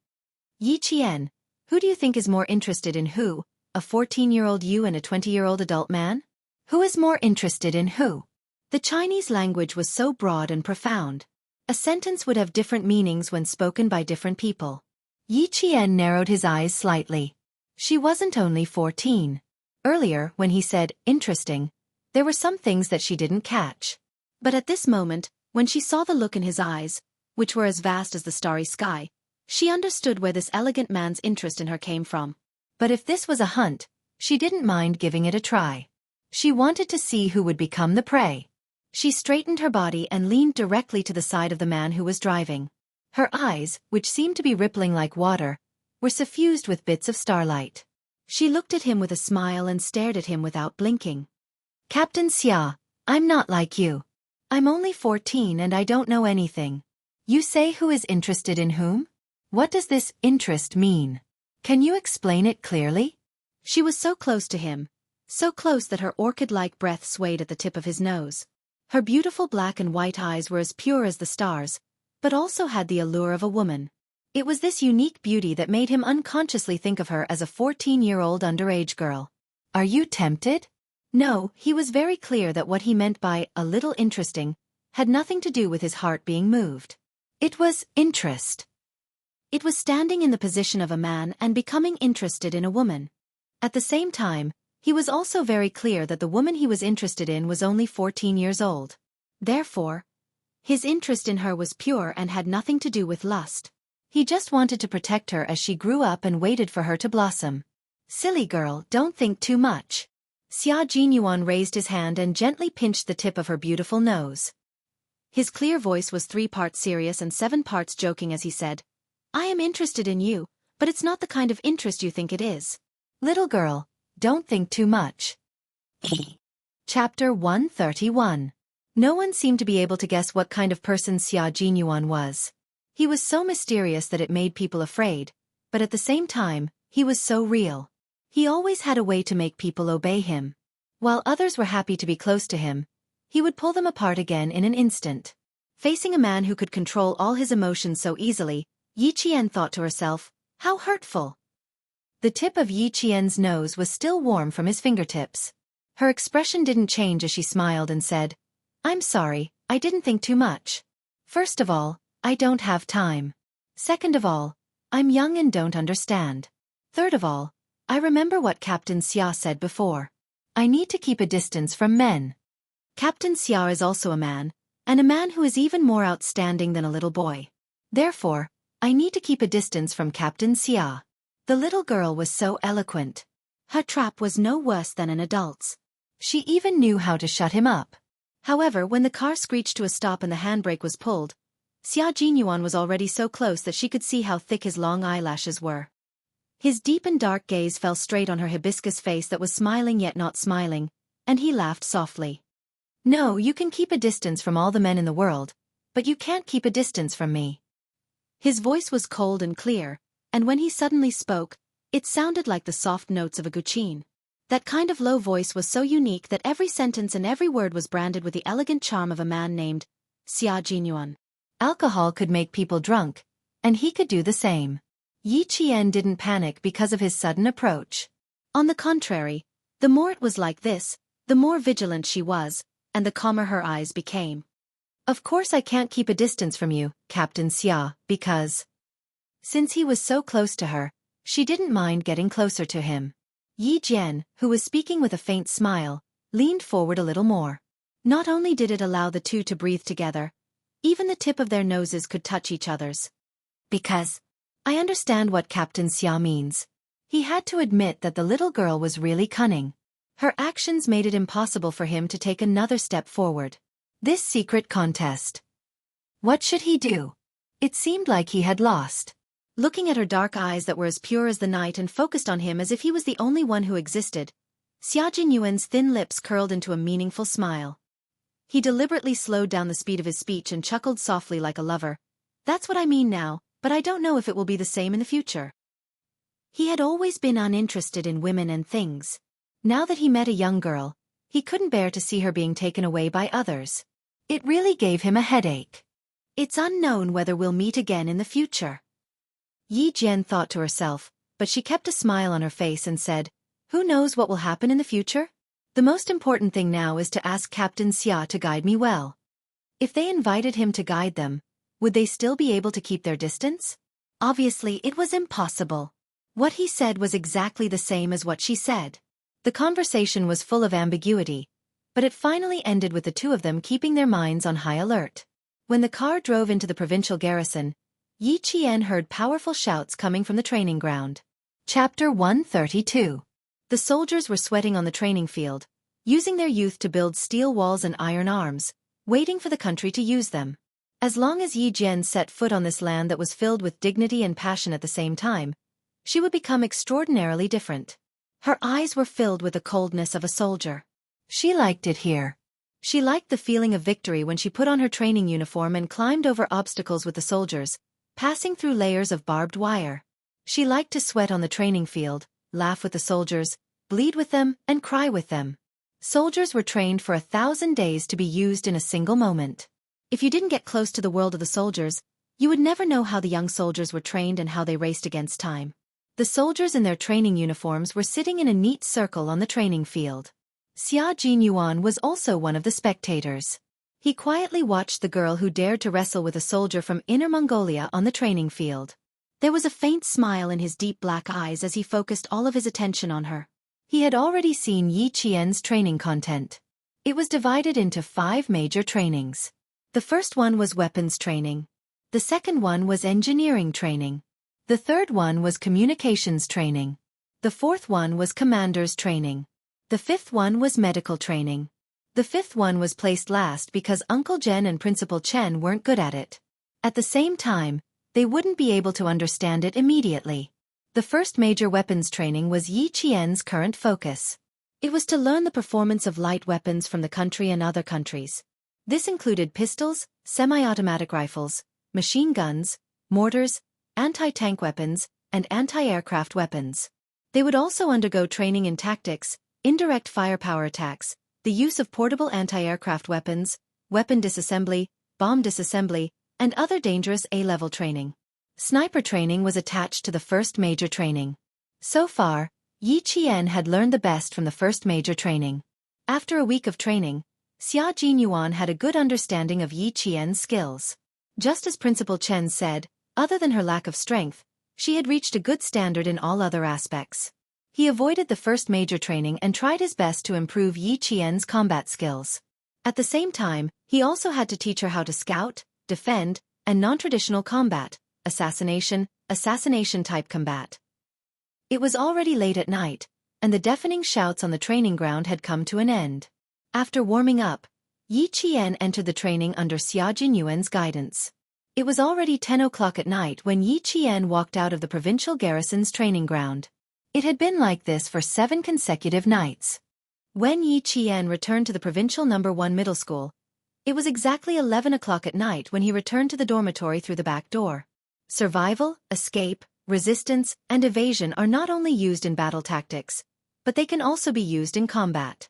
Yi Qian, who do you think is more interested in who? A 14-year-old you and a 20-year-old adult man? Who is more interested in who? The Chinese language was so broad and profound. A sentence would have different meanings when spoken by different people. Yi Qian narrowed his eyes slightly. She wasn't only 14. Earlier, when he said, interesting, there were some things that she didn't catch. But at this moment, when she saw the look in his eyes, which were as vast as the starry sky, she understood where this elegant man's interest in her came from. But if this was a hunt, she didn't mind giving it a try. She wanted to see who would become the prey. She straightened her body and leaned directly to the side of the man who was driving. Her eyes, which seemed to be rippling like water, were suffused with bits of starlight. She looked at him with a smile and stared at him without blinking. "Captain Xia, I'm not like you. I'm only 14 and I don't know anything. You say who is interested in whom? What does this interest mean? Can you explain it clearly?" She was so close to him, so close that her orchid-like breath swayed at the tip of his nose. Her beautiful black and white eyes were as pure as the stars, but also had the allure of a woman. It was this unique beauty that made him unconsciously think of her as a 14-year-old underage girl. "Are you tempted?" No, he was very clear that what he meant by a little interesting had nothing to do with his heart being moved. It was interest. It was standing in the position of a man and becoming interested in a woman. At the same time, he was also very clear that the woman he was interested in was only 14 years old. Therefore, his interest in her was pure and had nothing to do with lust. He just wanted to protect her as she grew up and waited for her to blossom. "Silly girl, don't think too much." Xia Jinyuan raised his hand and gently pinched the tip of her beautiful nose. His clear voice was 3 parts serious and 7 parts joking as he said, "I am interested in you, but it's not the kind of interest you think it is. Little girl, don't think too much. Chapter 131. No one seemed to be able to guess what kind of person Xia Jinyuan was. He was so mysterious that it made people afraid, but at the same time, he was so real. He always had a way to make people obey him. While others were happy to be close to him, he would pull them apart again in an instant. Facing a man who could control all his emotions so easily, Yi Qian thought to herself, how hurtful. The tip of Yi Qian's nose was still warm from his fingertips. Her expression didn't change as she smiled and said, I'm sorry, I didn't think too much. First of all, I don't have time. Second of all, I'm young and don't understand. Third of all, I remember what Captain Xia said before. I need to keep a distance from men. Captain Xia is also a man, and a man who is even more outstanding than a little boy. Therefore, I need to keep a distance from Captain Xia. The little girl was so eloquent. Her trap was no worse than an adult's. She even knew how to shut him up. However, when the car screeched to a stop and the handbrake was pulled, Xia Jinyuan was already so close that she could see how thick his long eyelashes were. His deep and dark gaze fell straight on her hibiscus face that was smiling yet not smiling, and he laughed softly. No, you can keep a distance from all the men in the world, but you can't keep a distance from me. His voice was cold and clear, and when he suddenly spoke, it sounded like the soft notes of a guqin. That kind of low voice was so unique that every sentence and every word was branded with the elegant charm of a man named Xia Jinyuan. Alcohol could make people drunk, and he could do the same. Yi Qian didn't panic because of his sudden approach. On the contrary, the more it was like this, the more vigilant she was, and the calmer her eyes became. Of course I can't keep a distance from you, Captain Xia, because... Since he was so close to her, she didn't mind getting closer to him. Yi Jian, who was speaking with a faint smile, leaned forward a little more. Not only did it allow the two to breathe together, even the tip of their noses could touch each other's. Because... I understand what Captain Xia means. He had to admit that the little girl was really cunning. Her actions made it impossible for him to take another step forward. This secret contest. What should he do? It seemed like he had lost. Looking at her dark eyes that were as pure as the night and focused on him as if he was the only one who existed, Xia Jinyuan's thin lips curled into a meaningful smile. He deliberately slowed down the speed of his speech and chuckled softly like a lover. That's what I mean now, but I don't know if it will be the same in the future. He had always been uninterested in women and things. Now that he met a young girl, he couldn't bear to see her being taken away by others. It really gave him a headache. It's unknown whether we'll meet again in the future. Yi Jian thought to herself, but she kept a smile on her face and said, who knows what will happen in the future? The most important thing now is to ask Captain Xia to guide me well. If they invited him to guide them, would they still be able to keep their distance? Obviously, it was impossible. What he said was exactly the same as what she said. The conversation was full of ambiguity, but it finally ended with the two of them keeping their minds on high alert. When the car drove into the provincial garrison, Yi Qian heard powerful shouts coming from the training ground. Chapter 132. The soldiers were sweating on the training field, using their youth to build steel walls and iron arms, waiting for the country to use them. As long as Yi Jian set foot on this land that was filled with dignity and passion at the same time, she would become extraordinarily different. Her eyes were filled with the coldness of a soldier. She liked it here. She liked the feeling of victory when she put on her training uniform and climbed over obstacles with the soldiers, passing through layers of barbed wire. She liked to sweat on the training field, laugh with the soldiers, bleed with them, and cry with them. Soldiers were trained for 1,000 days to be used in a single moment. If you didn't get close to the world of the soldiers, you would never know how the young soldiers were trained and how they raced against time. The soldiers in their training uniforms were sitting in a neat circle on the training field. Xia Jinyuan was also one of the spectators. He quietly watched the girl who dared to wrestle with a soldier from Inner Mongolia on the training field. There was a faint smile in his deep black eyes as he focused all of his attention on her. He had already seen Yi Qian's training content. It was divided into 5 major trainings. The first one was weapons training. The second one was engineering training. The third one was communications training. The fourth one was commander's training. The fifth one was medical training. The fifth one was placed last because Uncle Jen and Principal Chen weren't good at it. At the same time, they wouldn't be able to understand it immediately. The first major weapons training was Yi Qian's current focus. It was to learn the performance of light weapons from the country and other countries. This included pistols, semi-automatic rifles, machine guns, mortars, anti-tank weapons, and anti-aircraft weapons. They would also undergo training in tactics, indirect firepower attacks, the use of portable anti-aircraft weapons, weapon disassembly, bomb disassembly, and other dangerous A-level training. Sniper training was attached to the first major training. So far, Yi Qian had learned the best from the first major training. After a week of training, Xia Jinyuan had a good understanding of Yi Qian's skills. Just as Principal Chen said, other than her lack of strength, she had reached a good standard in all other aspects. He avoided the first major training and tried his best to improve Yi Qian's combat skills. At the same time, he also had to teach her how to scout, defend, and non-traditional combat, assassination-type combat. It was already late at night, and the deafening shouts on the training ground had come to an end. After warming up, Yi Qian entered the training under Xia Jinyuan's guidance. It was already 10 o'clock at night when Yi Qian walked out of the provincial garrison's training ground. It had been like this for 7 consecutive nights. When Yi Qian returned to the provincial No. 1 middle school, it was exactly 11 o'clock at night when he returned to the dormitory through the back door. Survival, escape, resistance, and evasion are not only used in battle tactics, but they can also be used in combat.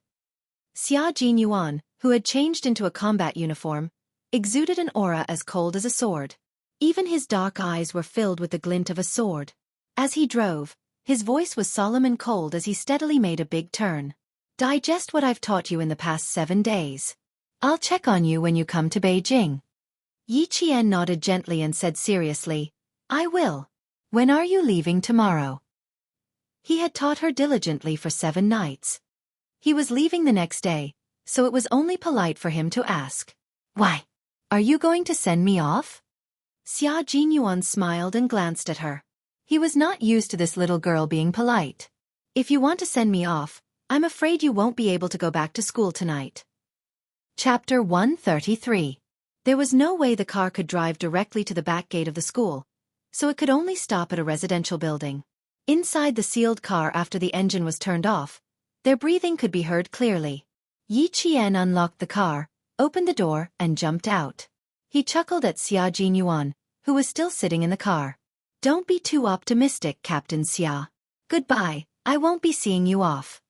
Xia Jinyuan, who had changed into a combat uniform, exuded an aura as cold as a sword. Even his dark eyes were filled with the glint of a sword. As he drove, his voice was solemn and cold as he steadily made a big turn. Digest what I've taught you in the past 7 days. I'll check on you when you come to Beijing. Yi Qian nodded gently and said seriously, I will. When are you leaving tomorrow? He had taught her diligently for 7 nights. He was leaving the next day, so it was only polite for him to ask. Why? Are you going to send me off? Xia Jinyuan smiled and glanced at her. He was not used to this little girl being polite. If you want to send me off, I'm afraid you won't be able to go back to school tonight. Chapter 133. There was no way the car could drive directly to the back gate of the school, so it could only stop at a residential building. Inside the sealed car after the engine was turned off, their breathing could be heard clearly. Yi Qian unlocked the car, opened the door, and jumped out. He chuckled at Xia Jinyuan, who was still sitting in the car. Don't be too optimistic, Captain Xia. Goodbye, I won't be seeing you off.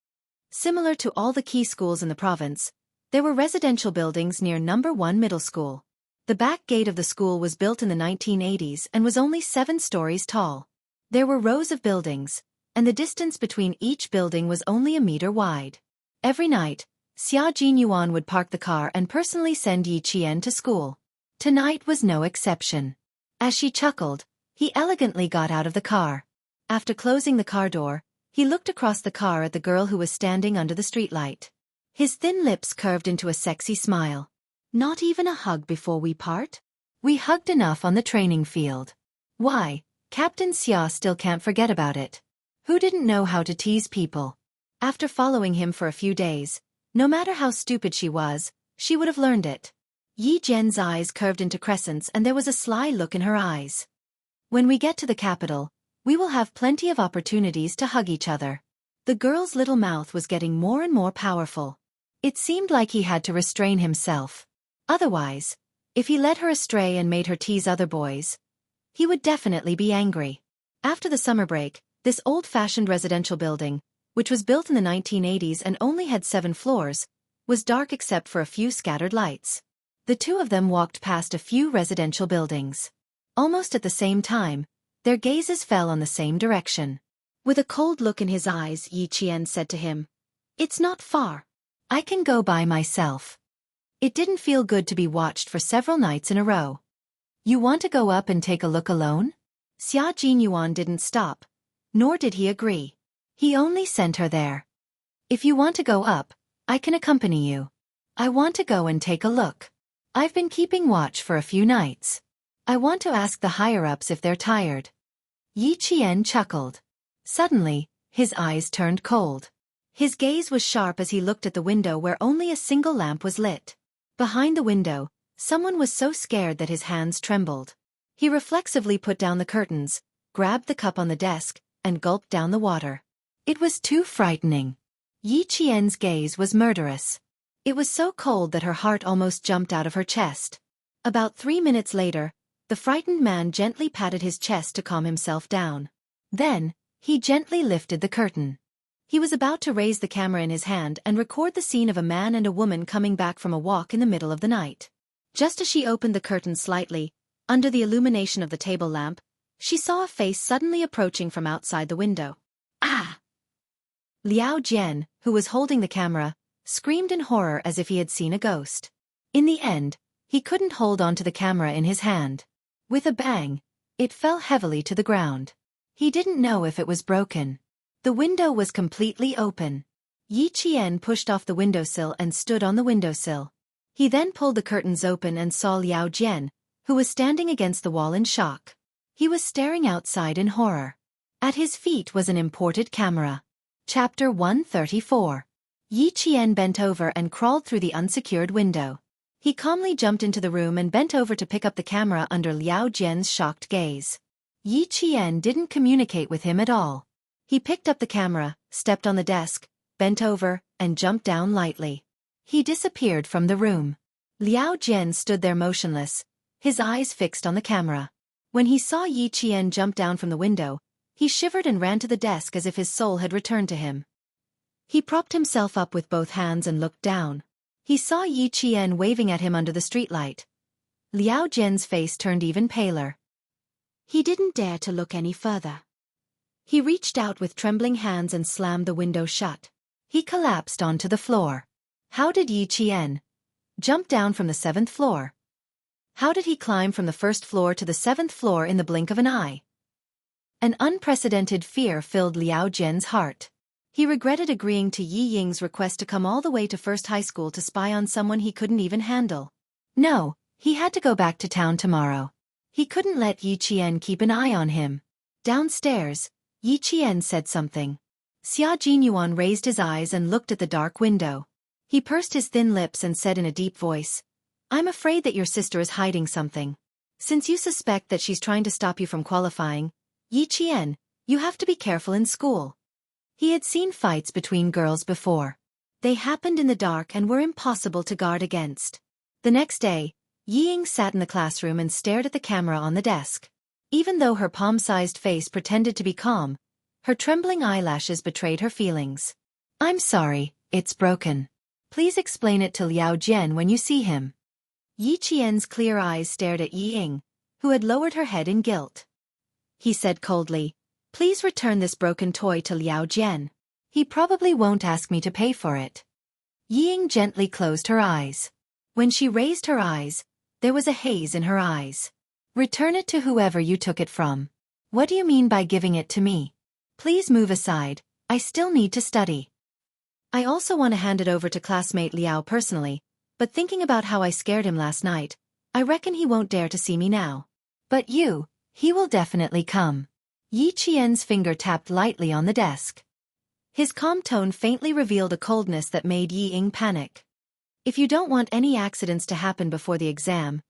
Similar to all the key schools in the province, there were residential buildings near No. 1 middle school. The back gate of the school was built in the 1980s and was only 7 stories tall. There were rows of buildings, and the distance between each building was only a meter wide. Every night, Xia Jinyuan would park the car and personally send Yi Qian to school. Tonight was no exception. As she chuckled, he elegantly got out of the car. After closing the car door, he looked across the car at the girl who was standing under the streetlight. His thin lips curved into a sexy smile. Not even a hug before we part? We hugged enough on the training field. Why, Captain Xia still can't forget about it. Who didn't know how to tease people? After following him for a few days, no matter how stupid she was, she would have learned it. Yi Jian's eyes curved into crescents and there was a sly look in her eyes. When we get to the capital, we will have plenty of opportunities to hug each other. The girl's little mouth was getting more and more powerful. It seemed like he had to restrain himself. Otherwise, if he led her astray and made her tease other boys, he would definitely be angry. After the summer break, this old-fashioned residential building, which was built in the 1980s and only had 7 floors, was dark except for a few scattered lights. The two of them walked past a few residential buildings. Almost at the same time, their gazes fell on the same direction. With a cold look in his eyes, Yi Qian said to him, It's not far. I can go by myself. It didn't feel good to be watched for several nights in a row. You want to go up and take a look alone? Xia Jinyuan didn't stop, nor did he agree. He only sent her there. If you want to go up, I can accompany you. I want to go and take a look. I've been keeping watch for a few nights. I want to ask the higher-ups if they're tired. Yi Qian chuckled. Suddenly, his eyes turned cold. His gaze was sharp as he looked at the window where only a single lamp was lit. Behind the window, someone was so scared that his hands trembled. He reflexively put down the curtains, grabbed the cup on the desk, and gulped down the water. It was too frightening. Yi Qian's gaze was murderous. It was so cold that her heart almost jumped out of her chest. About 3 minutes later, the frightened man gently patted his chest to calm himself down. Then, he gently lifted the curtain. He was about to raise the camera in his hand and record the scene of a man and a woman coming back from a walk in the middle of the night. Just as she opened the curtain slightly, under the illumination of the table lamp, she saw a face suddenly approaching from outside the window. Ah! Liao Jian, who was holding the camera, screamed in horror as if he had seen a ghost. In the end, he couldn't hold on to the camera in his hand. With a bang, it fell heavily to the ground. He didn't know if it was broken. The window was completely open. Yi Qian pushed off the windowsill and stood on the windowsill. He then pulled the curtains open and saw Liao Jian, who was standing against the wall in shock. He was staring outside in horror. At his feet was an imported camera. Chapter 134. Yi Qian bent over and crawled through the unsecured window. He calmly jumped into the room and bent over to pick up the camera under Liao Jian's shocked gaze. Yi Qian didn't communicate with him at all. He picked up the camera, stepped on the desk, bent over, and jumped down lightly. He disappeared from the room. Liao Jian stood there motionless, his eyes fixed on the camera. When he saw Yi Qian jump down from the window, he shivered and ran to the desk as if his soul had returned to him. He propped himself up with both hands and looked down. He saw Yi Qian waving at him under the streetlight. Liao Jian's face turned even paler. He didn't dare to look any further. He reached out with trembling hands and slammed the window shut. He collapsed onto the floor. How did Yi Qian jump down from the 7th floor? How did he climb from the 1st floor to the 7th floor in the blink of an eye? An unprecedented fear filled Liao Jian's heart. He regretted agreeing to Yi Ying's request to come all the way to First High School to spy on someone he couldn't even handle. No, he had to go back to town tomorrow. He couldn't let Yi Qian keep an eye on him. Downstairs, Yi Qian said something. Xia Jinyuan raised his eyes and looked at the dark window. He pursed his thin lips and said in a deep voice, "I'm afraid that your sister is hiding something. Since you suspect that she's trying to stop you from qualifying, Yi Qian, you have to be careful in school." He had seen fights between girls before. They happened in the dark and were impossible to guard against. The next day, Yi Ying sat in the classroom and stared at the camera on the desk. Even though her palm-sized face pretended to be calm, her trembling eyelashes betrayed her feelings. "I'm sorry, it's broken. Please explain it to Liao Jian when you see him." Yi Qian's clear eyes stared at Yi Ying, who had lowered her head in guilt. He said coldly, "Please return this broken toy to Liao Jian. He probably won't ask me to pay for it." Yi Ying gently closed her eyes. When she raised her eyes, there was a haze in her eyes. "Return it to whoever you took it from." "What do you mean by giving it to me? Please move aside, I still need to study. I also want to hand it over to classmate Liao personally, but thinking about how I scared him last night, I reckon he won't dare to see me now. But you, he will definitely come." Yi Qian's finger tapped lightly on the desk. His calm tone faintly revealed a coldness that made Yi Ying panic. "If you don't want any accidents to happen before the exam,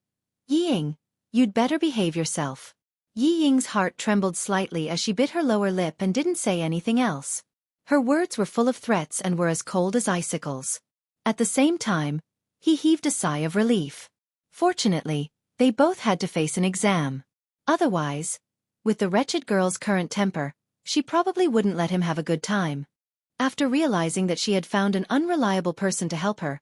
Yi Ying, you'd better behave yourself." Yi Ying's heart trembled slightly as she bit her lower lip and didn't say anything else. Her words were full of threats and were as cold as icicles. At the same time, he heaved a sigh of relief. Fortunately, they both had to face an exam. Otherwise, with the wretched girl's current temper, she probably wouldn't let him have a good time. After realizing that she had found an unreliable person to help her,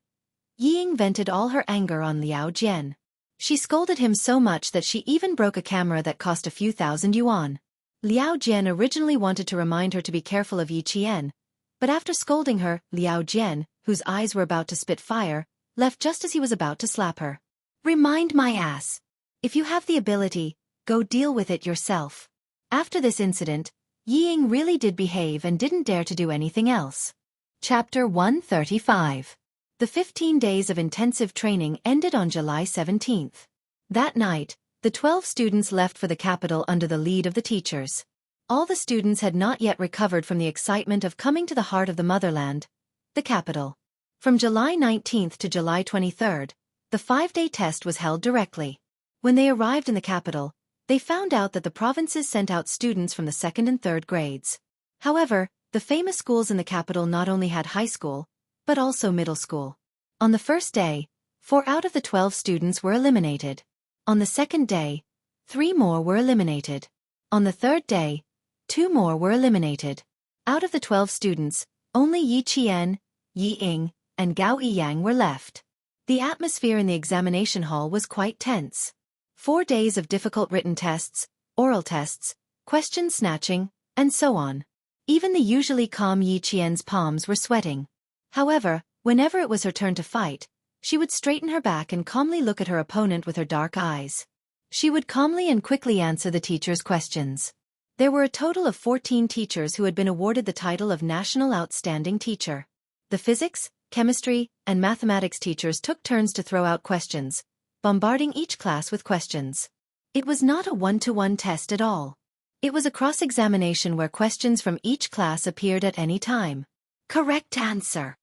Yi Ying vented all her anger on Liao Jian. She scolded him so much that she even broke a camera that cost a few thousand yuan. Liao Jian originally wanted to remind her to be careful of Yi Qian, but after scolding her, Liao Jian, whose eyes were about to spit fire, left just as he was about to slap her. "Remind my ass. If you have the ability, go deal with it yourself." After this incident, Yi Ying really did behave and didn't dare to do anything else. Chapter 135. The 15 days of intensive training ended on July 17th. That night, the 12 students left for the capital under the lead of the teachers. All the students had not yet recovered from the excitement of coming to the heart of the motherland, the capital. From July 19th to July 23rd, the 5-day test was held directly. When they arrived in the capital, They found out that the provinces sent out students from the 2nd and 3rd grades. However, the famous schools in the capital not only had high school, but also middle school. On the first day, 4 out of the 12 students were eliminated. On the second day, 3 more were eliminated. On the third day, 2 more were eliminated. Out of the 12 students, only Yi Qian, Yi Ying, and Gao Yiyang were left. The atmosphere in the examination hall was quite tense. 4 days of difficult written tests, oral tests, question snatching, and so on. Even the usually calm Yi Qian's palms were sweating. However, whenever it was her turn to fight, she would straighten her back and calmly look at her opponent with her dark eyes. She would calmly and quickly answer the teacher's questions. There were a total of 14 teachers who had been awarded the title of National Outstanding Teacher. The physics, chemistry, and mathematics teachers took turns to throw out questions, bombarding each class with questions. It was not a one-to-one test at all. It was a cross-examination where questions from each class appeared at any time. Correct answer.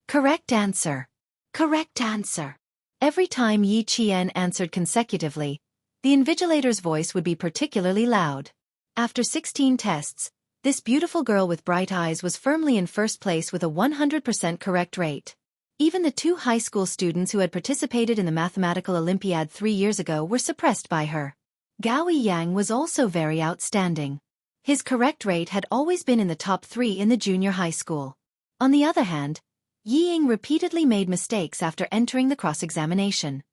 Correct answer. Correct answer. Every time Yi Qian answered consecutively, the invigilator's voice would be particularly loud. After 16 tests, this beautiful girl with bright eyes was firmly in first place with a 100% correct rate. Even the 2 high school students who had participated in the mathematical Olympiad 3 years ago were suppressed by her. Gao Yiyang was also very outstanding. His correct rate had always been in the top 3 in the junior high school. On the other hand, Yi Ying repeatedly made mistakes after entering the cross-examination.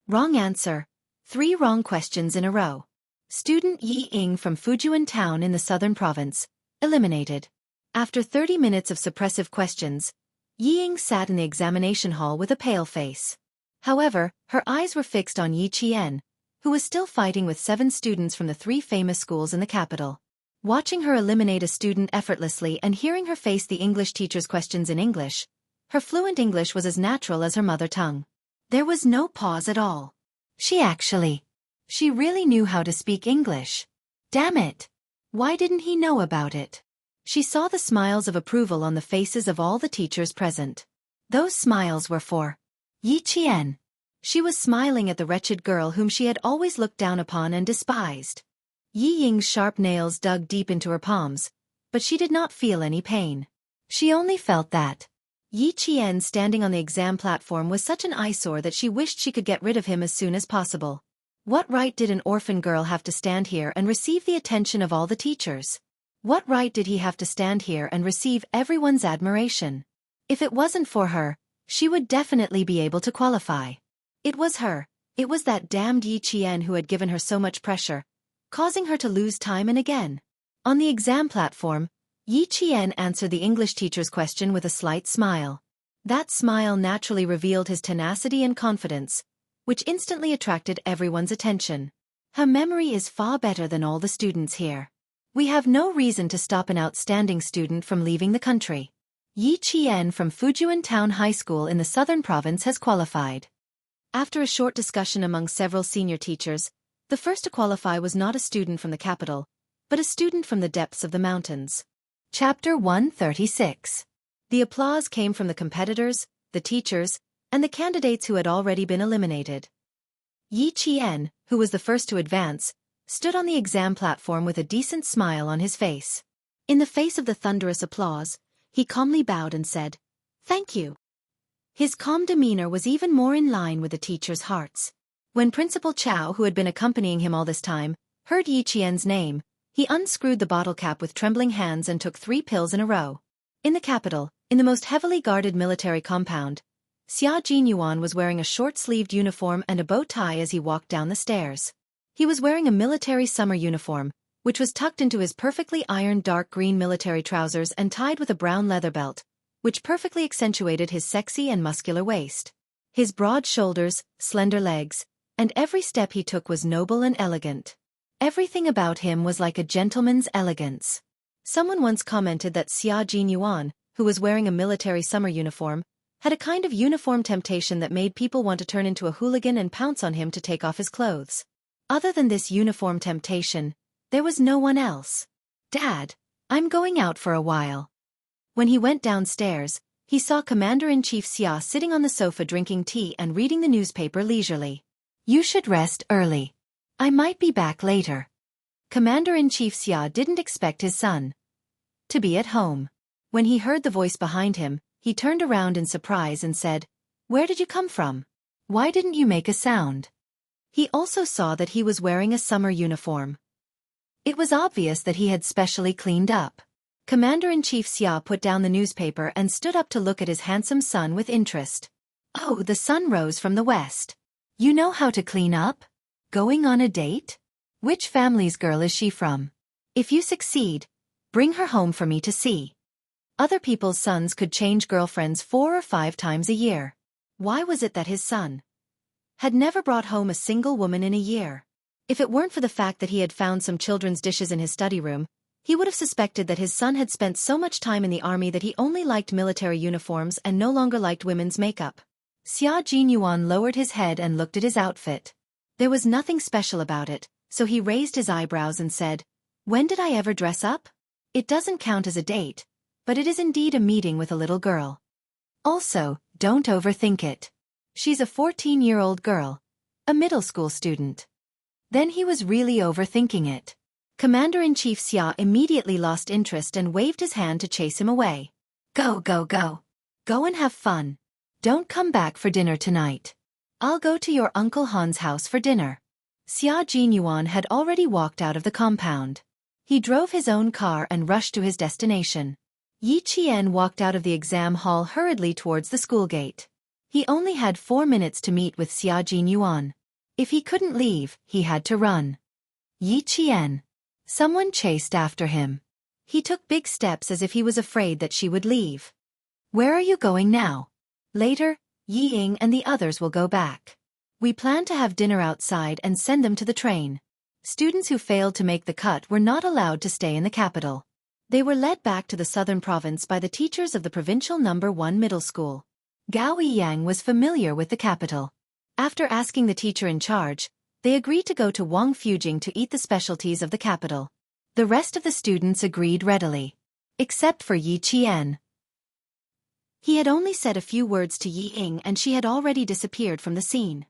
Wrong answer. 3 wrong questions in a row. Student Yi Ying from Fujian town in the southern province, eliminated. After 30 minutes of suppressive questions, Yi Ying sat in the examination hall with a pale face. However, her eyes were fixed on Yi Qian, who was still fighting with 7 students from the 3 famous schools in the capital. Watching her eliminate a student effortlessly and hearing her face the English teacher's questions in English, her fluent English was as natural as her mother tongue. There was no pause at all. She really knew how to speak English. Damn it! Why didn't he know about it? She saw the smiles of approval on the faces of all the teachers present. Those smiles were for Yi Qian. She was smiling at the wretched girl whom she had always looked down upon and despised. Yi Ying's sharp nails dug deep into her palms, but she did not feel any pain. She only felt that Yi Qian standing on the exam platform was such an eyesore that she wished she could get rid of him as soon as possible. What right did an orphan girl have to stand here and receive the attention of all the teachers? What right did he have to stand here and receive everyone's admiration? If it wasn't for her, she would definitely be able to qualify. It was that damned Yi Qian who had given her so much pressure, causing her to lose time and again. On the exam platform, Yi Qian answered the English teacher's question with a slight smile. That smile naturally revealed his tenacity and confidence, which instantly attracted everyone's attention. Her memory is far better than all the students here. We have no reason to stop an outstanding student from leaving the country. Yi Qian from Fujian Town High School in the southern province has qualified. After a short discussion among several senior teachers, the first to qualify was not a student from the capital, but a student from the depths of the mountains. Chapter 136. The applause came from the competitors, the teachers, and the candidates who had already been eliminated. Yi Qian, who was the first to advance, stood on the exam platform with a decent smile on his face. In the face of the thunderous applause, he calmly bowed and said, "Thank you." His calm demeanor was even more in line with the teachers' hearts. When Principal Chao, who had been accompanying him all this time, heard Yi Qian's name, he unscrewed the bottle cap with trembling hands and took 3 pills in a row. In the capital, in the most heavily guarded military compound, Jianghu was wearing a short-sleeved uniform and a bow tie as he walked down the stairs. He was wearing a military summer uniform, which was tucked into his perfectly ironed dark green military trousers and tied with a brown leather belt, which perfectly accentuated his sexy and muscular waist. His broad shoulders, slender legs, and every step he took was noble and elegant. Everything about him was like a gentleman's elegance. Someone once commented that Jianghu, who was wearing a military summer uniform, had a kind of uniform temptation that made people want to turn into a hooligan and pounce on him to take off his clothes. Other than this uniform temptation, there was no one else. "Dad, I'm going out for a while." When he went downstairs, he saw Commander-in-Chief Xia sitting on the sofa drinking tea and reading the newspaper leisurely. "You should rest early. I might be back later. Commander-in-Chief Xia didn't expect his son to be at home. When he heard the voice behind him, he turned around in surprise and said, "Where did you come from? Why didn't you make a sound?" He also saw that he was wearing a summer uniform. It was obvious that he had specially cleaned up. Commander-in-Chief Xia put down the newspaper and stood up to look at his handsome son with interest. "Oh, the sun rose from the west. You know how to clean up? Going on a date? Which family's girl is she from? If you succeed, bring her home for me to see." Other people's sons could change girlfriends 4 or 5 times a year. Why was it that his son had never brought home a single woman in a year? If it weren't for the fact that he had found some children's dishes in his study room, he would have suspected that his son had spent so much time in the army that he only liked military uniforms and no longer liked women's makeup. Xia Jinyuan lowered his head and looked at his outfit. There was nothing special about it, so he raised his eyebrows and said, "When did I ever dress up? It doesn't count as a date, but it is indeed a meeting with a little girl. Also, don't overthink it. She's a 14-year-old girl, a middle school student." Then he was really overthinking it. Commander-in-Chief Xia immediately lost interest and waved his hand to chase him away. "Go, go, go. Go and have fun. Don't come back for dinner tonight. I'll go to your Uncle Han's house for dinner." Xia Jinyuan had already walked out of the compound. He drove his own car and rushed to his destination. Yi Qian walked out of the exam hall hurriedly towards the school gate. He only had 4 minutes to meet with Xia Jinyuan. If he couldn't leave, he had to run. Yi Qian. Someone chased after him. He took big steps as if he was afraid that she would leave. "Where are you going now?" "Later, Yi Ying and the others will go back. We plan to have dinner outside and send them to the train." Students who failed to make the cut were not allowed to stay in the capital. They were led back to the southern province by the teachers of the provincial No. 1 middle school. Gao Yiyang was familiar with the capital. After asking the teacher in charge, they agreed to go to Wangfujing to eat the specialties of the capital. The rest of the students agreed readily. Except for Yi Qian. He had only said a few words to Yi Ying and she had already disappeared from the scene.